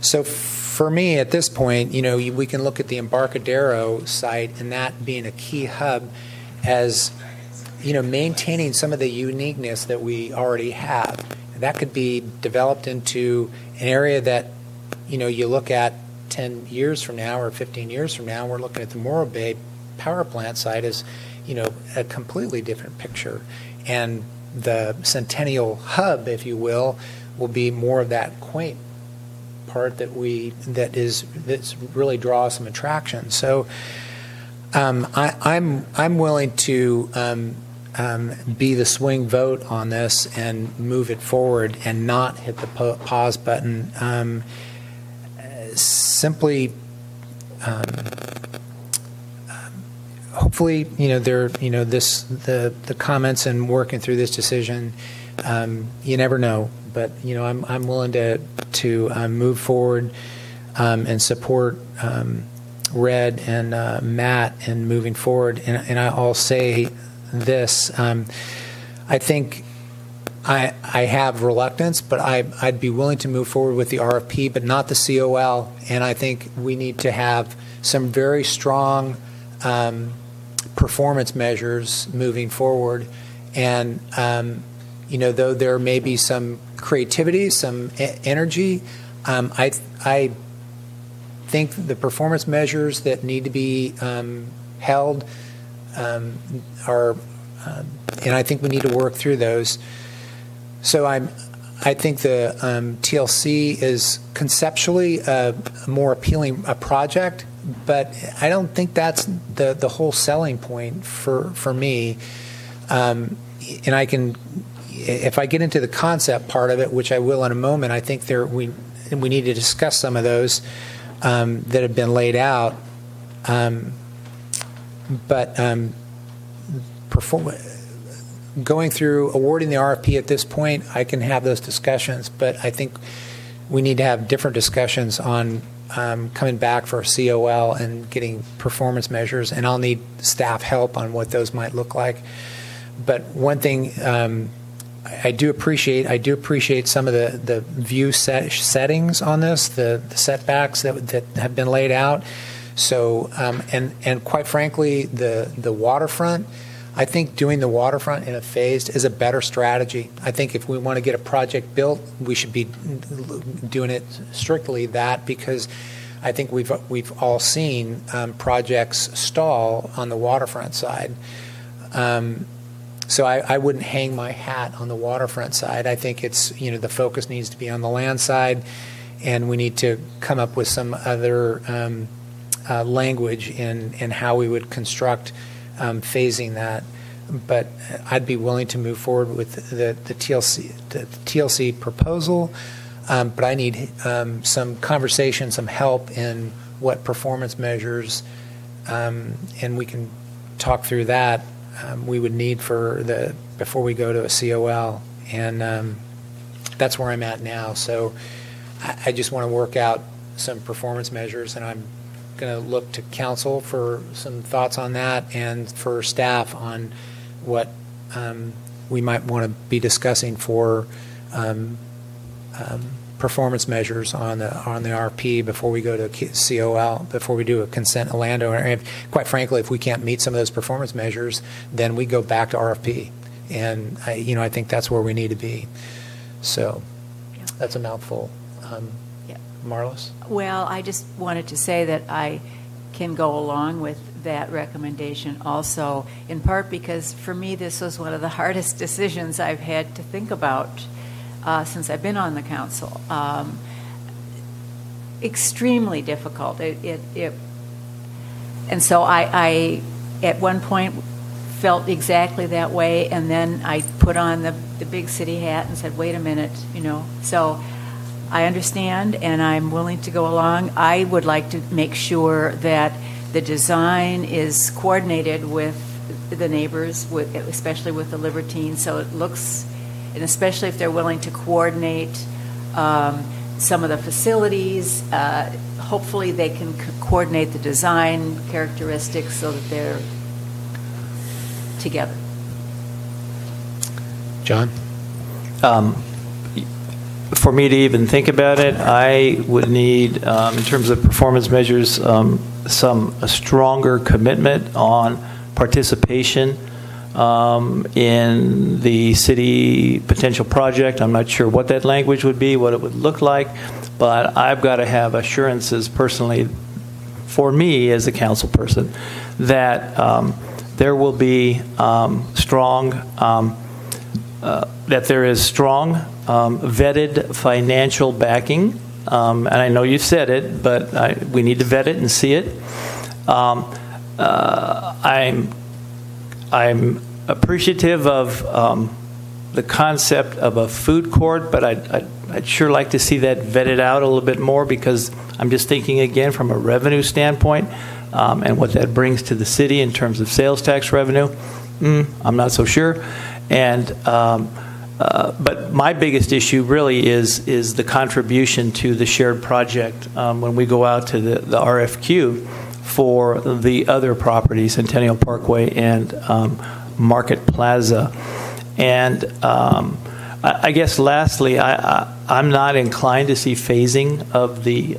So for me at this point, we can look at the Embarcadero site and that being a key hub as maintaining some of the uniqueness that we already have. That could be developed into an area that you look at 10 years from now or 15 years from now, we're looking at the Morro Bay power plant site as, a completely different picture. And the Centennial Hub, if you will be more of that quaint part that really draws some attraction. So I'm willing to be the swing vote on this and move it forward and not hit the pause button. Simply, hopefully, the comments and working through this decision. You never know, but I'm willing to move forward and support Red and Matt in moving forward. And I'll say this: I think. I have reluctance, but I'd be willing to move forward with the RFP, but not the COL. And I think we need to have some very strong performance measures moving forward. And, though there may be some creativity, some energy, I think the performance measures that need to be held are, and I think we need to work through those. So I think the TLC is conceptually a more appealing project, but I don't think that's the whole selling point for me. And I can, if I get into the concept part of it, which I will in a moment, I think and we need to discuss some of those that have been laid out. But going through awarding the RFP at this point, I can have those discussions, but I think we need to have different discussions on coming back for a COL and getting performance measures, and I'll need staff help on what those might look like. But one thing I do appreciate some of the view settings on this, the setbacks that have been laid out. So, and quite frankly, the waterfront, I think doing the waterfront in a phased is a better strategy. I think if we want to get a project built, we should be doing it strictly that, because I think we've all seen projects stall on the waterfront side. So I wouldn't hang my hat on the waterfront side. I think it's, the focus needs to be on the land side, and we need to come up with some other language in how we would construct phasing that. But I'd be willing to move forward with the TLC proposal, but I need some conversation, some help in what performance measures, and we can talk through that. We would need before we go to a COL, and that's where I'm at now. So I just want to work out some performance measures, and I'm going to look to council for some thoughts on that, and for staff on what we might want to be discussing for performance measures on the RP before we go to COL, before we do a consent to landowner. And quite frankly, if we can't meet some of those performance measures, then we go back to RFP. And I think that's where we need to be. So that's a mouthful. Marlis? Well, I just wanted to say that I can go along with that recommendation also, in part because for me this was one of the hardest decisions I've had to think about since I've been on the council. Extremely difficult. And so I at one point felt exactly that way, and then I put on the big city hat and said, wait a minute, So I understand, and I'm willing to go along. I would like to make sure that the design is coordinated with the neighbors, especially with the Libertines, so it looks, and especially if they're willing to coordinate some of the facilities. Hopefully they can coordinate the design characteristics so that they're together. John? For me to even think about it, I would need, in terms of performance measures, a stronger commitment on participation in the city potential project. I'm not sure what that language would be, what it would look like, but I've got to have assurances personally, for me as a council person, that there will be that there is strong vetted financial backing, and I know you said it, but we need to vet it and see it. I'm appreciative of the concept of a food court, but I'd sure like to see that vetted out a little bit more, because I'm just thinking again from a revenue standpoint and what that brings to the city in terms of sales tax revenue. I'm not so sure, and. But my biggest issue really is the contribution to the shared project when we go out to the RFQ for the other properties, Centennial Parkway and Market Plaza. And I guess lastly, I'm not inclined to see phasing of the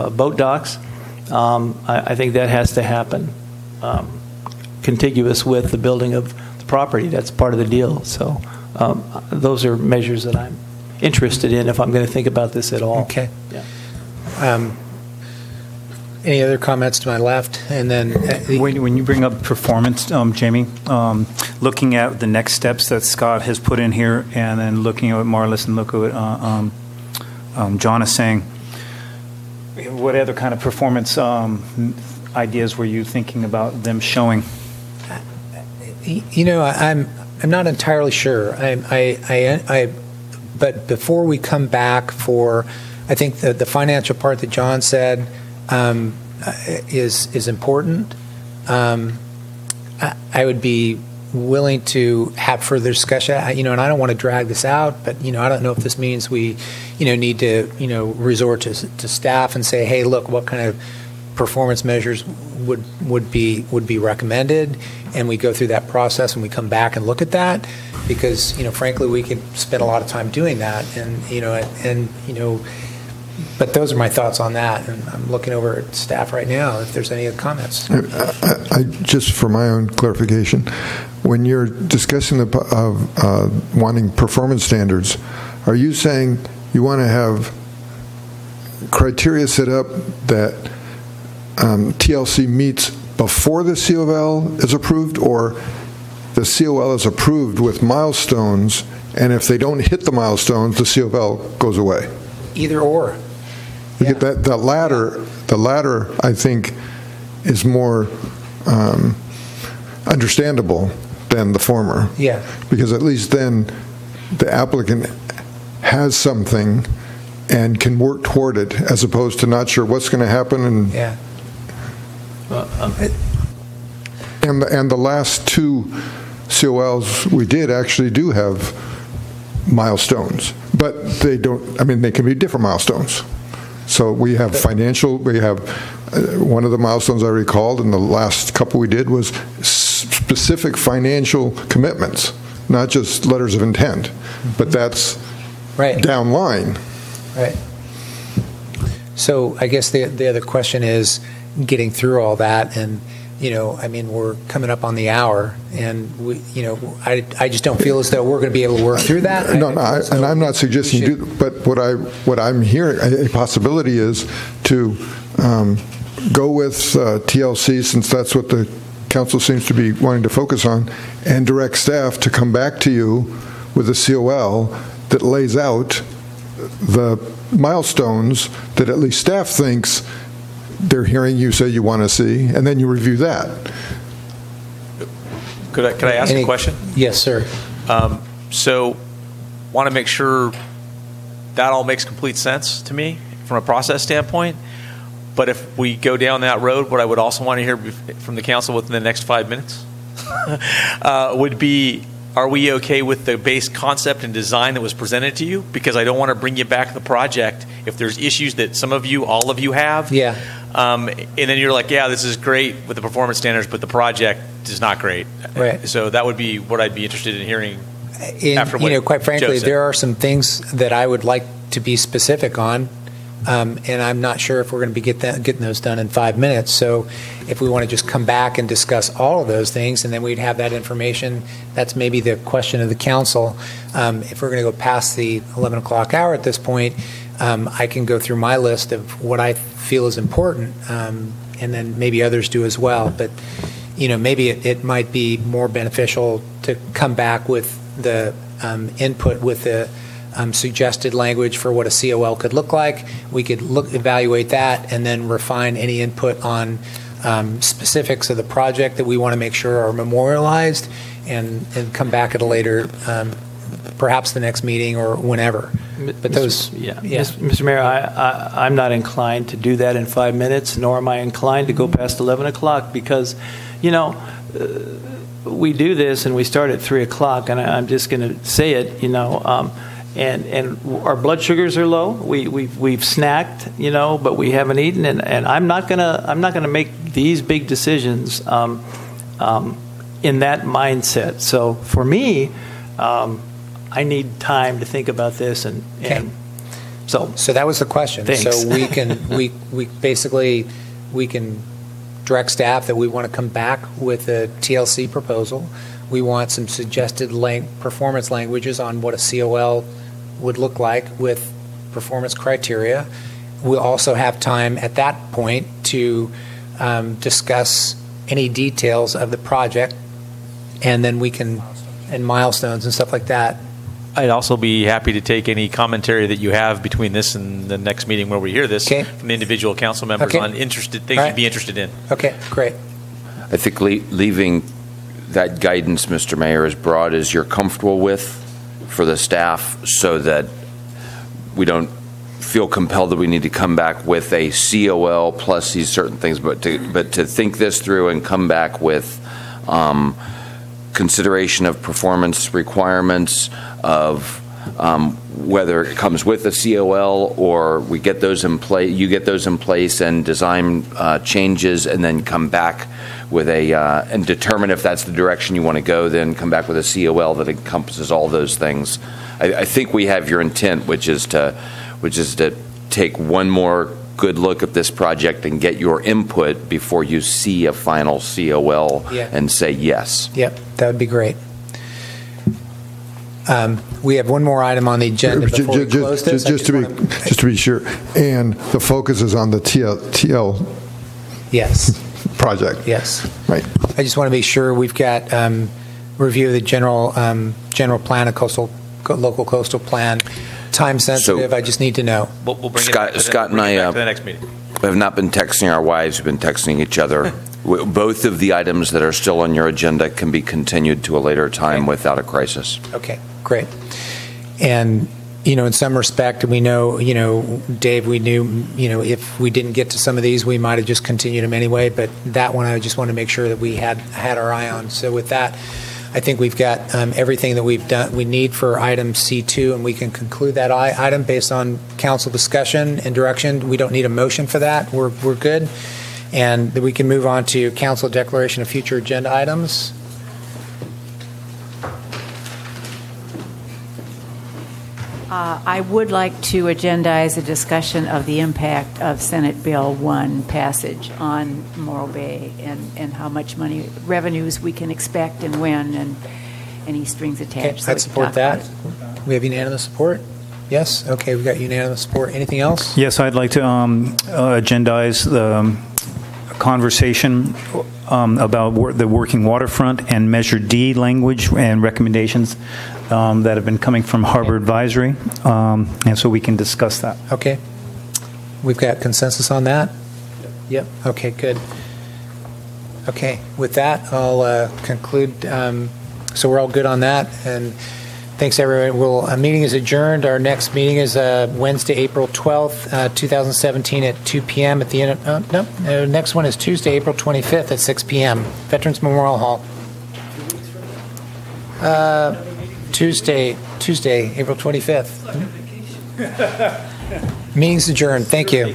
boat docks. I think that has to happen contiguous with the building of property. That's part of the deal. So those are measures that I'm interested in if I'm going to think about this at all. Okay. Yeah. Any other comments to my left? And then when you bring up performance, Jamie, looking at the next steps that Scott has put in here, and then looking at what Marlis and look at what John is saying, what other kind of performance ideas were you thinking about them showing? I'm not entirely sure. I But before we come back for, I think the financial part that John said is important. I would be willing to have further discussion, and I don't want to drag this out, but, I don't know if this means we, need to, resort to staff and say, hey, look, what kind of performance measures would be recommended, and we go through that process and we come back and look at that, because, frankly, we could spend a lot of time doing that, and but those are my thoughts on that, and I'm looking over at staff right now if there's any other comments. I just for my own clarification, when you're discussing wanting performance standards, are you saying you want to have criteria set up that TLC meets before the COL is approved, or the COL is approved with milestones, and if they don't hit the milestones, the COL goes away? Either or. Yeah. The latter, I think, is more understandable than the former. Yeah. Because at least then the applicant has something and can work toward it, as opposed to not sure what's going to happen. And yeah. And the last two COLs we did actually do have milestones, but they don't. I mean, they can be different milestones. So we have financial. We have one of the milestones I recalled in the last couple we did was specific financial commitments, not just letters of intent, but that's right down line. Right. So I guess the other question is getting through all that, and we're coming up on the hour, and we, I just don't feel as though we're going to be able to work through that. And I'm not suggesting you do, but what I'm hearing, a possibility is to go with TLC, since that's what the council seems to be wanting to focus on, and direct staff to come back to you with a COL that lays out the milestones that at least staff thinks they're hearing you say you want to see, and then you review that. Could I ask a question? Yes, sir. So, want to make sure that all makes complete sense to me from a process standpoint. But if we go down that road, what I would also want to hear from the council within the next 5 minutes would be, are we okay with the base concept and design that was presented to you? Because I don't want to bring you back the project if there's issues that some of you, all of you have. Yeah. And then you're like, yeah, this is great with the performance standards, but the project is not great. Right. So that would be what I'd be interested in hearing. After what quite frankly, there are some things that I would like to be specific on, and I'm not sure if we're going to be getting those done in 5 minutes. So if we want to just come back and discuss all of those things, and then we'd have that information, that's maybe the question of the council. If we're going to go past the 11 o'clock hour at this point, I can go through my list of what I feel is important, and then maybe others do as well. But, maybe it might be more beneficial to come back with the input with the suggested language for what a COL could look like. We could evaluate that, and then refine any input on specifics of the project that we want to make sure are memorialized, and come back at a later, perhaps the next meeting or whenever. But those, Mr. Mayor, I'm not inclined to do that in 5 minutes, nor am I inclined to go past 11 o'clock, because, we do this and we start at 3 o'clock, and I'm just going to say it, and our blood sugars are low. We've snacked, but we haven't eaten, and I'm not gonna make these big decisions in that mindset. So for me, I need time to think about this, and so that was the question. Thanks. So we can we can direct staff that we want to come back with a TLC proposal. We want some suggested performance languages on what a COL would look like with performance criteria. We'll also have time at that point to discuss any details of the project, and then we can, and milestones and stuff like that. I'd also be happy to take any commentary that you have between this and the next meeting where we hear this from the individual council members on things you'd be interested in. Okay, great. I think leaving that guidance, Mr. Mayor, as broad as you're comfortable with, for the staff so that we don't feel compelled that we need to come back with a COL plus these certain things, but to think this through and come back with consideration of performance requirements, of whether it comes with a COL or we get those in place, you get those in place and design changes, and then come back with a and determine if that's the direction you want to go. Then come back with a COL that encompasses all those things. I think we have your intent, which is to take one more good look at this project and get your input before you see a final COL and say yes. Yep, that would be great. We have one more item on the agenda before we close this. Just to be sure, and the focus is on the TL yes project. Yes, right. I just want to be sure we've got review of the general plan, a local coastal plan. Time sensitive. So, I just need to know. We'll bring Scott and I back to the next meeting. have not been texting our wives. We've been texting each other. Both of the items that are still on your agenda can be continued to a later time without a crisis. Okay, great. And, in some respect, we know, Dave, we knew, if we didn't get to some of these, we might have just continued them anyway. But that one, I just want to make sure that we had our eye on. So with that, I think we've got everything that we need for item C2, and we can conclude that item based on council discussion and direction. We don't need a motion for that. We're good. And then we can move on to council declaration of future agenda items. I would like to agendize a discussion of the impact of Senate Bill 1 passage on Morro Bay and how much revenues we can expect and when, and any strings attached. Okay, I'd support that. We have unanimous support? Yes? Okay, we've got unanimous support. Anything else? Yes, I'd like to agendize the conversation about the working waterfront and Measure D language and recommendations that have been coming from Harbor Advisory, and so we can discuss that. Okay. We've got consensus on that? Yep. Okay, good. Okay, with that, I'll conclude. So we're all good on that, and thanks, everyone. Our meeting is adjourned. Our next meeting is Wednesday, April 12th, 2017 at 2 p.m. at the end. Next one is Tuesday, April 25th at 6 p.m. Veterans Memorial Hall. Tuesday, April 25th. Meeting's adjourned. Thank you.